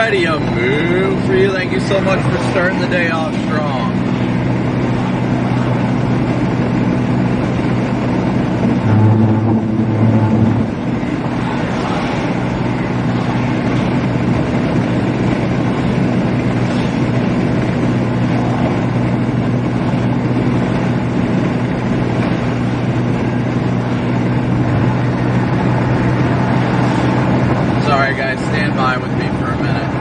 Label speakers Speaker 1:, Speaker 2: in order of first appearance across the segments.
Speaker 1: Alrighty, a move for you. Thank you so much for starting the day off strong. Sorry guys, stand by with me for a minute.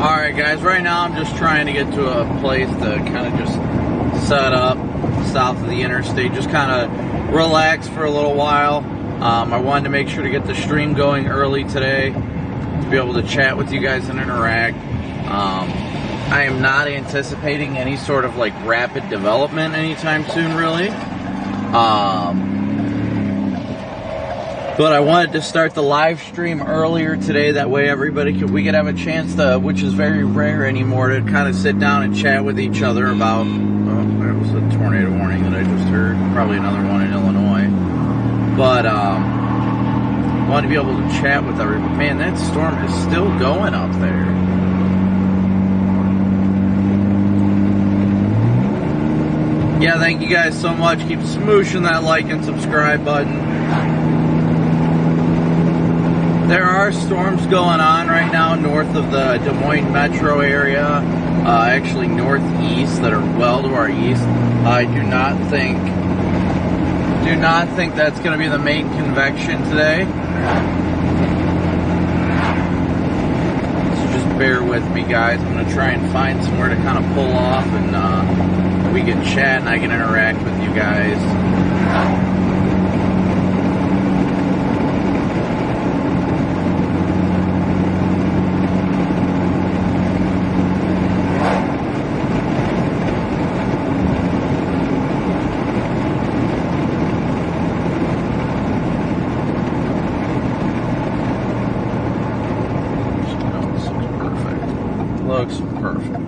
Speaker 1: Alright guys, right now I'm just trying to get to a place to kind of just set up south of the interstate, just kind of relax for a little while. I wanted to make sure to get the stream going early today to be able to chat with you guys and interact. I am not anticipating any sort of like rapid development anytime soon, really. But I wanted to start the live stream earlier today, that way we could have a chance to, which is very rare anymore, to kind of sit down and chat with each other about, oh, there was a tornado warning that I just heard, probably another one in Illinois. But I wanted to be able to chat with everybody. Man, that storm is still going up there. Yeah, thank you guys so much. Keep smooshing that like and subscribe button. There are storms going on right now north of the Des Moines metro area, actually northeast, that are well to our east. I do not think that's going to be the main convection today. So just bear with me, guys. I'm going to try and find somewhere to kind of pull off, and we can chat and I can interact with you guys. Looks perfect.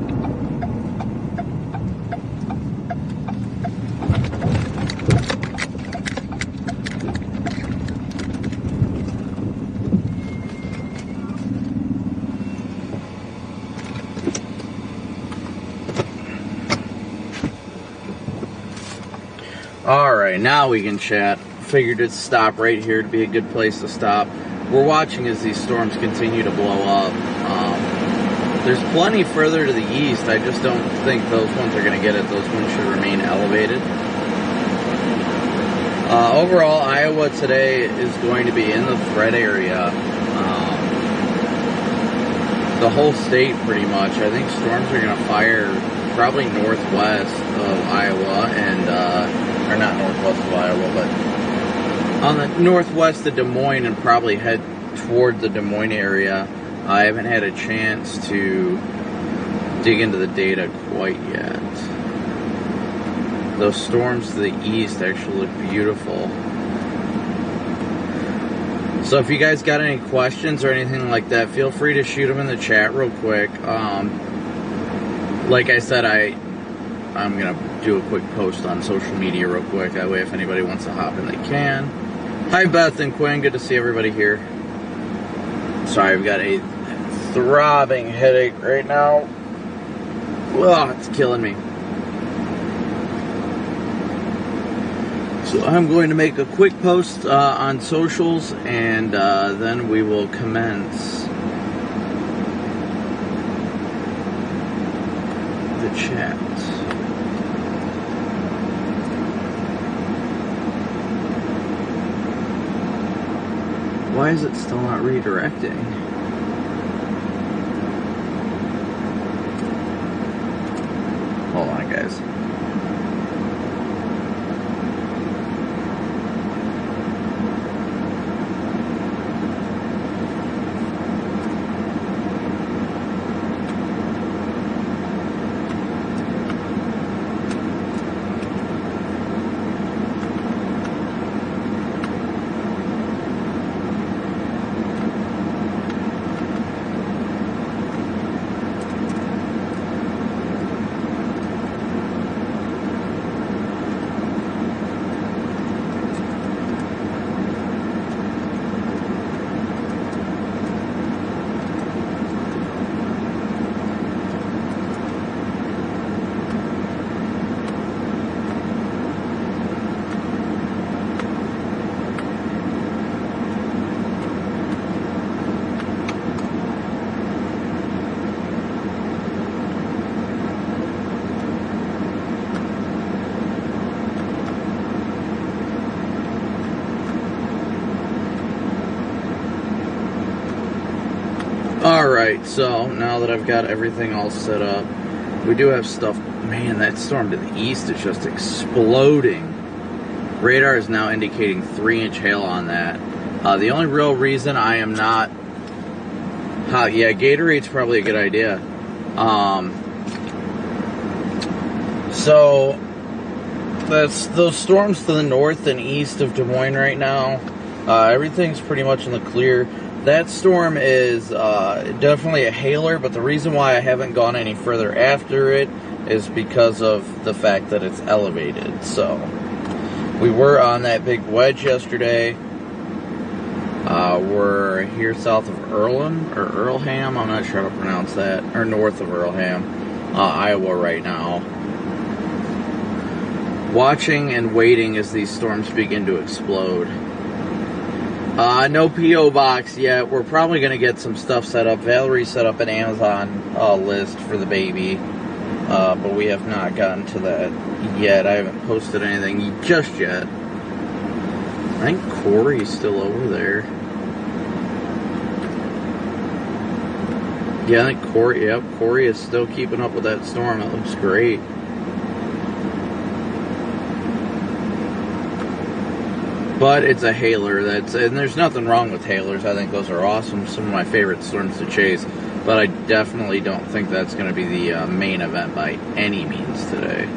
Speaker 1: Alright, now we can chat. Figured to stop right here to be a good place to stop. We're watching as these storms continue to blow up. There's plenty further to the east. I just don't think those ones are going to get it. Those ones should remain elevated. Overall, Iowa today is going to be in the threat area. The whole state, pretty much. I think storms are going to fire probably northwest of Iowa and southwest of Iowa, but on the northwest of Des Moines and probably head toward the Des Moines area. I haven't had a chance to dig into the data quite yet. Those storms to the east actually look beautiful. So if you guys got any questions or anything like that, feel free to shoot them in the chat real quick. Like I said, I'm going to do a quick post on social media real quick. That way if anybody wants to hop in, they can. Hi, Beth and Quinn. Good to see everybody here. Sorry, I've got a throbbing headache right now. Ugh, it's killing me. So I'm going to make a quick post on socials, and then we will commence the chat. Why is it still not redirecting? Hold on, guys. Alright, so now that I've got everything all set up, we do have stuff. Man, that storm to the east is just exploding. Radar is now indicating 3-inch hail on that. The only real reason I am not... yeah, Gatorade's probably a good idea. So, that's those storms to the north and east of Des Moines right now. Everything's pretty much in the clear. That storm is definitely a hailer, but the reason why I haven't gone any further after it is because of the fact that it's elevated. So, we were on that big wedge yesterday. We're here south of Earlham, I'm not sure how to pronounce that, or north of Earlham, Iowa right now. Watching and waiting as these storms begin to explode. No P.O. box yet. We're probably going to get some stuff set up. Valerie set up an Amazon list for the baby, but we have not gotten to that yet. I haven't posted anything just yet. I think Corey's still over there. Yeah, I think Corey is still keeping up with that storm. That looks great. But it's a hailer, and there's nothing wrong with hailers. I think those are awesome, some of my favorite storms to chase. But I definitely don't think that's going to be the main event by any means today.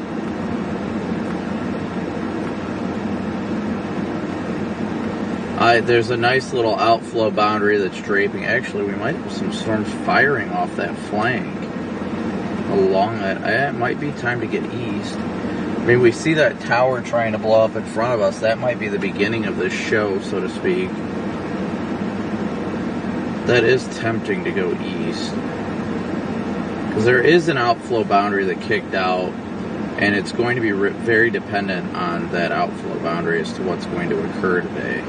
Speaker 1: There's a nice little outflow boundary that's draping. Actually, we might have some storms firing off that flank along that. It might be time to get east. I mean, we see that tower trying to blow up in front of us. That might be the beginning of this show, so to speak. That is tempting to go east. Because there is an outflow boundary that kicked out, and it's going to be very dependent on that outflow boundary as to what's going to occur today.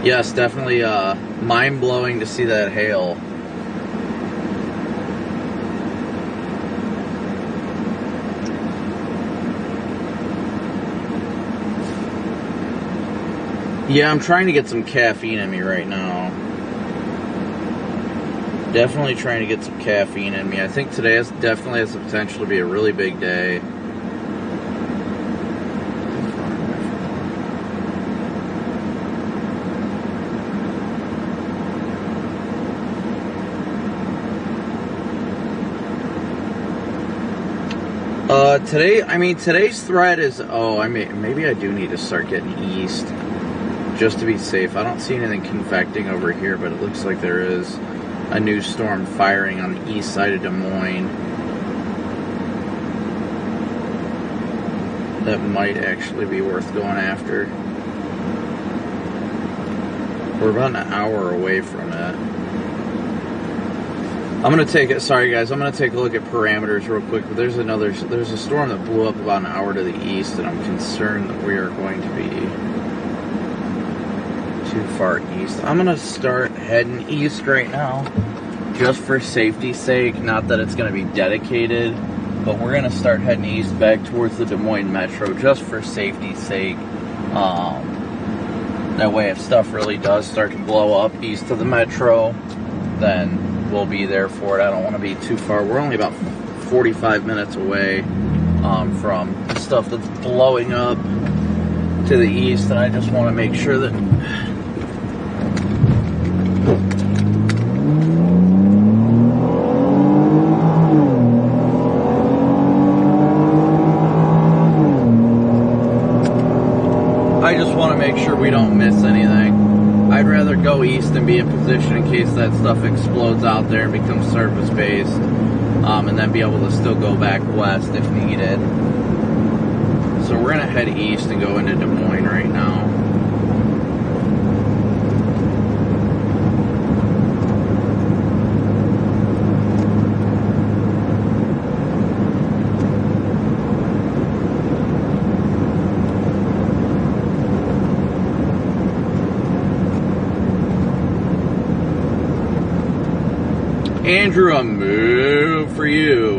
Speaker 1: Yes, definitely mind-blowing to see that hail. Yeah, I'm trying to get some caffeine in me right now. Definitely trying to get some caffeine in me. I think today definitely has the potential to be a really big day. Today's threat is, maybe I do need to start getting east just to be safe. I don't see anything convecting over here, but it looks like there is a new storm firing on the east side of Des Moines that might actually be worth going after. We're about an hour away from it. I'm going to take it, sorry guys, I'm going to take a look at parameters real quick. But there's a storm that blew up about an hour to the east, and I'm concerned that we are going to be too far east. I'm going to start heading east right now, just for safety's sake. Not that it's going to be dedicated, but we're going to start heading east back towards the Des Moines Metro, just for safety's sake. That way, if stuff really does start to blow up east of the Metro, then we'll be there for it. I don't want to be too far. We're only about 45 minutes away from stuff that's blowing up to the east, and I just want to make sure that we don't miss anything. I'd rather go east and be in position in case that stuff explodes out there and becomes surface-based, and then be able to still go back west if needed. So we're going to head east and go into Des Moines right now. Andrew, a moo for you.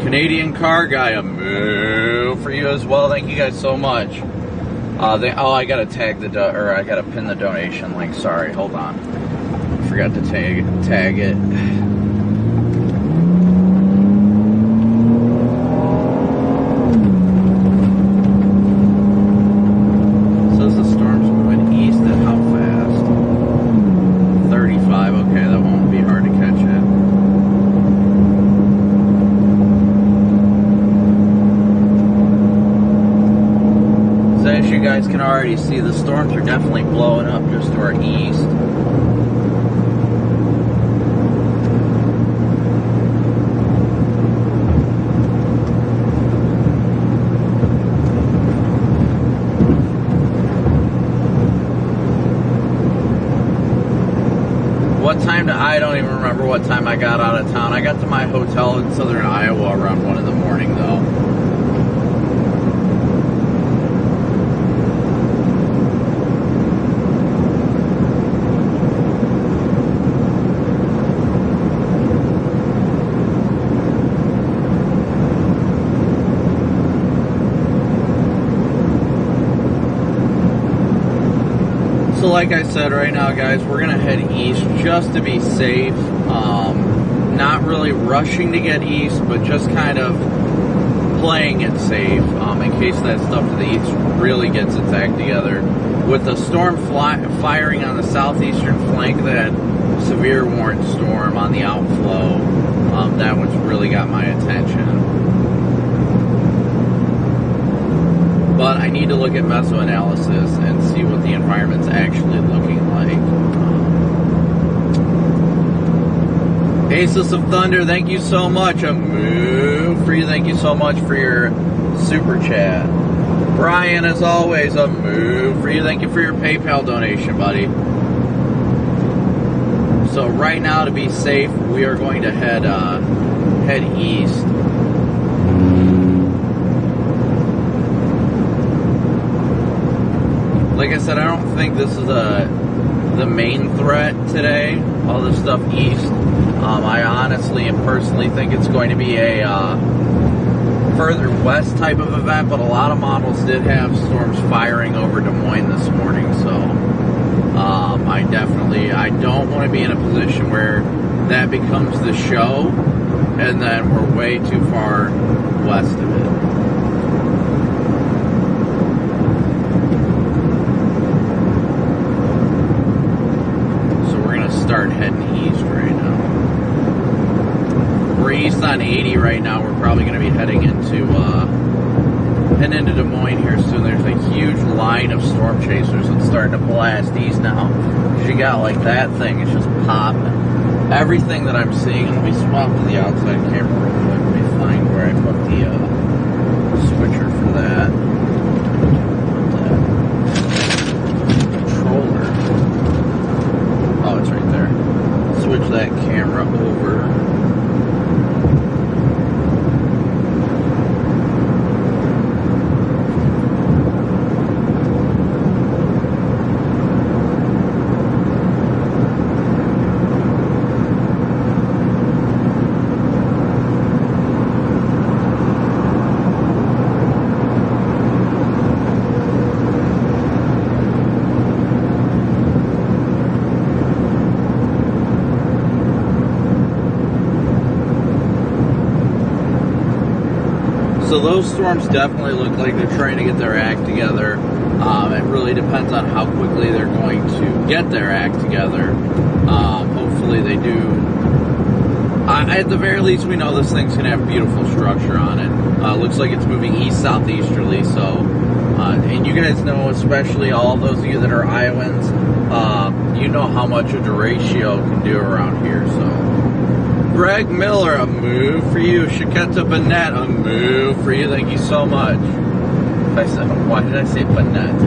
Speaker 1: Canadian car guy, a moo for you as well. Thank you guys so much. I gotta I gotta pin the donation link. Sorry, hold on. Forgot to tag it. Says the storm's moving east at how fast? 35. Okay, that won't be hard to catch it. So as you guys can already see, the storms are definitely blowing up just to our east. I don't even remember what time I got out of town. I got to my hotel in southern Iowa around 1 in the morning, though. So like I said, right now, guys, we're going to head east just to be safe. Not really rushing to get east, but just kind of playing it safe in case that stuff to the east really gets its act together. With the storm firing on the southeastern flank, that severe warrant storm on the outflow, that one's really got my attention. But I need to look at mesoanalysis and see what the environment's actually looking like. Aces of Thunder, thank you so much. A moo for you. Thank you so much for your super chat. Brian, as always, a moo for you. Thank you for your PayPal donation, buddy. So right now, to be safe, we are going to head east. Like I said, I don't think this is the main threat today, all this stuff east. I honestly and personally think it's going to be a further west type of event, but a lot of models did have storms firing over Des Moines this morning, so I don't want to be in a position where that becomes the show, and then we're way too far west of it. So we're going to start heading east right now. We're east on 80 right now. We're probably going to be heading into Des Moines here soon. There's a huge line of storm chasers that's starting to blast east now. Because you got like that thing, it's just popping. Everything that I'm seeing, let me swap to the outside camera real quick. Let me find where I put the switcher for that. Controller. Oh, it's right there. Switch that camera over. So those storms definitely look like they're trying to get their act together. It really depends on how quickly they're going to get their act together. Hopefully they do. At the very least, we know this thing's going to have beautiful structure on it. Looks like it's moving east-southeasterly, so... and you guys know, especially all those of you that are Iowans, you know how much a derecho can do around here, so... Greg Miller, a move for you. Chiquetta Bennett, a move for you. Thank you so much. Why did I say Bennett?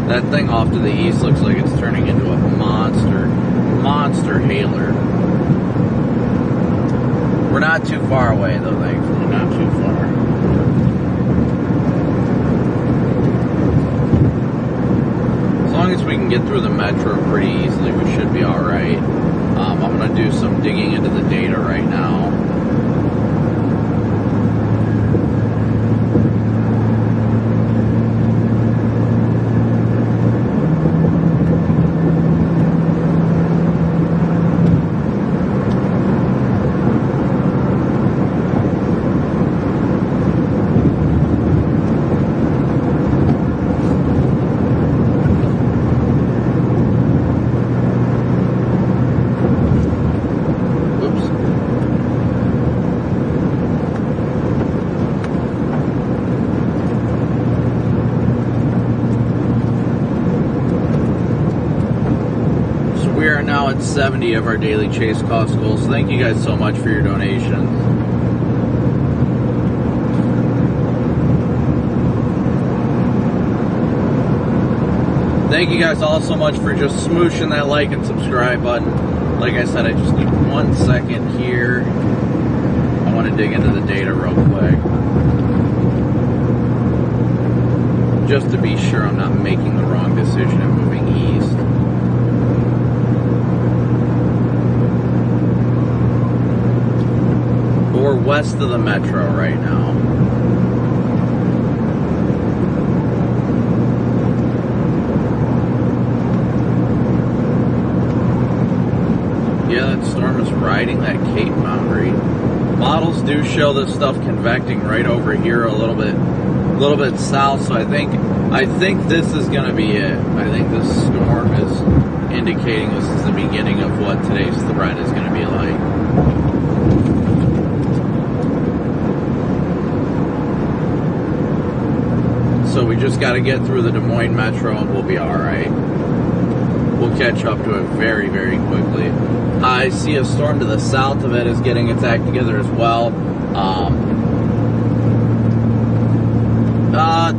Speaker 1: That thing off to the east looks like it's turning into a monster hailer. We're not too far away, though, thankfully. Not too far. As long as we can get through the metro pretty easily, we should be alright. I'm going to do some digging into the data right now. We are now at 70 of our daily chase cost goals. Thank you guys so much for your donations. Thank you guys all so much for just smooshing that like and subscribe button. Like I said, I just need 1 second here. I want to dig into the data real quick. Just to be sure I'm not making the wrong decision and moving east. We're west of the metro right now. Yeah, that storm is riding that Cape boundary. Models do show this stuff convecting right over here a little bit south, so I think this is going to be it. I think this storm is indicating this is the beginning of what today's threat is going to be like. So we just got to get through the Des Moines Metro and we'll be alright. We'll catch up to it very, very quickly. I see a storm to the south of it is getting its act together as well.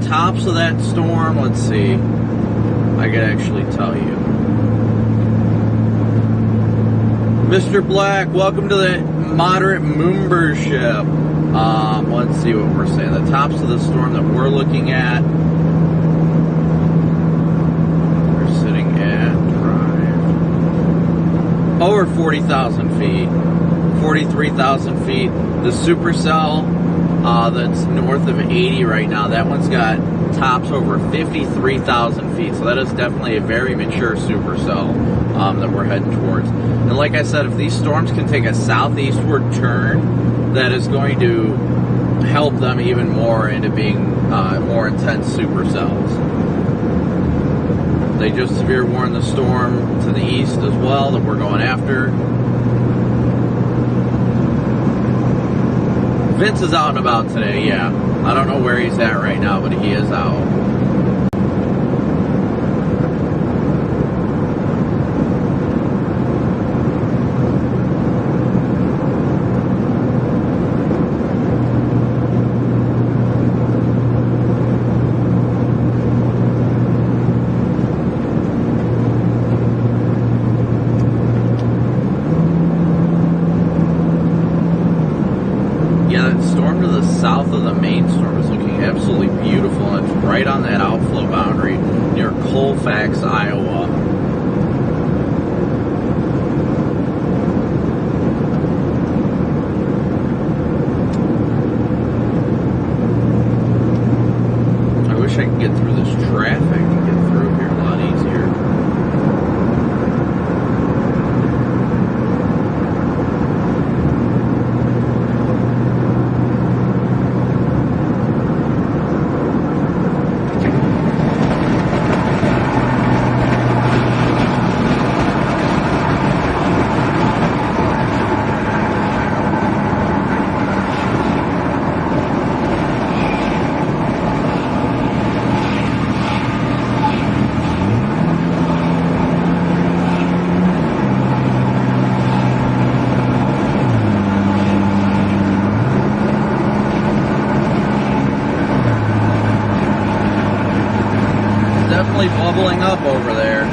Speaker 1: Tops of that storm, let's see. I could actually tell you. Mr. Black, welcome to the moderate membership. Let's see what we're saying. The tops of the storm that we're looking at, we're sitting at over 40,000 feet. 43,000 feet. The supercell that's north of 80 right now, that one's got tops over 53,000 feet. So that is definitely a very mature supercell that we're heading towards. And like I said, if these storms can take a southeastward turn, that is going to help them even more into being more intense supercells. They just severe warned the storm to the east as well that we're going after. Vince is out and about today, yeah. I don't know where he's at right now, but he is out. South of the main storm is looking absolutely beautiful, and it's right on that outflow boundary near Colfax, Iowa. I wish I could get through this traffic and get through here a lot easier. Bubbling up over there.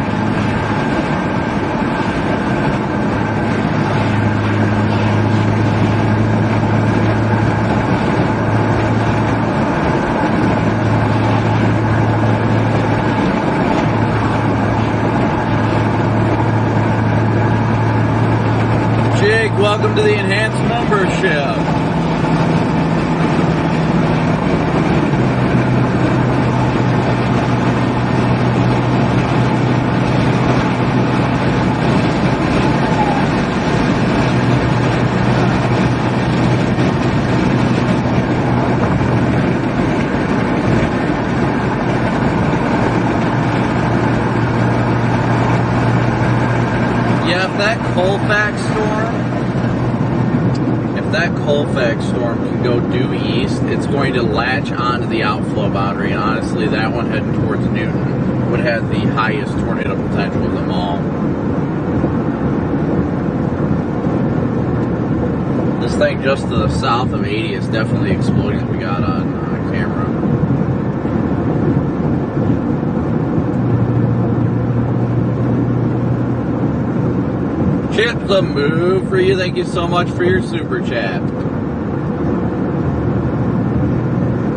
Speaker 1: Jake, welcome to the enhanced membership. If that Colfax storm can go due east, it's going to latch onto the outflow boundary, and honestly, that one heading towards Newton would have the highest tornado potential of them all. This thing just to the south of 80 is definitely exploding that we got on camera. Chip's a move for you. Thank you so much for your super chat.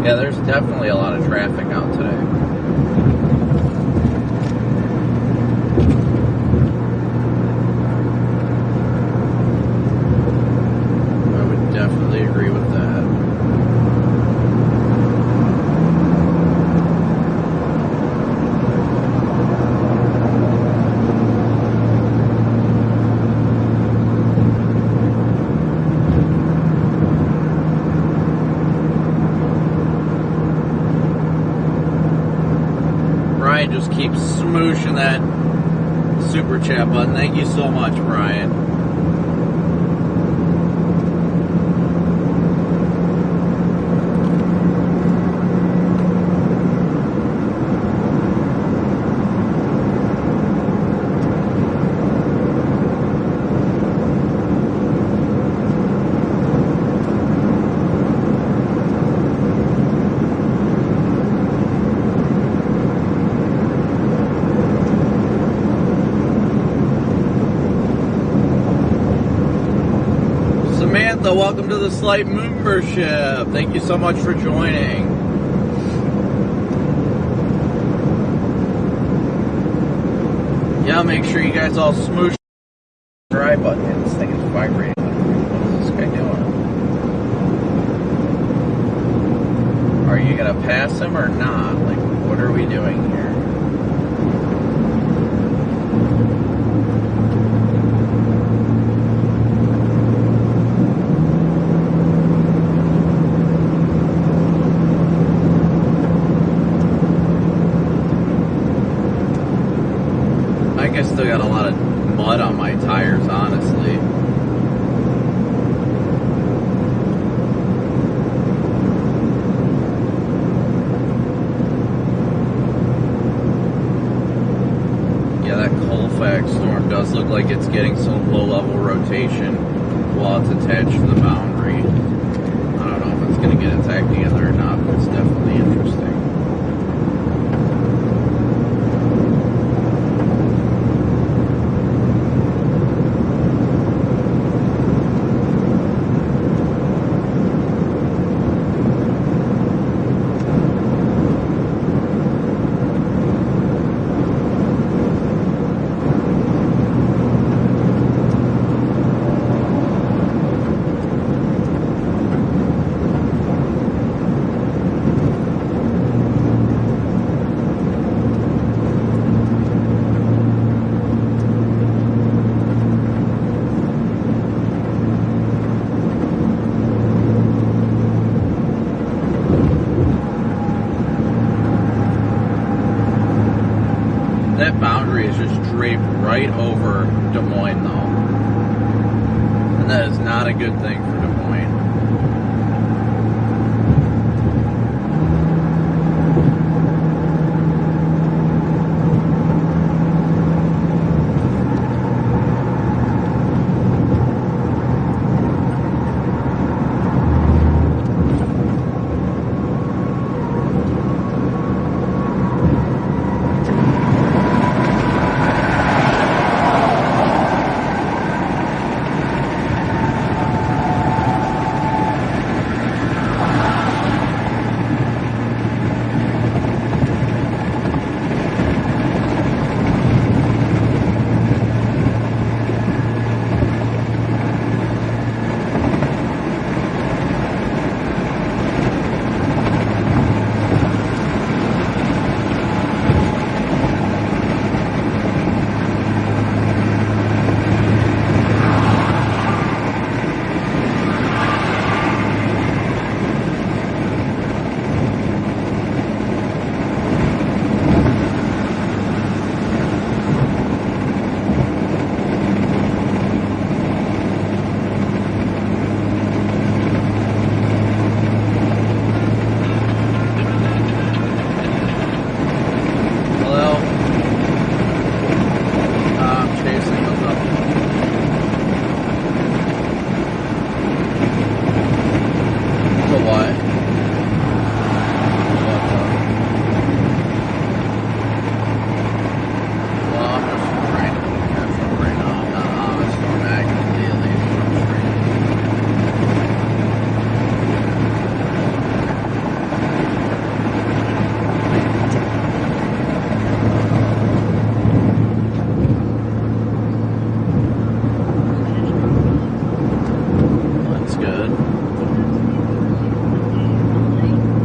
Speaker 1: Yeah, there's definitely a lot of traffic out today. I would definitely agree with that. Just keep smooshing that super chat button. Thank you so much, Brian. Welcome to the Slight membership. Thank you so much for joining. Yeah, make sure you guys all smoosh the right button. This thing is vibrating. gonna pass him or not? Like, what are we doing here? I think I still got a lot of mud on my tires, honestly. Yeah, that Colfax storm does look like it's getting some low-level rotation while it's attached to the boundary. I don't know if it's going to get attacked together or not, but it's definitely interesting. That boundary is just draped right over Des Moines, though. And that is not a good thing for Des Moines.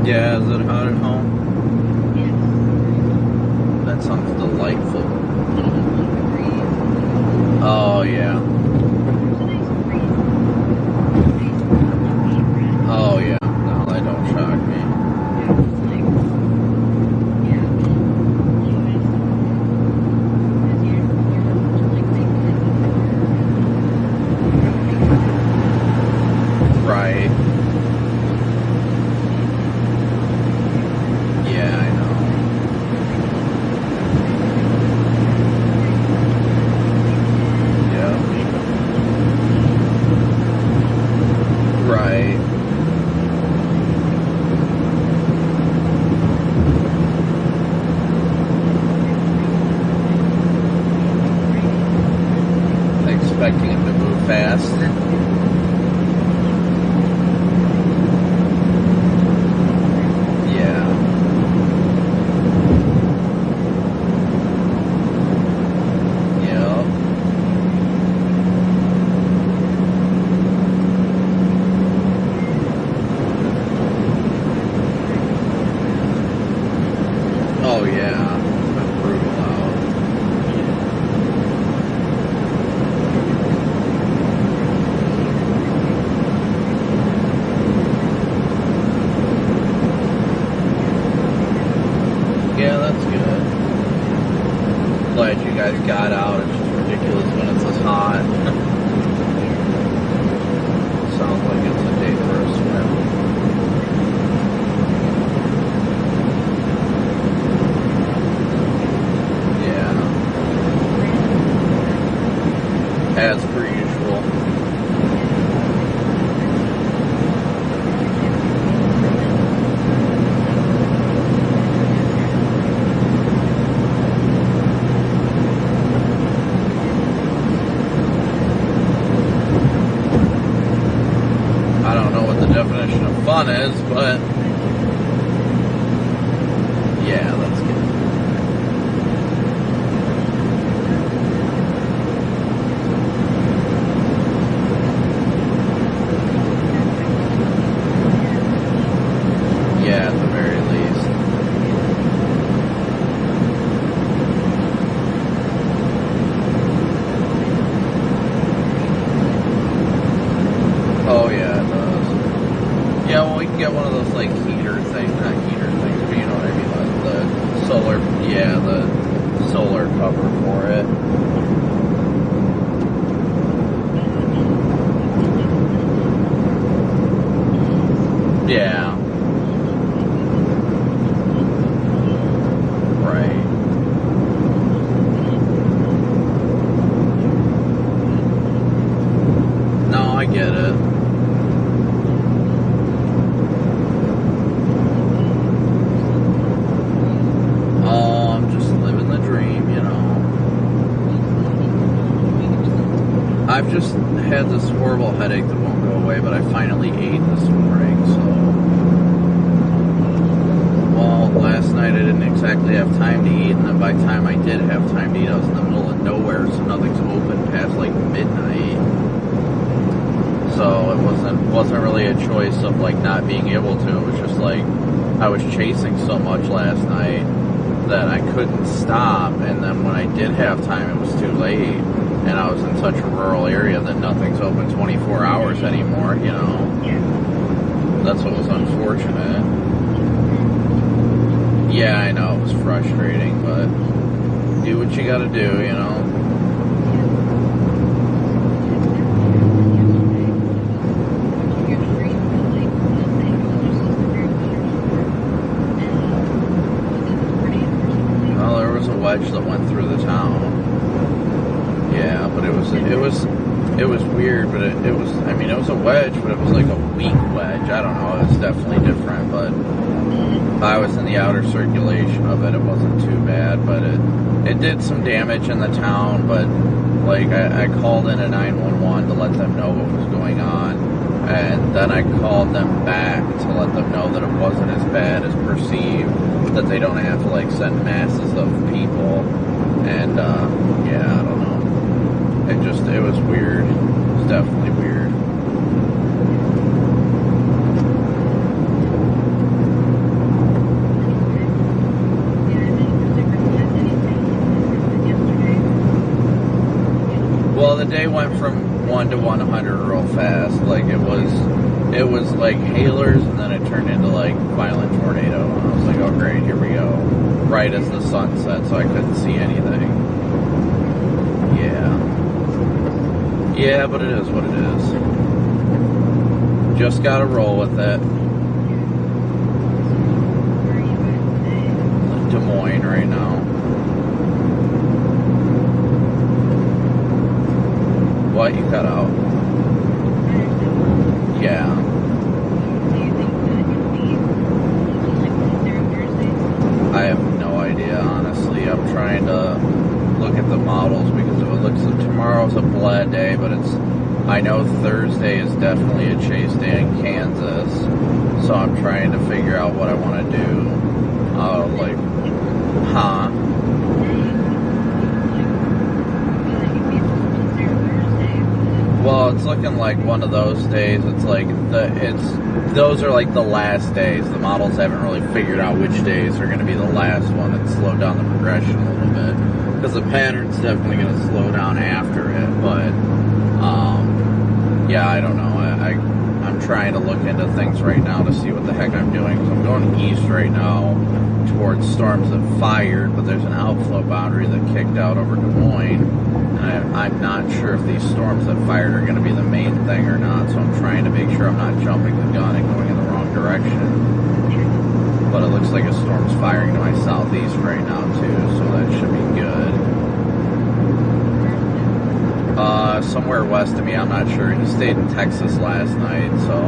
Speaker 1: Yeah, is it hot at home? That sounds delightful. Oh, yeah. Oh, yeah. No, that don't shock me. Right. Yeah, I know. Yeah. yeah, it's been brutal out. Yeah, that's good. Glad you guys got out. It's just ridiculous when it's this hot. Sounds like it's a day for a swim. Yeah. As per usual. I don't know what the definition of fun is, but yeah, that's good. Yeah, at the very least. Oh yeah, it does. Yeah, well, we can get one of those like heater things, not heater things, but you know what I mean, like the solar, yeah, the solar cover for it. Yeah. Right. No, I get it. Oh, I'm just living the dream, you know. I've just had this horrible headache that won't go away, but I finally ate this morning, so. Well, last night I didn't exactly have time to eat, and then by the time I did have time to eat, I was in the middle of nowhere, so nothing's open past like midnight. So it wasn't really a choice of like not being able to. It was just like I was chasing so much last night that I couldn't stop, and then when I did have time, it was too late, and I was in such a rural area that nothing's open 24 hours anymore, you know. That's what was unfortunate. Yeah, I know, it was frustrating, but do what you gotta do, you know. Well, there was a wedge that went through the town. Yeah, but it was weird, but it was, I mean, it was a wedge, but it was like a weak wedge. I don't know, it was definitely different, but I was in the outer circulation of it. It wasn't too bad, but it did some damage in the town, but like I called in a 911 to let them know what was going on, and then I called them back to let them know that it wasn't as bad as perceived, that they don't have to like send masses of people, and yeah, I don't know. It was weird. It was definitely weird. Well, the day went from 1 to 100 real fast. Like it was like hailers, and then it turned into like violent tornado. And I was like, oh great, here we go. Right as the sun set, so I couldn't see anything. Yeah. Yeah, but it is what it is. Just gotta roll with it. Des Moines right now. What? You cut out? Yeah. I have no idea, honestly. I'm trying to look at the models because it looks like tomorrow's a bled day, but I know Thursday is definitely a chase day in Kansas, so I'm trying to figure out what I want to do. Like, huh? Well, it's looking been like one of those days. It's like those are like the last days. The models haven't really figured out which days are going to be the last one and slow down the progression a little bit, because the pattern's definitely going to slow down after it. But yeah, I don't know. I'm trying to look into things right now to see what the heck I'm doing. So I'm going east right now towards storms that fired, but there's an outflow boundary that kicked out over Des Moines. And I'm not sure if these storms that fired are going to be the main thing or not, so I'm trying to make sure I'm not jumping the gun and going in the wrong direction. But it looks like a storm's firing to my southeast right now too, so that should be good. Somewhere west of me, I'm not sure. He stayed in Texas last night, so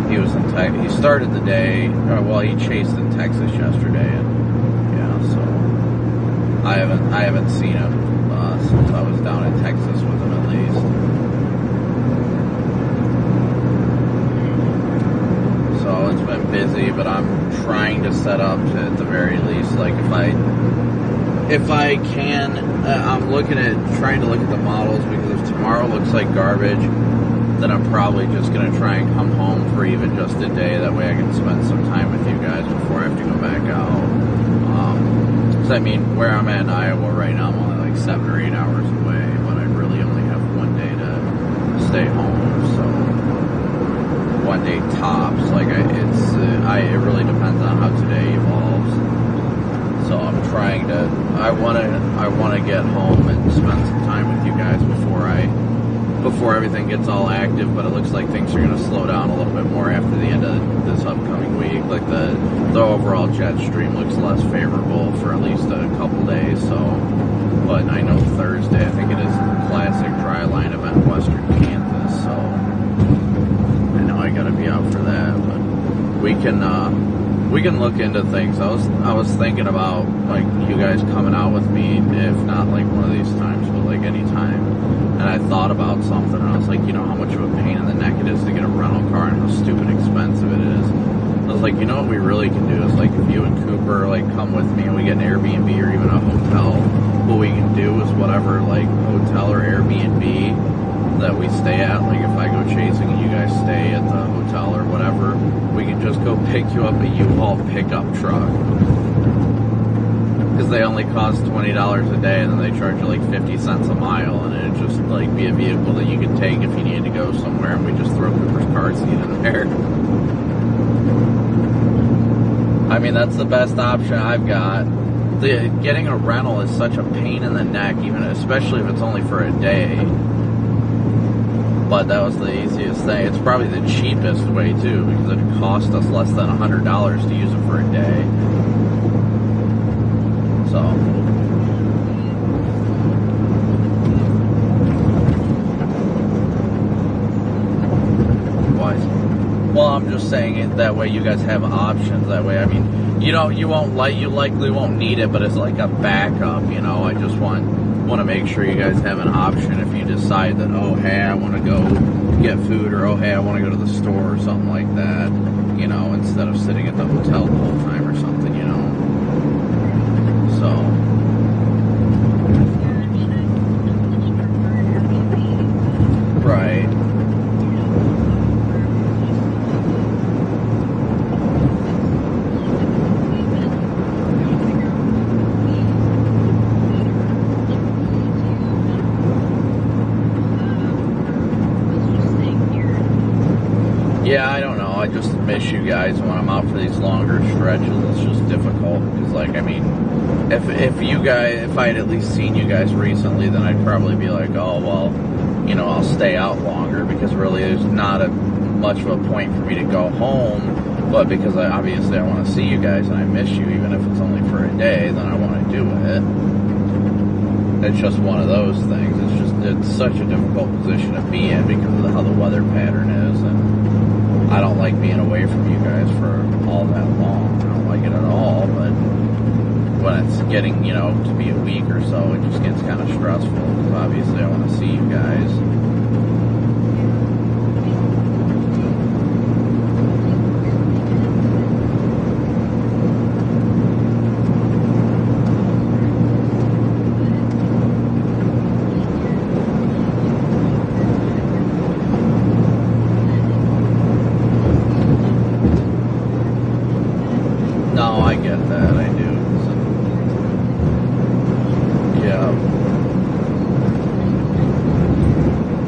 Speaker 1: he was in Texas. He started the day, well, he chased in Texas yesterday, and yeah, so I haven't seen him since I was down in Texas with him at least. So it's been busy, but I'm trying to set up to, at the very least, like if I can, I'm trying to look at the models, because if tomorrow looks like garbage, then I'm probably just going to try and come home for even just a day. That way I can spend some time with you guys before I have to go back out. Because I mean, where I'm at in Iowa right now, I'm only like 7 or 8 hours away, but I really only have one day to stay home, so one day tops. Like it really depends on how today evolves. So I'm trying to, I want to get home and spend some time with you guys before everything gets all active, but it looks like things are going to slow down a little bit more after the end of this upcoming week. Like the overall jet stream looks less favorable for at least a couple days, so, but I know Thursday, I think it is the classic dry line event in western Kansas, so I know I got to be out for that, but we can look into things. I was thinking about like you guys coming out with me, if not like one of these times, but like any time. And I thought about something, and I was like, you know how much of a pain in the neck it is to get a rental car and how stupid expensive it is. I was like, you know what we really can do is like if you and Cooper like come with me and we get an Airbnb or even a hotel, what we can do is whatever like hotel or Airbnb that we stay at, like if I go chasing and you guys stay at the hotel or whatever, we can just go pick you up a U-Haul pickup truck, because they only cost $20 a day, and then they charge you like 50 cents a mile, and it'd just like be a vehicle that you could take if you needed to go somewhere, and we just throw Cooper's car seat in there. I mean, that's the best option I've got. Getting a rental is such a pain in the neck, even especially if it's only for a day. But that was the easiest thing. It's probably the cheapest way too, because it cost us less than $100 to use it for a day. So why? Well, I'm just saying it that way you guys have options. That way, I mean, you likely won't need it, but it's like a backup, you know. I just want to make sure you guys have an option if you decide that, oh hey, I want to go get food, or oh hey, I want to go to the store or something like that, you know, instead of sitting at the hotel the whole time or something, you know. So right. Yeah, I don't know. I just miss you guys when I'm out for these longer stretches. It's just difficult because, like, I mean, if I had at least seen you guys recently, then I'd probably be like, oh well, you know, I'll stay out longer, because really there's not much of a point for me to go home. But because obviously I want to see you guys and I miss you, even if it's only for a day, then I want to do it. It's just one of those things. It's such a difficult position to be in because of how the weather pattern is, and I don't like being away from you guys for all that long. I don't like it at all, but when it's getting, you know, to be a week or so, it just gets kind of stressful, because obviously I want to see you guys. No, I get that. I do. So, yeah.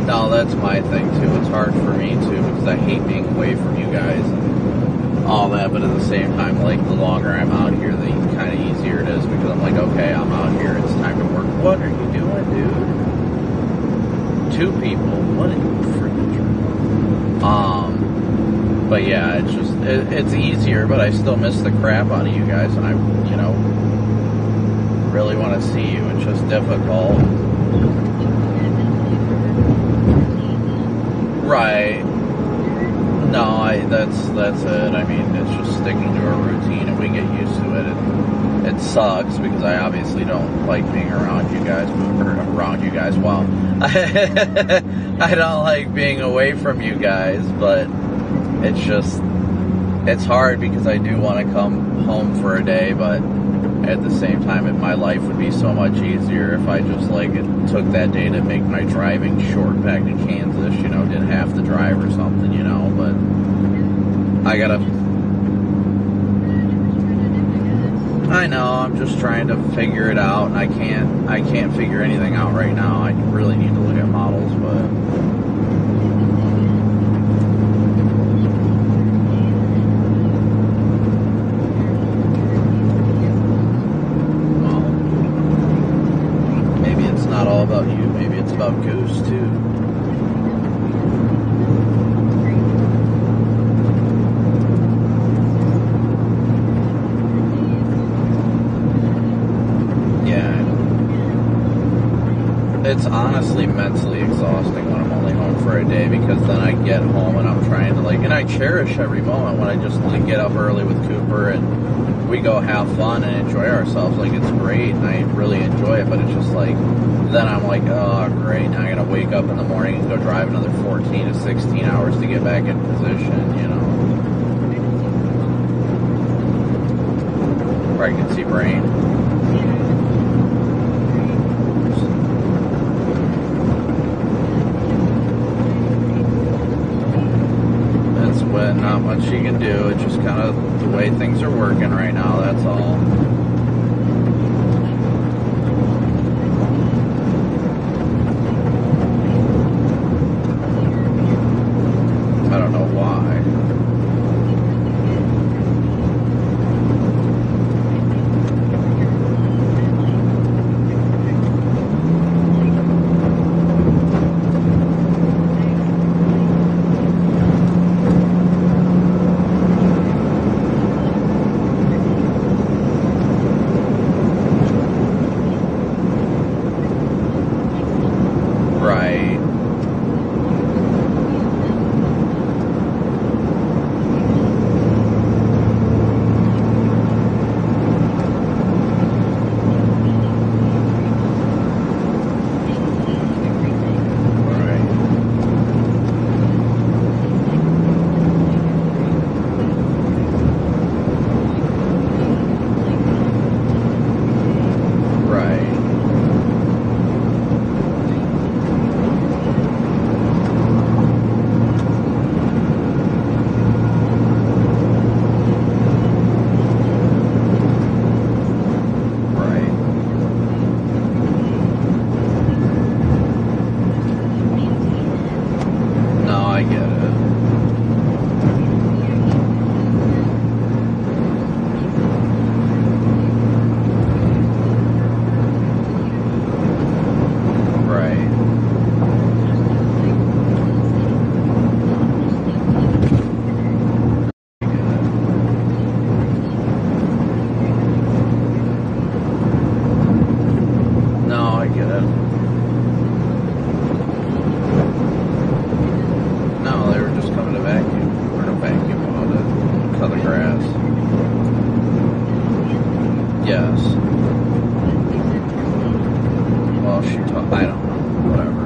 Speaker 1: No, that's my thing too. It's hard for me too because I hate being away from you guys and all that. But at the same time, like the longer I'm out here, the kind of easier it is because I'm like, okay, I'm out here. It's time to work. What are you doing, dude? 2 people. What are you freaking doing? But yeah, it's just it's easier. But I still miss the crap out of you guys, and I, really want to see you. It's just difficult. Right. No, that's it. I mean, it's just sticking to a routine and we get used to it. It sucks because I obviously don't like being around you guys, Well, I don't like being away from you guys, but it's hard because I do want to come home for a day, but at the same time, my life would be so much easier if I just took that day to make my driving short back to Kansas, didn't have to drive or something, but I know, I'm just trying to figure it out, and I can't figure anything out right now. I really need to look at models, but all about you. Maybe it's about Goose too. Yeah, it's honestly mentally exhausting when I'm only home for a day because then I get home and I'm trying to and I cherish every moment when I just get up early with Cooper and we go have fun and enjoy ourselves. It's great and I really enjoy it, but it's just then I'm like, oh, great, now I gotta wake up in the morning and go drive another 14 to 16 hours to get back in position, Pregnancy brain. That's when not much you can do. It's just kind of the way things are working right now, that's all. I don't know why. Right. Yes. Well, she taught, I don't know, whatever.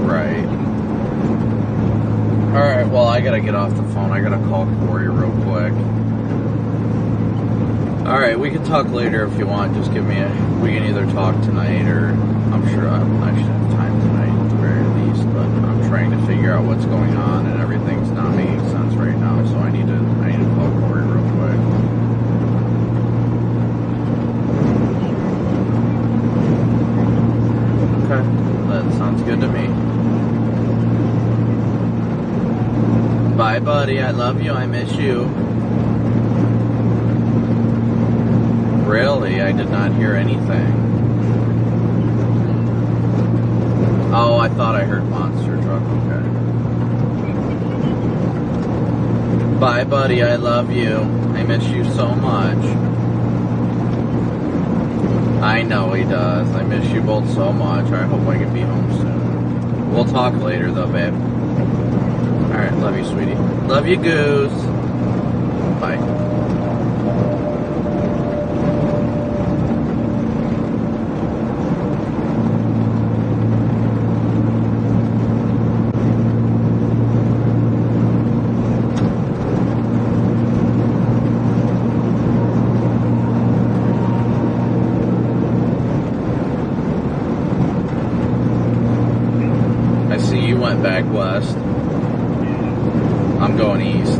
Speaker 1: Right. Alright, well, I gotta get off the phone. I gotta call Corey real quick. Alright, we can talk later if you want. Just give me we can either talk tonight or I'm sure I should have time out what's going on, and everything's not making sense right now. So I need to call Corey real quick. Okay, that sounds good to me. Bye, buddy. I love you. I miss you. Really? I did not hear anything. Oh, I thought I heard monster truck. Okay. Bye, buddy. I love you. I miss you so much. I know he does. I miss you both so much. I hope I can be home soon. We'll talk later, though, babe. Alright, love you, sweetie. Love you, Goose. Bye. I see you went back west. I'm going east.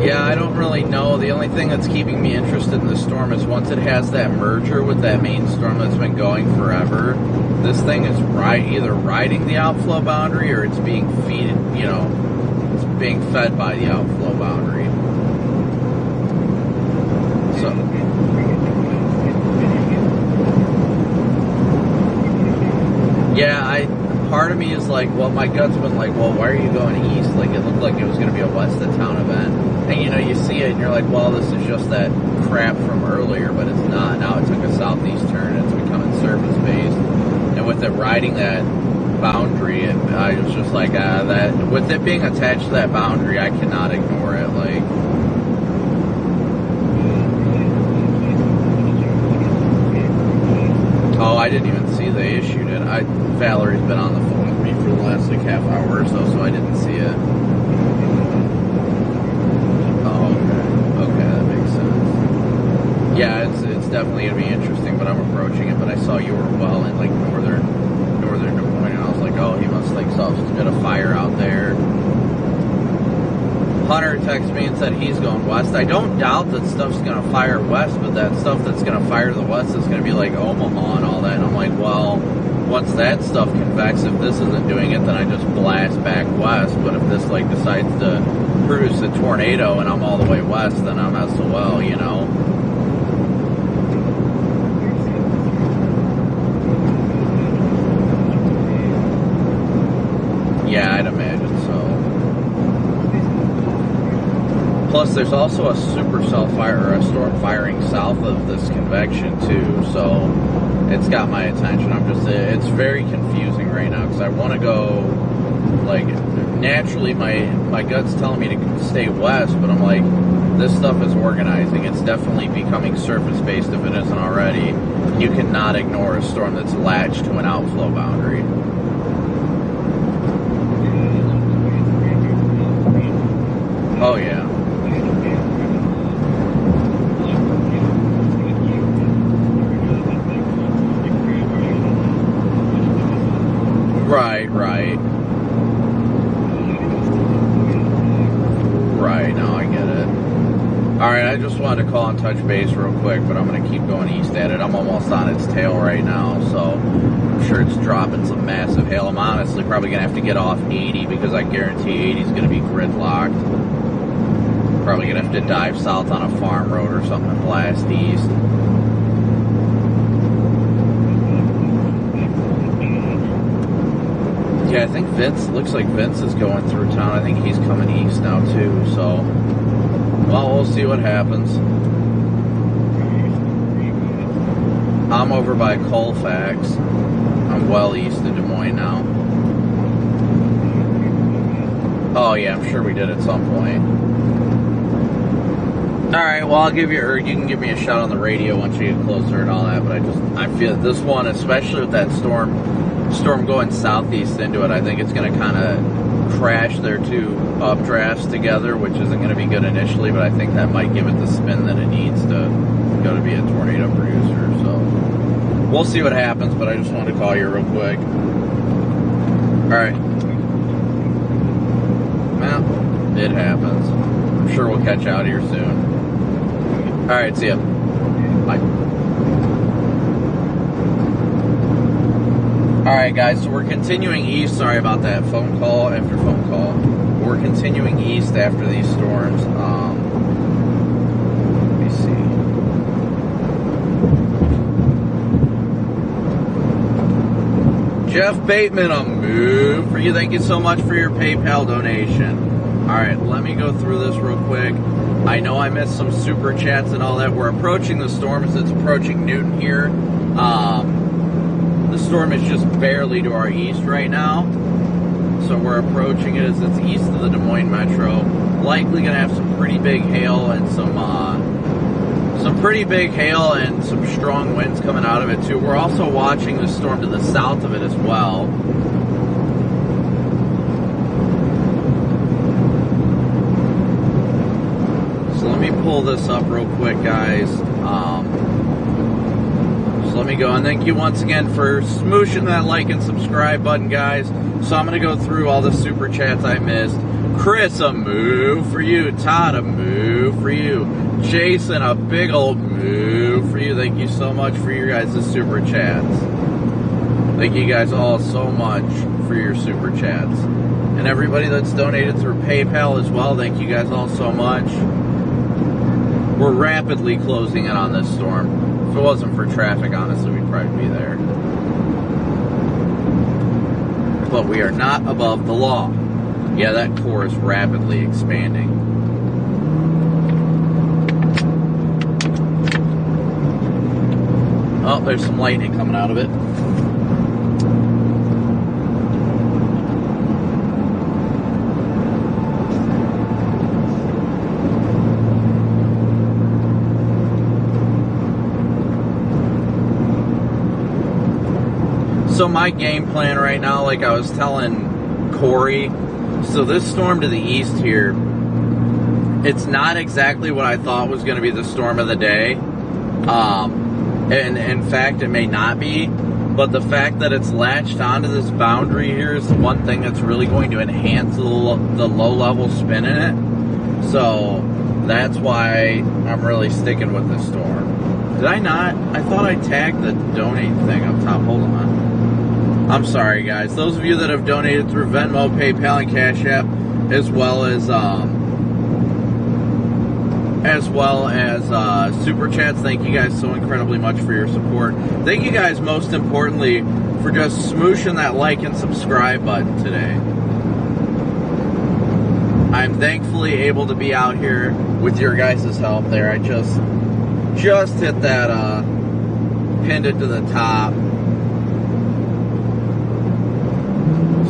Speaker 1: Yeah, I don't really know. The only thing that's keeping me interested in this storm is once it has that merger with that main storm that's been going forever, this thing is either riding the outflow boundary or it's being it's being fed by the outflow boundary. So yeah, part of me is like, well, my gut's been like, well, why are you going east? Like, it looked like it was going to be a west of town event. And, you see it, and you're like, well, this is just that crap from earlier, but it's not. Now it took a southeast turn, and it's becoming surface-based. And with it riding that boundary, I was just like, with it being attached to that boundary, I cannot ignore it. Like, oh, I didn't even see they issued it. Valerie's been on the phone with me for the last half hour or so I didn't see it. Oh, okay, that makes sense. Yeah, it's definitely gonna be interesting, but I'm approaching it. But I saw you were well in like northern Des Moines, and I was like, oh, he must like saw some bit of fire out there. Hunter texted me and said he's going west. I don't doubt that stuff's going to fire west, but that stuff that's going to fire to the west is going to be like Omaha and all that. And I'm like, well, once that stuff convects, if this isn't doing it, then I just blast back west. But if this like decides to produce a tornado and I'm all the way west, then I'm SOL, Yeah, I'd imagine so. Plus, there's also a supercell fire, or a storm firing south of this convection too, so it's got my attention. It's very confusing right now because I want to go, like, naturally my gut's telling me to stay west, but I'm like, this stuff is organizing. It's definitely becoming surface-based if it isn't already. You cannot ignore a storm that's latched to an outflow boundary. Oh, yeah. Right, now I get it. Alright, I just wanted to call and touch base real quick, but I'm going to keep going east at it. I'm almost on its tail right now, so I'm sure it's dropping some massive hail. I'm honestly probably going to have to get off 80 because I guarantee 80 is going to be gridlocked. Probably going to have to dive south on a farm road or something and blast east. Yeah, I think looks like Vince is going through town. I think he's coming east now too, so, well, we'll see what happens. I'm over by Colfax. I'm well east of Des Moines now. Oh yeah, I'm sure we did at some point. Alright, well, I'll give you, or you can give me a shout on the radio once you get closer and all that, but I feel this one, especially with that storm going southeast into it, I think it's going to kind of crash their two updrafts together, which isn't going to be good initially, but I think that might give it the spin that it needs to go to be a tornado producer. So we'll see what happens, but I just wanted to call you real quick. Alright. Well, it happens. I'm sure we'll catch you out here soon. Alright, see ya. Bye. Alright guys, so we're continuing east. Sorry about that, phone call after phone call. We're continuing east after these storms. Let me see. Jeff Bateman, a move for you. Thank you so much for your PayPal donation. Alright, let me go through this real quick. I know I missed some super chats and all that. We're approaching the storm as it's approaching Newton here. The storm is just barely to our east right now. So we're approaching it as it's east of the Des Moines Metro. Likely going to have some pretty big hail and some pretty big hail and some strong winds coming out of it too. We're also watching the storm to the south of it as well. So let me pull this up real quick, guys. Let me go, and thank you once again for smooshing that like and subscribe button, guys. So I'm going to go through all the super chats I missed. Chris, a move for you. Todd, a move for you. Jason, a big old move for you. Thank you so much for your guys' super chats. Thank you guys all so much for your super chats. And everybody that's donated through PayPal as well, thank you guys all so much. We're rapidly closing in on this storm. If it wasn't for traffic, honestly, we'd probably be there. But we are not above the law. Yeah, that core is rapidly expanding. Oh, there's some lightning coming out of it. So my game plan right now, like I was telling Corey, so this storm to the east here, it's not exactly what I thought was going to be the storm of the day. And in fact, it may not be. But the fact that it's latched onto this boundary here is the one thing that's really going to enhance the low-level spin in it. So that's why I'm really sticking with this storm. Did I not? I thought I tagged the donate thing up top. Hold on. I'm sorry, guys. Those of you that have donated through Venmo, PayPal, and Cash App, as well as Super Chats, thank you guys so incredibly much for your support. Thank you guys, most importantly, for just smooshing that like and subscribe button today. I'm thankfully able to be out here with your guys' help there. I just hit that, pinned it to the top.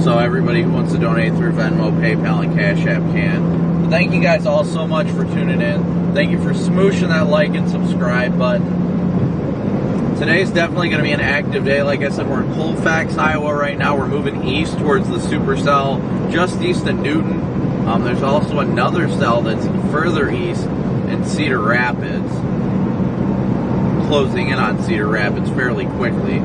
Speaker 1: So everybody who wants to donate through Venmo, PayPal, and Cash App can. But thank you guys all so much for tuning in. Thank you for smooshing that like and subscribe button. Today's definitely going to be an active day. Like I said, we're in Colfax, Iowa right now. We're moving east towards the supercell, just east of Newton. There's also another cell that's further east in Cedar Rapids. Closing in on Cedar Rapids fairly quickly.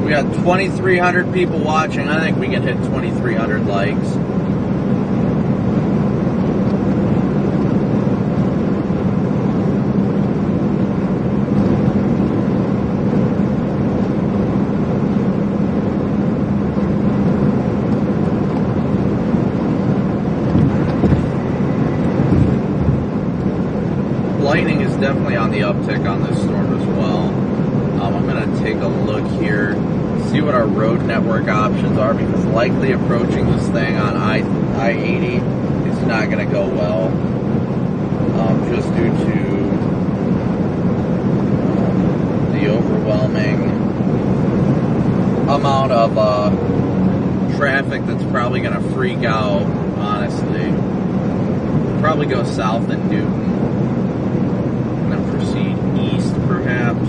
Speaker 1: We got 2,300 people watching. I think we can hit 2,300 likes. Lightning is definitely on the uptick on this storm as well. I'm going to take a look here, see what our road network options are, because likely approaching this thing on I-80 is not going to go well, just due to the overwhelming amount of traffic that's probably going to freak out, honestly. Probably go south in Newton. And then proceed east, perhaps.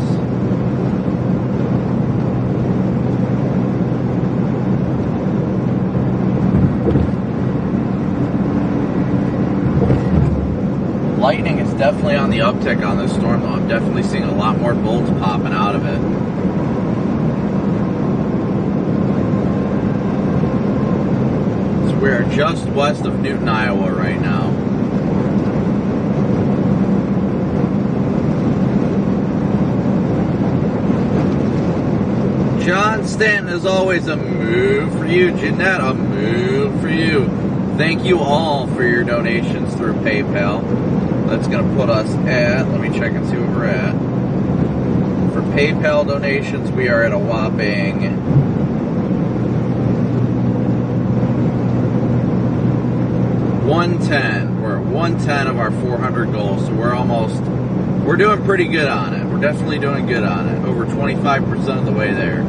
Speaker 1: Lightning is definitely on the uptick on this storm, though. I'm definitely seeing a lot more bolts popping out of it. So we are just west of Newton, Iowa right now. John Stanton, is always, a move for you. Jeanette, a move for you. Thank you all for your donations through PayPal. That's going to put us at, let me check and see where we're at. For PayPal donations, we are at a whopping $110. We're at 110 of our 400 goals, so we're doing pretty good on it. We're definitely doing good on it. Over 25% of the way there.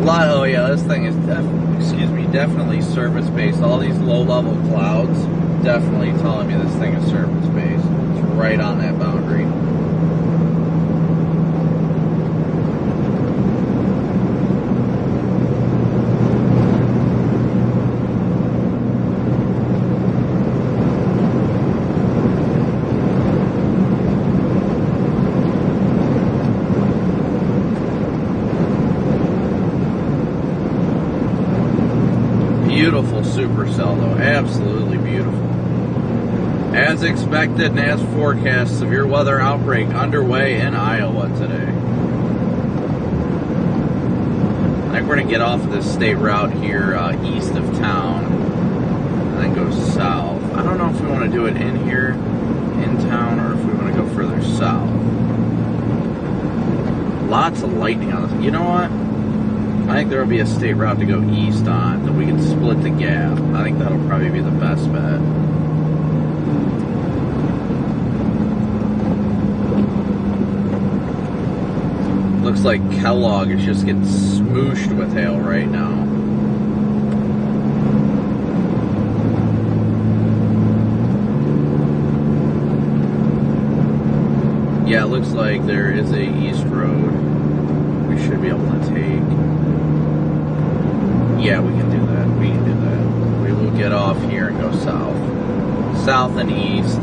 Speaker 1: Oh yeah, this thing is definitely surface-based. All these low-level clouds definitely telling me this thing is surface-based. It's right on that boundary. Beautiful supercell, though. Absolutely beautiful. As expected and as forecast, severe weather outbreak underway in Iowa today. I think we're going to get off of this state route here east of town and then go south. I don't know if we want to do it in here, in town, or if we want to go further south. Lots of lightning on this. You know what? I think there will be a state route to go east on that we can split the gap. I think that'll probably be the best bet. Looks like Kellogg is just getting smooshed with hail right now. Yeah, it looks like there is a east road we should be able to take. Yeah, we can do that. We can do that. We will get off here and go south. South and east.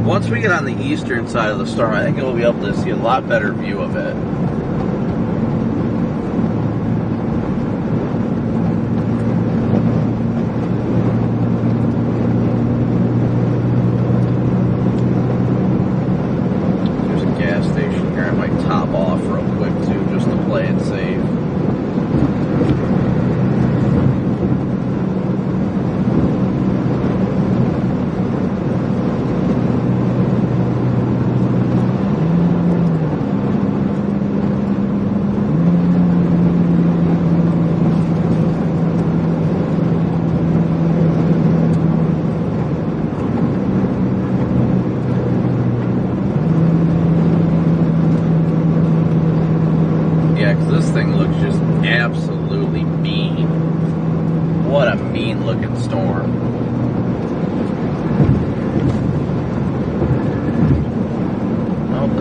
Speaker 1: Once we get on the eastern side of the storm, I think we'll be able to see a lot better view of it. This thing looks just absolutely mean. What a mean looking storm.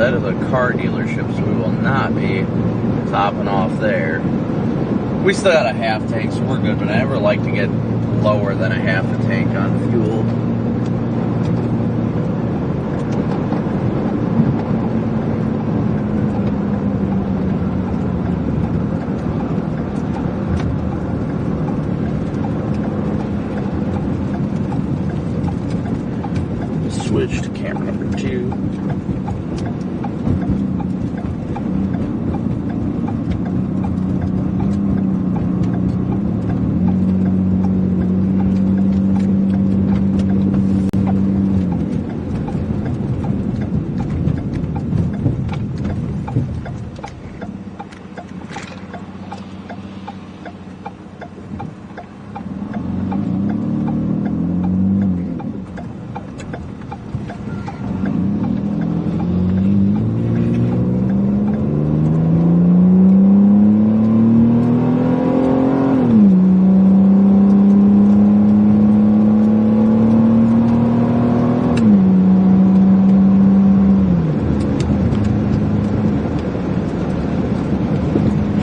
Speaker 1: that is a car dealership, so we will not be topping off there. We still got a half tank, so we're good, but I never like to get lower than a half a tank on fuel. Switch to camera number 2.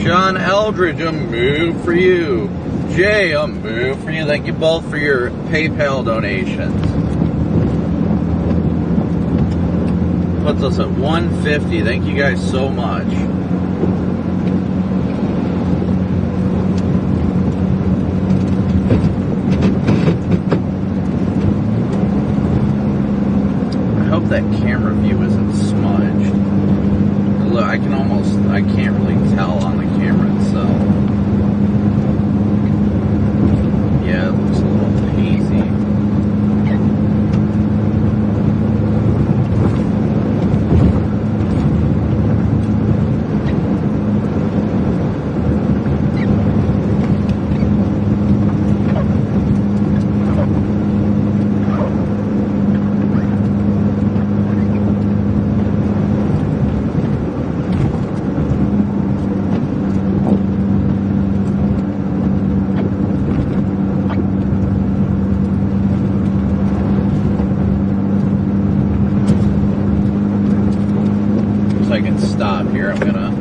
Speaker 1: John Eldridge, a move for you. Jay, a move for you. Thank you both for your PayPal donations. Puts us at 150. Thank you guys so much. I hope that camera view isn't smudged. Look, I can't really tell on the camera itself. Yeah, it looks a little hazy. I can stop here. I'm gonna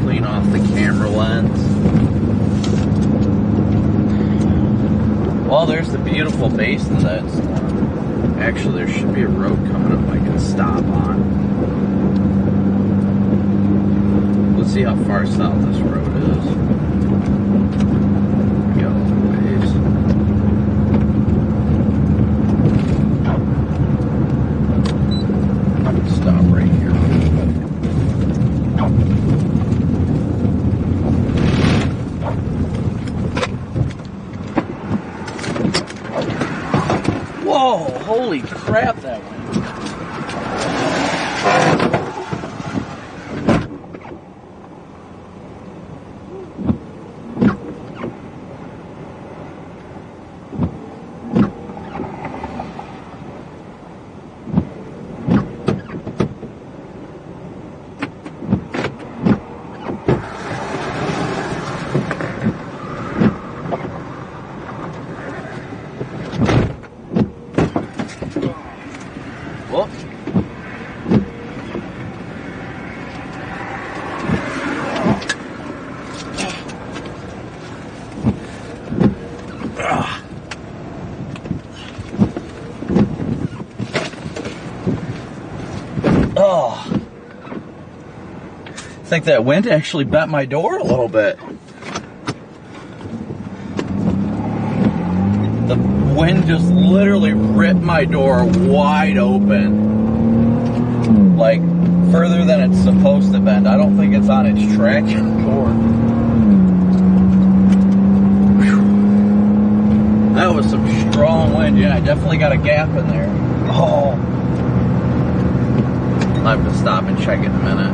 Speaker 1: clean off the camera lens. Well, there's the beautiful basin that storm. Actually, there should be a road coming up I can stop on. Let's see how far south this road is. Go a ways. Stop right here. Whoa, holy crap, that went. Whoops. Oh. I think that wind actually bent my door a little bit. The wind just literally ripped my door wide open. Like, further than it's supposed to bend. I don't think it's on its track anymore. That was some strong wind. Yeah, I definitely got a gap in there. Oh. I'll have to stop and check it in a minute.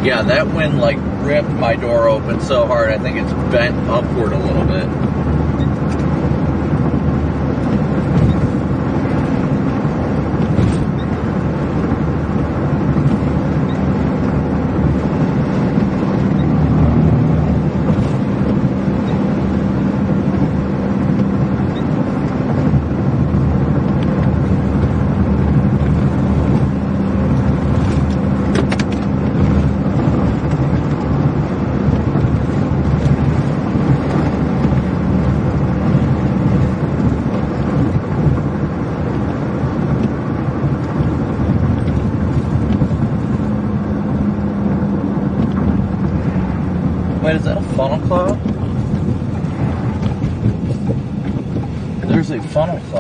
Speaker 1: Yeah, that wind like ripped my door open so hard, I think it's bent upward a little bit.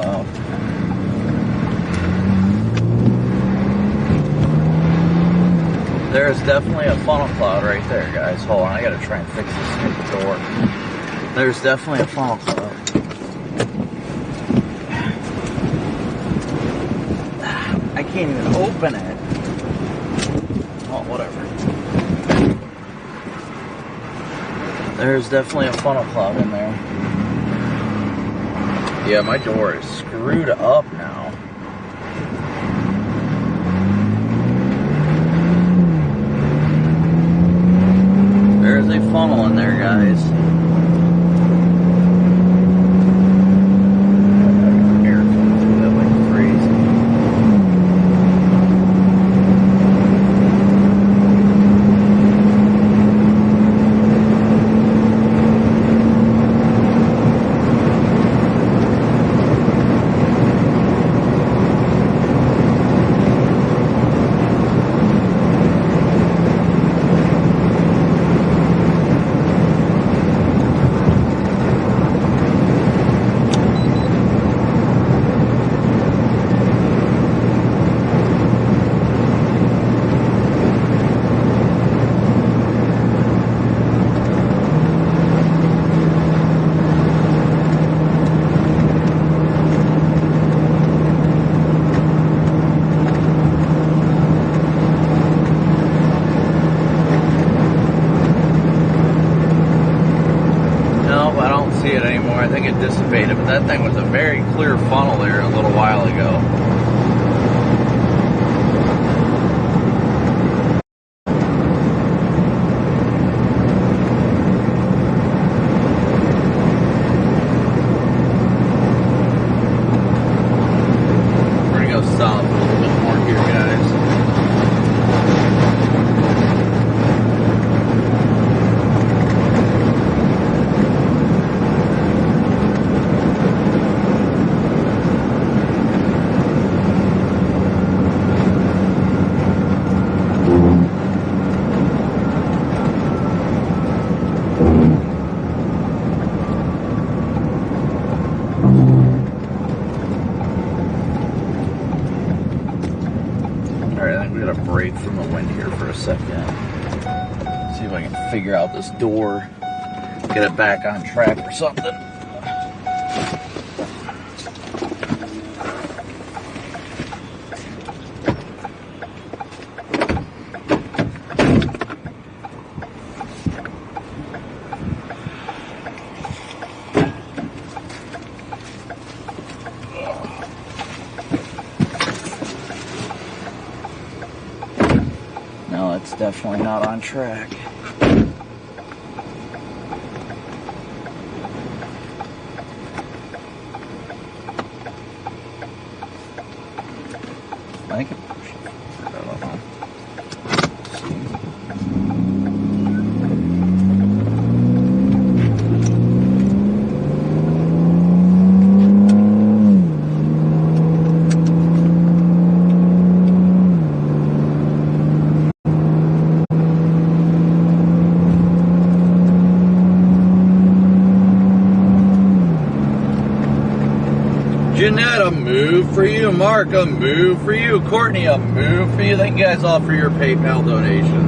Speaker 1: cloud. There's definitely a funnel cloud right there, guys. Hold on, I gotta try and fix this stupid door. There's definitely a funnel cloud. I can't even open it. Oh, whatever. There's definitely a funnel cloud in there. Yeah, my door is screwed up now. There's a funnel in there, guys. Air coming through that like crazy. See it anymore. I think it dissipated, but that thing was a very clear funnel there a little while ago. We're gonna go south a little bit more here, guys. Break from the wind here for a second. See if I can figure out this door, get it back on track or something. No, it's definitely not on track. I think it pushed it forward. I don't know. Jeanette, a move for you. Mark, a move for you. Courtney, a move for you. Thank you guys all for your PayPal donations.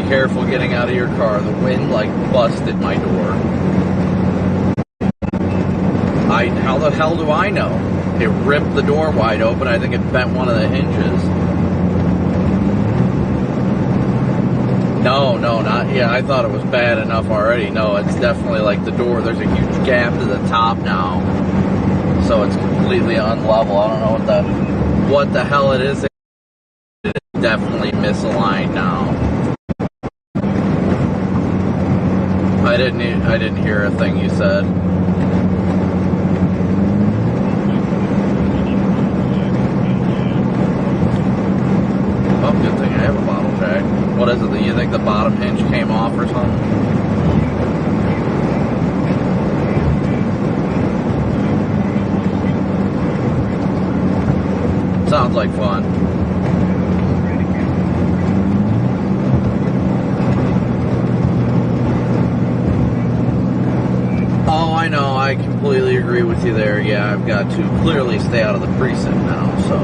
Speaker 1: careful getting out of your car. The wind like busted my door. How the hell do I know? It ripped the door wide open. I think it bent one of the hinges. No, not yet. I thought it was bad enough already. No, it's definitely like the door. There's a huge gap to the top now. So it's completely unlevel. I don't know what the hell it is. It's definitely misaligned now. I didn't hear a thing you said. Oh, good thing I have a bottle jack. What is it? You think the bottom hinge came off or something? Sounds like fun. Oh, I know. I completely agree with you there. Yeah, I've got to clearly stay out of the precinct now, so...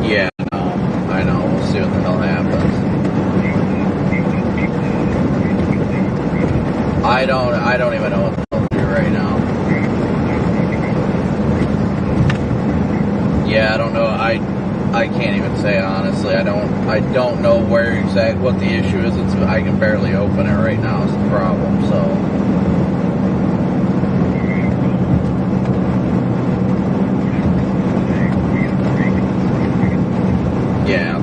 Speaker 1: Yeah, no, I know. We'll see what the hell happens. I don't even know what the hell to do right now. Yeah, I don't know. I can't even say honestly. I don't know where exactly what the issue is. I can barely open it right now. Is the problem. So. Yeah,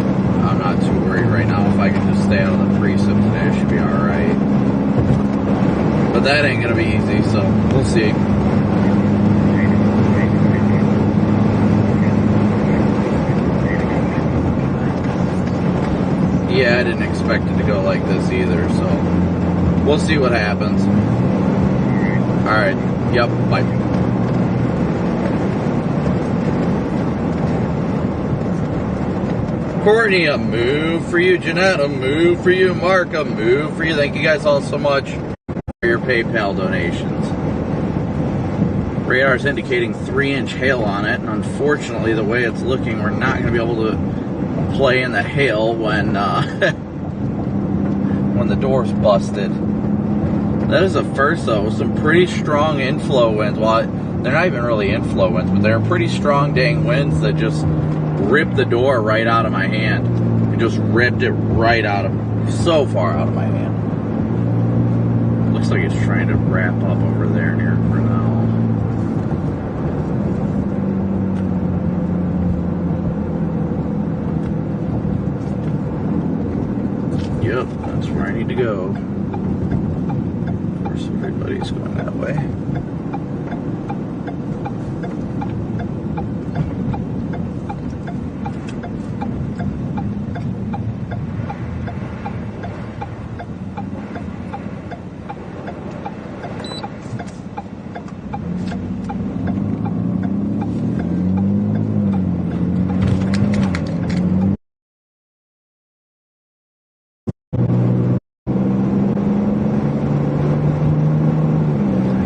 Speaker 1: I'm not too worried right now. If I can just stay out of the precinct today, it should be alright. But that ain't gonna be easy, so we'll see. Yeah, I didn't expect it to go like this either, so we'll see what happens. Alright, yep, bye. Courtney, a move for you. Jeanette, a move for you. Mark, a move for you. Thank you guys all so much for your PayPal donations. Radar's indicating 3-inch hail on it, and unfortunately, the way it's looking, we're not going to be able to play in the hail when when the door's busted. That is a first, though, with some pretty strong inflow winds. Well, they're not even really inflow winds, but they're pretty strong dang winds that just ripped the door right out of my hand. It just ripped it right out of, so far out of my hand. Looks like it's trying to wrap up over there near for now. Yep, that's where I need to go. Of course, everybody's going that way.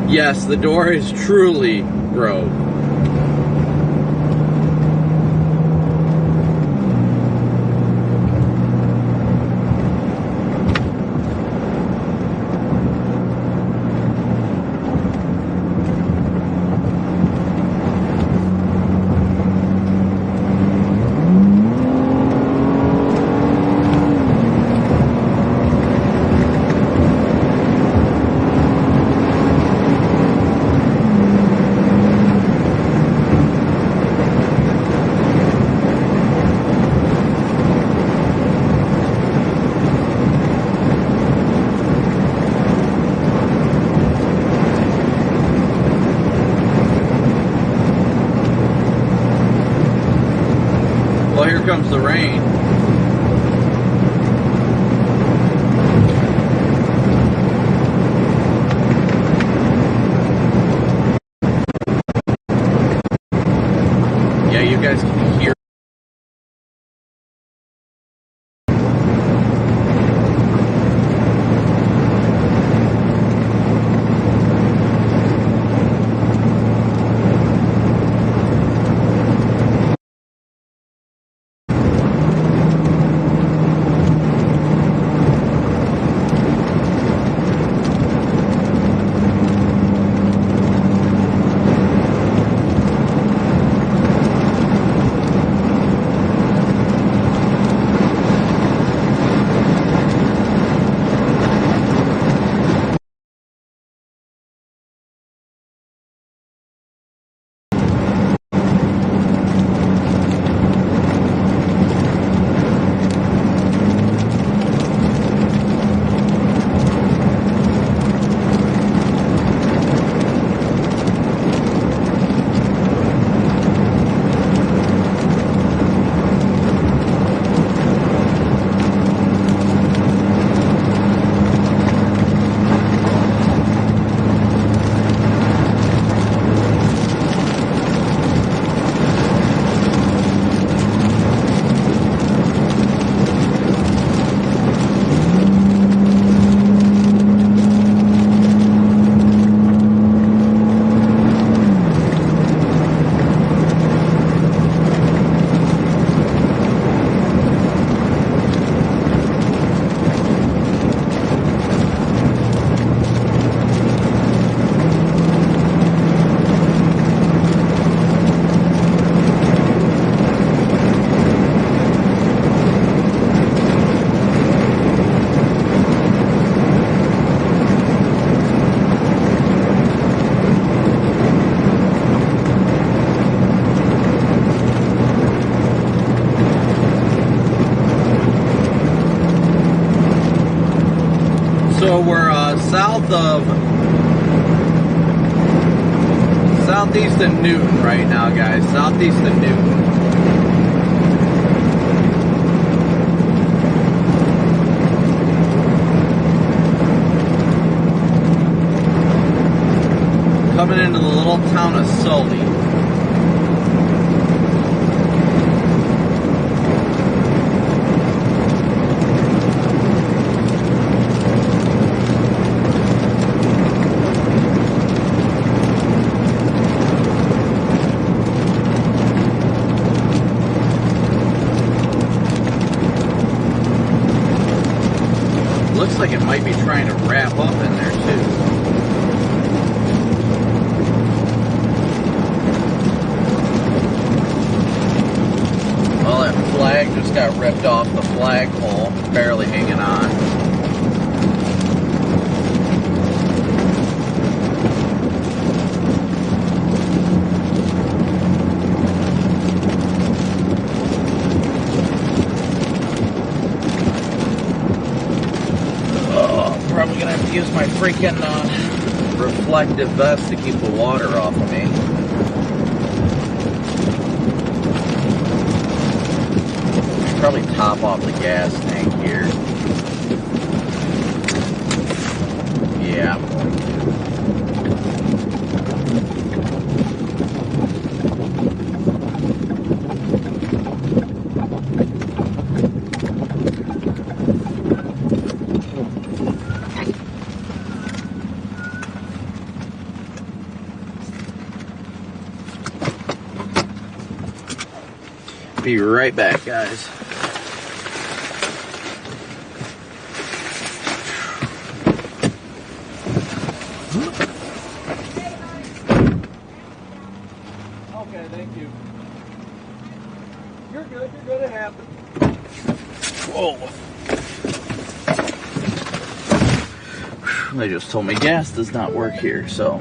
Speaker 1: Yes, the door is truly broke. Well, here comes the rain. Yeah, you guys can hear. So we're southeast of Newton right now, guys. Southeast of Newton. Coming into the little town of Sully. Looks like it might be trying to wrap up in there too. Well, that flag just got ripped off the flagpole, barely hanging on. Probably gonna have to use my freaking reflective vest to keep the water off of me. Should probably top off the gas tank here. Yeah, I'm going to. Be right back, guys. Okay, thank you. You're good, it happened. Whoa. They just told me gas does not work here, so.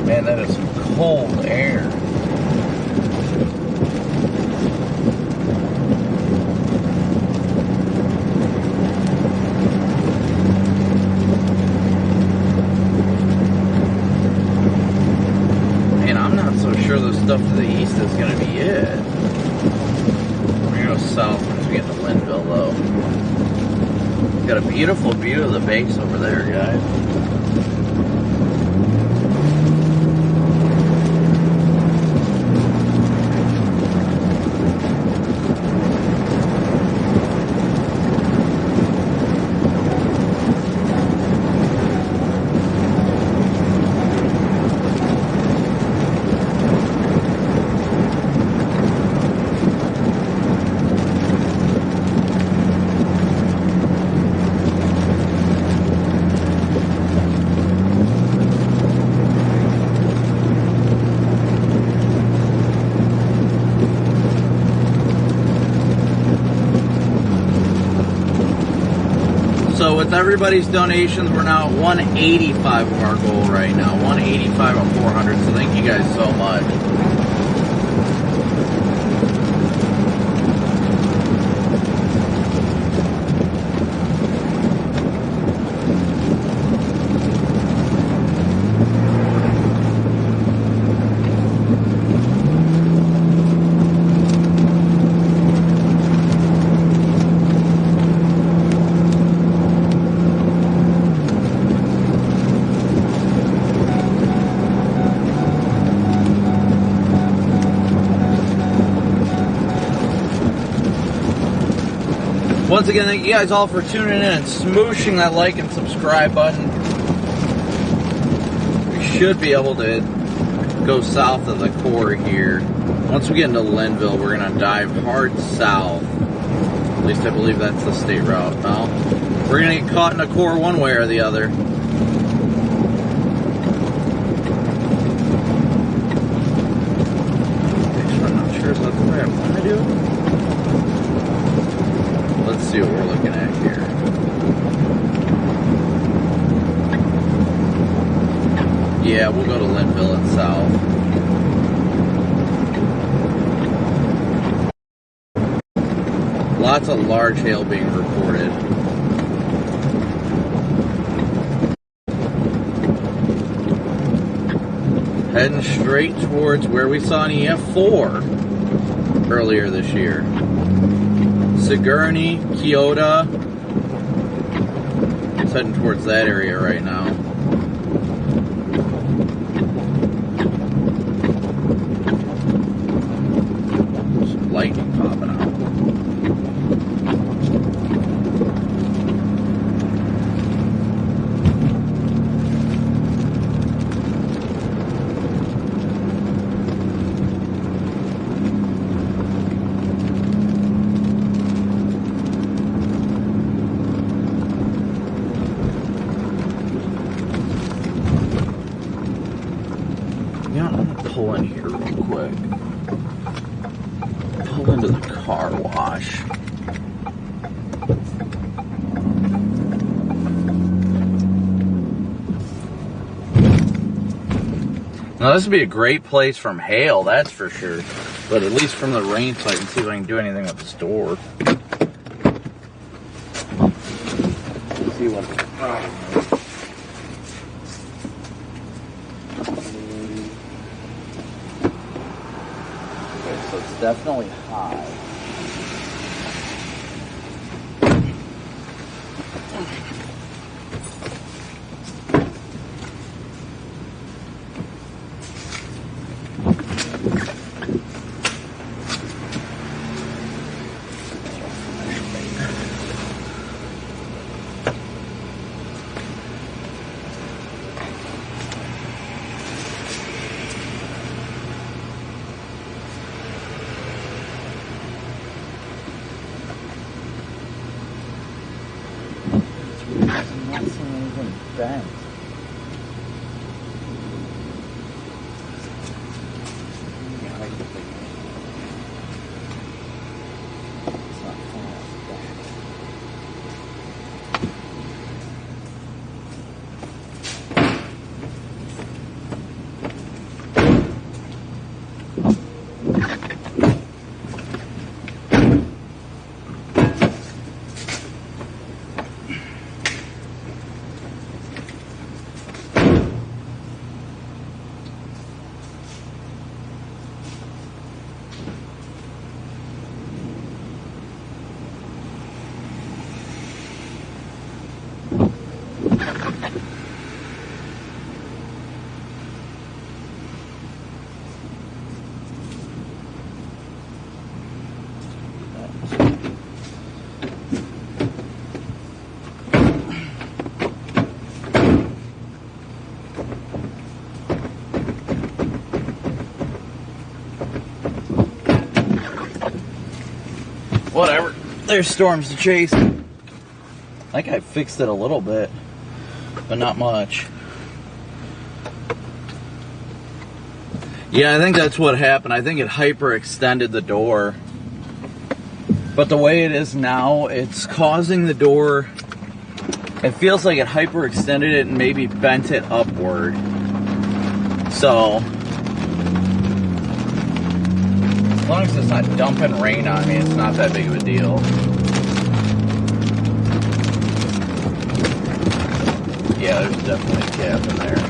Speaker 1: Man, that is cold air. Man, I'm not so sure the stuff to the east is going to be it. We're going to go south once we get to Linville, though. Got a beautiful view of the base over there, guys. So with everybody's donations, we're now at 185 of our goal right now. 185 of 400. So thank you guys so much. Once again, thank you guys all for tuning in and smooshing that like and subscribe button. We should be able to go south of the core here. Once we get into Linville, we're going to dive hard south. At least I believe that's the state route. Well, we're gonna get caught in a core one way or the other. Actually, I'm not sure is that the way I want to do it. Let's see what we're looking at here. Yeah, we'll go to Linville and south. Lots of large hail being reported. Heading straight towards where we saw an EF4 earlier this year. Sigourney, Keota. It's heading towards that area right now. Some lightning popping out. Yeah, I'm gonna pull in here real quick. Pull into the car wash. Now this would be a great place from hail, that's for sure. But at least from the rain, so I can see if I can do anything with this door. Let's see what the problem is. So it's definitely high. Bent. Whatever. There's storms to chase. I think I fixed it a little bit, but not much. Yeah, I think that's what happened. I think it hyperextended the door. But the way it is now, it's causing the door... It feels like it hyperextended it and maybe bent it upward. So... as long as it's not dumping rain on me, it's not that big of a deal. Yeah, there's definitely a gap in there.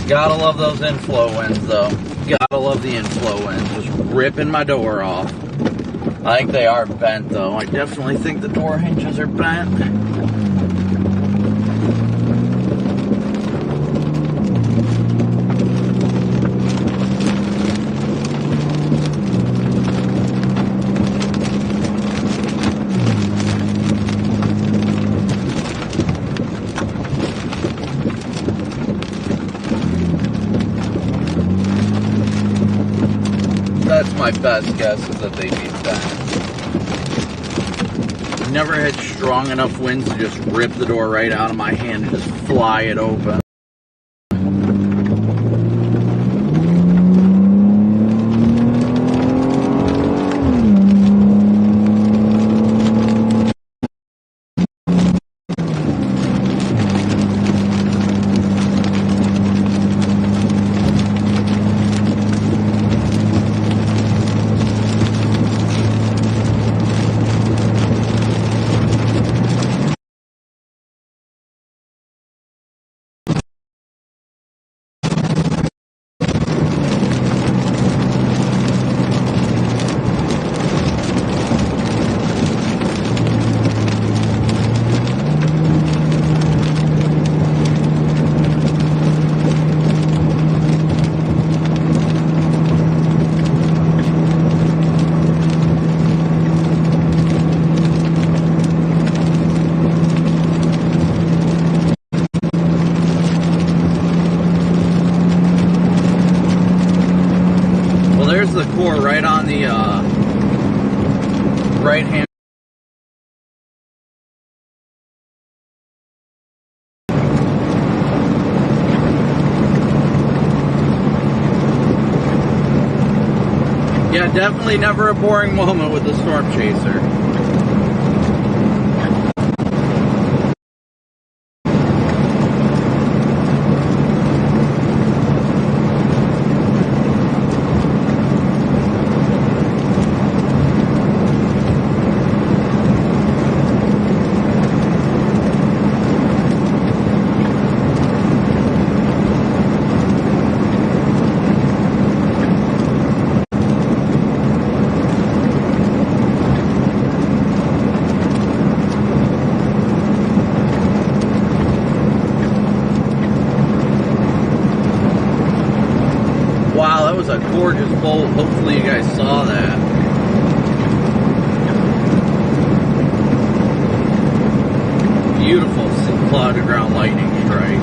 Speaker 1: Gotta love those inflow winds, though. Gotta love the inflow winds. Just ripping my door off. I think they are bent, though. I definitely think the door hinges are bent. my best guess is that they beat that. I've never had strong enough winds to just rip the door right out of my hand and just fly it open. The core right on the right hand. Yeah, definitely never a boring moment with the Storm Chaser. Wow, that was a gorgeous bolt. Hopefully you guys saw that. Beautiful cloud to ground lightning strike.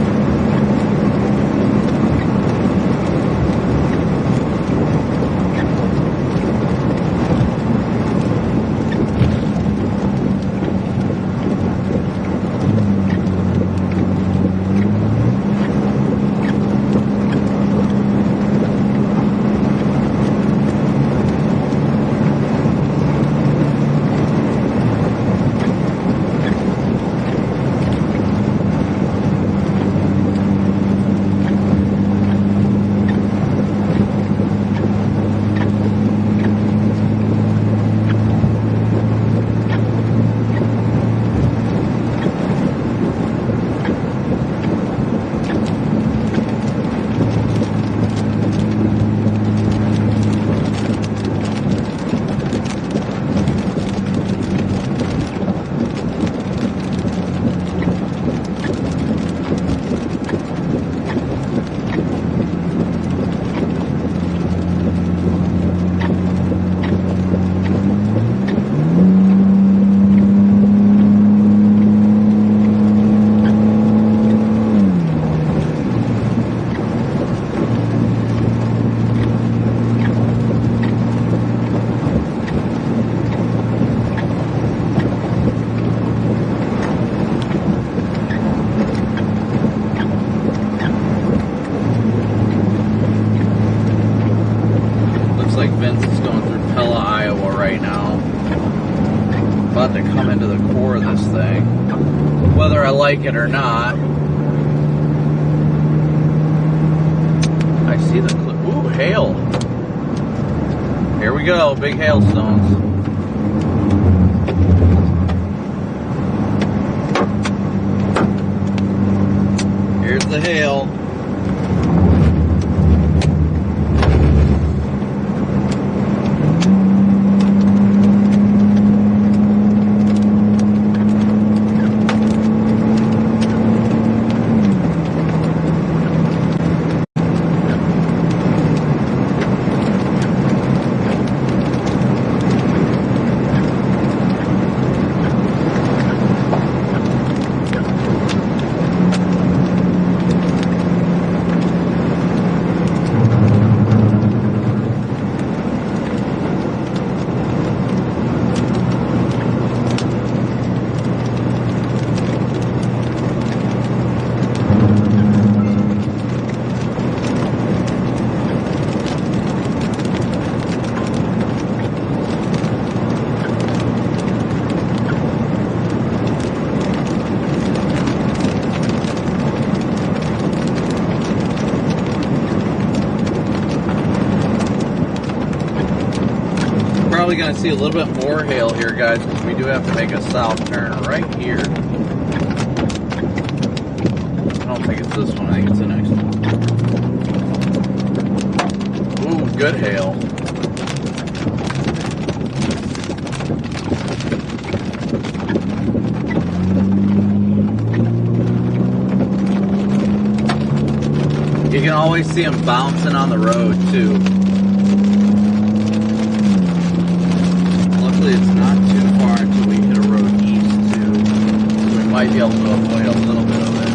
Speaker 1: About to come into the core of this thing, whether I like it or not. I see the ooh, hail. Here we go, big hailstones. Here's the hail. probably going to see a little bit more hail here, guys, because we do have to make a south turn right here. I don't think it's this one. I think it's the next one. Ooh, good hail. You can always see them bouncing on the road, too. Luckily, it's not too far until we hit a road east, too. So we might be able to avoid a little bit of it.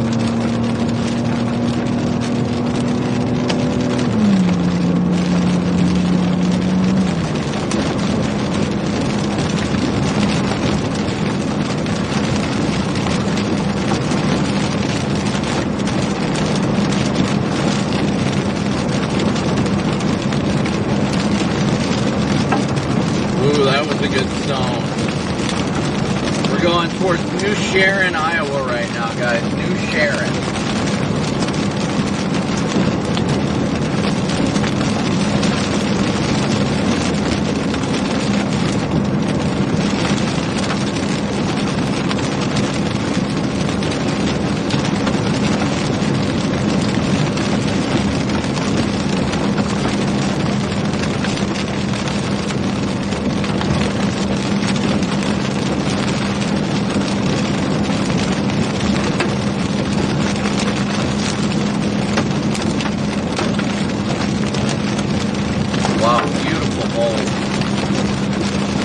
Speaker 1: Ooh, that was a good stone. We're going towards New Sharon, Iowa right now, guys. New Sharon. Wow, beautiful bowl.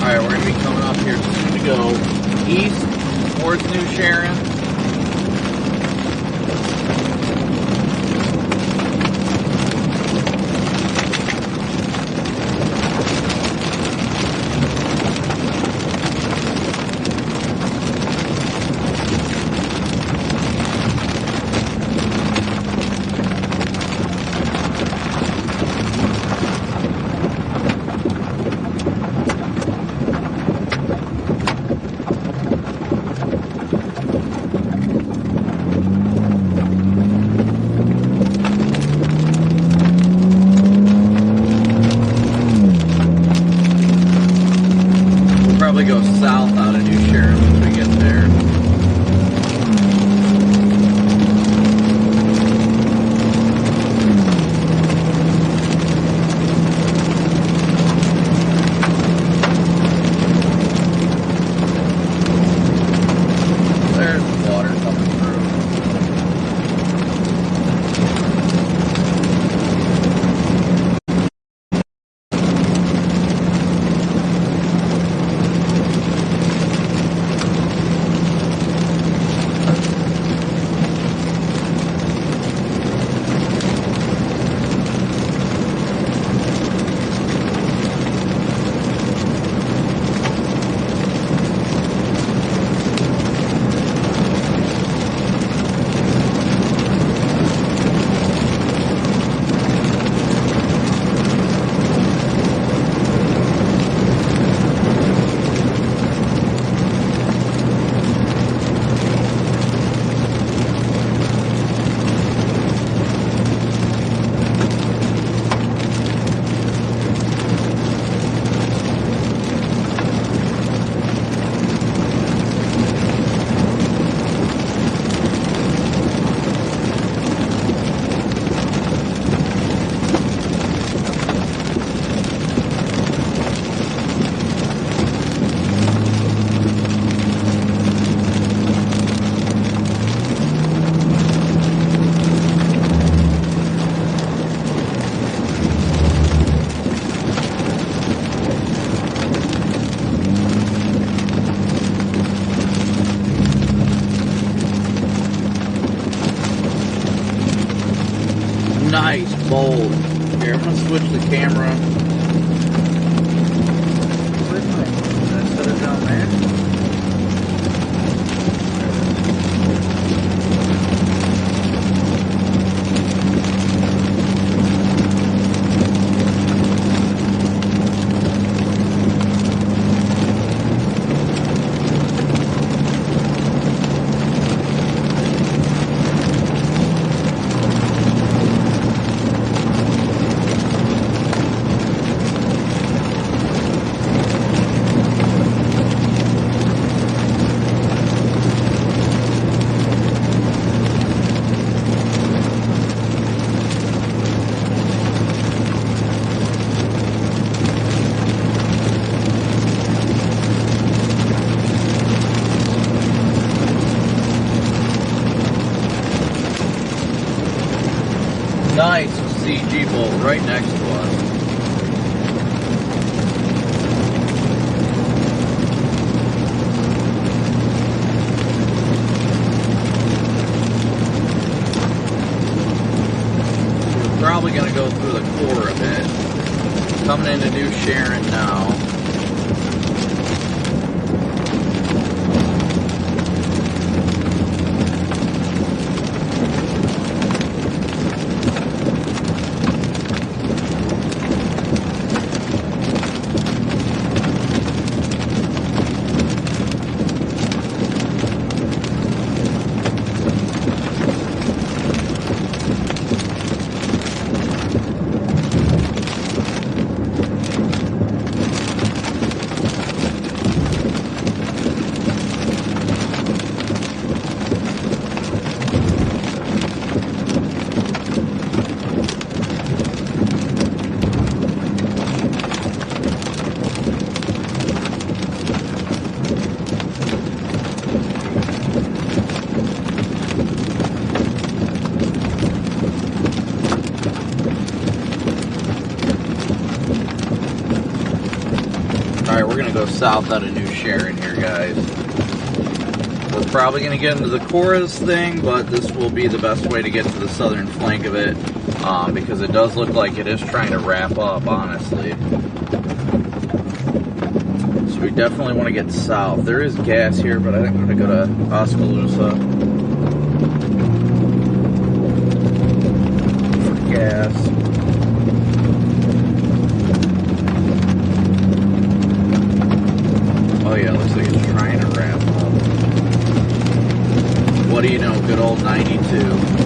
Speaker 1: Alright, we're going to be coming up here soon to go east towards New Sharon. Probably go south out of New Sharon once we get there. There's the water coming through. Nice, bold. Here, I'm gonna switch the camera. Where's my phone? Did I set it down there? Nice CG bolt right next to us. We're probably going to go through the core a bit. Coming into New Sharon now. Alright, we're going to go south out of New Sharon here, guys. We're probably going to get into the chorus thing, but this will be the best way to get to the southern flank of it, because it does look like it is trying to wrap up, honestly. So we definitely want to get south. There is gas here, but I think I'm going to go to Oskaloosa for gas. Oh yeah, looks like it's trying to wrap up. What do you know, good old 92.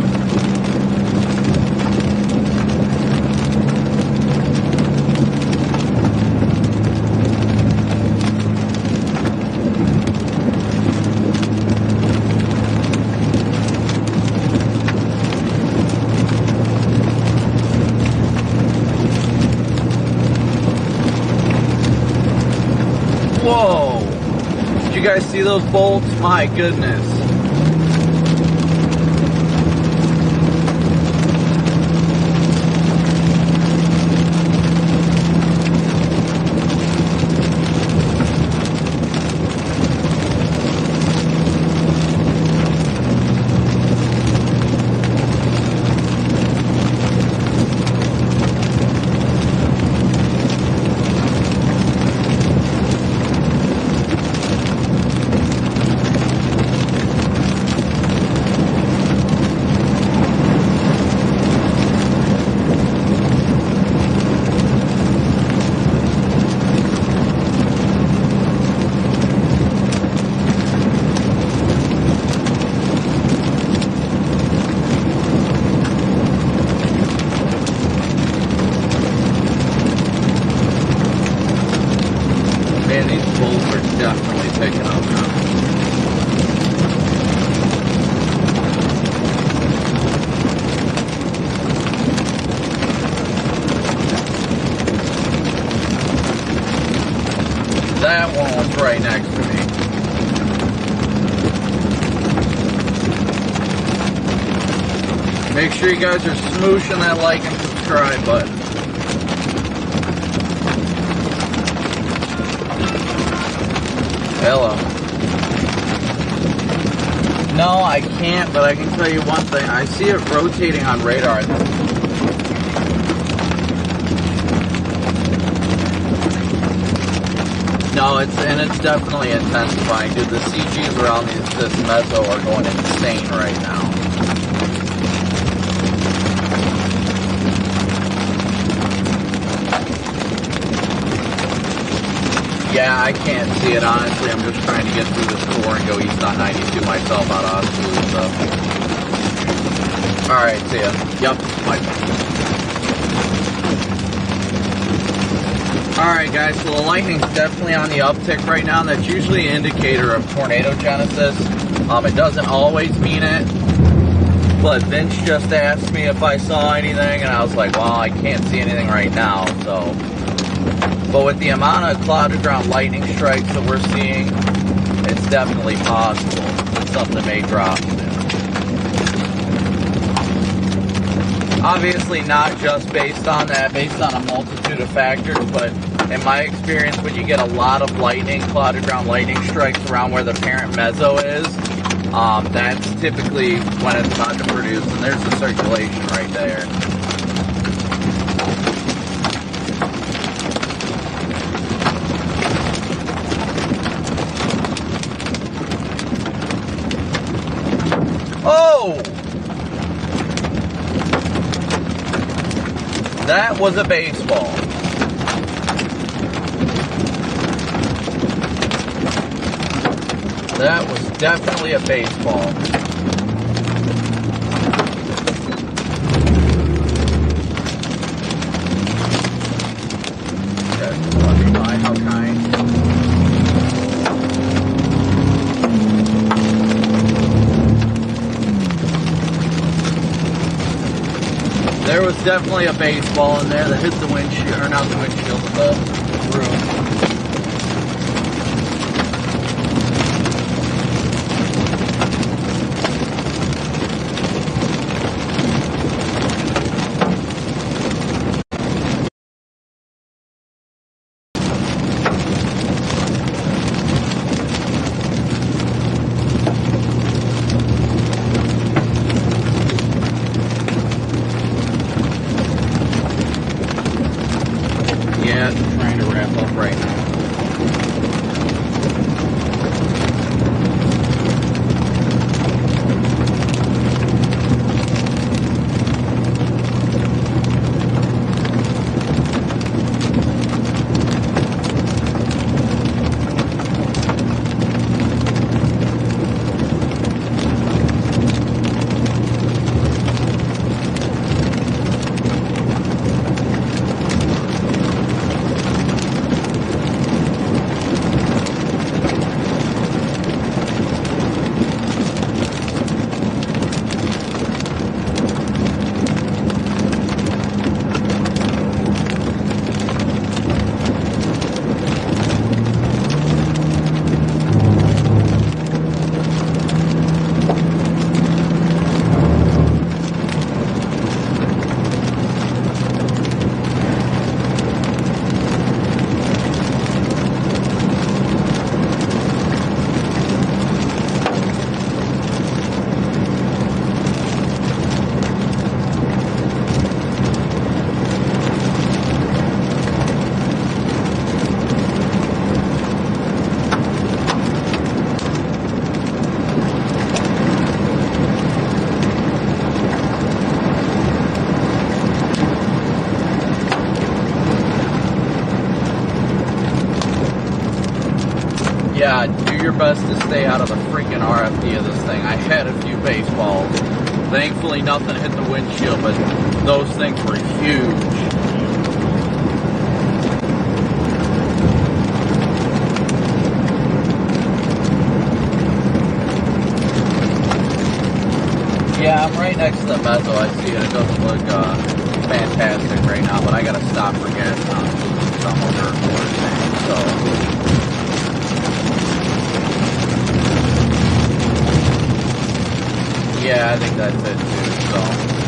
Speaker 1: Whoa! Did you guys see those bolts? My goodness. Man, these bolts are definitely taking up now. That one was right next to me. Make sure you guys are smooshing that like and subscribe button. Hello. No, I can't, but I can tell you one thing. I see it rotating on radar. No, it's definitely intensifying. Dude, the CGs around this mezzo are going insane right now. Yeah, I can't see it, honestly. I'm just trying to get through this core and go east on 92 myself out of Oskaloosa. Alright, see ya. Yep, bye. Alright guys, so the lightning's definitely on the uptick right now, and that's usually an indicator of tornado genesis. It doesn't always mean it, but Vince just asked me if I saw anything, and I was like, well, I can't see anything right now, so... But with the amount of cloud-to-ground lightning strikes that we're seeing, it's definitely possible that something may drop soon. Obviously not just based on that, based on a multitude of factors, but in my experience, when you get a lot of lightning, clouded ground lightning strikes around where the parent meso is, that's typically when it's about to produce, and there's the circulation right there. Oh! That was a baseball. That was definitely a baseball. That's lucky by how kind. There was definitely a baseball in there that hit the windshield, or not the windshield, but the roof. Yeah, trying to wrap up right now. Yeah, do your best to stay out of the freaking RFD of this thing. I had a few baseballs. Thankfully, nothing hit the windshield, but those things were huge. Yeah, I'm right next to the meso. I see it. It doesn't look fantastic right now, but I gotta stop for gas now. Some other recording thing, so. Yeah, I think that's it too. So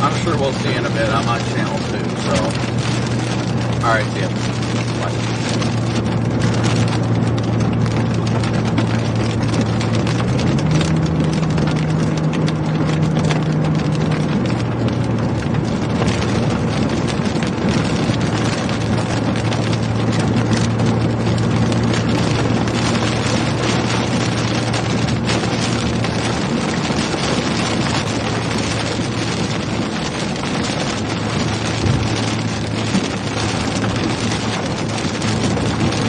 Speaker 1: I'm sure we'll see in a bit. I'm on channel 2, so alright, see ya. Bye.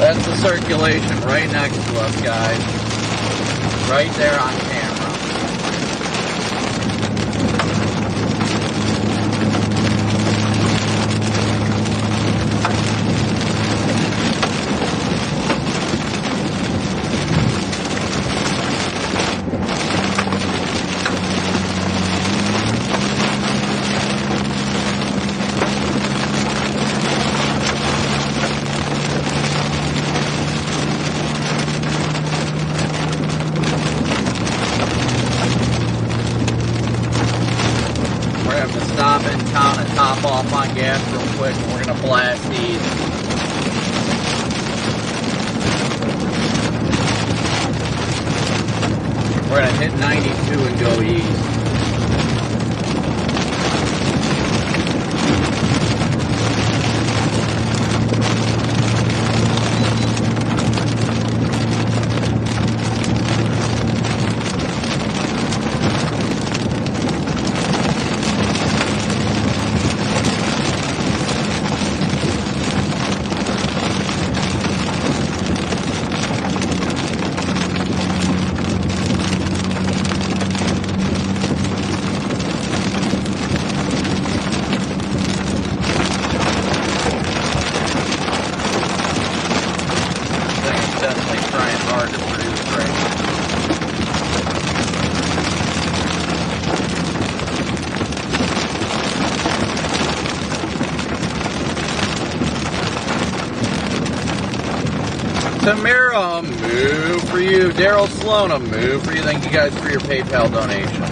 Speaker 1: That's the circulation right next to us, guys. Right there on camera. on gas real quick and we're going to blast these. We're going to hit 92 and go east. Tamara, move for you. Daryl Sloan, a move for you. Thank you guys for your PayPal donation.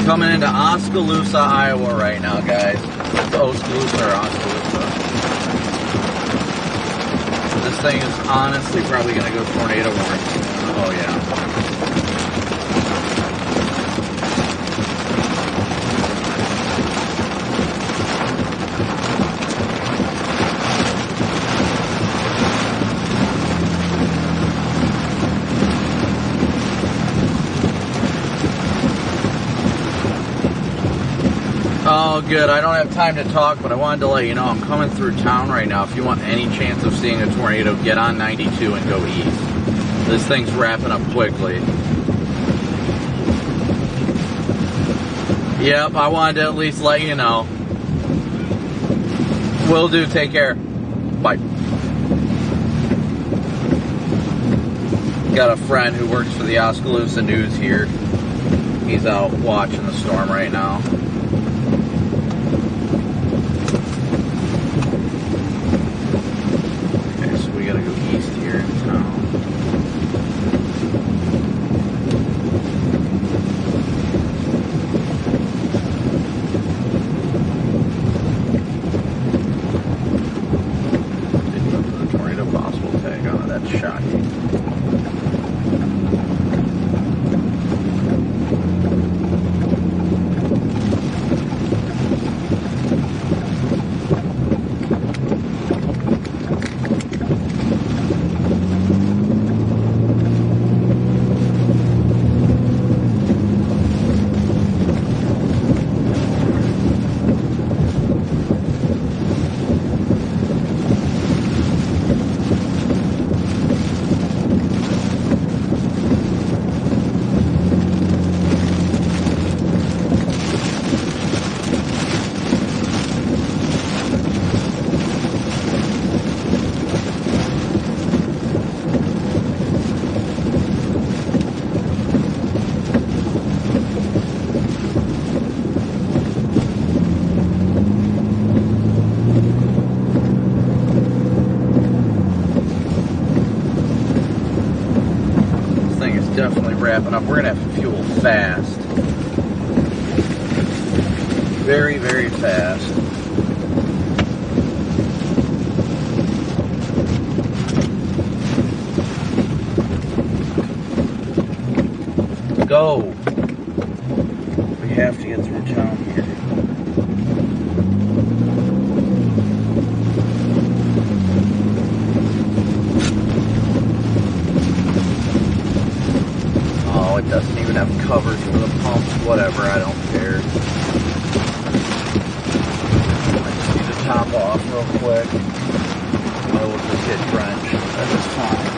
Speaker 1: Coming into Oskaloosa, Iowa right now, guys. It's Oskaloosa or Oskaloosa. This thing is honestly probably going to go tornado warning. Oh, yeah. Oh, good. I don't have time to talk, but I wanted to let you know I'm coming through town right now. If you want any chance of seeing a tornado, get on 92 and go east. This thing's wrapping up quickly. Yep, I wanted to at least let you know. Will do. Take care. Bye. Got a friend who works for the Oskaloosa News here. He's out watching the storm right now. Definitely wrapping up. We're going to have to fuel fast. Very, very fast. Go. We have to get through town here. It doesn't even have covers for the pumps, whatever, I don't care. I just need to top off real quick. I will just get drenched at this time.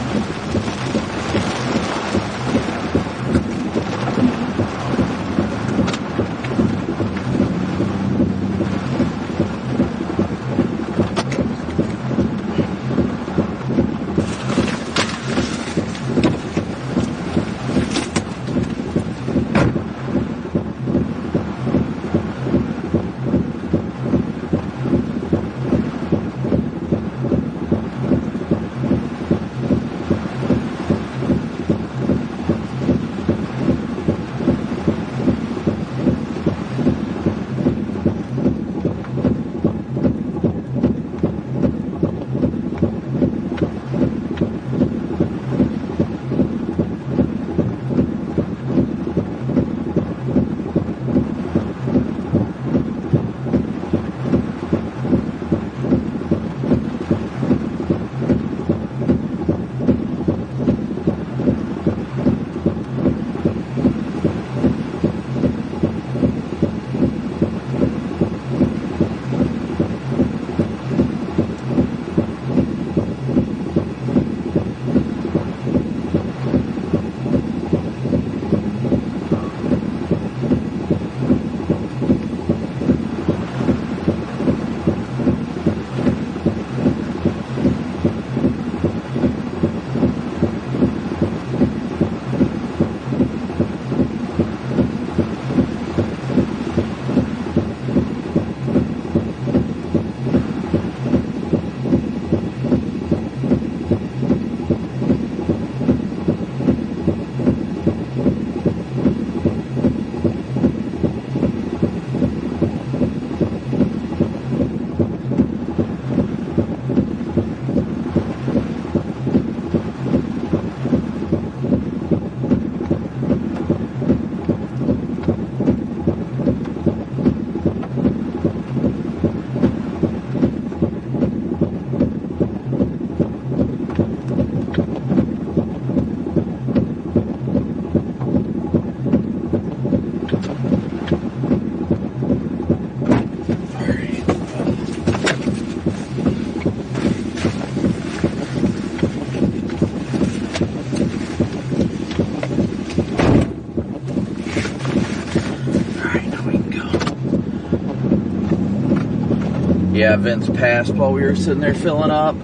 Speaker 1: Yeah, Vince passed while we were sitting there filling up.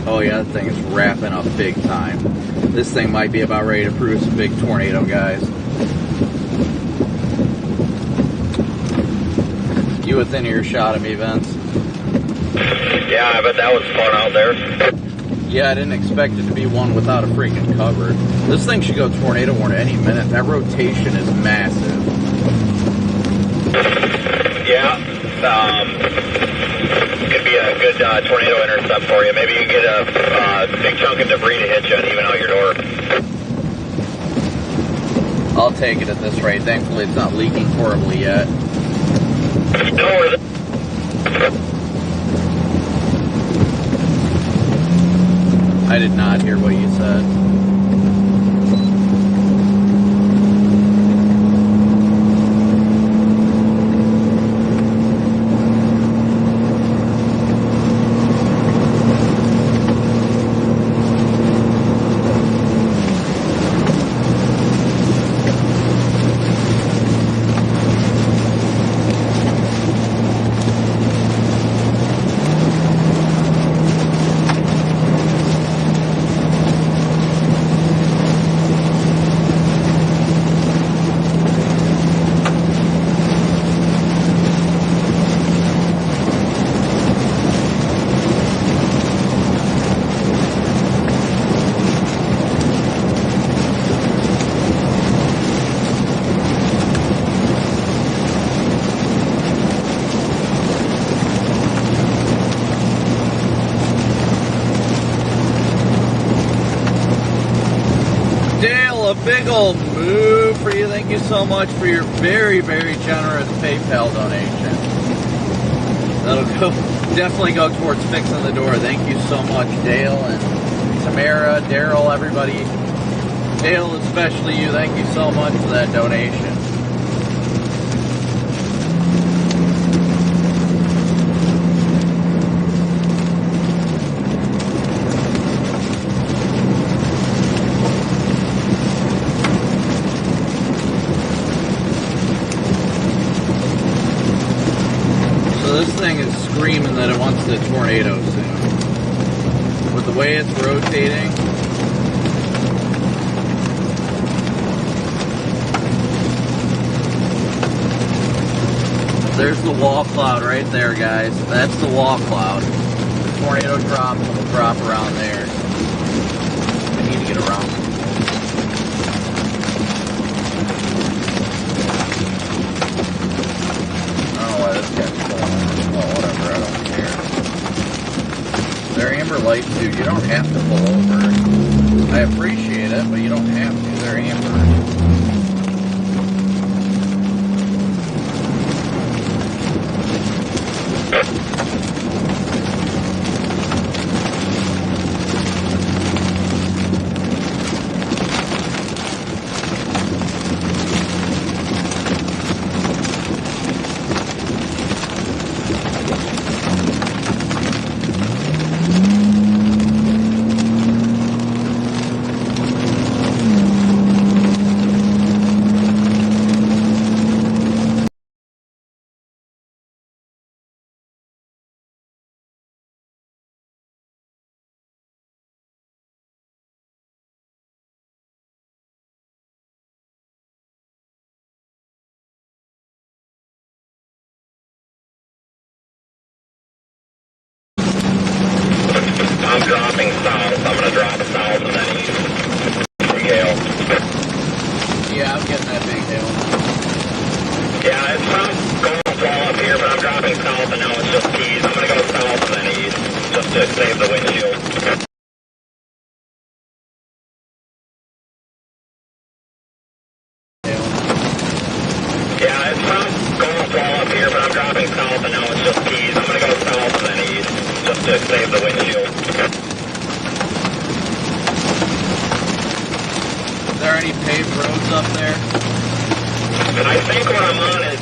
Speaker 1: Oh yeah, that thing is wrapping up big time. This thing might be about ready to produce a big tornado, guys. You within earshot of me, Vince?
Speaker 2: Yeah, I bet that was fun out there.
Speaker 1: Yeah, I didn't expect it to be one without a freaking cover. This thing should go tornado warning any minute. That rotation is massive.
Speaker 2: Yeah, could be a good tornado intercept for you. Maybe you get a big chunk of debris to hit you and even out your door.
Speaker 1: I'll take it at this rate. Thankfully, it's not leaking horribly yet.
Speaker 2: No,
Speaker 1: I did not hear what you said. Big old move for you. Thank you so much for your very, very generous PayPal donation. That'll definitely go towards fixing the door. Thank you so much, Dale and Tamara, Daryl, everybody. Dale, especially you. Thank you so much for that donation. This thing is screaming that it wants to tornado soon. With the way it's rotating. There's the wall cloud right there, guys. That's the wall cloud. The tornado drops and will drop around there. I need to get around. I don't know why this guy's pulling. Well, whatever, I don't care. They're amber lights, dude. You don't have to pull over. I appreciate it, but you don't have to. They're amber.
Speaker 2: I'm dropping south. I'm going to drop south and then east. Big hail.
Speaker 1: Yeah, I'm getting that big hail.
Speaker 2: Yeah, it's not going well up here, but I'm dropping south and now it's just east. I'm going to go south and then east just to save the windshield. Yeah, it's not going well up here, but I'm dropping south and now it's just east. I'm going to go south and then east just to save the windshield.
Speaker 1: Is there any paved roads up there?
Speaker 2: And I think what I'm on is,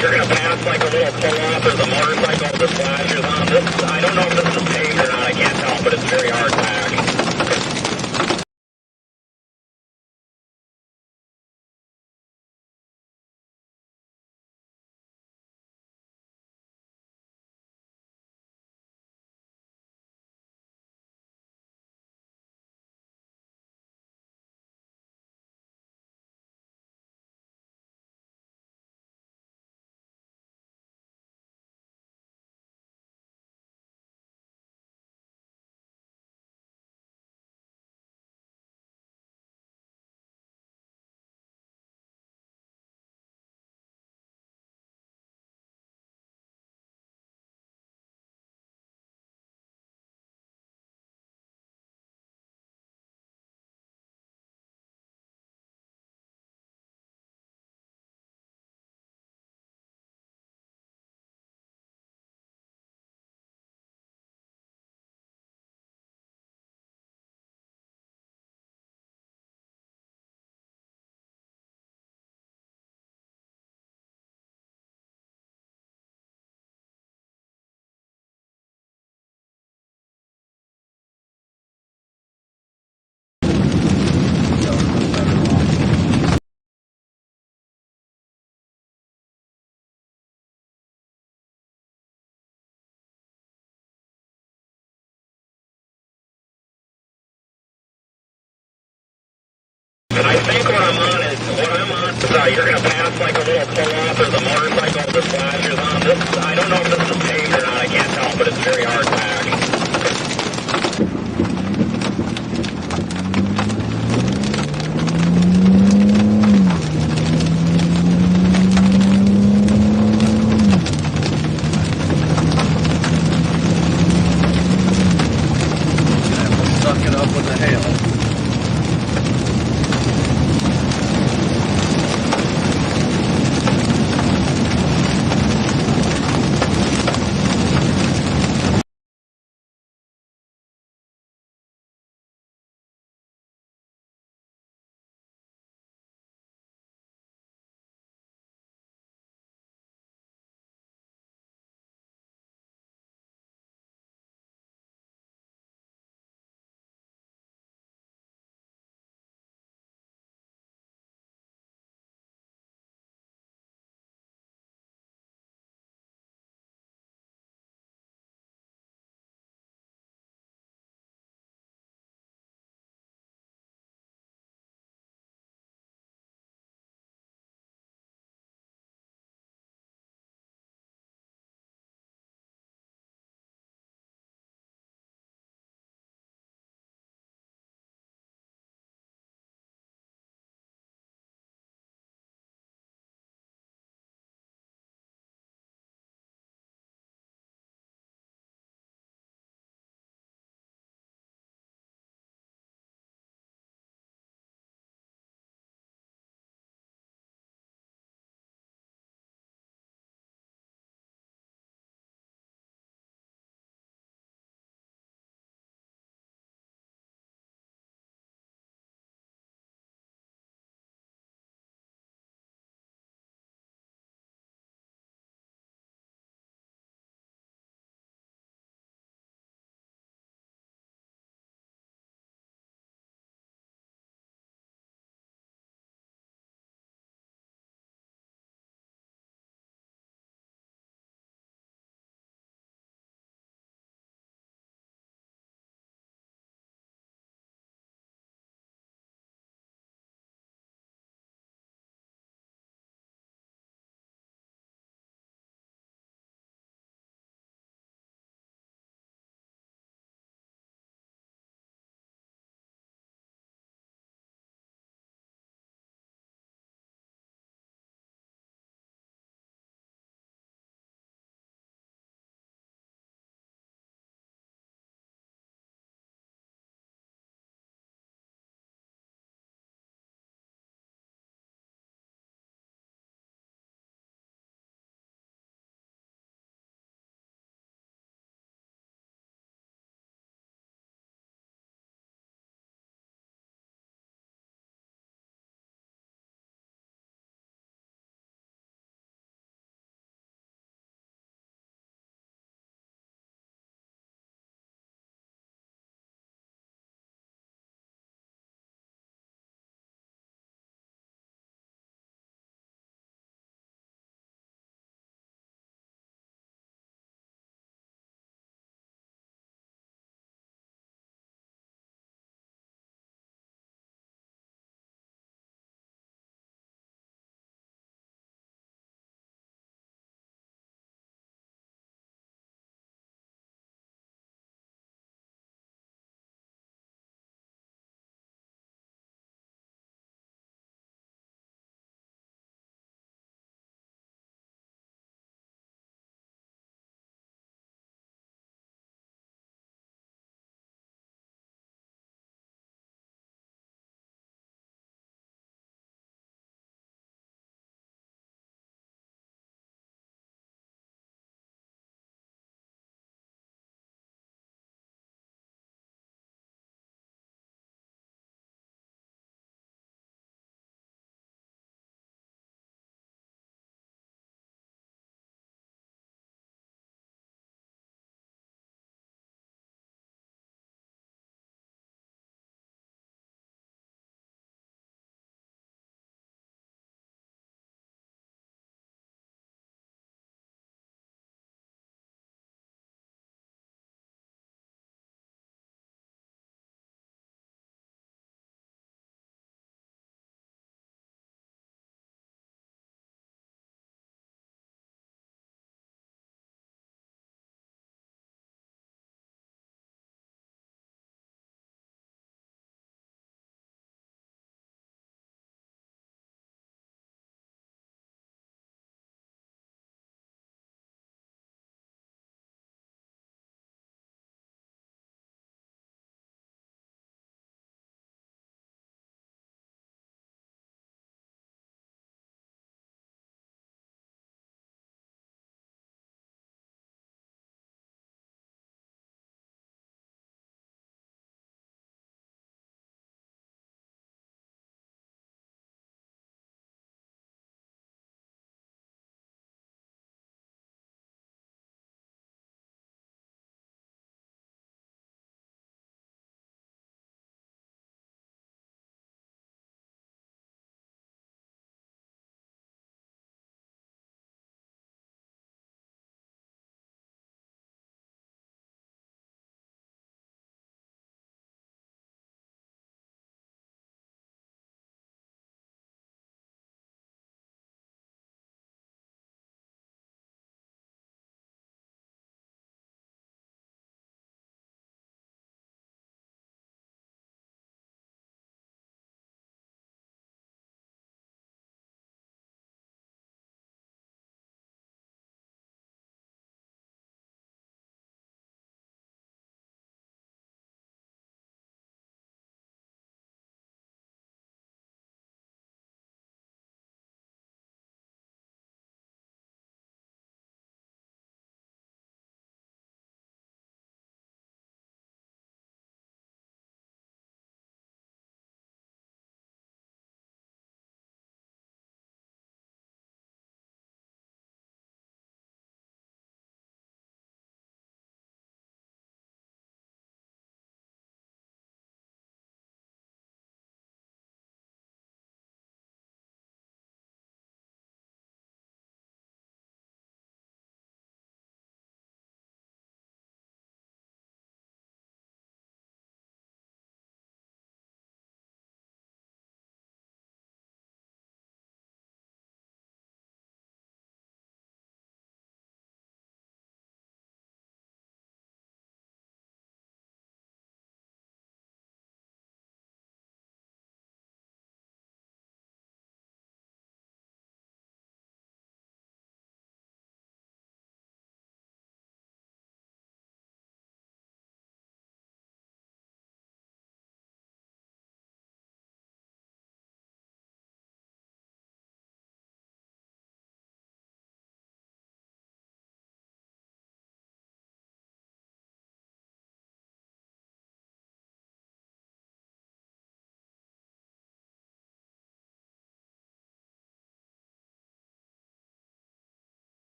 Speaker 2: you're going to pass like a little pull-off. There's a motorcycle with the flashers on. I don't know if this is paved or not. I can't tell, but it's very hard packed. And I think what I'm on is, you're going to pass like a little pull-off. There's a motorcycle with the flashers on. I don't know if this is paved or not. I can't tell, but it's very hard packed.
Speaker 1: Suck it up with the hail.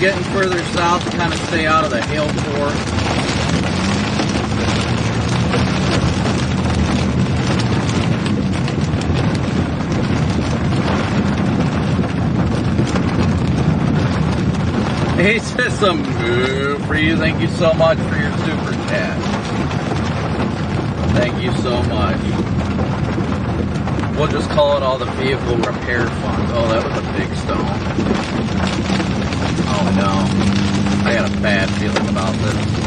Speaker 1: getting further south to kind of stay out of the hail core. He says some move for you. Thank you so much for your super chat. Thank you so much. We'll just call it all the vehicle repair fund. Oh, that was a big stone. Oh no. I got a bad feeling about this.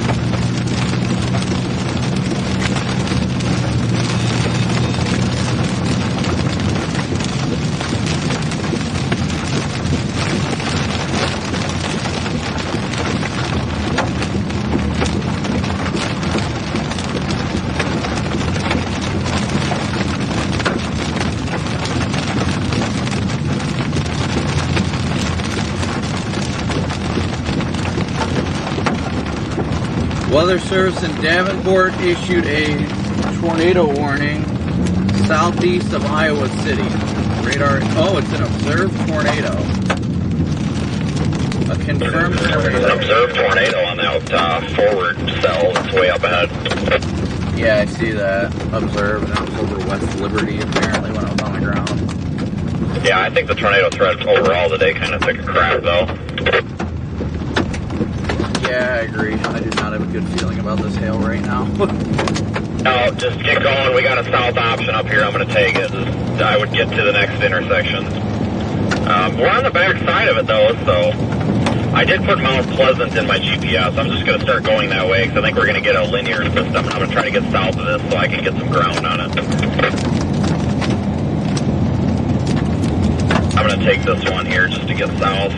Speaker 1: Weather Service in Davenport issued a tornado warning southeast of Iowa City. Radar, oh, it's an observed tornado. A confirmed tornado.
Speaker 2: An observed tornado on that forward cell that's way up ahead.
Speaker 1: Yeah, I see that. Observed, and it was over West Liberty apparently when I was on the ground.
Speaker 2: Yeah, I think the tornado threat overall today kind of took a crap though.
Speaker 1: Yeah, I agree. I do not have a good feeling about this hail right now.
Speaker 2: No, just get going. We got a south option up here. I'm going to take it. I would get to the next intersection. We're on the back side of it, though, so I did put Mount Pleasant in my GPS. I'm just going to start going that way because I think we're going to get a linear system. I'm going to try to get south of this so I can get some ground on it. I'm going to take this one here just to get south.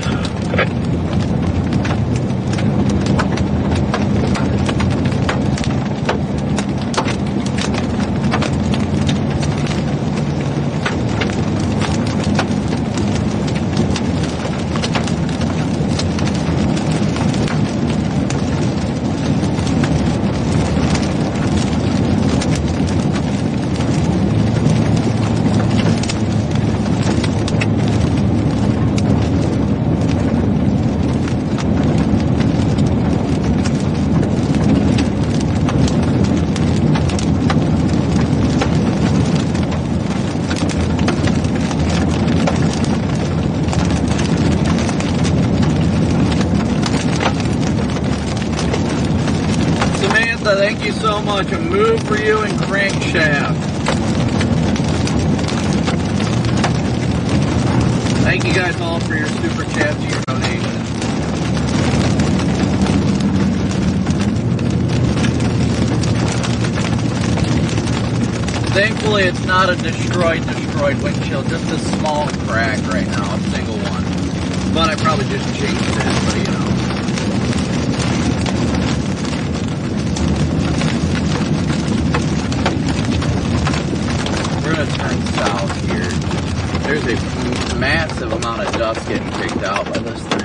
Speaker 1: Thank you so much. A move for you and crankshaft. Thank you guys all for your super chats and your donations. Thankfully, it's not a destroyed windshield, just a small crack right now, a single one. But I probably just jinxed it, but you know. We're going to turn south here. There's a massive amount of dust getting kicked out by this thing.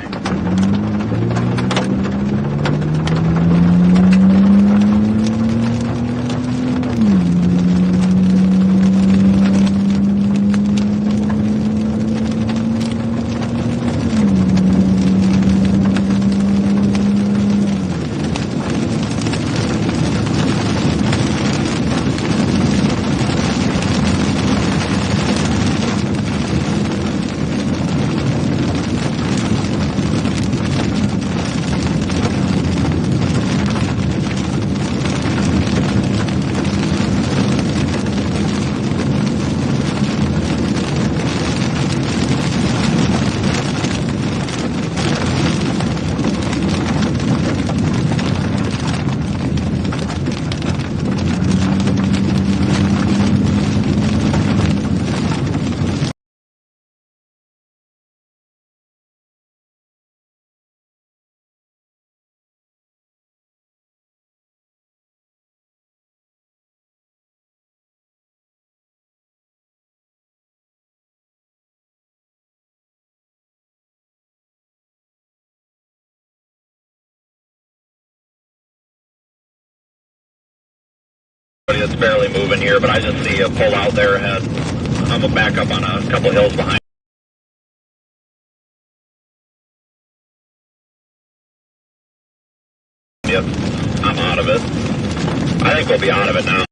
Speaker 1: It's barely moving here, but I just see a pull out there ahead. I'm gonna back up on a couple hills behind.
Speaker 2: out of it. I think we'll be out of it now.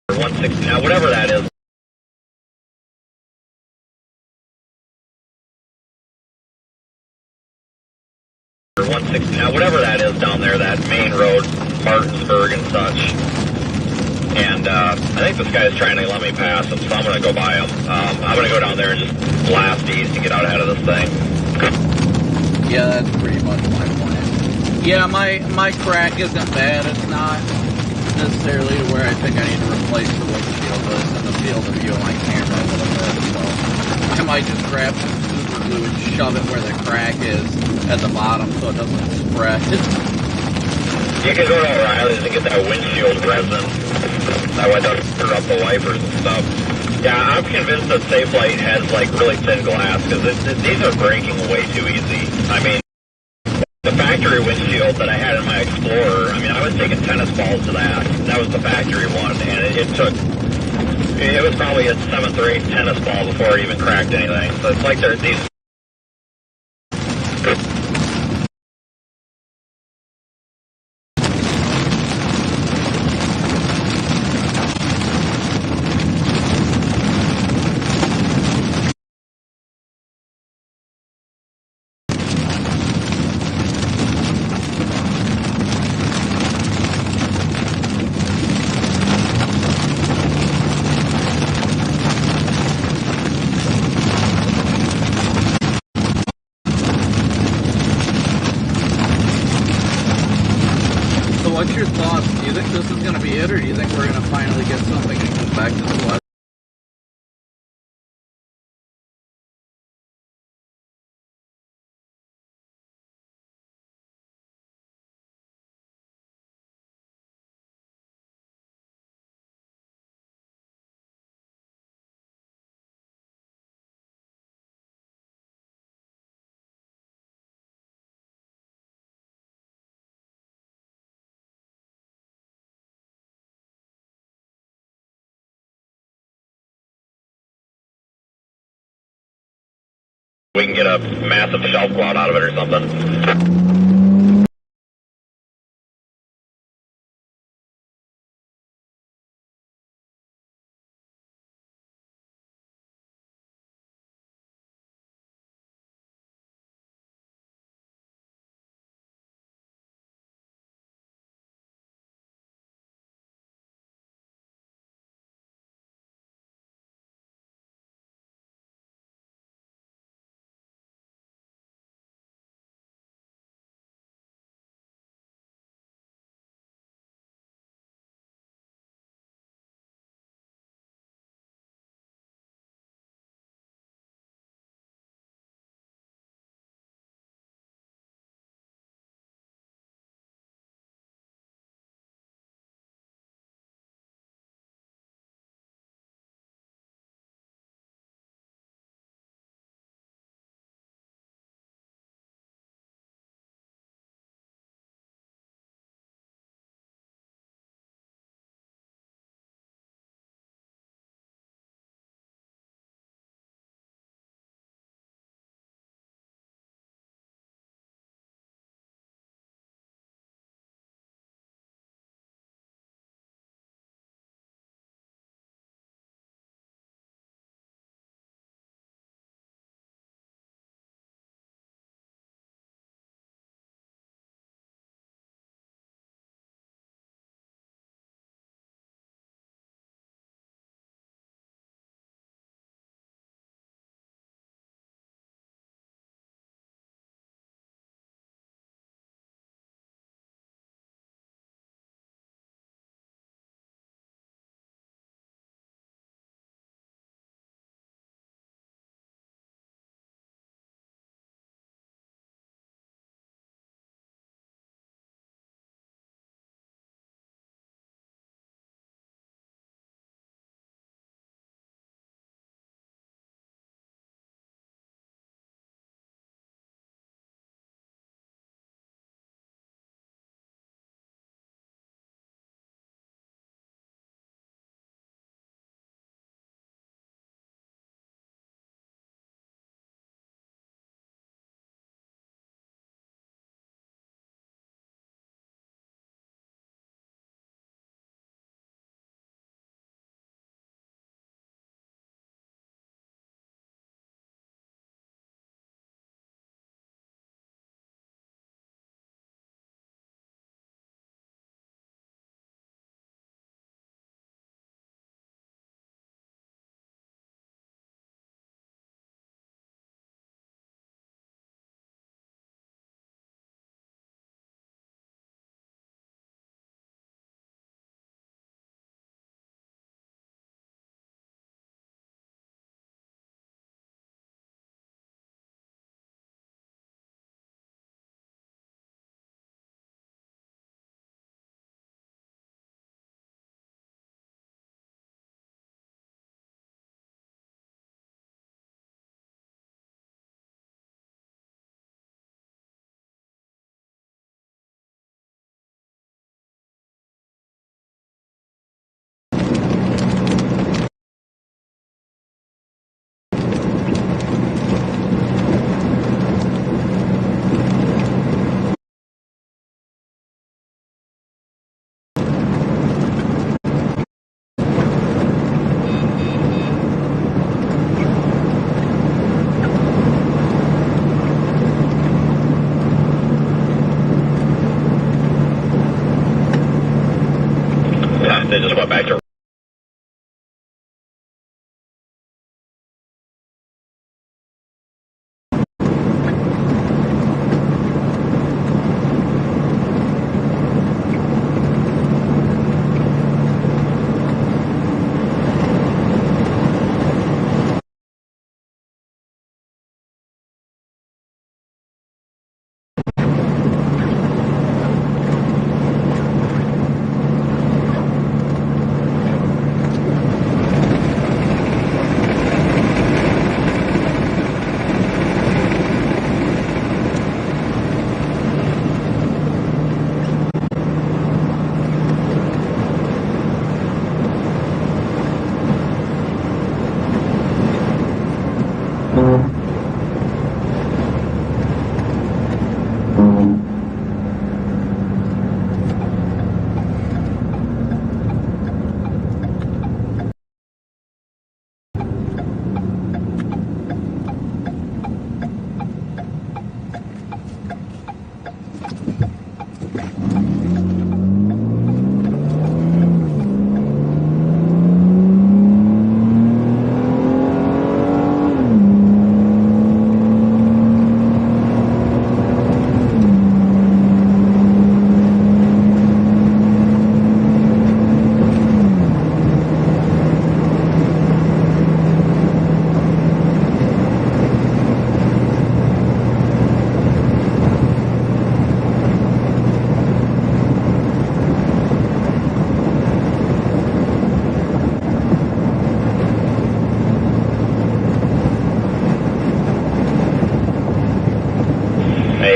Speaker 2: 160 now, whatever that is. 160 now, whatever that is down there, that main road, Martinsburg and such. And I think this guy's trying to let me pass him, so I'm going to go by him. I'm going to go down there and just blast east and get out ahead of this thing.
Speaker 1: Yeah, that's pretty much my plan. Yeah, my crack isn't bad. It's not necessarily to where I think I need to replace the windshield, but it's in the field of view of my camera a little bit, so I might just grab some super glue and shove it where the crack is at the bottom so it doesn't spread.
Speaker 2: You can go to O'Reilly's and get that windshield resin. That way it doesn't screw up the wipers and stuff. Yeah, I'm convinced that Safelite has like really thin glass because these are breaking way too easy. I mean, the factory windshield that I had in my Explorer, I mean, I was taking tennis balls to that. That was the factory one, and it was probably a 7th or 8th tennis ball before it even cracked anything. So it's like there's these.
Speaker 1: What's your thoughts? Do you think this is going to be it, or do you think we're going to finally get something and come back to the west?
Speaker 2: We can get a massive shelf cloud out of it or something.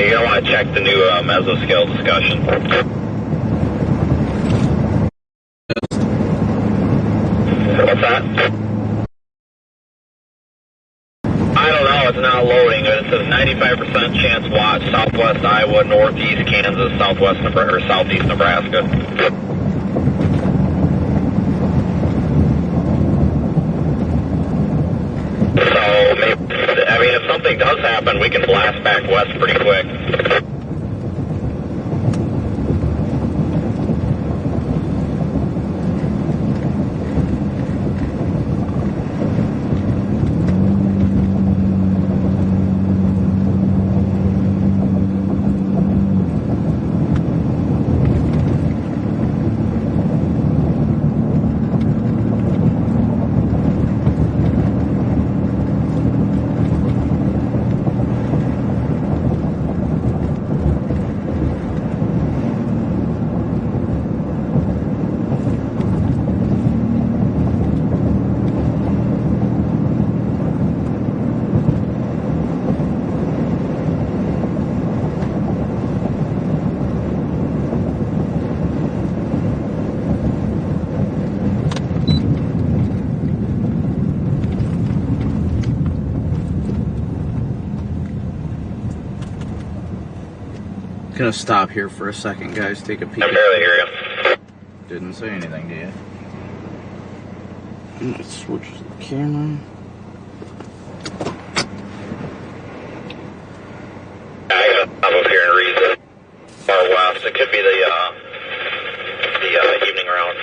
Speaker 2: you're going to want to check the new mesoscale discussion. What's that? I don't know. It's not loading. It says 95% chance watch, southwest Iowa, northeast Kansas, southwest or southeast Nebraska. So, maybe, I mean, if something does happen, we can blast back west pretty quick.
Speaker 1: Gonna stop here for a second, guys. Take a peek.
Speaker 2: I barely hear you.
Speaker 1: Didn't say anything to you. Let's switch the camera.
Speaker 2: I got up here in Reason, far west. It could be the evening round.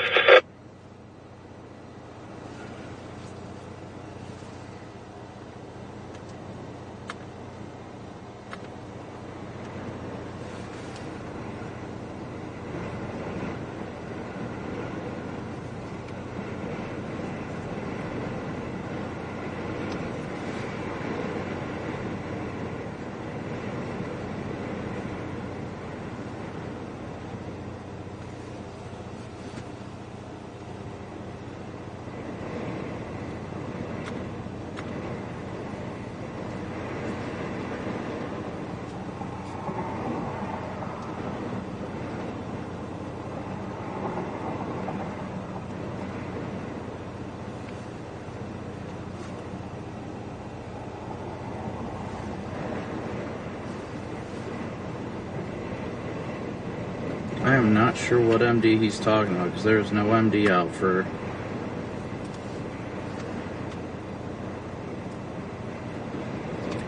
Speaker 1: I am not sure what MD he's talking about because there's no MD out for.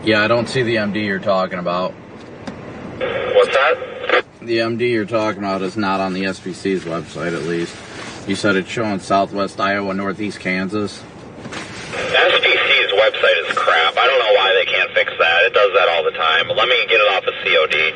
Speaker 1: Yeah, I don't see the MD you're talking about.
Speaker 2: What's that?
Speaker 1: The MD you're talking about is not on the SPC's website, at least. You said it's showing southwest Iowa, northeast Kansas.
Speaker 2: SPC's website is crap. I don't know why they can't fix that. It does that all the time. Let me get it off of COD.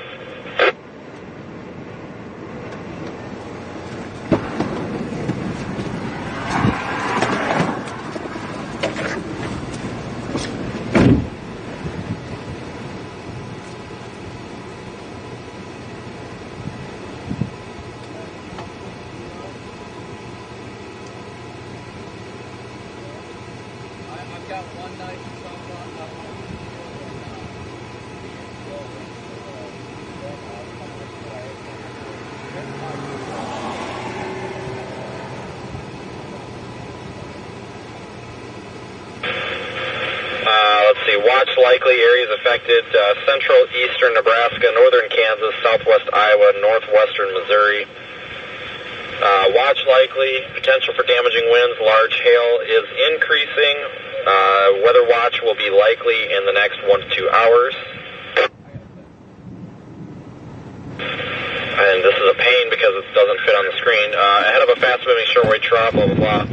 Speaker 1: I've got one night
Speaker 2: Let's see, watch likely areas affected, central eastern Nebraska, northern Kansas, southwest Iowa, northwestern Missouri. Watch likely, potential for damaging winds, large hail is increasing. Weather watch will be likely in the next 1 to 2 hours. And this is a pain because it doesn't fit on the screen. Ahead of a fast-moving shortwave trough, blah, blah, blah.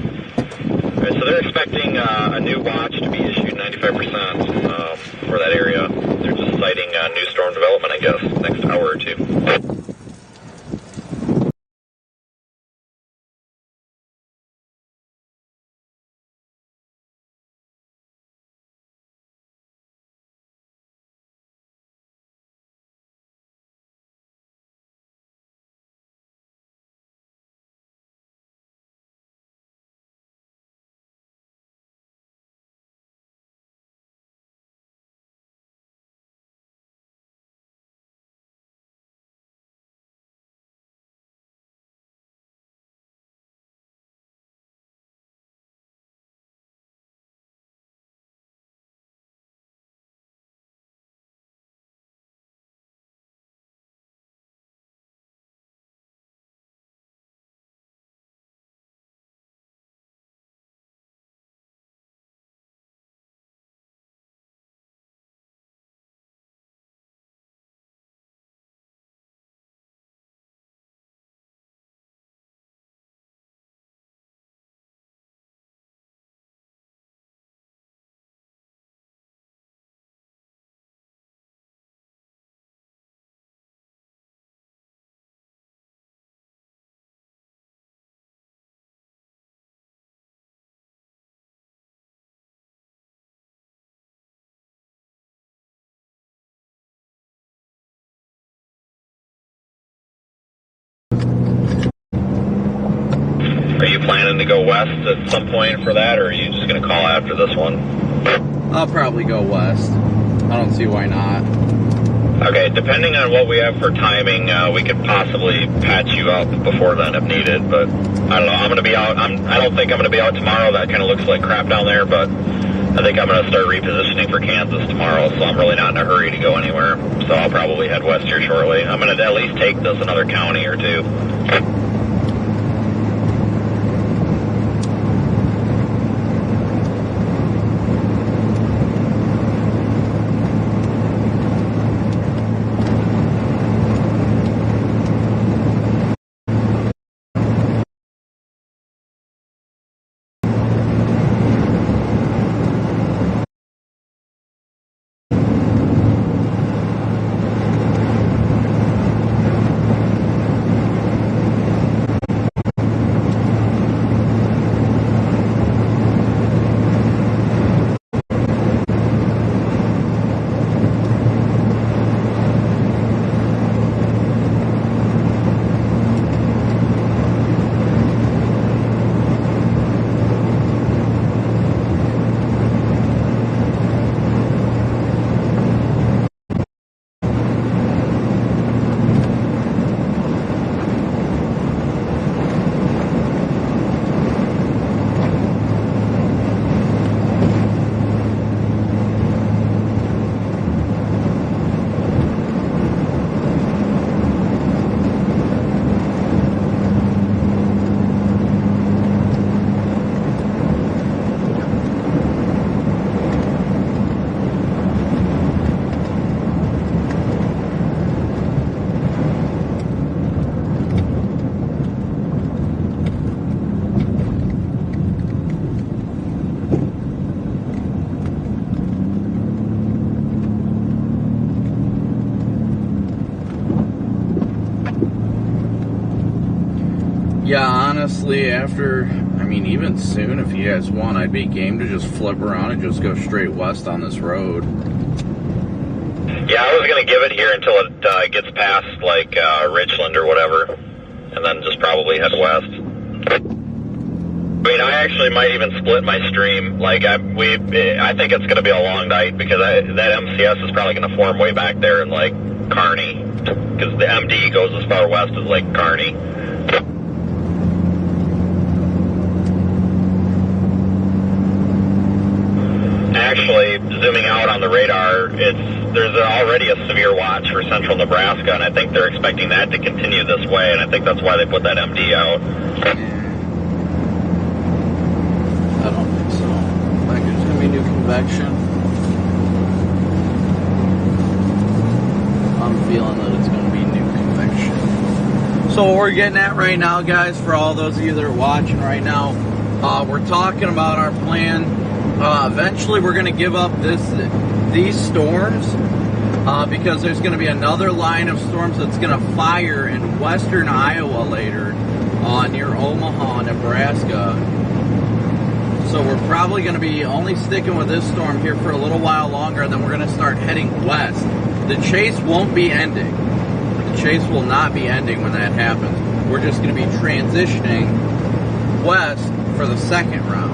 Speaker 2: Right, so they're expecting a new watch to be issued 95% for that area. They're just citing new storm development, I guess, next hour or two. planning to go west at some point for that, or are you just going to call after this one?
Speaker 1: I'll probably go west. I don't see why not.
Speaker 2: Okay, depending on what we have for timing, we could possibly patch you up before then if needed, but I don't know. I'm going to be out. I don't think I'm going to be out tomorrow. That kind of looks like crap down there, but I think I'm going to start repositioning for Kansas tomorrow, so I'm really not in a hurry to go anywhere. So I'll probably head west here shortly. I'm going to at least take this another county or two.
Speaker 1: Yeah, honestly, even soon, if you guys want, I'd be game to just flip around and just go straight west on this road.
Speaker 2: Yeah, I was going to give it here until it gets past, like, Richland or whatever, and then just probably head west. I mean, I actually might even split my stream. Like, I think it's going to be a long night, because that MCS is probably going to form way back there in, like, Kearney, because the MD goes as far west as, like, Kearney. Actually, zooming out on the radar, there's already a severe watch for central Nebraska, and I think they're expecting that to continue this way, and I think that's why they put that MD out.
Speaker 1: I don't think so. I think it's going to be new convection. I'm feeling that it's going to be new convection. So what we're getting at right now, guys, for all those of you that are watching right now, we're talking about our plan. Eventually, we're going to give up these storms because there's going to be another line of storms that's going to fire in western Iowa later near Omaha, Nebraska. So we're probably going to be only sticking with this storm here for a little while longer, and then we're going to start heading west. The chase won't be ending. The chase will not be ending when that happens. We're just going to be transitioning west for the second round.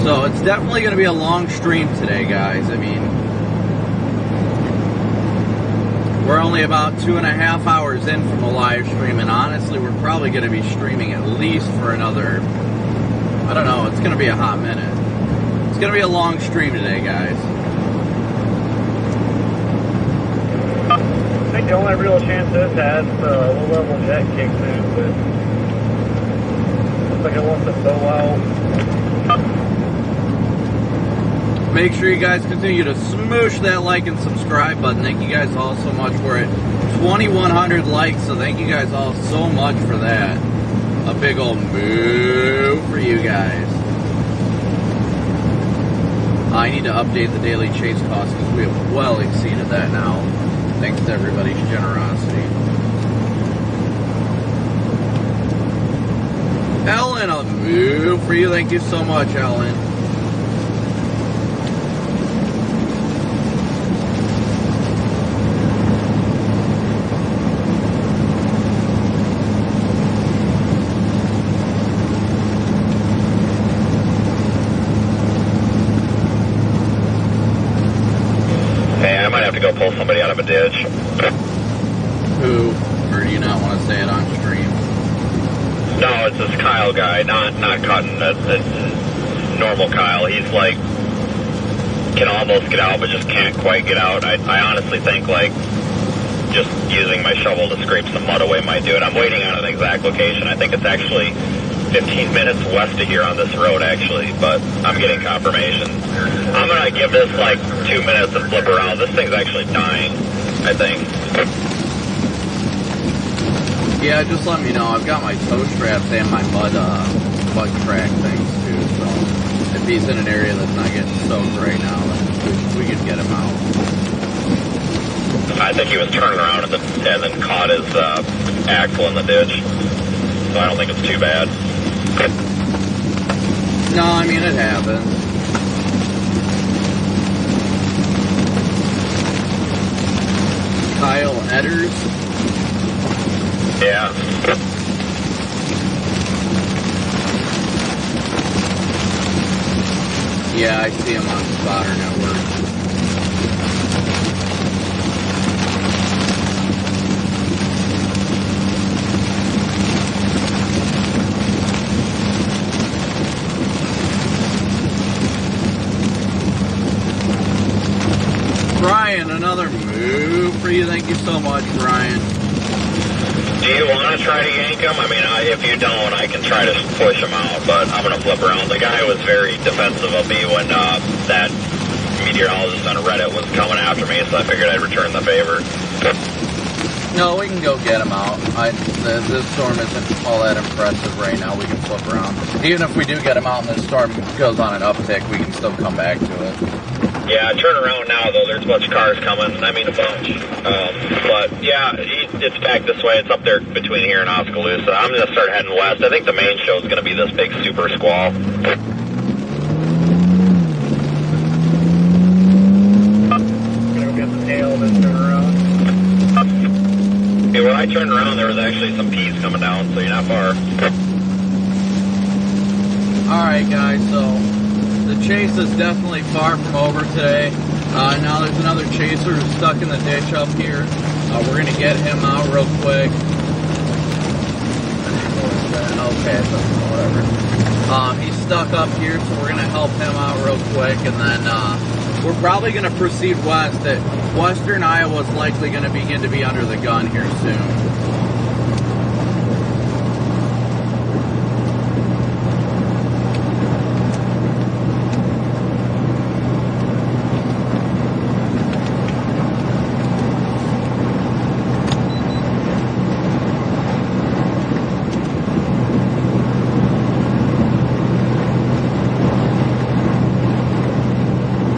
Speaker 1: So it's definitely going to be a long stream today, guys. I mean, we're only about 2.5 hours in from the live stream, and honestly, we're probably going to be streaming at least for another, I don't know, it's going to be a hot minute. It's going to be a long stream today, guys.
Speaker 3: I think the only real chance this has low-level jet kicks in, but looks like it wants to bow out.
Speaker 1: Make sure you guys continue to smoosh that like and subscribe button. Thank you guys all so much for it. 2,100 likes, so thank you guys all so much for that. A big old move for you guys. I need to update the daily chase cost because we have well exceeded that now, thanks to everybody's generosity. Ellen, a move for you. Thank you so much, Ellen.
Speaker 2: Go pull somebody out of a ditch.
Speaker 1: Who? Or do you not want to say it on stream?
Speaker 2: No, it's this Kyle guy, not Cotton. It's normal Kyle. He's like, can almost get out, but just can't quite get out. I honestly think like just using my shovel to scrape some mud away might do it. I'm waiting on an exact location. I think it's actually 15 minutes west of here on this road, actually, but I'm getting confirmation. I'm going to give this like 2 minutes and flip around. This thing's actually dying, I think.
Speaker 1: Yeah, just let me know. I've got my tow straps and my mud track things too, so if he's in an area that's not getting soaked right now, then we could get him out.
Speaker 2: I think he was turning around and then caught his axle in the ditch, so I don't think it's too bad.
Speaker 1: No, I mean, it happens. Kyle Edders?
Speaker 2: Yeah.
Speaker 1: Yeah, I see him on Spotter Network. Brian, another move for you. Thank you so much, Brian.
Speaker 2: Do you want to try to yank him? I mean, if you don't, I can try to push him out, but I'm going to flip around. The guy was very defensive of me when that meteorologist on Reddit was coming after me, so I figured I'd return the favor.
Speaker 1: No, we can go get him out. This storm isn't all that impressive right now. We can flip around. Even if we do get him out and the storm goes on an uptick, we can still come back to it.
Speaker 2: Yeah, turn around now, though. There's a bunch of cars coming. I mean, a bunch. But, yeah, it's back this way. It's up there between here and Oskaloosa. I'm going to start heading west. I think the main show is going to be this big super squall.
Speaker 3: Gonna go get the tail, then turn around.
Speaker 2: Okay, when I turned around, there was actually some peas coming down, so you're not far.
Speaker 1: Alright, guys, so the chase is definitely far from over today. Now there's another chaser who's stuck in the ditch up here. We're going to get him out real quick. Okay, so whatever. He's stuck up here, so we're going to help him out real quick, and then we're probably going to proceed west. Western Iowa is likely going to begin to be under the gun here soon.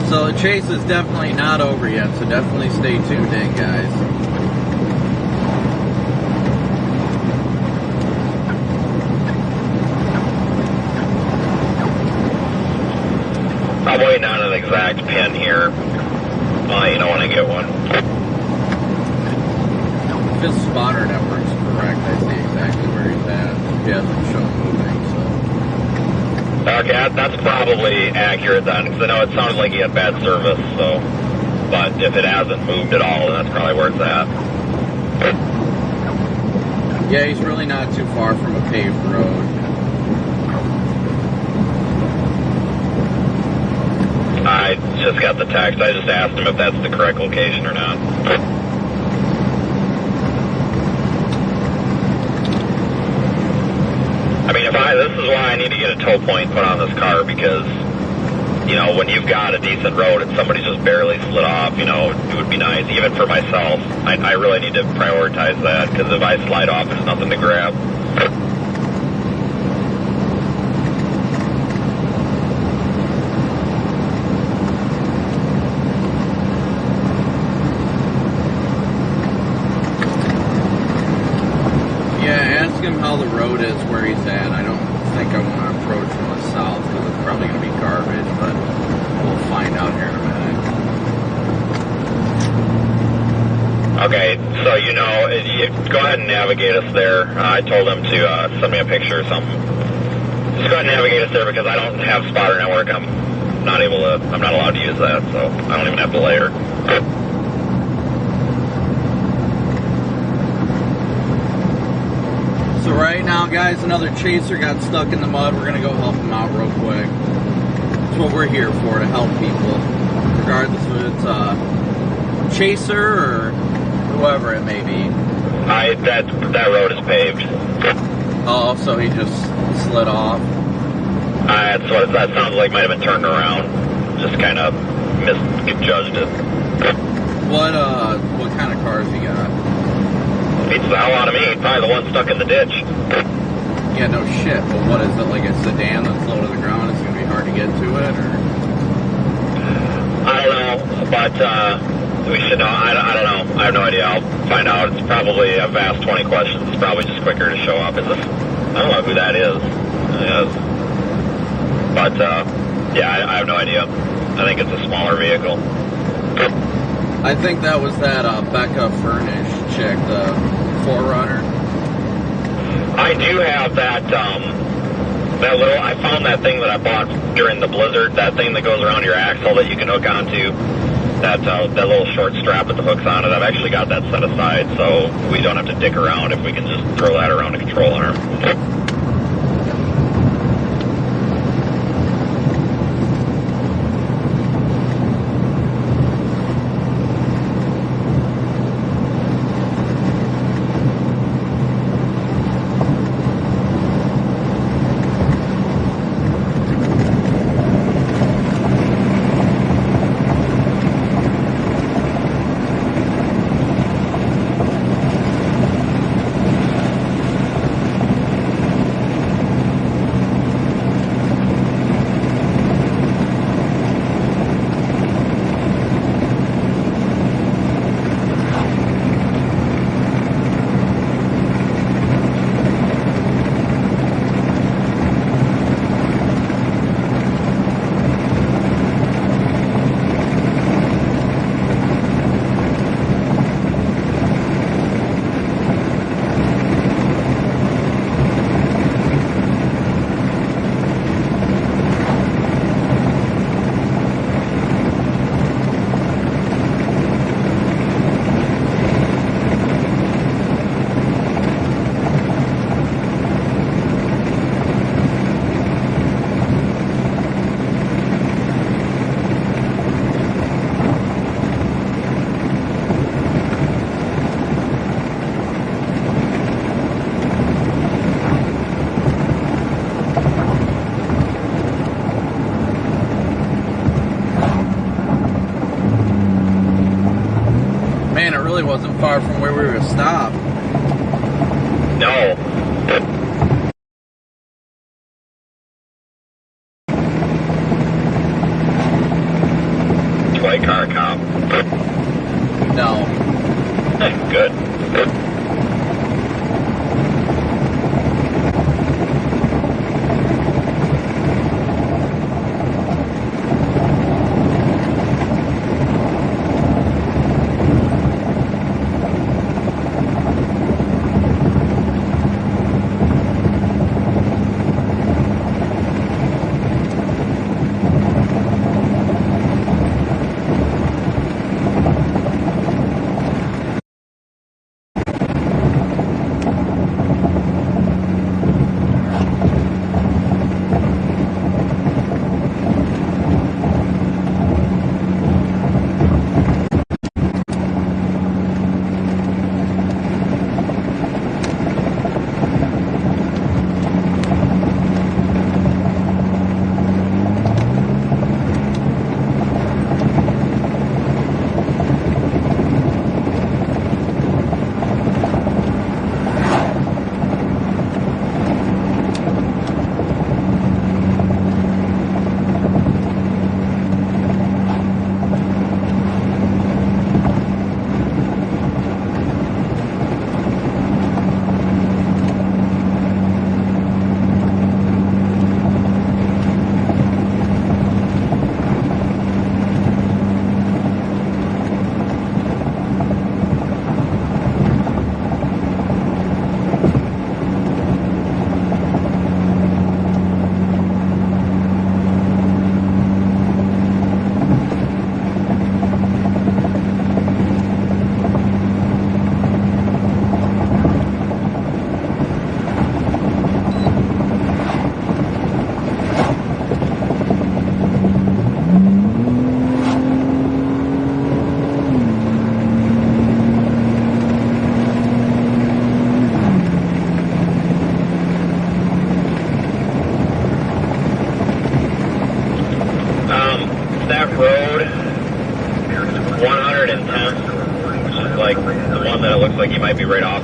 Speaker 1: So the chase is definitely not over yet, so definitely stay tuned in, guys.
Speaker 2: I'm waiting on an exact pin here. I'll let you know when I get one.
Speaker 1: If his spotter network's correct, I see exactly where he's at. He hasn't shown moving, so.
Speaker 2: Okay, that's probably accurate then, because I know it sounded like he had bad service, so. But if it hasn't moved at all, then that's probably where it's at.
Speaker 1: Yeah, he's really not too far from a paved road.
Speaker 2: I just got the text. I just asked him if that's the correct location or not. I mean, this is why I need to get a tow point put on this car, because, you know, when you've got a decent road and somebody just barely slid off, you know, it would be nice, even for myself. I really need to prioritize that, because if I slide off, there's nothing to grab.
Speaker 1: him how the road is where he's at. I don't think I want to approach from the south because it's probably going to be garbage, but we'll find out here in a minute.
Speaker 2: Okay, so you go ahead and navigate us there. I told him to send me a picture or something. Just go ahead and navigate us there because I don't have spotter network. I'm not allowed to use that, so I don't even have the layer.
Speaker 1: So right now, guys, another chaser got stuck in the mud. We're going to go help him out real quick. That's what we're here for, to help people. Regardless if it's a chaser or whoever it may be.
Speaker 2: That road is paved.
Speaker 1: Oh, so he just slid off.
Speaker 2: That's what that sounds like. Might have been turned around. Just kind of misjudged it.
Speaker 1: What kind of cars he got?
Speaker 2: Beats the hell out of me. Probably the one stuck in the ditch.
Speaker 1: Yeah, no shit. But what is it, like a sedan that's low to the ground? It's going to be hard to get to it, or?
Speaker 2: I don't know, but we should know. I don't know. I have no idea. I'll find out. It's probably, I've asked 20 questions. It's probably just quicker to show up. I don't know who that is. But, yeah, I have no idea. I think it's a smaller vehicle.
Speaker 1: I think that was that Becca Furnish chick, the 4Runner.
Speaker 2: I do have that little, I found that thing that I bought during the blizzard, that thing that goes around your axle that you can hook onto, that little short strap with the hooks on it. I've actually got that set aside, so we don't have to dick around if we can just throw that around a control arm.
Speaker 1: Wasn't far from where we were stopped.
Speaker 2: No. Toy car cop.
Speaker 1: No.
Speaker 2: Good.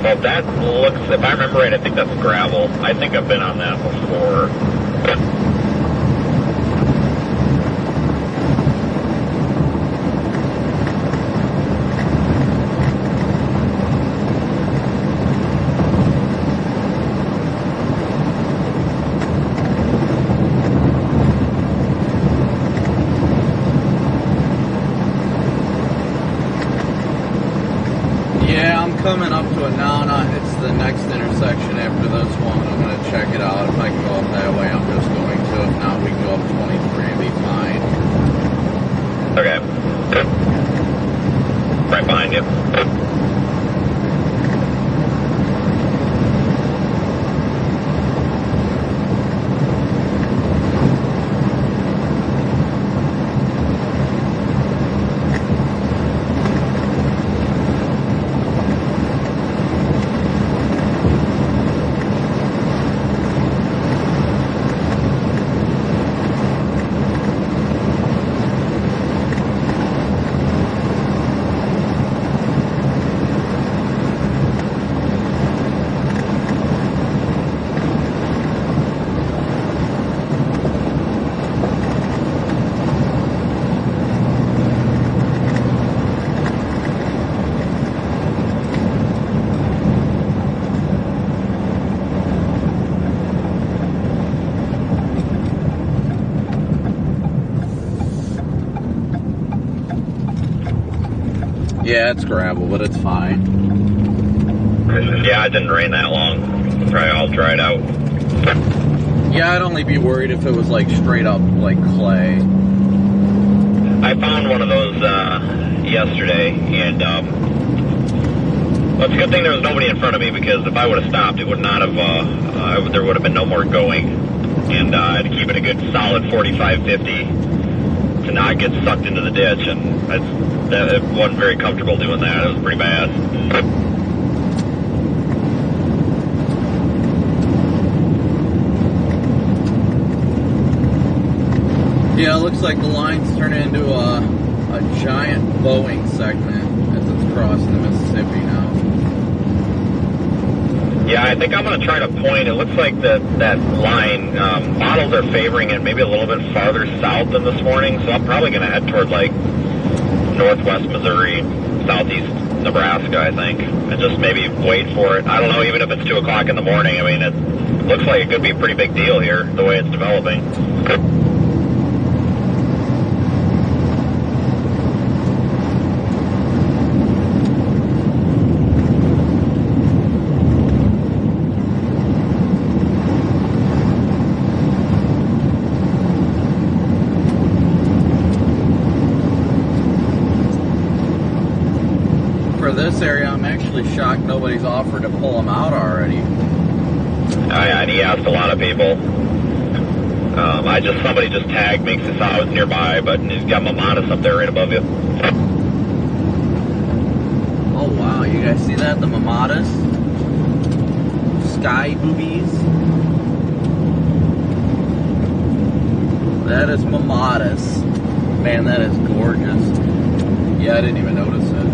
Speaker 2: Well, that looks, if I remember right, I think that's gravel. I think I've been on that before.
Speaker 1: Yeah, I'm coming up to it now. It's the next intersection after this one. I'm going to check it out. If I can go up that way, I'm just going to. If not, we can go up 23 and be fine.
Speaker 2: Okay. Right behind you.
Speaker 1: Yeah, it's gravel, but it's fine.
Speaker 2: Yeah, it didn't rain that long. Probably all dried out.
Speaker 1: Yeah, I'd only be worried if it was like straight up like clay.
Speaker 2: I found one of those yesterday, and well, it's a good thing there was nobody in front of me, because if I would have stopped, it would not have. There would have been no more going, and I had to keep it a good solid 45, 50 to not get sucked into the ditch, and it wasn't very comfortable doing that. It was pretty bad.
Speaker 1: Yeah, it looks like the line's turning into a giant Boeing segment as it's crossing the Mississippi now.
Speaker 2: Yeah, I think I'm going to try to point. It looks like that line, models are favoring it maybe a little bit farther south than this morning, so I'm probably going to head toward like northwest Missouri, southeast Nebraska, I think, and just maybe wait for it. I don't know, even if it's 2 o'clock in the morning. I mean, it looks like it could be a pretty big deal here, the way it's developing.
Speaker 1: For this area, I'm actually shocked nobody's offered to pull them out already.
Speaker 2: And he asked a lot of people. Somebody just tagged me because I was nearby, but he's got Mamadas up there right above you.
Speaker 1: Oh wow, you guys see that? The Mamadas? Sky boobies? That is Mamadas. Man, that is gorgeous. Yeah, I didn't even notice it.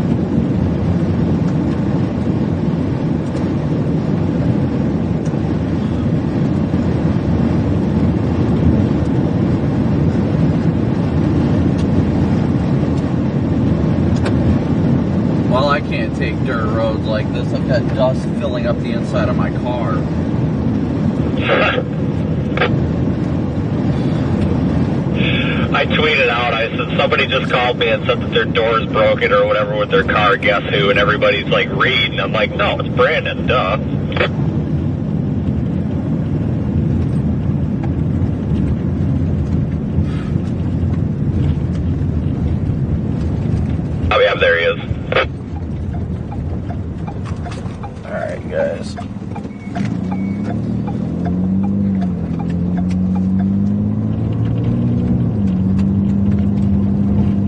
Speaker 1: Well, I can't take dirt roads like this. I've got dust filling up the inside of my car.
Speaker 2: I tweeted out, I said, somebody just called me and said that their door's broken or whatever with their car, guess who? And everybody's like, Reed. And I'm like, no, it's Brandon, duh. Oh, yeah, there he is.
Speaker 1: Alright, guys.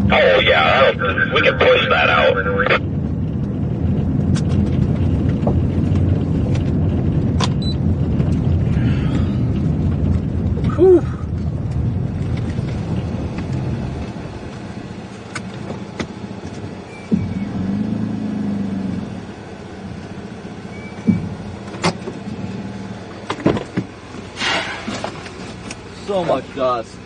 Speaker 2: Oh, yeah, we can push that out.
Speaker 1: Whew. So much dust.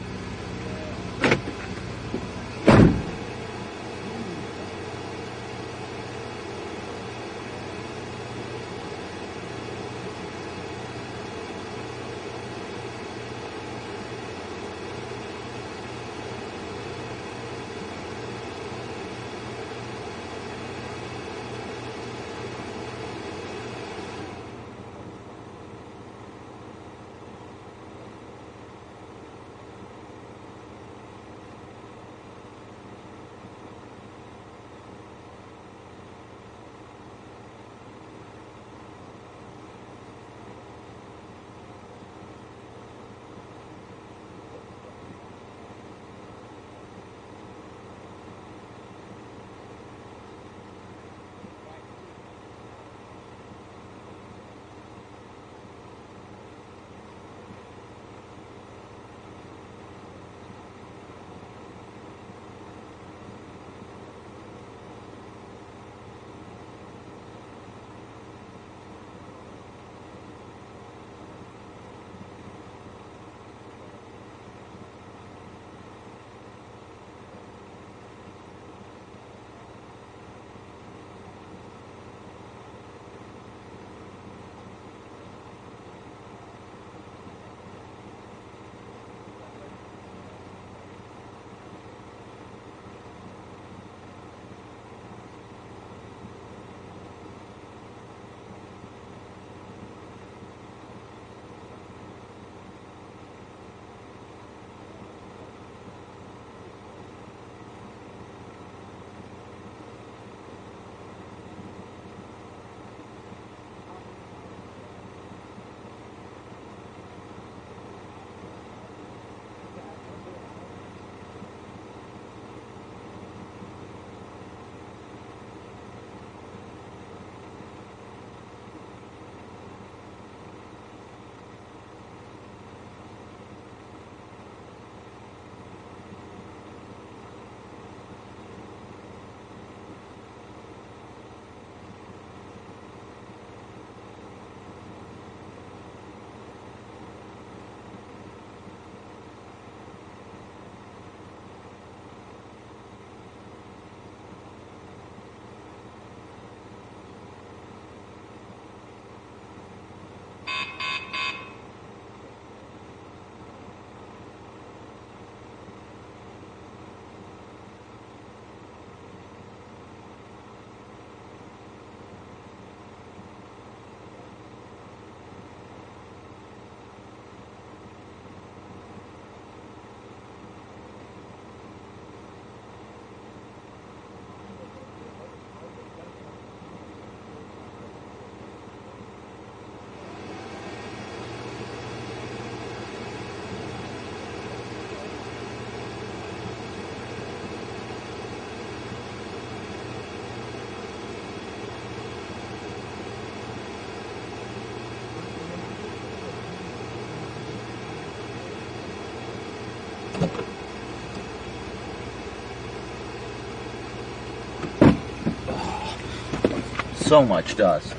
Speaker 1: So much dust.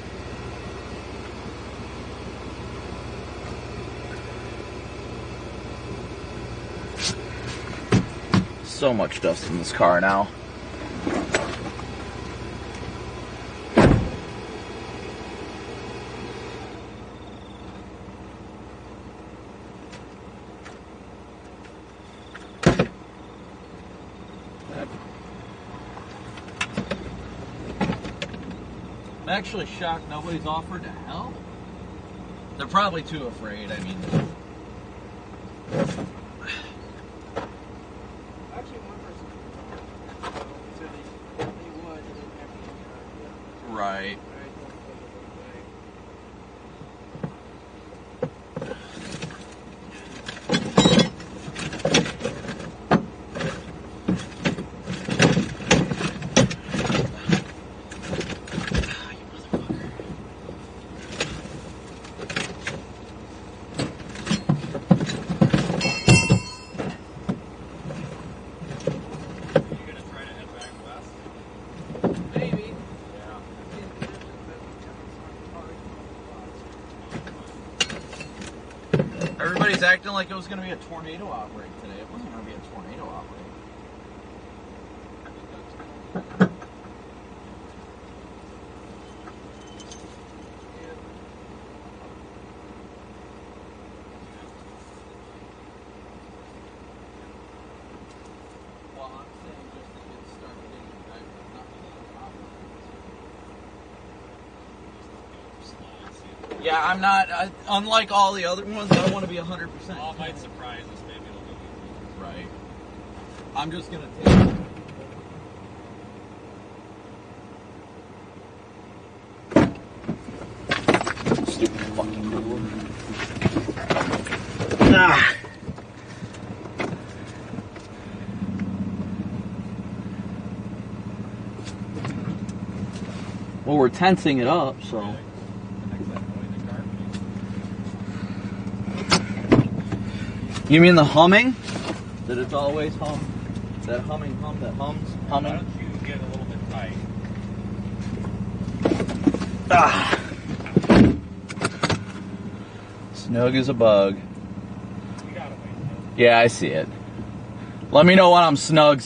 Speaker 1: So much dust in this car now. I'm actually shocked nobody's offered to help. They're probably too afraid. I mean,
Speaker 3: Actually, one person said they would, and then everything.
Speaker 1: right. Everybody's acting like it was going to be a tornado outbreak today. It wasn't going to be a tornado outbreak. Well, I'm saying just to get started getting back, not yeah, I'm not, unlike all the other ones, I want to be 100%.
Speaker 4: All might surprise us, maybe it'll be
Speaker 1: right. I'm just going to take it. Stupid fucking door. Ah. Well, we're tensing it up, so. You mean the humming? That it's always hum? That humming hum that hums? Humming?
Speaker 4: Why don't you get a little bit tight?
Speaker 1: Ah. Snug as a bug.
Speaker 4: You got it, wait.
Speaker 1: Yeah, I see it. Let me know when I'm snug.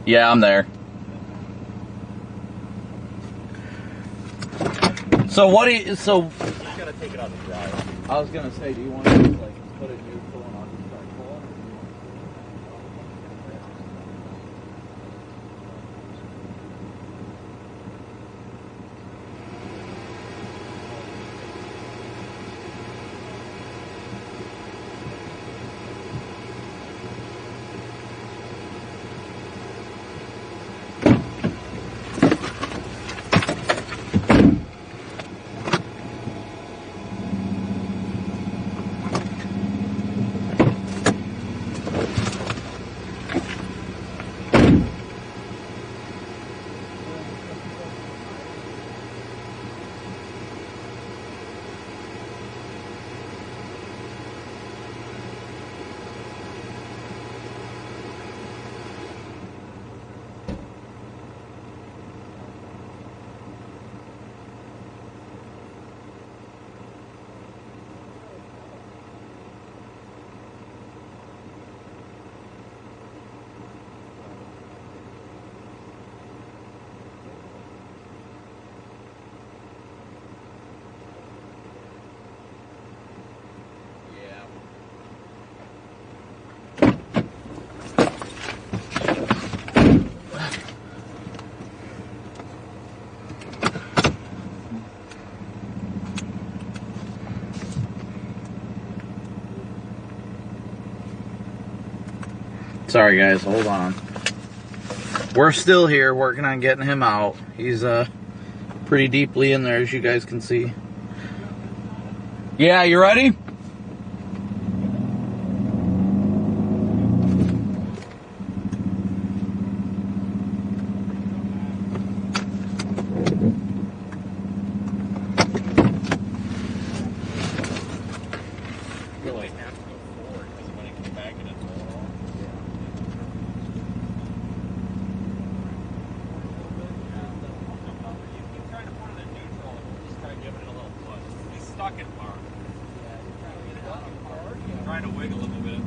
Speaker 1: Yeah, I'm there. So what do you, so...
Speaker 4: You gotta take it out of the drive.
Speaker 1: I was gonna say, do you want to just like put it neutral and I'll just start pulling? Sorry guys, hold on. We're still here working on getting him out. He's pretty deeply in there, as you guys can see. Yeah, you ready?
Speaker 4: Trying to wiggle a little bit.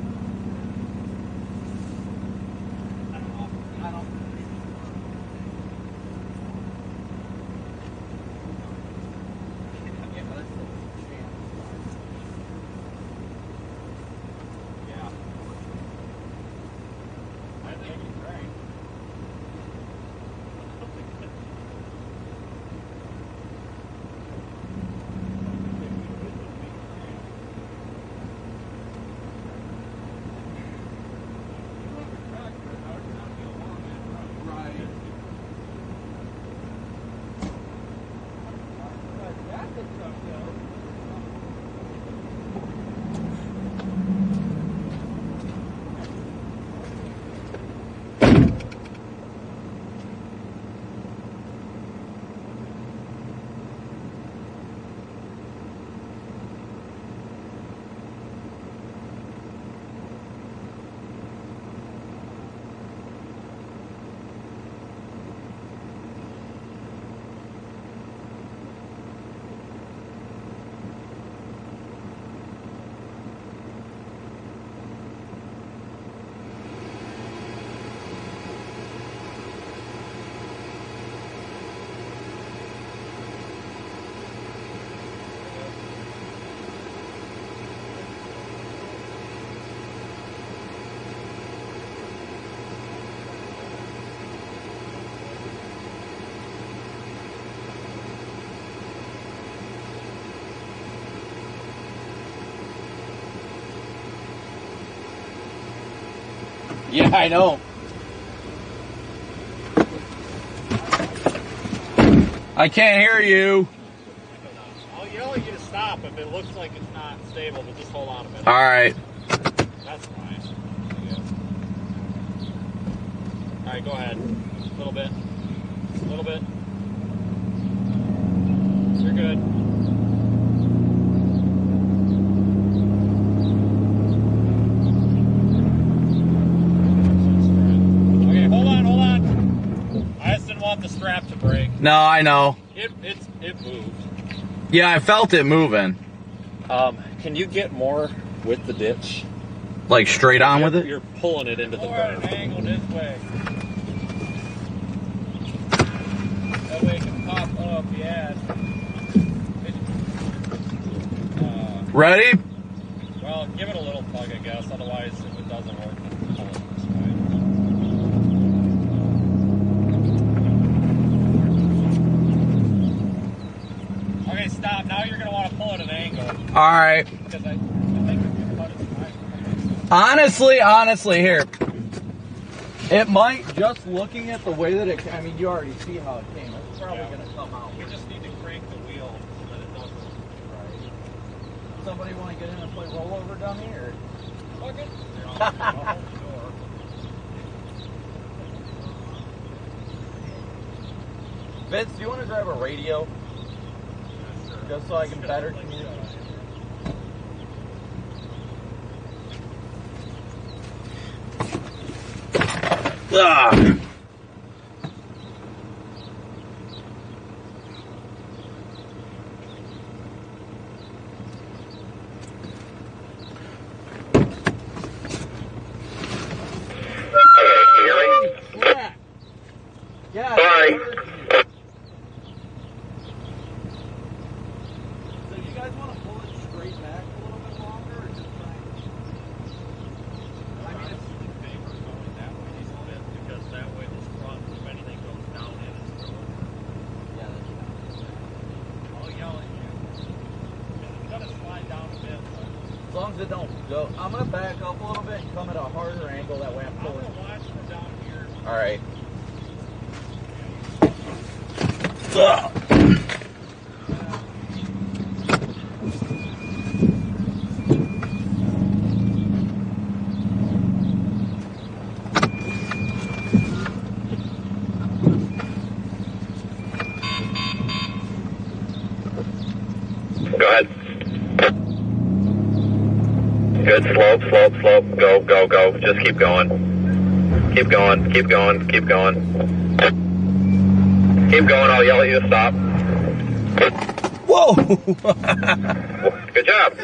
Speaker 1: Yeah, I know. I can't hear you.
Speaker 4: I'll yell at you to stop if it looks like it's not stable, but just hold on a minute.
Speaker 1: All right.
Speaker 4: That's fine. Yeah. All right, go ahead. A little bit. A little bit. You're good. Okay, hold on, hold on. I just didn't want the strap to break.
Speaker 1: No, I know.
Speaker 4: It moved.
Speaker 1: Yeah, I felt it moving.
Speaker 4: Can you get more with the ditch?
Speaker 1: Like straight on with it?
Speaker 4: You're pulling it into the
Speaker 3: More at
Speaker 4: berm.
Speaker 3: an angle this way. That way it can pop up, yeah.
Speaker 1: Ready?
Speaker 4: Well, give it a little tug, I guess. Otherwise, if it doesn't work, then pull it this way. Okay, stop. Now you're going to want to pull at an angle.
Speaker 1: All right.
Speaker 4: Because I think if you cut it right.
Speaker 1: Honestly, here. It might, just looking at the way that it, I mean, you already see how it came. It's probably
Speaker 4: Yeah.
Speaker 1: going to come out.
Speaker 4: We just need to crank the wheel so that it doesn't.
Speaker 1: Right. Somebody want to get in and play rollover dummy, or?
Speaker 4: Fuck it. I'll hold the door.
Speaker 1: Vince, do you want to grab a radio? Just so I can better communicate. Ah. Yeah. Yeah.
Speaker 2: Sorry.
Speaker 1: So you guys want to pull it straight back a little bit longer, or just try? I mean, it's
Speaker 4: Favor going that way a little bit because that way this front, if anything goes down in, it's still over.
Speaker 1: yeah.
Speaker 4: I'll yell at you. It's gonna slide down a bit, but
Speaker 1: As long as it don't go, I'm gonna back up a little bit and come at a harder angle. That way I'm
Speaker 4: I'm
Speaker 1: pulling.
Speaker 4: gonna watch from down here.
Speaker 1: All right.
Speaker 2: Go ahead. Good. Slope, slope, slope. Go, go, go. Just keep going. Keep going, keep going, keep going. Keep going. I'll yell at you to stop.
Speaker 1: Whoa!
Speaker 2: Good job.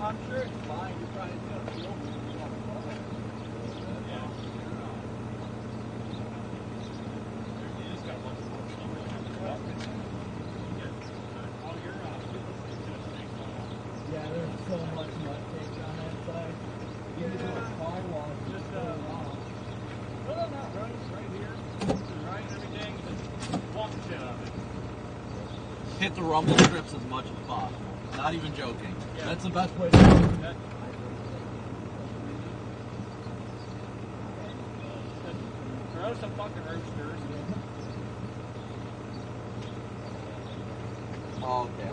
Speaker 1: I'm sure it's fine. You're probably gonna feel it.
Speaker 4: You just gotta watch the
Speaker 1: Yeah, there's so much mud cake on that side. You can do a car wash. Just
Speaker 3: No, not right. Right here. Right, everything. Just walk the shit out of it.
Speaker 1: hit the rumble strips as much as possible. Not even joking.
Speaker 3: Yeah.
Speaker 1: That's the best way to do it.
Speaker 3: That, throw some fucking roosters.
Speaker 1: Oh, okay.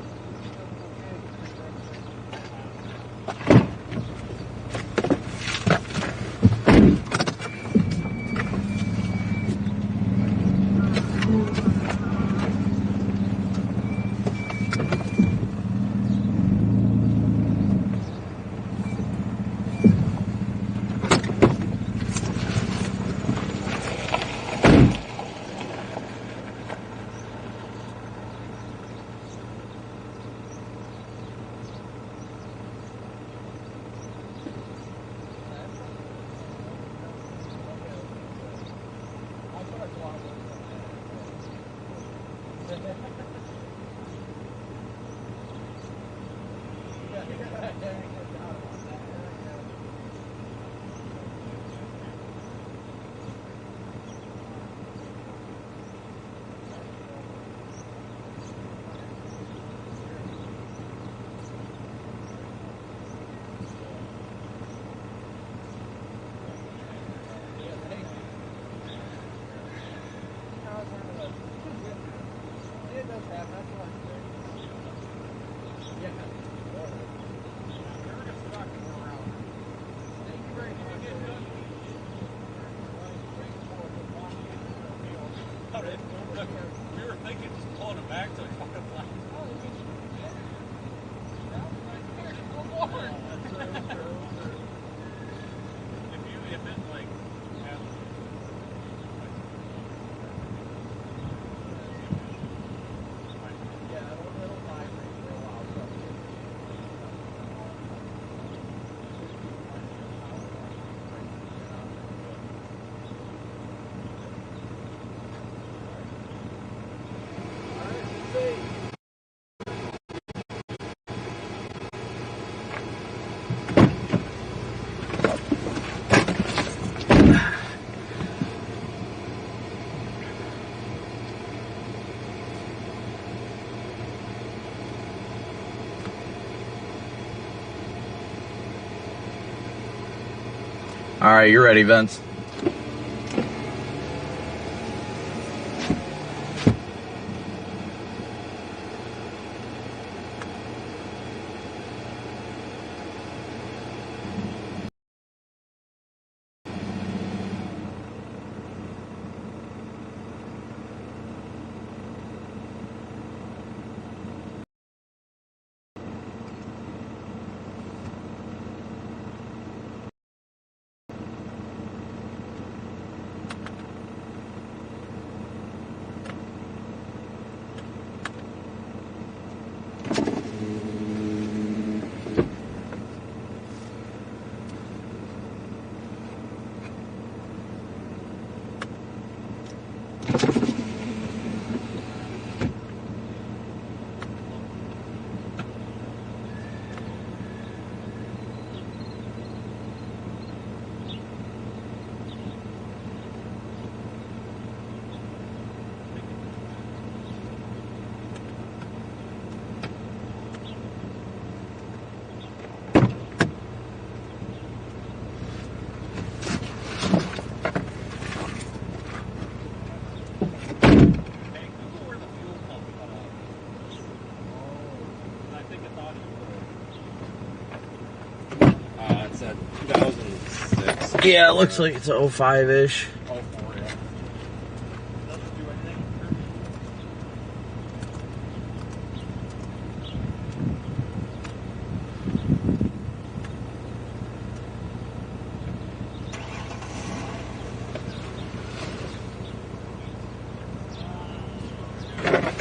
Speaker 1: All right, you're ready, Vince.
Speaker 4: It's at 2006.
Speaker 1: Yeah, it looks like it's 05-ish.
Speaker 4: Oh, 4, yeah. Doesn't do anything.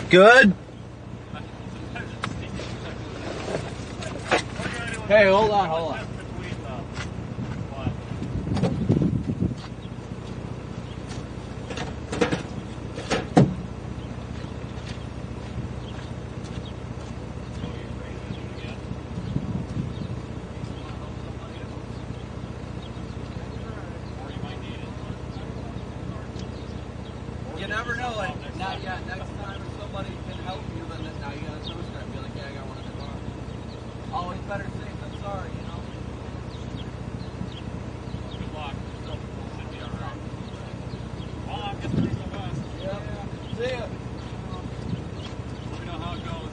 Speaker 1: Good? Hey, hold on, hold on. You never know, like, now, yeah, next time if somebody can help you, then now you got a tow strap. Be like, yeah, I got one in the car. Always better safe than sorry, you know?
Speaker 4: Good luck. Should be alright. Well, I'm just ready to go west.
Speaker 1: Yeah. See ya.
Speaker 4: Let me know how it goes.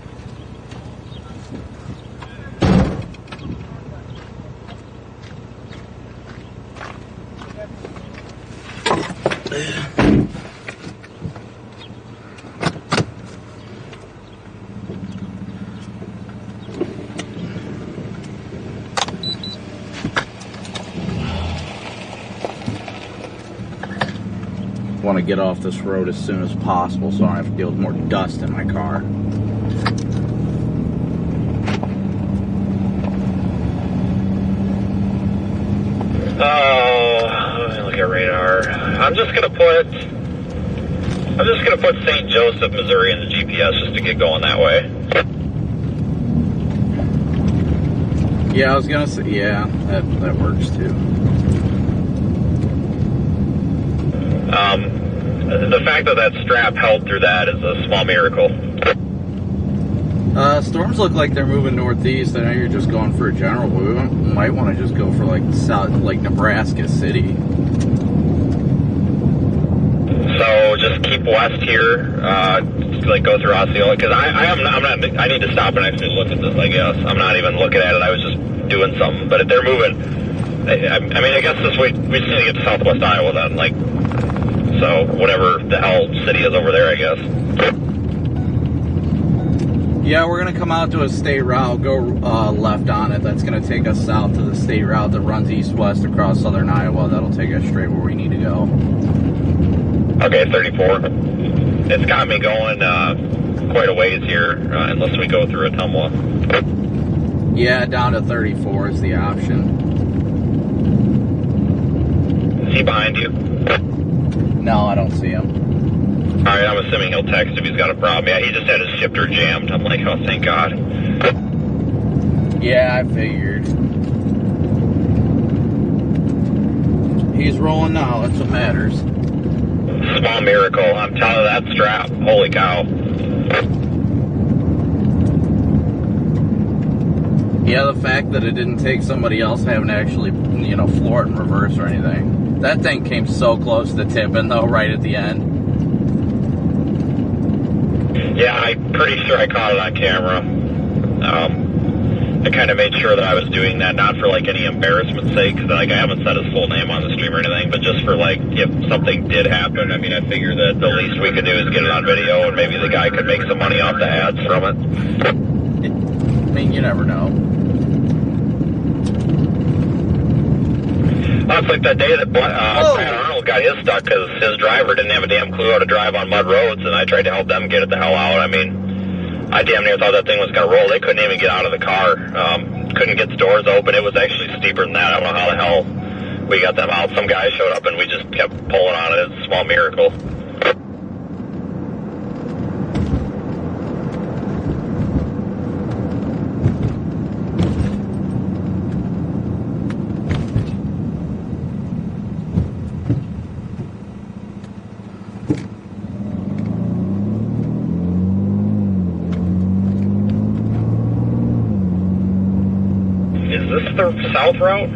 Speaker 1: Want to get off this road as soon as possible so I don't have to deal with more dust in my car.
Speaker 2: Oh, let me look at radar. I'm just gonna put St. Joseph, Missouri in the GPS just to get going that way.
Speaker 1: Yeah, I was gonna say, yeah, that works too.
Speaker 2: The fact that strap held through that is a small miracle.
Speaker 1: Storms look like they're moving northeast. I know you're just going for a general, but we might want to just go for like south, like Nebraska City.
Speaker 2: So just keep west here, like go through Osceola, because I need to stop and actually look at this, I guess. I'm not even looking at it, I was just doing something. But if they're moving, I mean, I guess we just need to get to southwest Iowa then, like, so whatever the hell city is over there, I guess.
Speaker 1: Yeah, we're going to come out to a state route, go left on it. That's going to take us south to the state route that runs east-west across southern Iowa. That'll take us straight where we need to go.
Speaker 2: Okay, 34. It's got me going quite a ways here, unless we go through Ottumwa.
Speaker 1: Yeah, down to 34 is the option.
Speaker 2: Is he behind you?
Speaker 1: No, I don't see him.
Speaker 2: Alright, I'm assuming he'll text if he's got a problem. Yeah, he just had his shifter jammed. I'm like, oh, thank God.
Speaker 1: Yeah, I figured. He's rolling now, that's what matters.
Speaker 2: Small miracle. I'm telling you, that strap. Holy cow.
Speaker 1: Yeah, the fact that it didn't take somebody else having to actually, you know, floor it in reverse or anything. That thing came so close to tipping, though, right at the end.
Speaker 2: Yeah, I'm pretty sure I caught it on camera. I kind of made sure that I was doing that, not for, like, any embarrassment's sake, because, like, I haven't said his full name on the stream or anything, but just for, like, if something did happen, I mean, I figure that the least we could do is get it on video, and maybe the guy could make some money off the ads from it.
Speaker 1: I mean, you never know.
Speaker 2: Well, it's like that day that Pat Arnold got his stuck because his driver didn't have a damn clue how to drive on mud roads, and I tried to help them get it the hell out. I mean, I damn near thought that thing was going to roll. They couldn't even get out of the car. Couldn't get the doors open. It was actually steeper than that. I don't know how the hell we got them out. Some guy showed up, and we just kept pulling on it. It's a small miracle. The south route?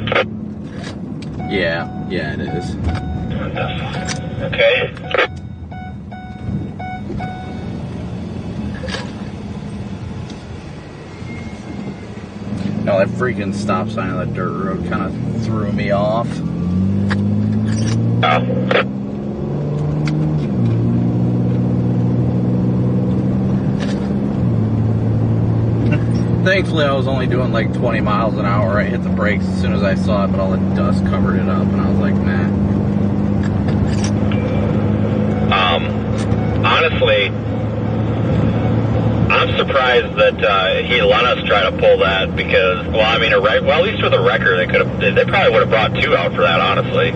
Speaker 1: Yeah, it is.
Speaker 2: Okay.
Speaker 1: No, that freaking stop sign on that dirt road kind of threw me off.
Speaker 2: Oh.
Speaker 1: Thankfully, I was only doing like 20 miles an hour. I hit the brakes as soon as I saw it, but all the dust covered it up, and I was like, nah.
Speaker 2: Honestly, I'm surprised that he let us try to pull that because, well, I mean, at least for the record, they probably would have brought two out for that, honestly,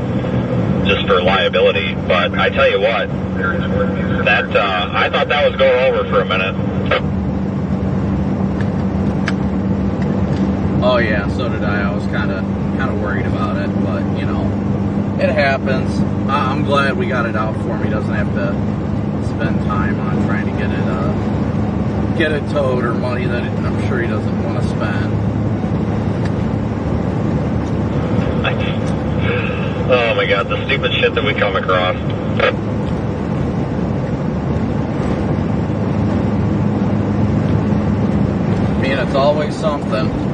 Speaker 2: just for liability. But I tell you what, that I thought that was going over for a minute.
Speaker 1: Oh yeah, so did I. I was kind of worried about it, but you know, it happens. I'm glad we got it out for him. He doesn't have to spend time on trying to get it towed or money that I'm sure he doesn't want to spend.
Speaker 2: Oh my God, the stupid shit that we come across.
Speaker 1: I mean, it's always something.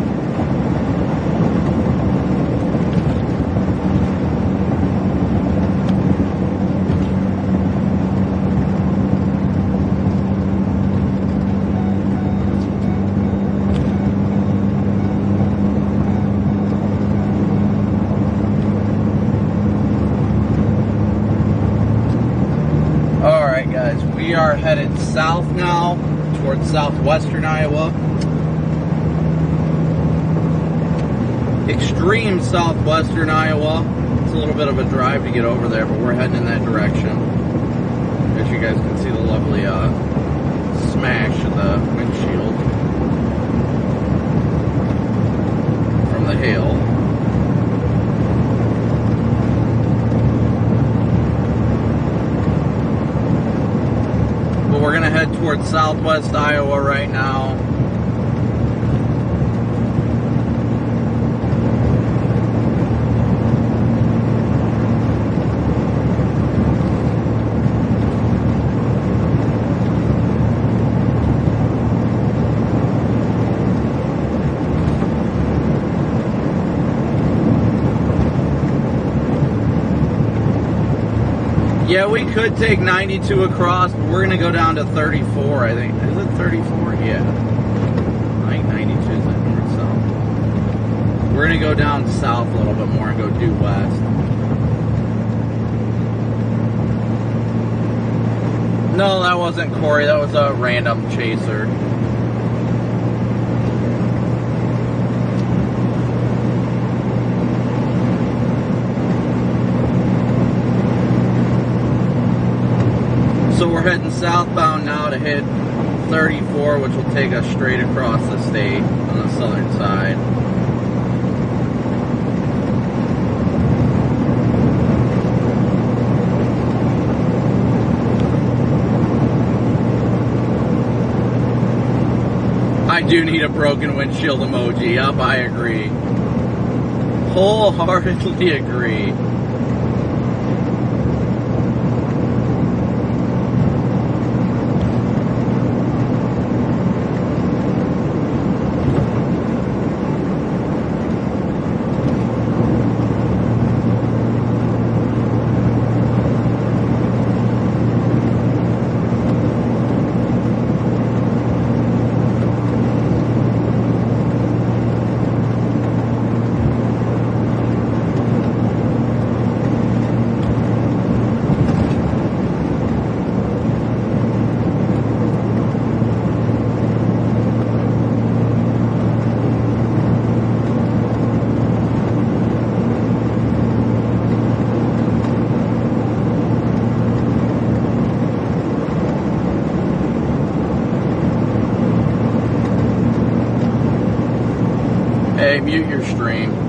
Speaker 1: We are headed south now, towards southwestern Iowa. Extreme southwestern Iowa. It's a little bit of a drive to get over there, but we're heading in that direction. As you guys can see the lovely smash of the windshield from the hail. We're going to head towards southwest Iowa right now. Yeah, we could take 92 across, but we're going to go down to 34, I think. Is it 34? Yeah. I think 92 is like north-south. We're going to go down south a little bit more and go due west. No, that wasn't Corey. That was a random chaser. So we're heading southbound now to hit 34, which will take us straight across the state on the southern side. I do need a broken windshield emoji. Yup, I agree. Wholeheartedly agree. Hey, mute your stream.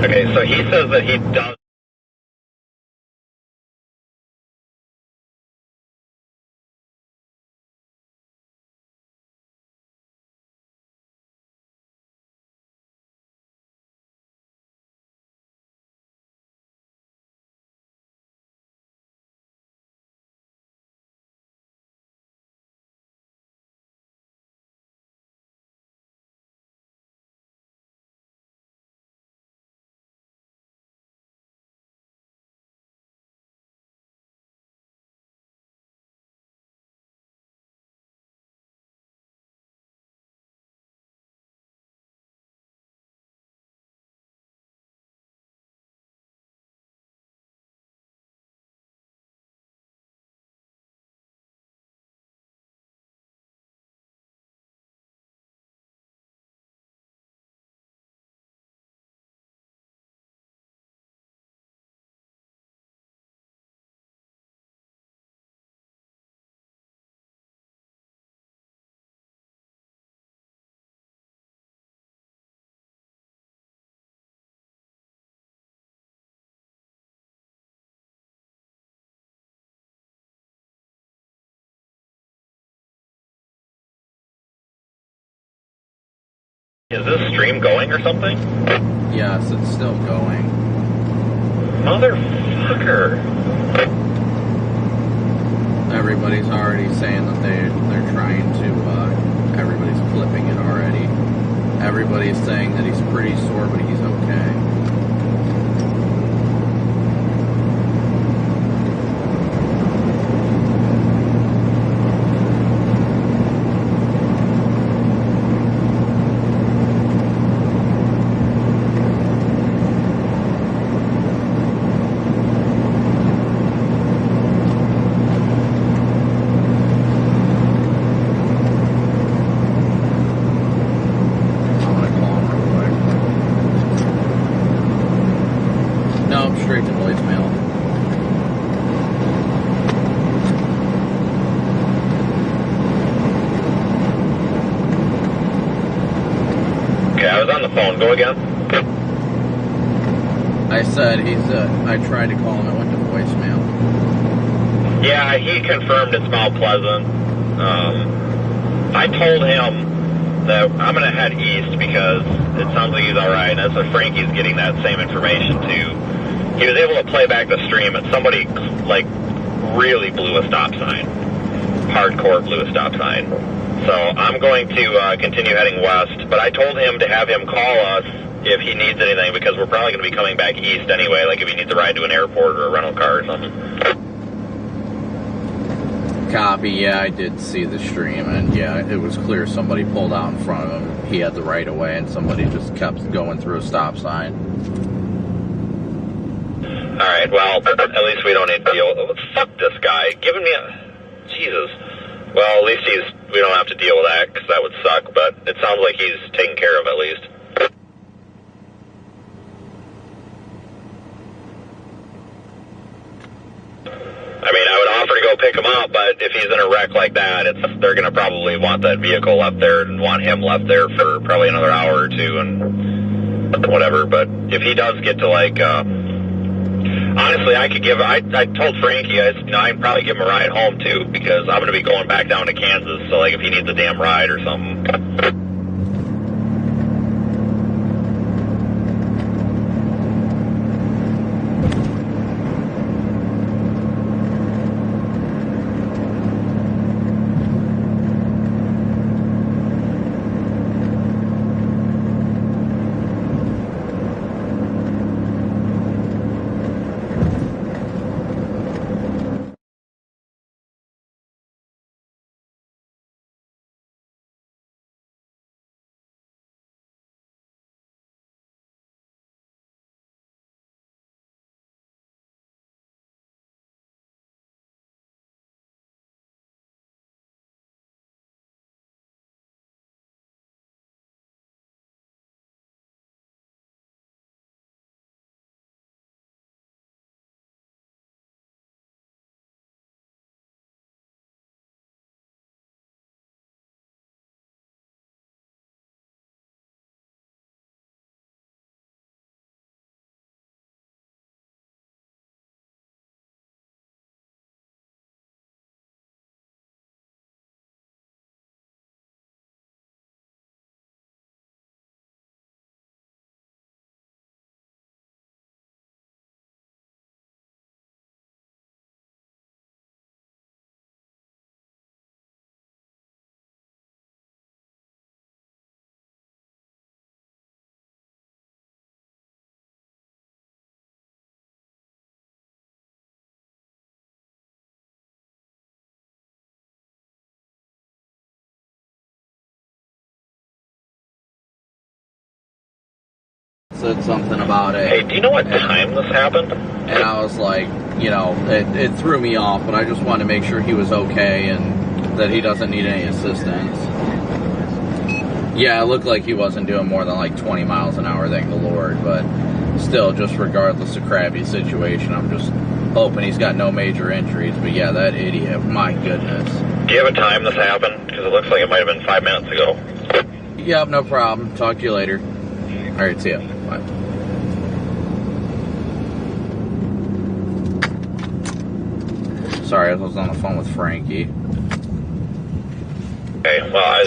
Speaker 2: Okay, so he says that he does. Is this stream going or something?
Speaker 1: Yes, it's still going.
Speaker 2: Motherfucker.
Speaker 1: Everybody's already saying that they're trying to, everybody's flipping it already. Everybody's saying that he's pretty sore, but he's okay.
Speaker 2: Go again?
Speaker 1: I said I tried to call him, it went to voicemail.
Speaker 2: Yeah, he confirmed it's Mount Pleasant. I told him that I'm going to head east because it sounds like he's alright, and that's what Frankie's getting that same information too. He was able to play back the stream, and somebody, like, really blew a stop sign. Hardcore blew a stop sign. So I'm going to continue heading west, but I told him to have him call us if he needs anything, because we're probably going to be coming back east anyway, like if he needs a ride to an airport or a rental car or something.
Speaker 1: Copy, yeah, I did see the stream, and yeah, it was clear somebody pulled out in front of him. He had the right of way, and somebody just kept going through a stop sign.
Speaker 2: Alright, well, at least we don't need to deal with... Fuck this guy, giving me a... Jesus. Well, at least we don't have to deal with that, because that would suck, but it sounds like he's taken care of at least. I mean, I would offer to go pick him up, but if he's in a wreck like that, they're going to probably want that vehicle left there and want him left there for probably another hour or two and whatever. But if he does get to, like, honestly, I told Frankie, I can probably give him a ride home too, because I'm going to be going back down to Kansas, so like if he needs a damn ride or something.
Speaker 1: Said something about it.
Speaker 2: Hey, do you know what time this happened?
Speaker 1: And I was like, you know, it threw me off, but I just wanted to make sure he was okay and that he doesn't need any assistance. Yeah, it looked like he wasn't doing more than like 20 miles an hour, thank the Lord, but still, just regardless of crappy situation, I'm just hoping he's got no major injuries. But yeah, that idiot, my goodness.
Speaker 2: Do you have a time this happened? Because it looks like it might have been 5 minutes ago.
Speaker 1: Yep, no problem. Talk to you later. All right, see ya. Bye. Sorry, I was on the phone with Frankie.
Speaker 2: Okay, well,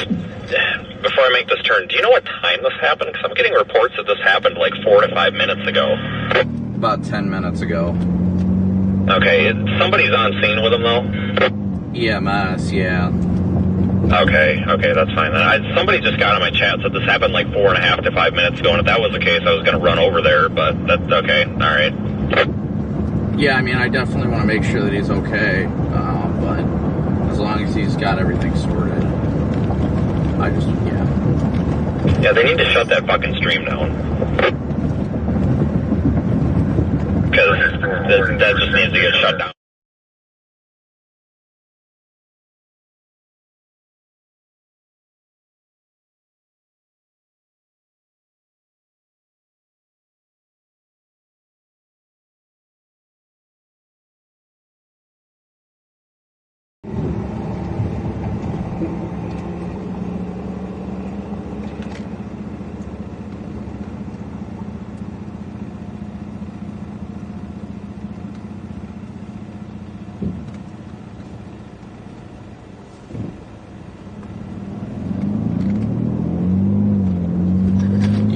Speaker 2: before I make this turn, do you know what time this happened? Because I'm getting reports that this happened like 4 to 5 minutes ago.
Speaker 1: About 10 minutes ago.
Speaker 2: Okay, somebody's on scene with him, though?
Speaker 1: EMS, yeah.
Speaker 2: Okay, that's fine then. Somebody just got on my chat, said this happened like 4.5 to 5 minutes ago, and if that was the case, I was going to run over there, but that's okay, alright.
Speaker 1: Yeah, I mean, I definitely want to make sure that he's okay, but as long as he's got everything sorted, yeah.
Speaker 2: Yeah, they need to shut that fucking stream down. Because that just needs to get shut down.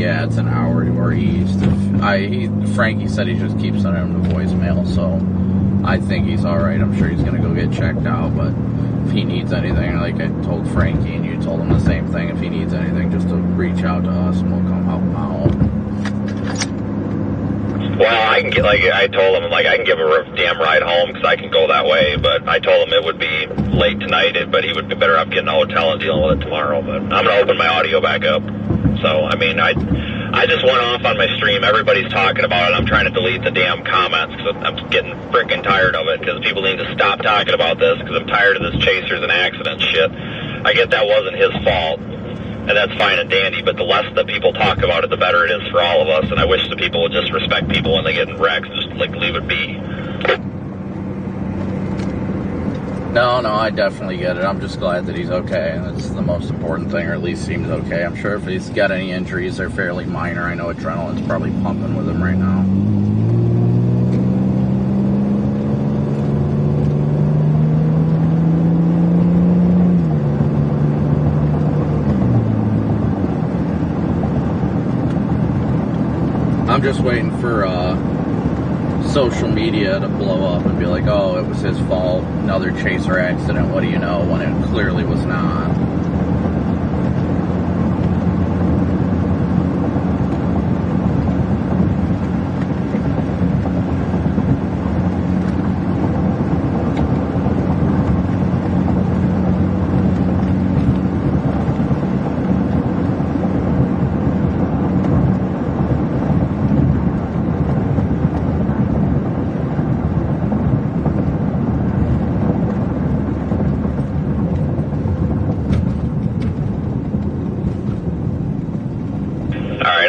Speaker 1: Yeah, it's an hour or east. Frankie said he just keeps sending him the voicemail, so I think he's all right. I'm sure he's gonna go get checked out, but if he needs anything, like I told Frankie and you told him the same thing, if he needs anything, just to reach out to us and we'll come help him out.
Speaker 2: Well, I can get, like I told him, like I can give a damn ride home because I can go that way. But I told him it would be late tonight, but he would be better off getting a hotel and dealing with it tomorrow. But I'm gonna open my audio back up. So I mean, I just went off on my stream. Everybody's talking about it. I'm trying to delete the damn comments because I'm getting freaking tired of it. Because people need to stop talking about this because I'm tired of this chasers and accidents shit. I get that wasn't his fault. And that's fine and dandy, but the less that people talk about it, the better it is for all of us. And I wish the people would just respect people when they get in wrecks, just like leave it be.
Speaker 1: No, I definitely get it. I'm just glad that he's okay, and that's the most important thing, or at least seems okay. I'm sure if he's got any injuries, they're fairly minor. I know adrenaline's probably pumping with him right now. I'm just waiting for social media to blow up and be like, oh, it was his fault, another chaser accident, what do you know, when it clearly was not.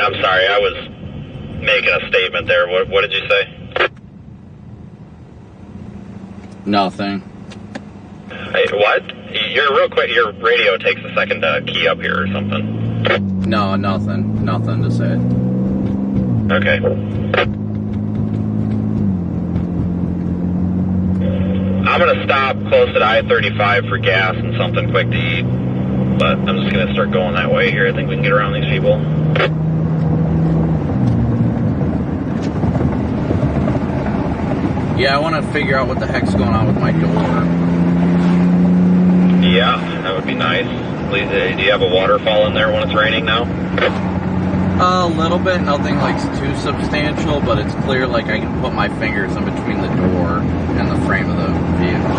Speaker 2: I'm sorry, I was making a statement there. What did you say?
Speaker 1: Nothing.
Speaker 2: Hey, what? You're real quick. Your radio takes a second to key up here or something.
Speaker 1: No, nothing. Nothing to say.
Speaker 2: Okay. I'm going to stop close at I-35 for gas and something quick to eat. But I'm just going to start going that way here. I think we can get around these people.
Speaker 1: Yeah, I want to figure out what the heck's going on with my door.
Speaker 2: Yeah, that would be nice. Please, do you have a waterfall in there when it's raining now?
Speaker 1: A little bit, nothing like too substantial, but it's clear like I can put my fingers in between the door and the frame of the vehicle.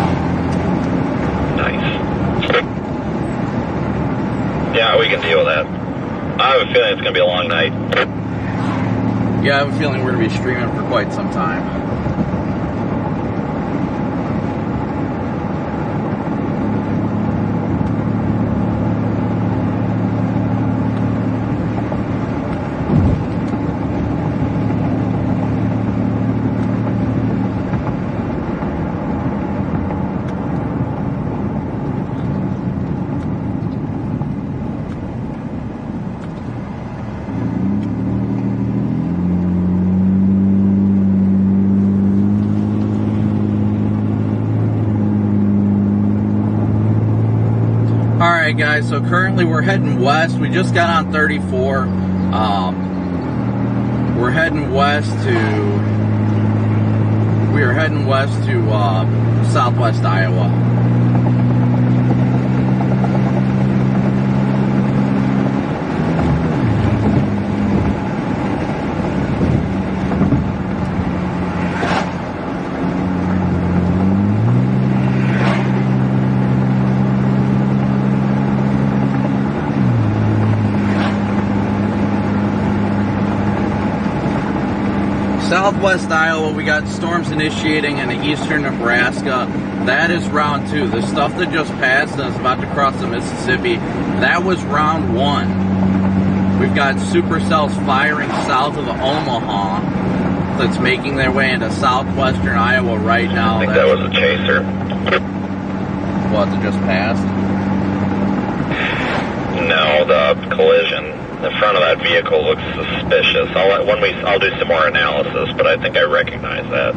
Speaker 2: Nice. Yeah, we can deal with that. I have a feeling it's going to be a long night.
Speaker 1: Yeah, I have a feeling we're going to be streaming for quite some time. Alright guys, so currently we're heading west. We just got on 34. We are heading west to southwest Iowa. Southwest Iowa, we got storms initiating in eastern Nebraska. That is round 2. The stuff that just passed and is about to cross the Mississippi, that was round 1. We've got supercells firing south of Omaha that's making their way into southwestern Iowa right now.
Speaker 2: I think that was a chaser.
Speaker 1: What, that just passed?
Speaker 2: No, the collision. The front of that vehicle looks suspicious. I'll do some more analysis, but I think I recognize that.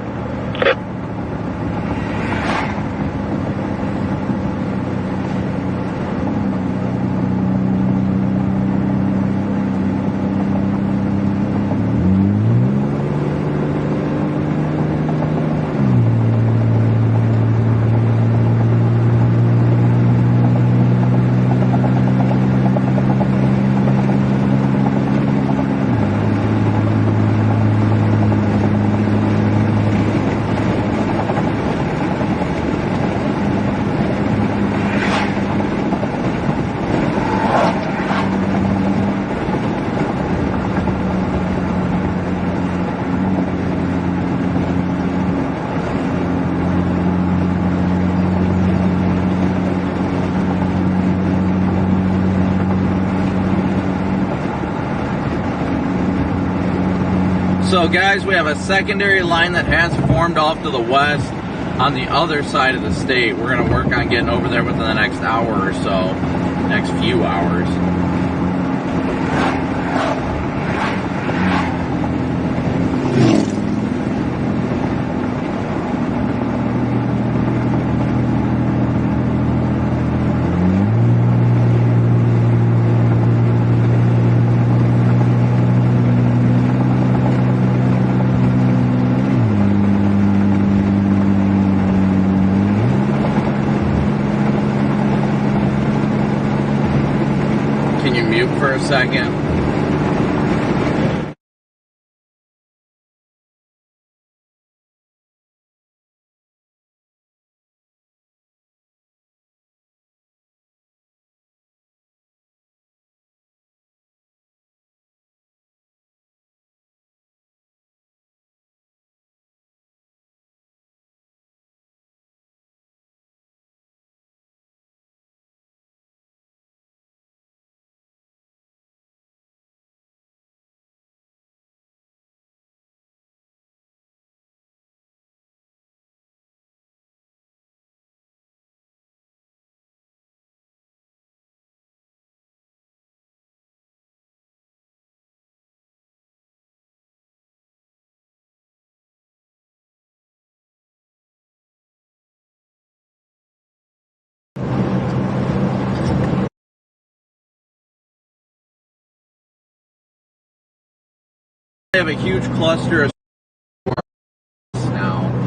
Speaker 1: So guys, we have a secondary line that has formed off to the west on the other side of the state. We're going to work on getting over there within the next hour or so, next few hours. Can you mute for a second? We have a huge cluster of now.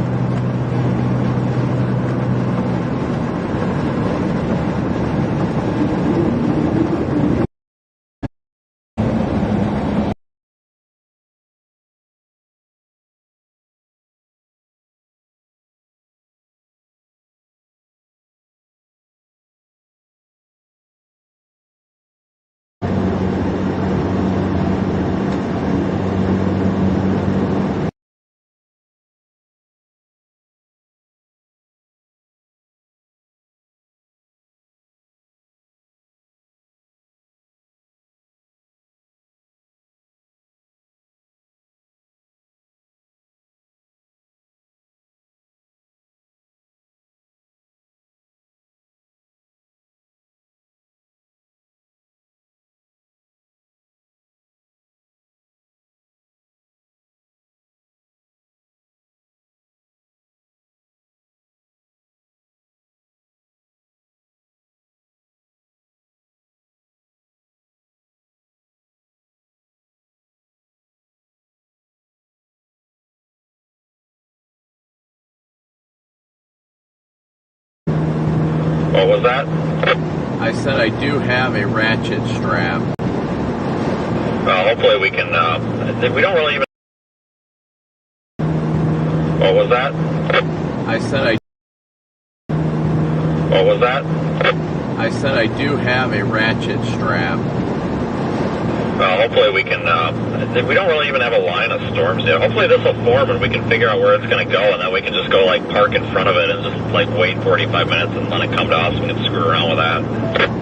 Speaker 2: What was that?
Speaker 1: I said I do have a ratchet strap.
Speaker 2: Hopefully we can, we don't really even... What was that?
Speaker 1: I said I
Speaker 2: What was that?
Speaker 1: I said I do have a ratchet strap.
Speaker 2: Hopefully we can, we don't really even have a line of storms yet. Hopefully this will form and we can figure out where it's going to go, and then we can just go, like, park in front of it and just, like, wait 45 minutes and let it come to us and we can screw around with that.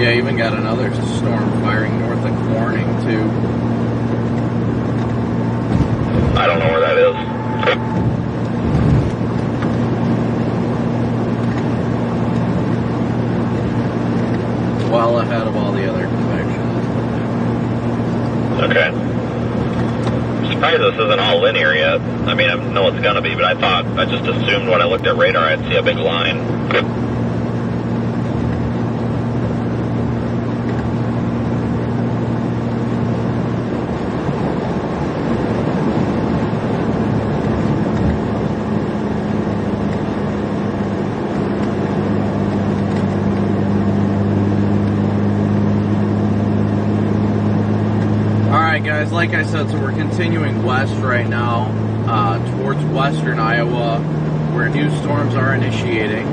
Speaker 1: Yeah, even got another storm firing north of Corning, too.
Speaker 2: I don't know where that is.
Speaker 1: Well ahead of all the other convections.
Speaker 2: Okay. I'm surprised this isn't all linear yet. I mean, I know it's gonna be, but I just assumed when I looked at radar I'd see a big line.
Speaker 1: Guys, like I said, so we're continuing west right now towards western Iowa where new storms are initiating.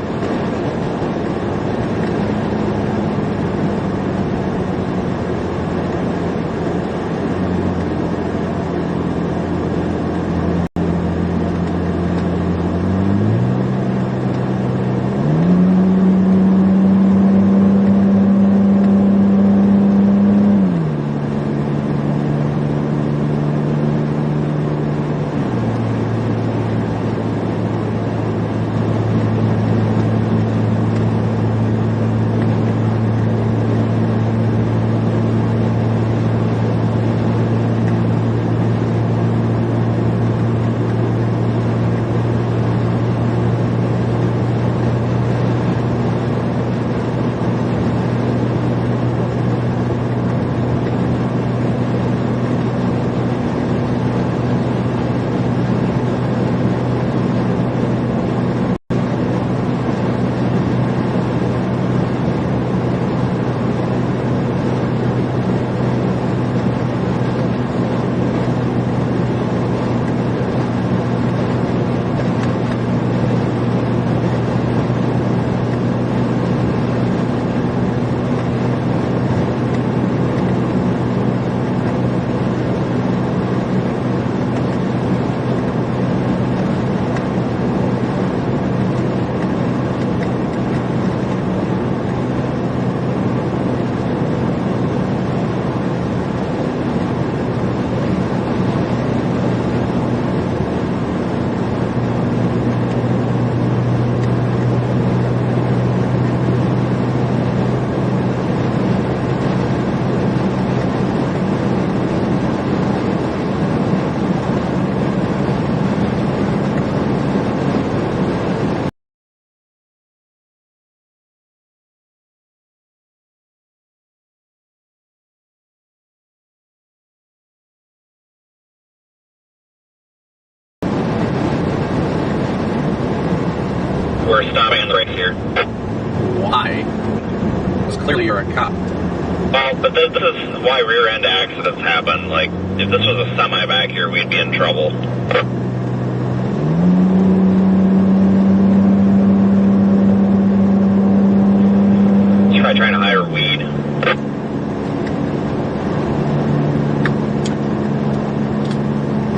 Speaker 2: We're stopping on the right here.
Speaker 1: Why? Because clearly you're a cop.
Speaker 2: Well, but this is why rear end accidents happen. Like, if this was a semi back here, we'd be in trouble. Try trying to hire weed.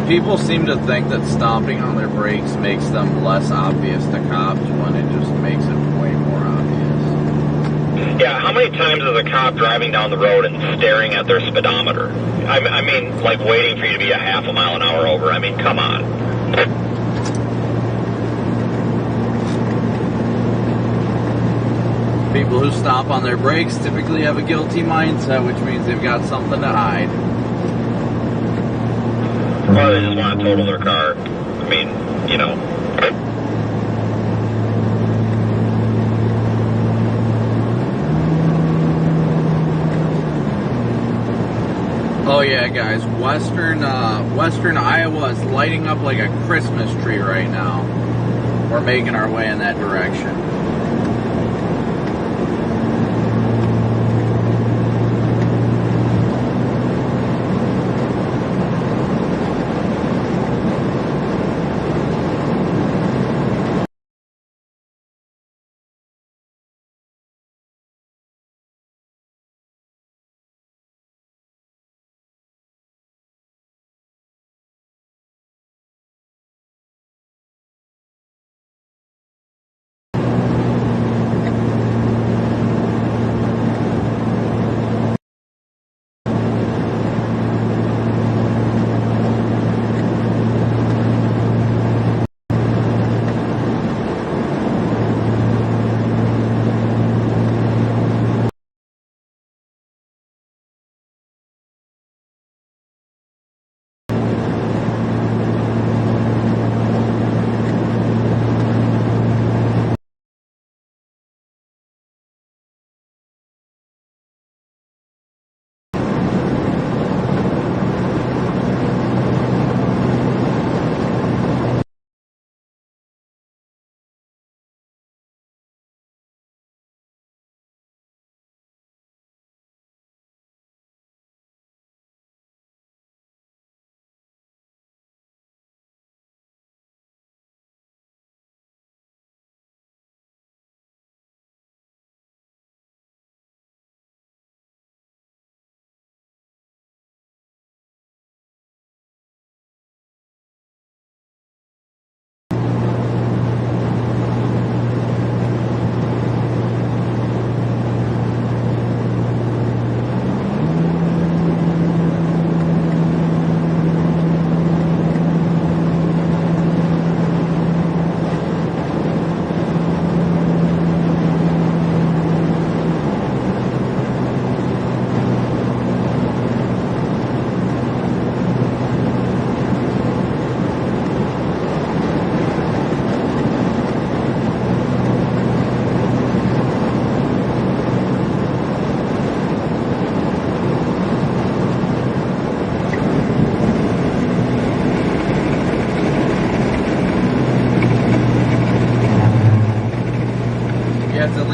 Speaker 1: People seem to think that stomping on their brakes makes them less obvious to cops when it just makes it way more obvious.
Speaker 2: Yeah, how many times is a cop driving down the road and staring at their speedometer? I mean, like waiting for you to be a half a mile an hour over. I mean, come on.
Speaker 1: People who stomp on their brakes typically have a guilty mindset, which means they've got something to hide.
Speaker 2: Or they just want to total their car. I mean, you know.
Speaker 1: Oh yeah, guys, western Iowa is lighting up like a Christmas tree right now. We're making our way in that direction.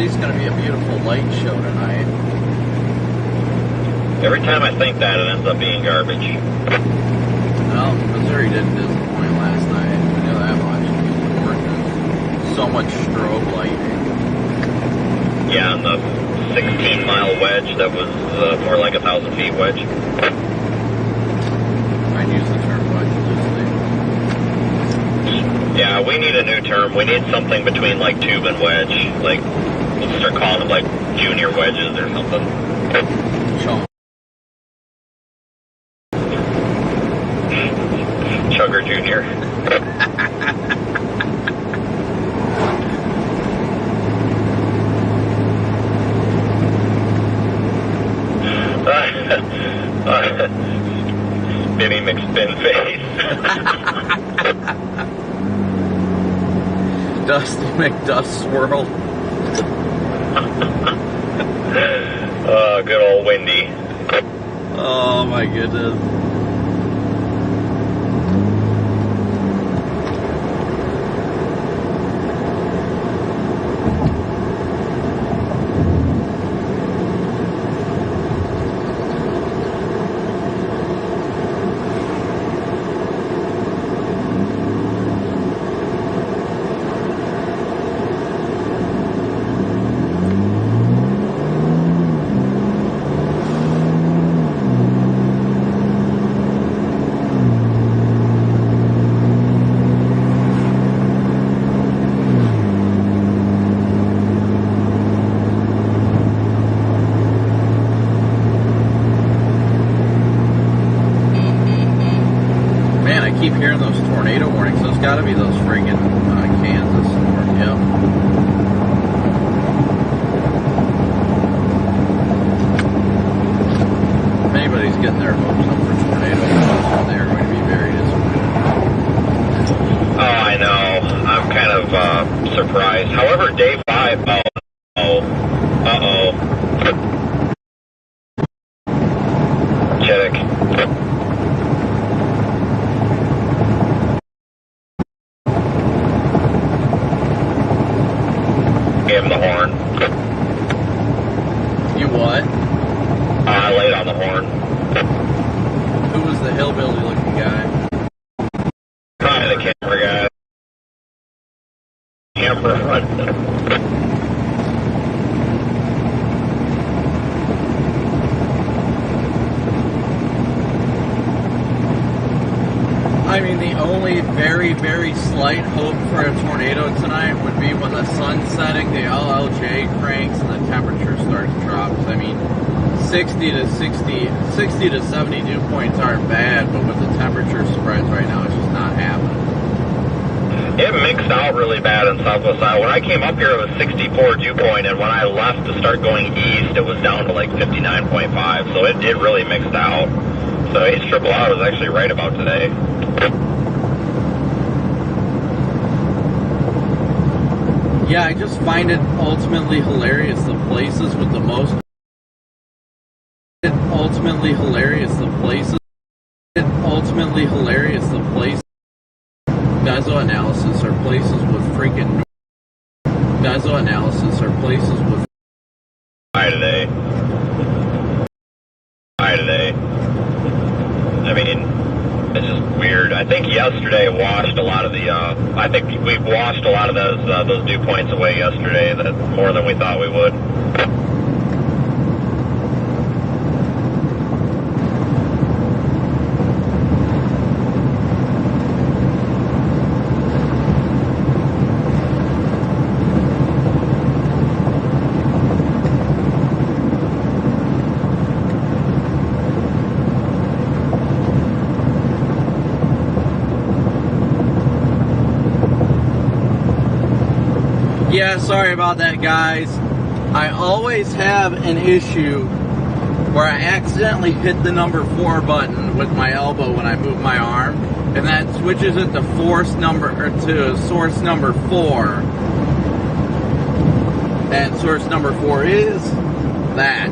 Speaker 1: least going to be a beautiful light show tonight.
Speaker 2: Every time I think that, it ends up being garbage.
Speaker 1: Well, Missouri didn't disappoint last night. You know that much. So much strobe lighting.
Speaker 2: Yeah, and the 16-mile wedge that was more like 1,000 feet wedge.
Speaker 1: I'd use the term wedge loosely.
Speaker 2: Yeah, we need a new term. We need something between like tube and wedge. Like, we'll start calling them like junior wedges or something. Chugger Junior. Benny McSpin face.
Speaker 1: Dusty McDust Swirl.
Speaker 2: Good old Wendy.
Speaker 1: Oh my goodness. Keep hearing those tornado warnings. Those got to be those friggin' Kansas or yep. If anybody's getting their hopes up for tornadoes, they're going to be very disappointed.
Speaker 2: Oh, I know. I'm kind of surprised. However, day 5. Chittick. Gave him the horn.
Speaker 1: You what?
Speaker 2: I laid on the horn.
Speaker 1: Who was the hillbilly looking guy?
Speaker 2: Probably the camera guy. Camera running.
Speaker 1: I mean, the only very, very slight hope for a tornado tonight would be when the sun's setting, the LLJ cranks, and the temperature starts to drop. I mean, 60 to 70 dew points aren't bad, but with the temperature spreads right now, it's just not happening.
Speaker 2: It mixed out really bad in Southwest Iowa. When I came up here, it was 64 dew point, and when I left to start going east, it was down to like 59.5. So it really mixed out. So ACRRR was actually right about today.
Speaker 1: Yeah, I just find it ultimately hilarious the places with the most. Ultimately hilarious the places. Deso analysis are places with freaking. Deso analysis are places with.
Speaker 2: Hi today. I mean, it's just weird. I think yesterday washed a lot of the. I think we washed a lot of those dew points away yesterday. That more than we thought we would.
Speaker 1: Yeah, sorry about that, guys. I always have an issue where I accidentally hit the number 4 button with my elbow when I move my arm, and that switches it to source number 4. And source number 4 is that.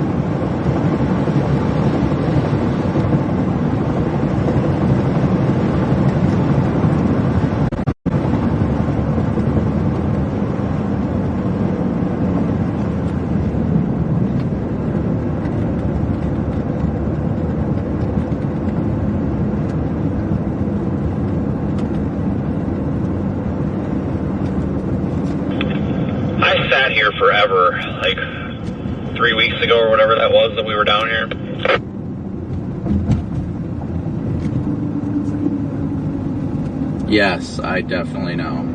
Speaker 2: we were down here?
Speaker 1: Yes, I definitely know.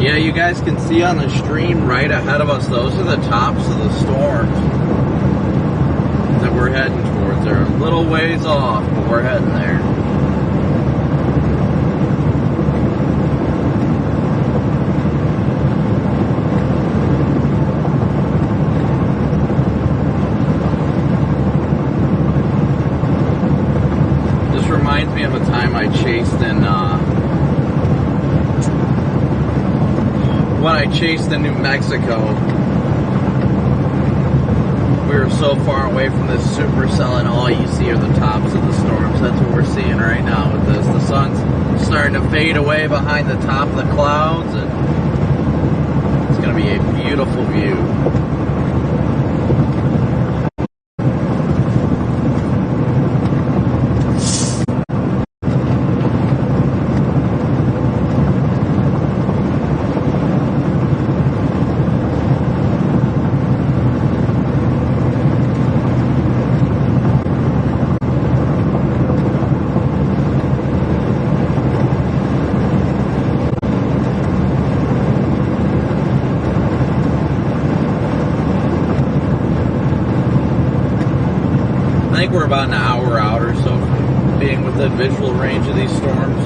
Speaker 1: Yeah, you guys can see on the stream right ahead of us, those are the tops of the storms that we're heading towards. They're a little ways off, but we're heading there. This reminds me of a time I chased when I chased in New Mexico. We were so far away from this supercell, and all you see are the tops of the storms. That's what we're seeing right now with this. The sun's starting to fade away behind the top of the clouds, and it's going to be a beautiful view. I think we're about an hour out or so from being within visual range of these storms.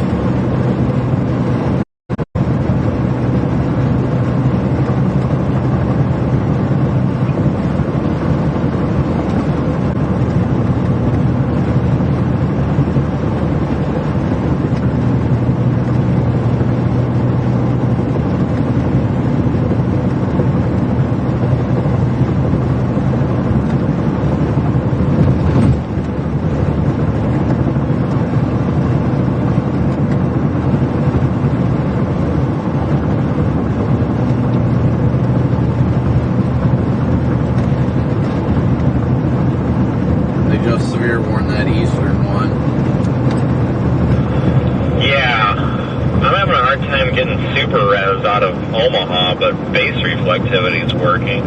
Speaker 2: super res out of Omaha, but base reflectivity is working.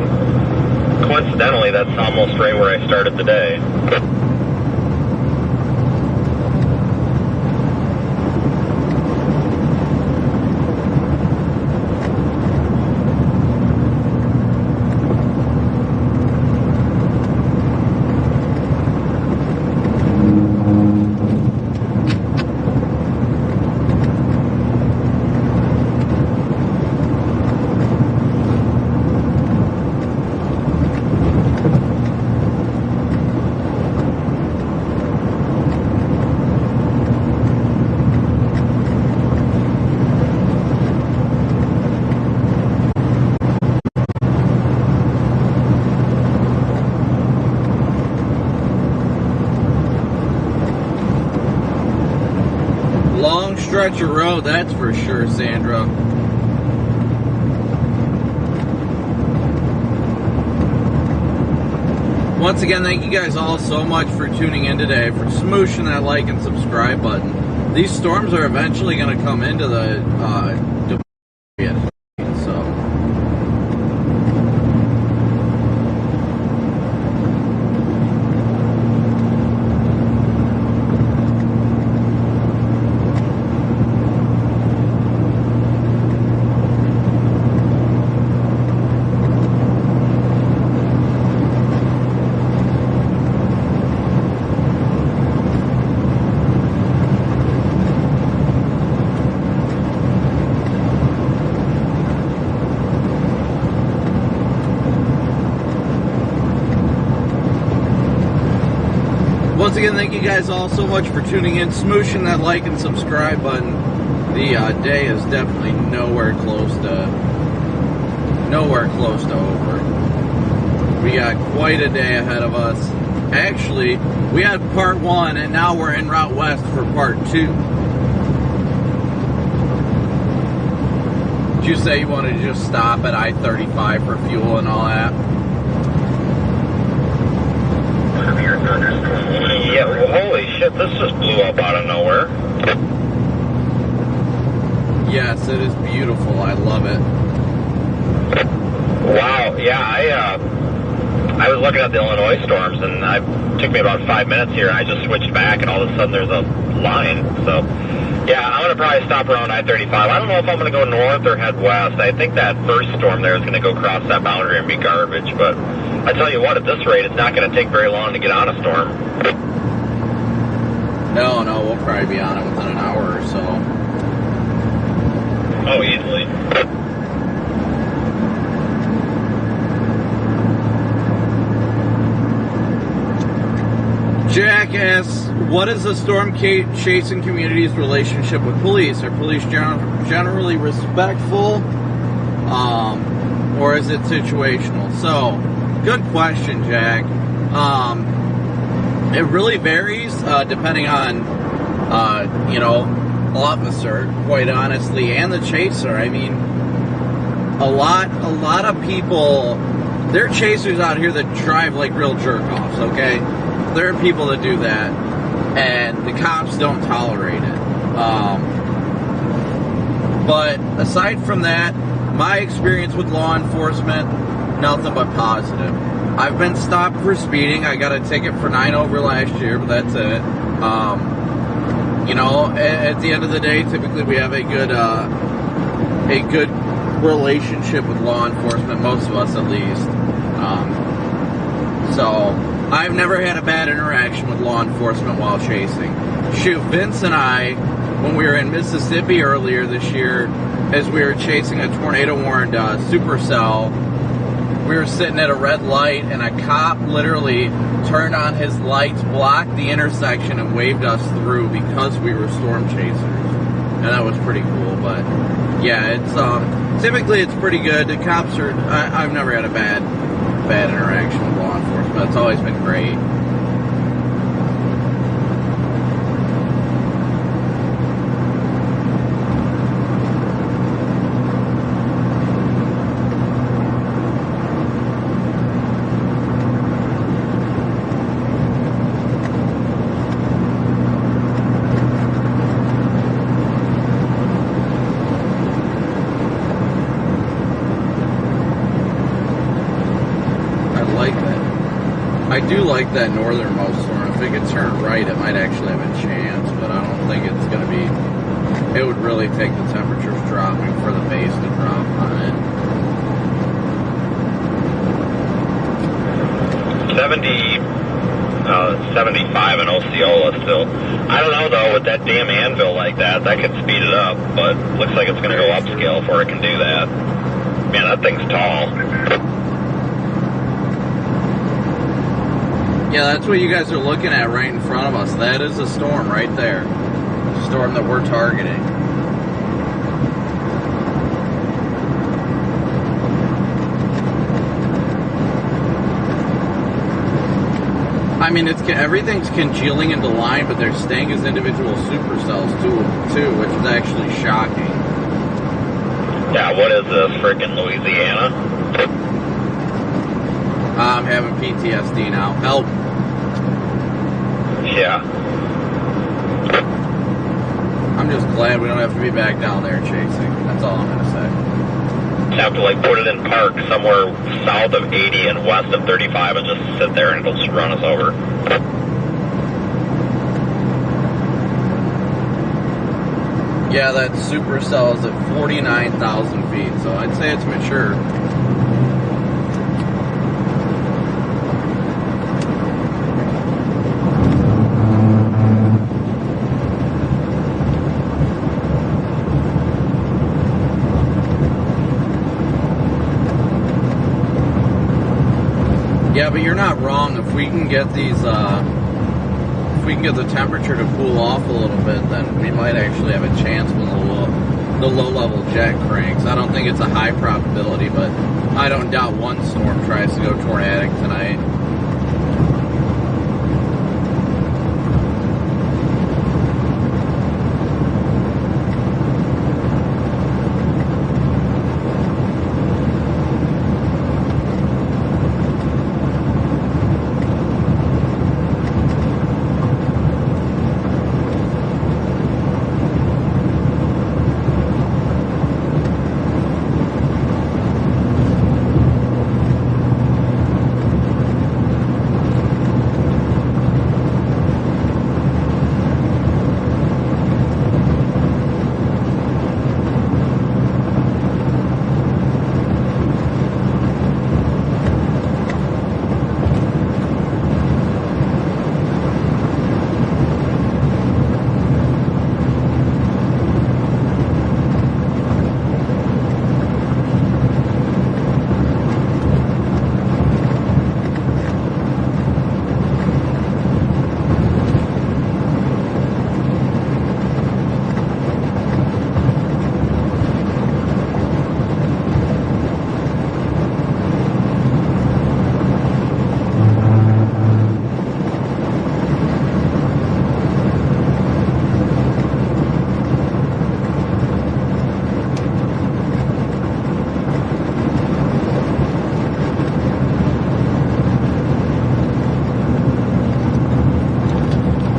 Speaker 2: Coincidentally, that's almost right where I started the day.
Speaker 1: Long stretch of road, that's for sure, Sandra. Once again, thank you guys all so much for tuning in today, for smooshing that like and subscribe button. These storms are eventually going to come into the so. Once again, thank you guys all so much for tuning in, smooshing that like and subscribe button. The day is definitely nowhere close to over. We got quite a day ahead of us. Actually, we had part 1, and now we're en route west for part 2. Did you say you wanted to just stop at I-35 for fuel and all that?
Speaker 2: Yeah, well, holy shit, this just blew up out of nowhere.
Speaker 1: Yes, it is beautiful. I love it.
Speaker 2: Wow, yeah, I was looking at the Illinois storms, and it took me about 5 minutes here, and I just switched back, and all of a sudden there's a line. So, yeah, I'm going to probably stop around I-35. I don't know if I'm going to go north or head west. I think that first storm there is going to go across that boundary and be garbage, but I tell you what, at this rate, it's not going to take very long to get on a storm.
Speaker 1: No, we'll probably be on it within an hour or so.
Speaker 2: Oh, easily.
Speaker 1: Jack asks, what is the storm chasing community's relationship with police? Are police generally respectful, or is it situational? So, good question, Jack. It really varies depending on, officer, quite honestly, and the chaser. I mean, a lot of people, there are chasers out here that drive like real jerk-offs, okay? There are people that do that, and the cops don't tolerate it. But aside from that, my experience with law enforcement, nothing but positive. I've been stopped for speeding. I got a ticket for 9 over last year, but that's it. At the end of the day, typically we have a good relationship with law enforcement, most of us at least. So I've never had a bad interaction with law enforcement while chasing. Shoot, Vince and I, when we were in Mississippi earlier this year, as we were chasing a tornado-warned supercell, we were sitting at a red light, and a cop literally turned on his lights, blocked the intersection, and waved us through because we were storm chasers. And that was pretty cool. But yeah, it's typically it's pretty good. The cops are. I've never had a bad interaction with law enforcement. It's always been great. I do like that northernmost storm. If it could turn right, it might actually have a chance, but I don't think it's going to be... It would really take the temperatures dropping for the base to drop on it.
Speaker 2: 75 in Osceola still. I don't know, though, with that damn anvil like that could speed it up, but looks like it's going to go upscale before it can do that. Man, that thing's tall.
Speaker 1: Yeah, that's what you guys are looking at right in front of us. That is a storm right there. The storm that we're targeting. I mean, everything's congealing into line, but they're staying as individual supercells too, which is actually shocking.
Speaker 2: Yeah, what is this, frickin' Louisiana?
Speaker 1: I'm having PTSD now. Help.
Speaker 2: Yeah.
Speaker 1: I'm just glad we don't have to be back down there chasing. That's all I'm going to say.
Speaker 2: Have to, like, put it in park somewhere south of 80 and west of 35 and just sit there and it'll just run us over.
Speaker 1: Yeah, that supercell is at 49,000 feet, so I'd say it's mature. Yeah, but you're not wrong. If we can get these, if we can get the temperature to cool off a little bit, then we might actually have a chance with the low-level jet cranks. I don't think it's a high probability, but I don't doubt one storm tries to go tornadic tonight.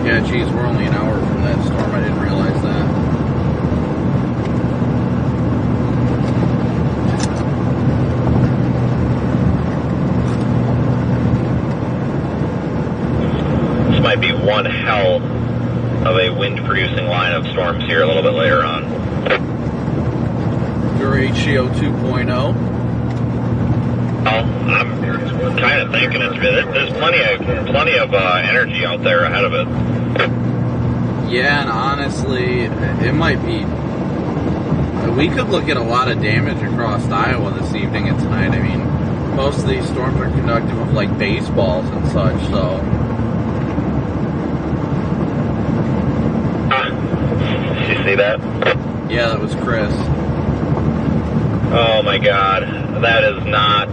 Speaker 1: Yeah, geez, we're only an hour from that storm. I didn't realize that.
Speaker 2: This might be one hell of a wind-producing line of storms here a little bit later on.
Speaker 1: Your HCO 2.0.
Speaker 2: Well, I'm kind of thinking there's plenty of energy out there ahead of it.
Speaker 1: Yeah, and honestly, it might be... We could look at a lot of damage across Iowa this evening and tonight. I mean, most of these storms are conductive of, like, baseballs and such, so...
Speaker 2: Did you see that?
Speaker 1: Yeah, that was Chris.
Speaker 2: Oh, my God. That is not...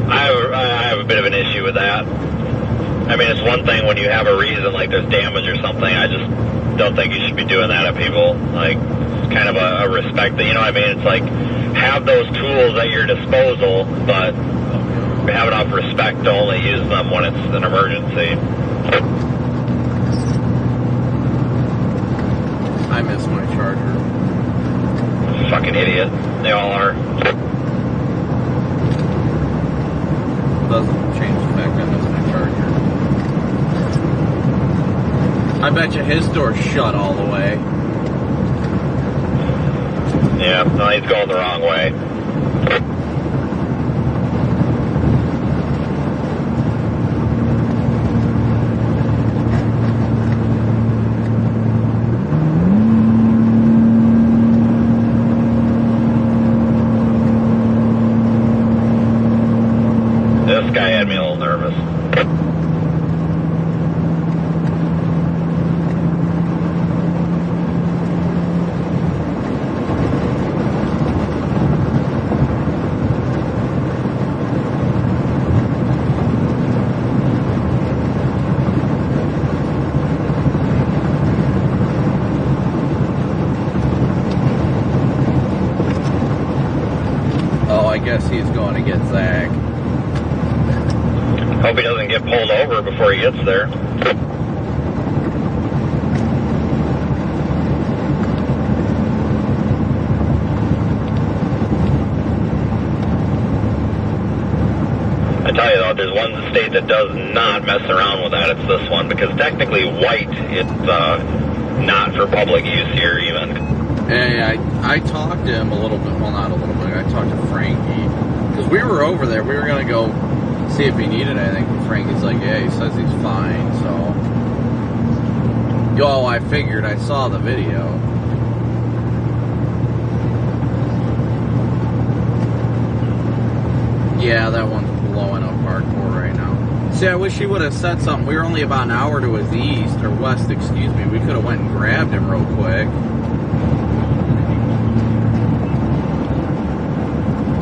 Speaker 2: I have a bit of an issue with that. I mean, it's one thing when you have a reason, like there's damage or something. I just don't think you should be doing that at people. Like, it's kind of a respect that, you know what I mean? It's like, have those tools at your disposal, but have enough respect to only use them when it's an emergency.
Speaker 1: I miss my charger.
Speaker 2: Fucking idiot. They all are.
Speaker 1: doesn't change the fact that that's my charger. I bet you his door's shut all the way.
Speaker 2: Yeah, no, he's going the wrong way. This guy had me a little nervous.
Speaker 1: Oh, I guess he's going to get Zach.
Speaker 2: Hope he doesn't get pulled over before he gets there. I tell you though, there's one state that does not mess around with that. It's this one, because technically white, it's not for public use here even.
Speaker 1: Hey, I talked to him a little bit. Well, not a little bit. I talked to Frankie because we were over there. We were gonna go see if he needed anything. But Frankie's like, yeah, he says he's fine. So, yo, I figured. I saw the video. Yeah, that one's blowing up hardcore right now. See, I wish he would have said something. We were only about an hour to his east or west. Excuse me. We could have went and grabbed him real quick.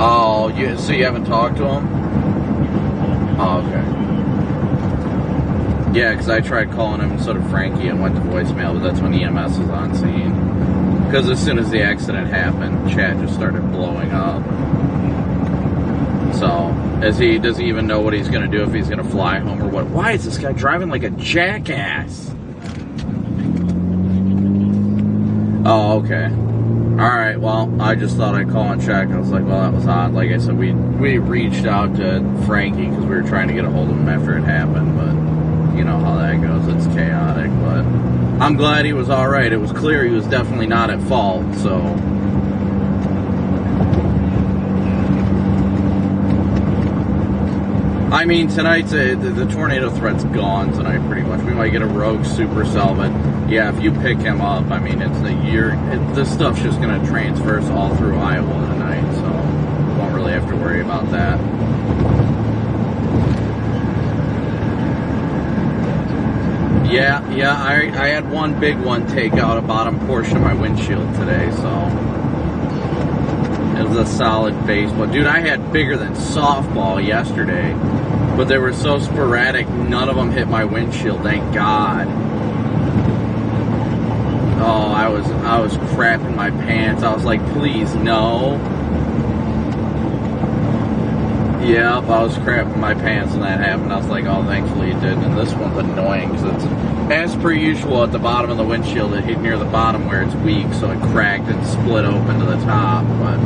Speaker 1: Oh, so you haven't talked to him? Oh, okay. Yeah, because I tried calling him instead of Frankie and went to voicemail, but that's when EMS was on scene. Because as soon as the accident happened, chat just started blowing up. So, does he even know what he's going to do, if he's going to fly home or what? Why is this guy driving like a jackass? Oh, okay. Alright, well, I just thought I'd call and check. I was like, well, that was odd. Like I said, we reached out to Frankie because we were trying to get a hold of him after it happened, but you know how that goes. It's chaotic, but I'm glad he was alright. It was clear he was definitely not at fault, so. I mean, tonight's the tornado threat's gone tonight, pretty much. We might get a rogue supercell, but yeah, if you pick him up, I mean, it's this stuff's just going to transverse all through Iowa tonight, so won't really have to worry about that. Yeah, I had one big one take out a bottom portion of my windshield today, so it was a solid baseball. Dude, I had bigger than softball yesterday, but they were so sporadic, none of them hit my windshield, thank God. Oh, I was crapping my pants. I was like, please, no. Yep, I was crapping my pants when that happened. I was like, oh, thankfully it didn't. And this one's annoying because it's, as per usual, at the bottom of the windshield, it hit near the bottom where it's weak, so it cracked and split open to the top. But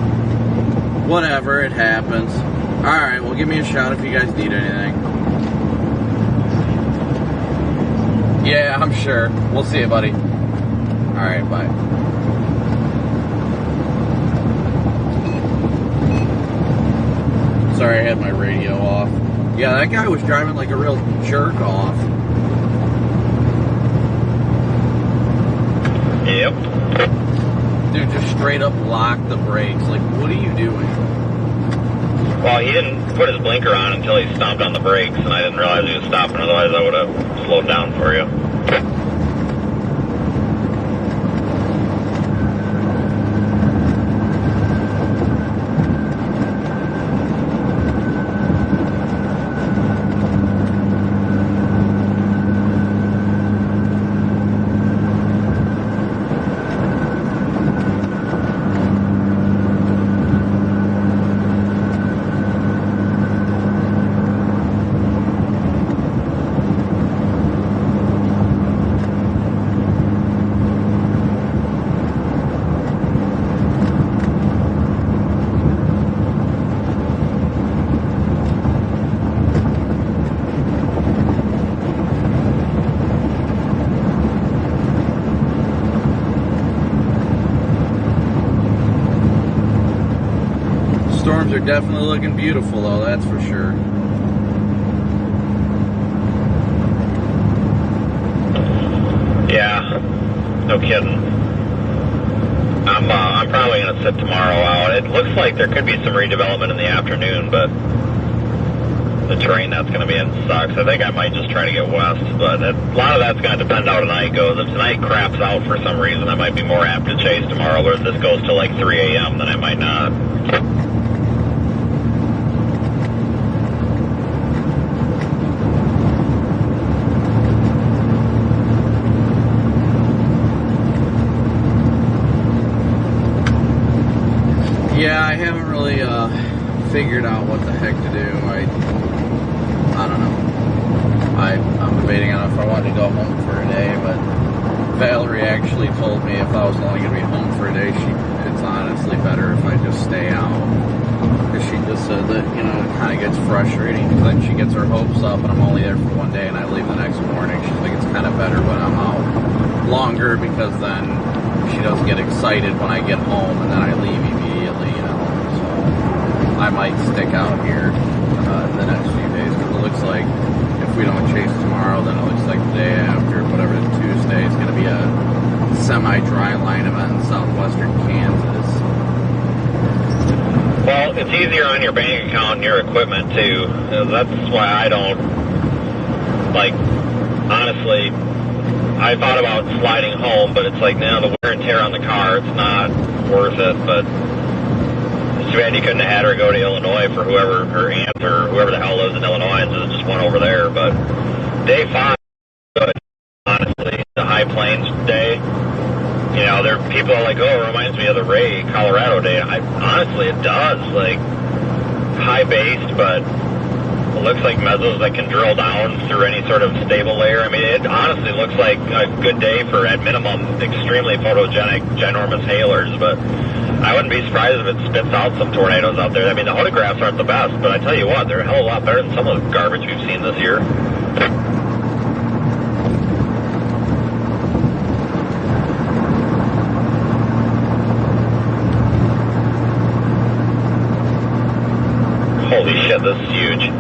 Speaker 1: whatever, it happens. Alright, well, give me a shout if you guys need anything. Yeah, I'm sure. We'll see you, buddy. Alright, bye. Sorry, I had my radio off. Yeah, that guy was driving like a real jerk off.
Speaker 2: Yep.
Speaker 1: Dude, just straight up locked the brakes. Like, what are you doing?
Speaker 2: Well, he didn't put his blinker on until he stomped on the brakes, and I didn't realize he was stopping. Otherwise, I would have slowed down for you.
Speaker 1: storms are definitely looking beautiful, though, that's for sure.
Speaker 2: Yeah, no kidding. I'm probably going to sit tomorrow out. It looks like there could be some redevelopment in the afternoon, but the terrain that's going to be in sucks. I think I might just try to get west, but a lot of that's going to depend how tonight goes. If tonight craps out for some reason, I might be more apt to chase tomorrow, but if this goes till like 3 a.m., then I might not.
Speaker 1: Yeah, I haven't really figured out what the heck to do. I don't know. I'm debating on if I want to go home for a day, but Valerie actually told me if I was only going to be home for a day, it's honestly better if I just stay out. Because she just said that, you know, it kind of gets frustrating because then she gets her hopes up and I'm only there for one day and I leave the next morning. She's like, it's kind of better when I'm out longer because then she doesn't get excited when I get home and then I leave immediately, you know. So I might stick out here the next few days because it looks like if we don't chase tomorrow, then it looks like the day after, whatever, Tuesday, is going to be a semi-dry line event in southwestern Kansas.
Speaker 2: Well, it's easier on your bank account and your equipment, too. That's why I don't, like, honestly, I thought about sliding home, but it's like, no, the wear and tear on the car, it's not worth it, but it's too bad you couldn't have had her go to Illinois for whoever her aunt or whoever the hell lives in Illinois and just went over there, but day 5, good, honestly, the High Plains day, you know, there people are like, oh, it reminds me of the Ray, Colorado day. Honestly, it does, like, high-based, but it looks like mesos that can drill down through any sort of stable layer. I mean, it honestly looks like a good day for, at minimum, extremely photogenic, ginormous hailers, but I wouldn't be surprised if it spits out some tornadoes out there. I mean, the photographs aren't the best, but I tell you what, they're a hell of a lot better than some of the garbage we've seen this year. Holy shit, this is huge.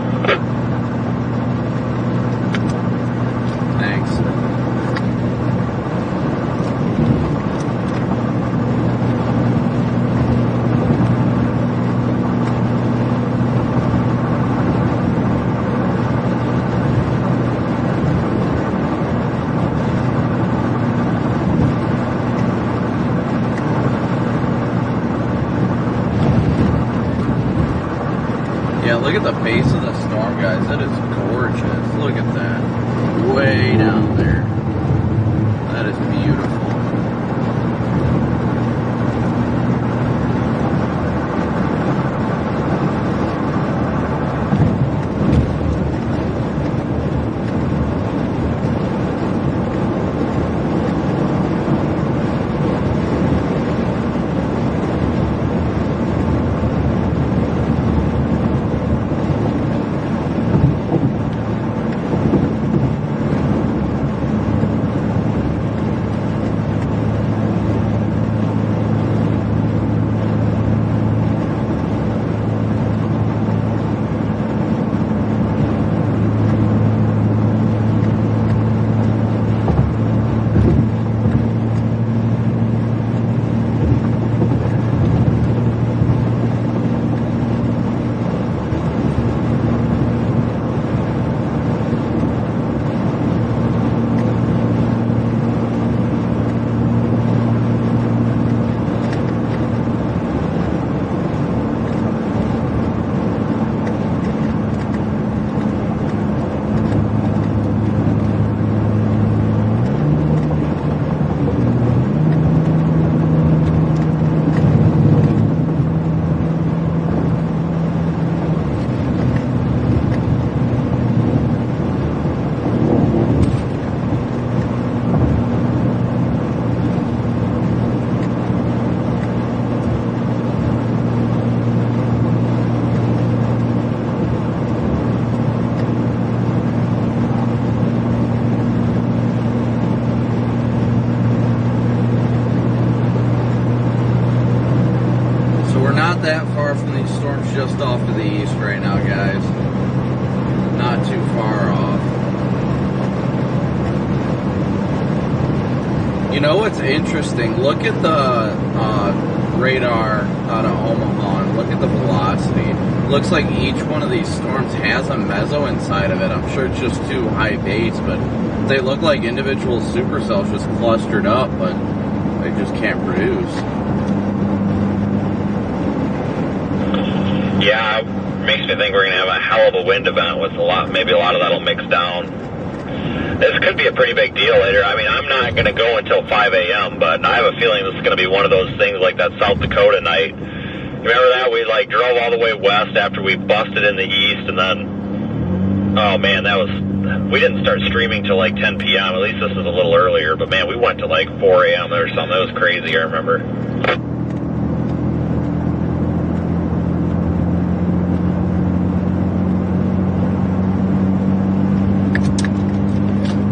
Speaker 1: Thanks. Yeah, look at the base of the storm, guys. That is gorgeous. Look at that. Way down there. That is beautiful. That far far from these storms just off to the east right now, guys. Not too far off. You know what's interesting? Look at the radar out of Omaha and look at the velocity. Looks like each one of these storms has a meso inside of it. I'm sure it's just too high base, but they look like individual supercells just clustered up, but they just can't produce.
Speaker 2: Yeah, makes me think we're going to have a hell of a wind event with maybe a lot of that'll mix down. This could be a pretty big deal later. I mean, I'm not going to go until 5 a.m., but I have a feeling this is going to be one of those things like that South Dakota night. Remember that? We drove all the way west after we busted in the east, and then, oh man, we didn't start streaming till 10 p.m. At least this is a little earlier, but man, we went to 4 a.m. or something. That was crazy, I remember.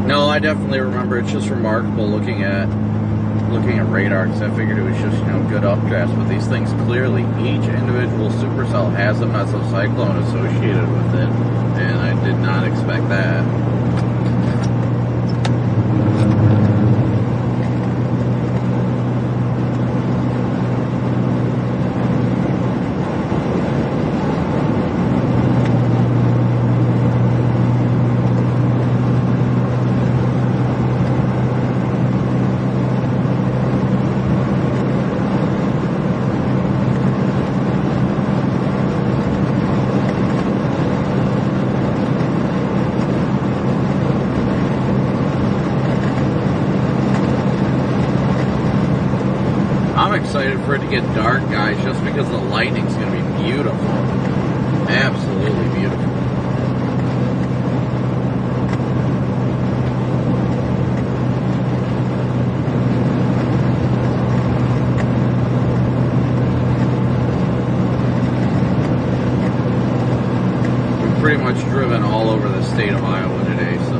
Speaker 1: No, I definitely remember. It's just remarkable looking at radar, because I figured it was just, good updrafts, but these things clearly, each individual supercell has a mesocyclone associated with it, and I did not expect that. I'm excited for it to get dark, guys, just because the lightning's going to be beautiful. Absolutely beautiful. We've pretty much driven all over the state of Iowa today, so...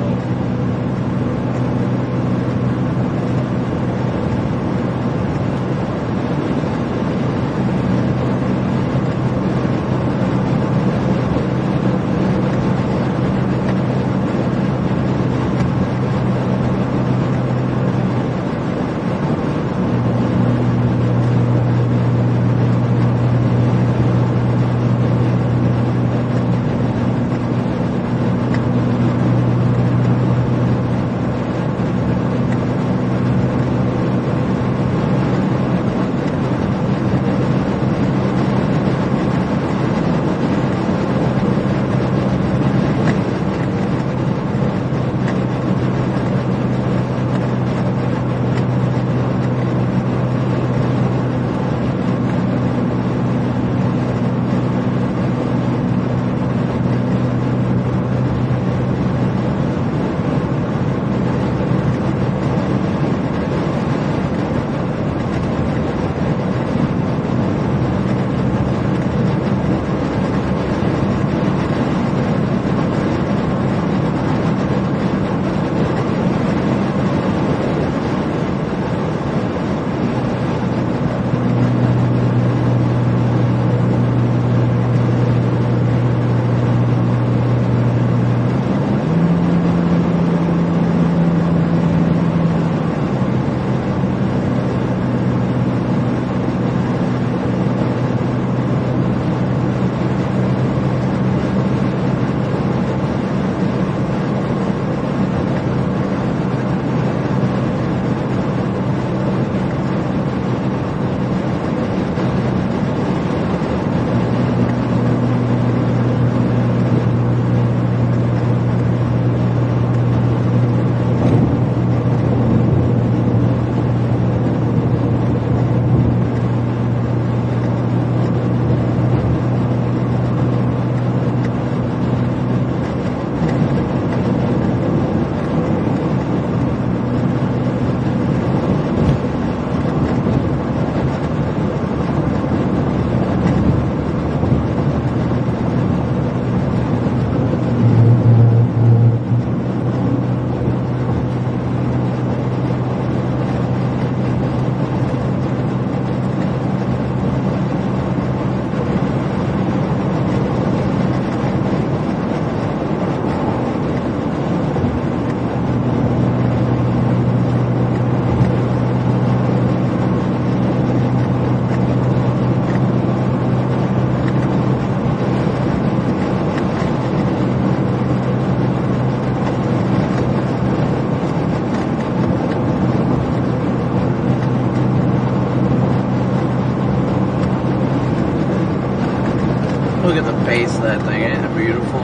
Speaker 1: Look at the base of that thing, ain't it beautiful?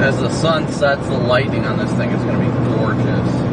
Speaker 1: As the sun sets, the lighting on this thing is going to be gorgeous.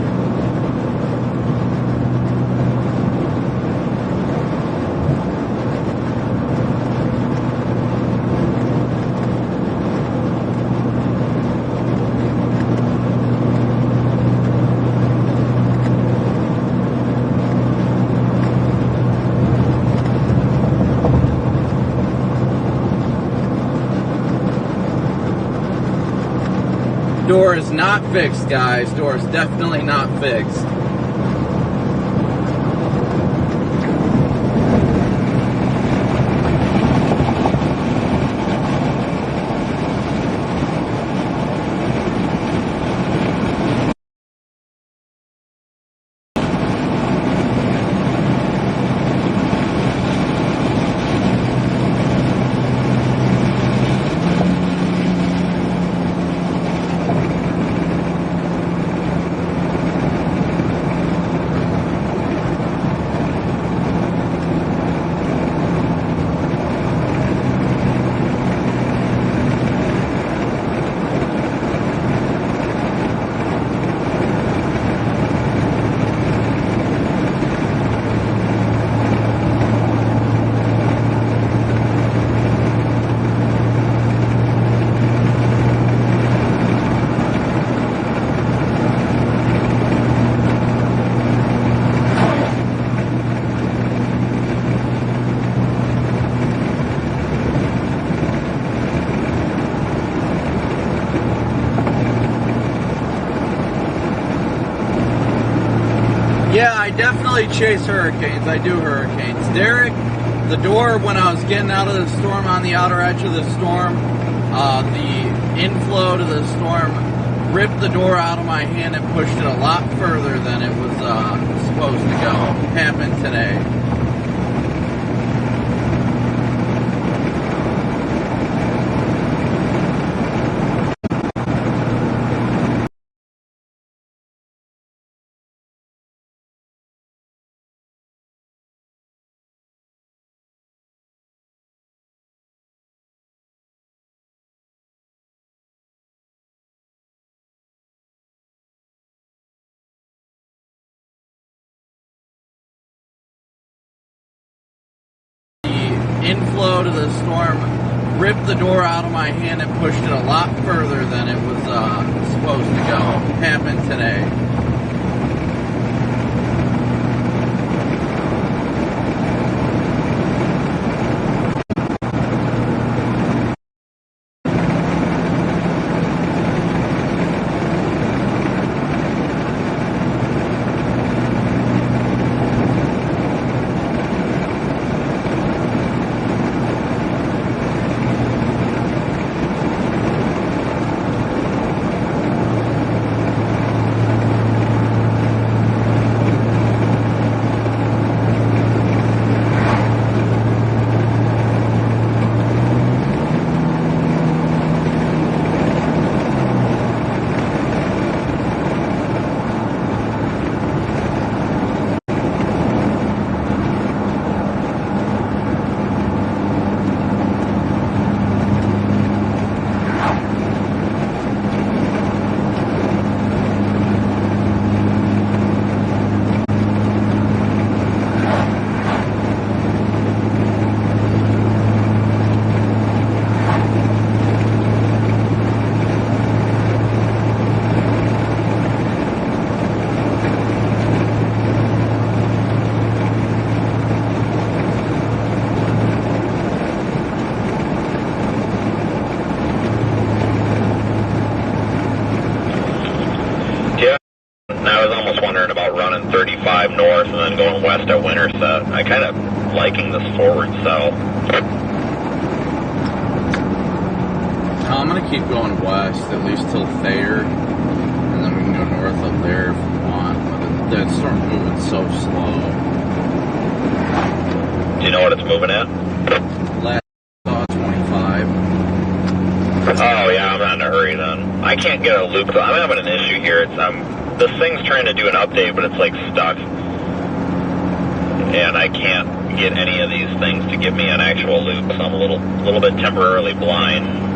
Speaker 1: Door is not fixed, guys. Door is definitely not fixed. Yeah, I definitely chase hurricanes. I do hurricanes. Derek, the door, when I was getting out of the storm on the outer edge of the storm, the inflow to the storm ripped the door out of my hand and pushed it a lot further than it was supposed to go. Happened today. Inflow to the storm ripped the door out of my hand and pushed it a lot further than it was supposed to go. Happened today.
Speaker 2: About running 35 north and then going west at Winterset. I kind of liking this forward south.
Speaker 1: I'm going to keep going west, at least till Thayer, and then we can go north up there if we want. But that storm's moving so slow.
Speaker 2: Do you know what it's moving at?
Speaker 1: Last saw 25.
Speaker 2: Oh yeah, I'm not in a hurry then. I can't get a loop. I'm having an issue here. This thing's trying to do an update, but it's like stuck. and I can't get any of these things to give me an actual loop, so I'm a little bit temporarily blind.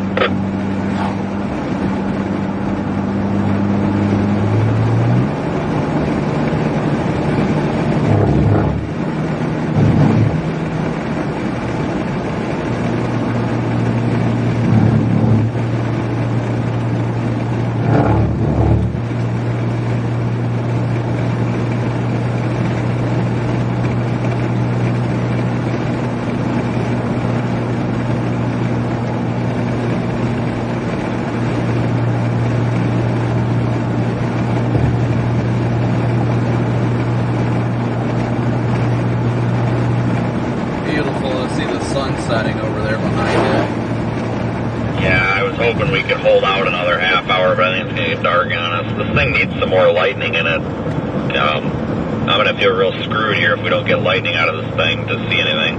Speaker 1: Setting over there behind it.
Speaker 2: Yeah, I was hoping we could hold out another half hour, but I think it's going to get dark on us. This thing needs some more lightning in it. I'm going to feel real screwed here if we don't get lightning out of this thing to see anything.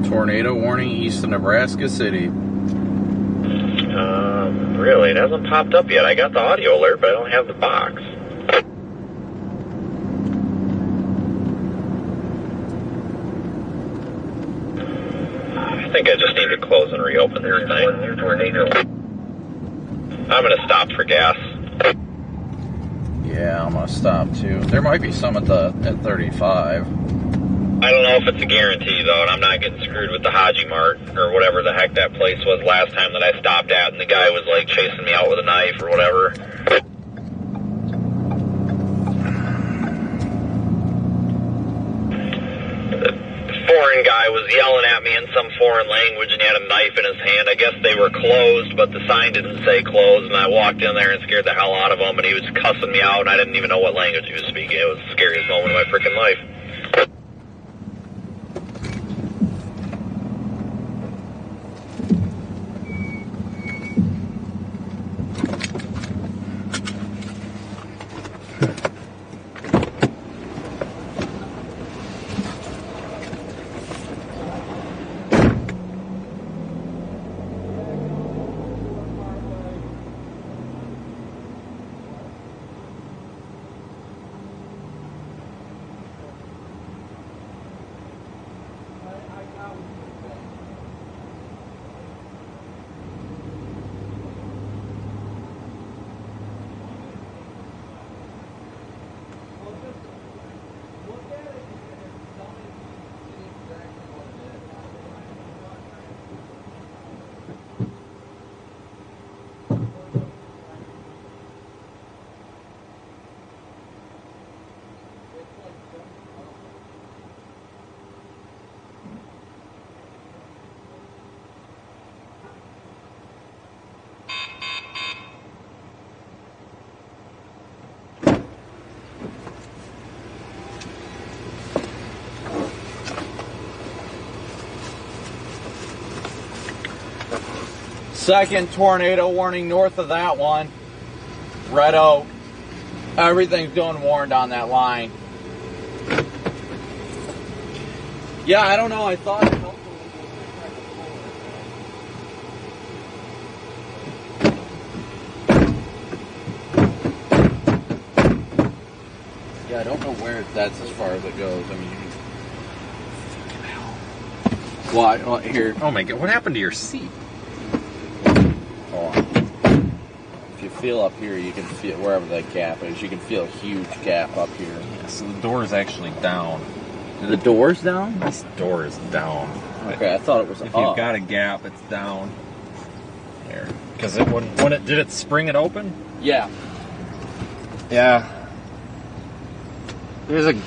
Speaker 1: Tornado warning east of Nebraska City.
Speaker 2: Really? It hasn't popped up yet. I got the audio alert, but I don't have the box. I think I just need to close and reopen this thing. I'm going to stop for gas.
Speaker 1: Yeah, I'm going to stop too. There might be some at 35.
Speaker 2: I don't know if it's a guarantee, though, and I'm not getting screwed with the Haji Mart or whatever the heck that place was last time that I stopped at, and the guy was, like, chasing me out with a knife or whatever. The foreign guy was yelling at me in some foreign language, and he had a knife in his hand. I guess they were closed, but the sign didn't say closed, and I walked in there and scared the hell out of him, and he was cussing me out, and I didn't even know what language he was speaking. It was the scariest moment of my freaking life.
Speaker 1: Second tornado warning north of that one. Red Oak. Everything's going warned on that line. Yeah, I don't know. I thought it helped a little bit. Yeah, I don't know where that's as far as it goes. I mean, well, here.
Speaker 4: Oh my god, what happened to your seat?
Speaker 1: Hold on. If you feel up here, you can feel wherever that gap is. You can feel a huge gap up here.
Speaker 4: Yeah, so the door is actually down.
Speaker 1: The door's down?
Speaker 4: This door is down.
Speaker 1: Okay, I thought it was
Speaker 4: If
Speaker 1: up.
Speaker 4: you've got a gap, it's down. Here. Because it when it did it spring it open?
Speaker 1: Yeah.
Speaker 4: Yeah. There's a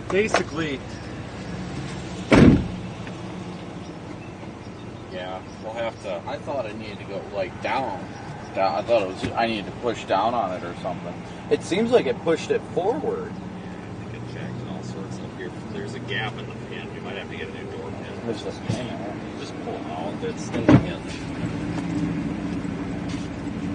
Speaker 4: basically. Yeah, we'll have to.
Speaker 1: I thought it needed to go like down. I thought it was. I needed to push down on it or something. It seems like it pushed it forward.
Speaker 4: Get checked and all sorts of here. There's a gap in the pin. You might have to get a new door pin.
Speaker 1: There's this pin.
Speaker 4: Just pull it out. It's in the hinge.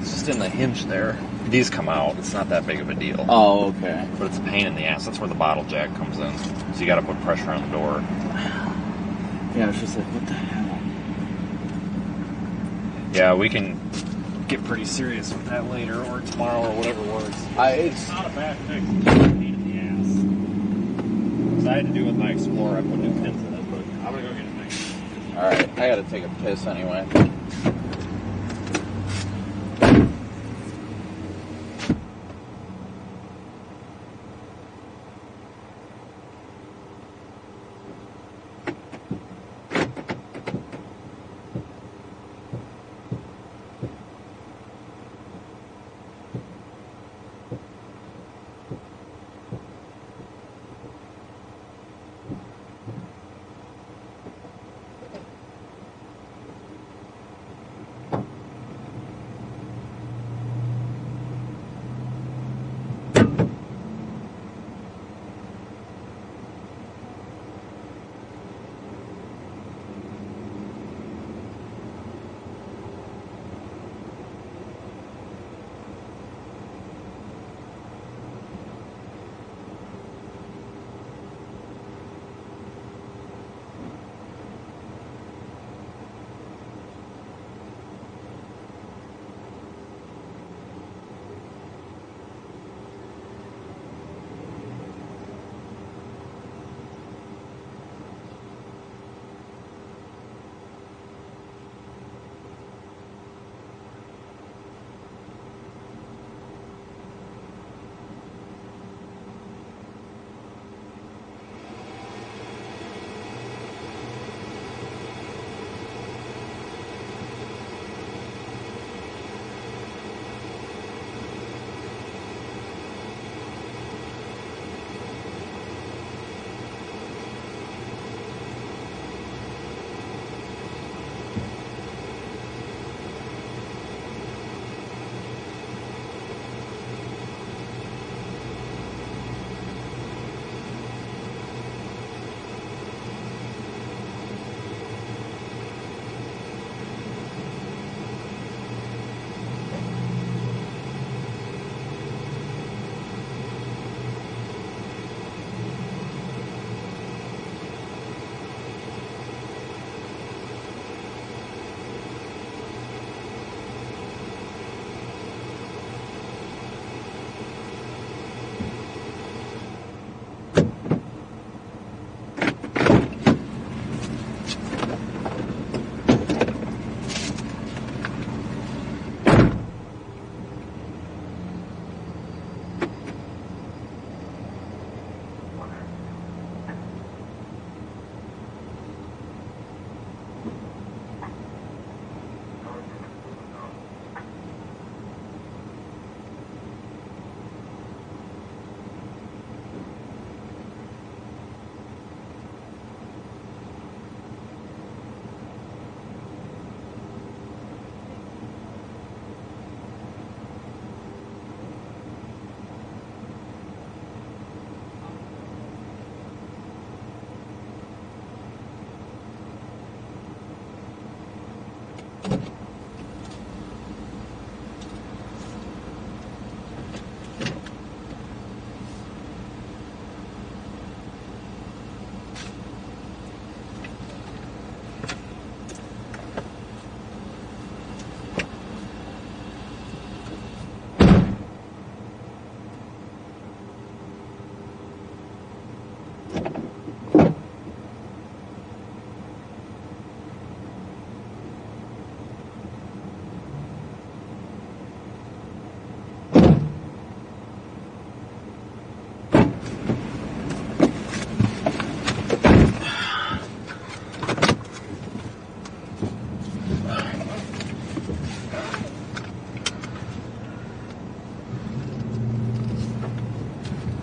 Speaker 4: It's just in the hinge there. These come out. It's not that big of a deal.
Speaker 1: Oh, okay.
Speaker 4: But it's a pain in the ass. That's where the bottle jack comes in. So you got to put pressure on the door.
Speaker 1: Yeah, I was just like, what the hell?
Speaker 4: Yeah, we can get pretty serious with that later or tomorrow or whatever works.
Speaker 1: It's
Speaker 4: not a bad fix. It's just a pain in the ass. Because I had to do with my Explorer. I put new pins in it, but I'm going to go get it fixed.
Speaker 1: all right. I got to take a piss anyway.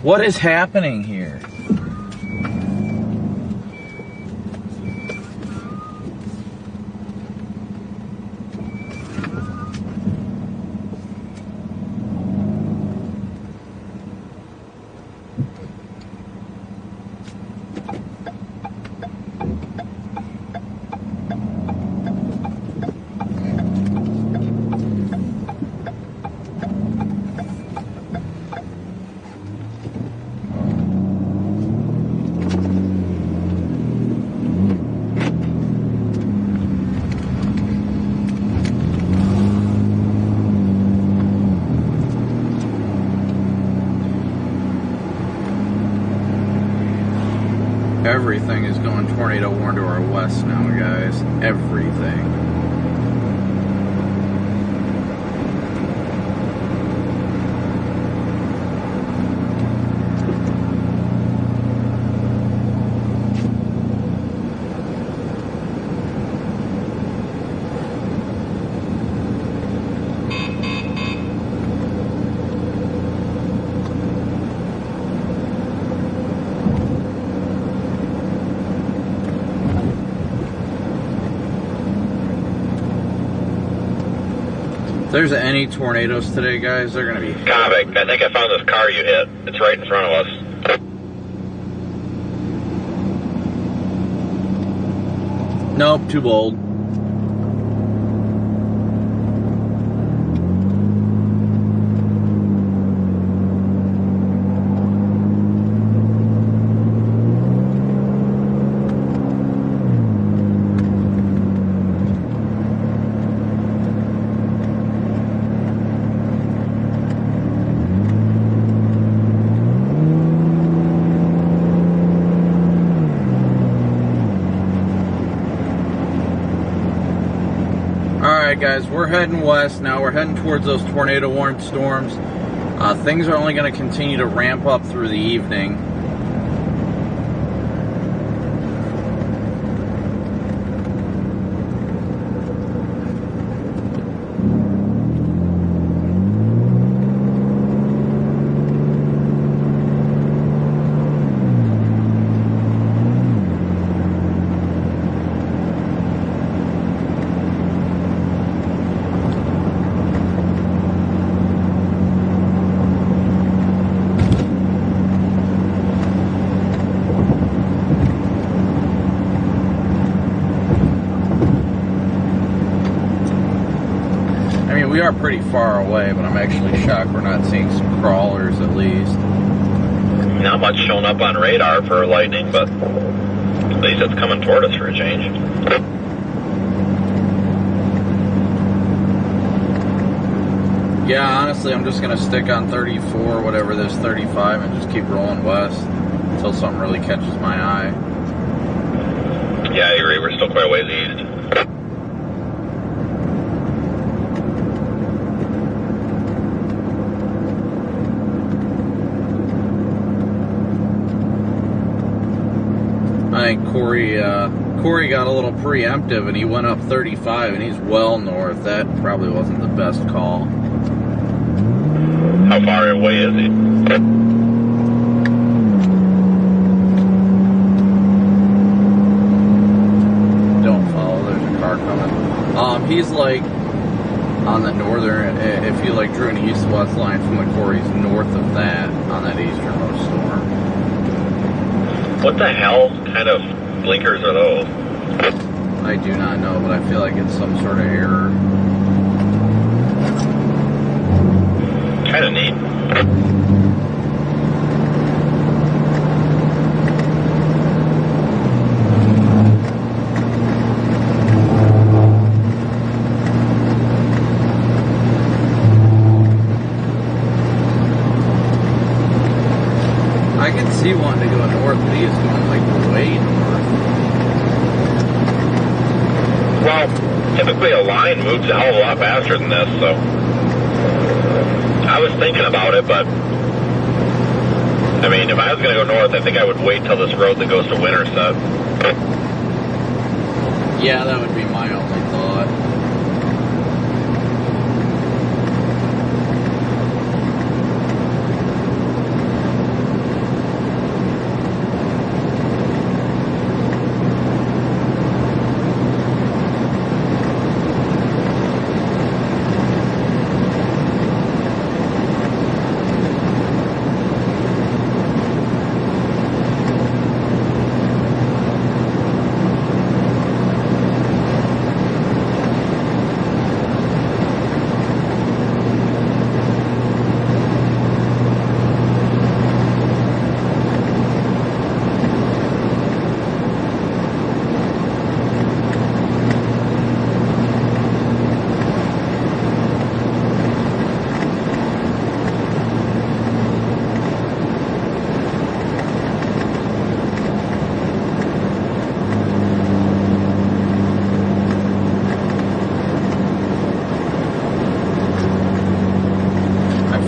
Speaker 1: What is happening here? Everything is going tornado warn to our west now, guys. Everything. If there's any tornadoes today, guys, they're going to be...
Speaker 2: Copic, I think I found this car you hit. It's right in front of us.
Speaker 1: Nope, too bold. Alright guys, we're heading west now. We're heading towards those tornado warned storms. Things are only going to continue to ramp up through the evening. We are pretty far away, but I'm actually shocked we're not seeing some crawlers at least.
Speaker 2: Not much showing up on radar for lightning, but at least it's coming toward us for a change.
Speaker 1: Yeah, honestly, I'm just going to stick on 34, whatever this 35, and just keep rolling west until something really catches my eye.
Speaker 2: Yeah, I agree. We're still quite a ways east.
Speaker 1: I think Corey got a little preemptive and he went up 35 and he's well north. That probably wasn't the best call.
Speaker 2: How far away is he?
Speaker 1: Don't follow, there's a car coming. He's like on the northern, if you like drew an east-west line from the Corey's north of that, on that easternmost storm.
Speaker 2: What the hell kind of blinkers are those?
Speaker 1: I do not know, but I feel like it's some sort of error.
Speaker 2: Kind of neat.
Speaker 1: I can see one to go north, but he's going like way north.
Speaker 2: Well, typically a line moves a hell of a lot faster than this, so I was thinking about it, but I mean, if I was going to go north, I think I would wait till this road that goes to Winterset.
Speaker 1: Yeah, that would be my only thought.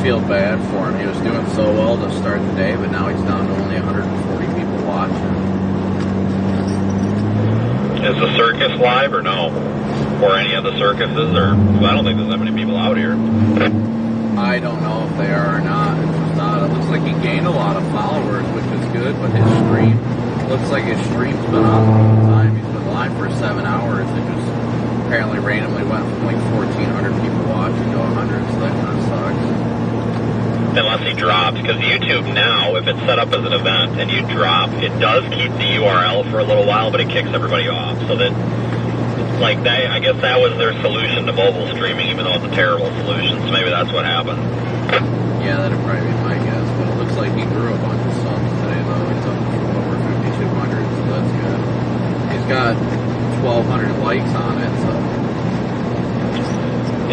Speaker 1: feel bad for him. He was doing so well to start the day, but now he's down to only 140 people watching.
Speaker 2: Is the circus live or no? Or any of the circuses? Or well, I don't think there's that many people out here.
Speaker 1: I don't know if they are or not. It's just not. It looks like he gained a lot of followers, which is good, but his stream, looks like his stream's been on the whole time. He's been live for 7 hours. It just apparently randomly went from like 1,400 people watching to 100, so that kind of sucks.
Speaker 2: Unless he drops, because YouTube now, if it's set up as an event and you drop, it does keep the URL for a little while, but it kicks everybody off. So that, like, that, I guess that was their solution to mobile streaming, even though it's a terrible solution. So maybe that's what happened.
Speaker 1: Yeah, that'd probably be my guess. But it looks like he grew a bunch of subs today, though. He's up to over 5,200, so that's good. He's got 1,200 likes on it, so.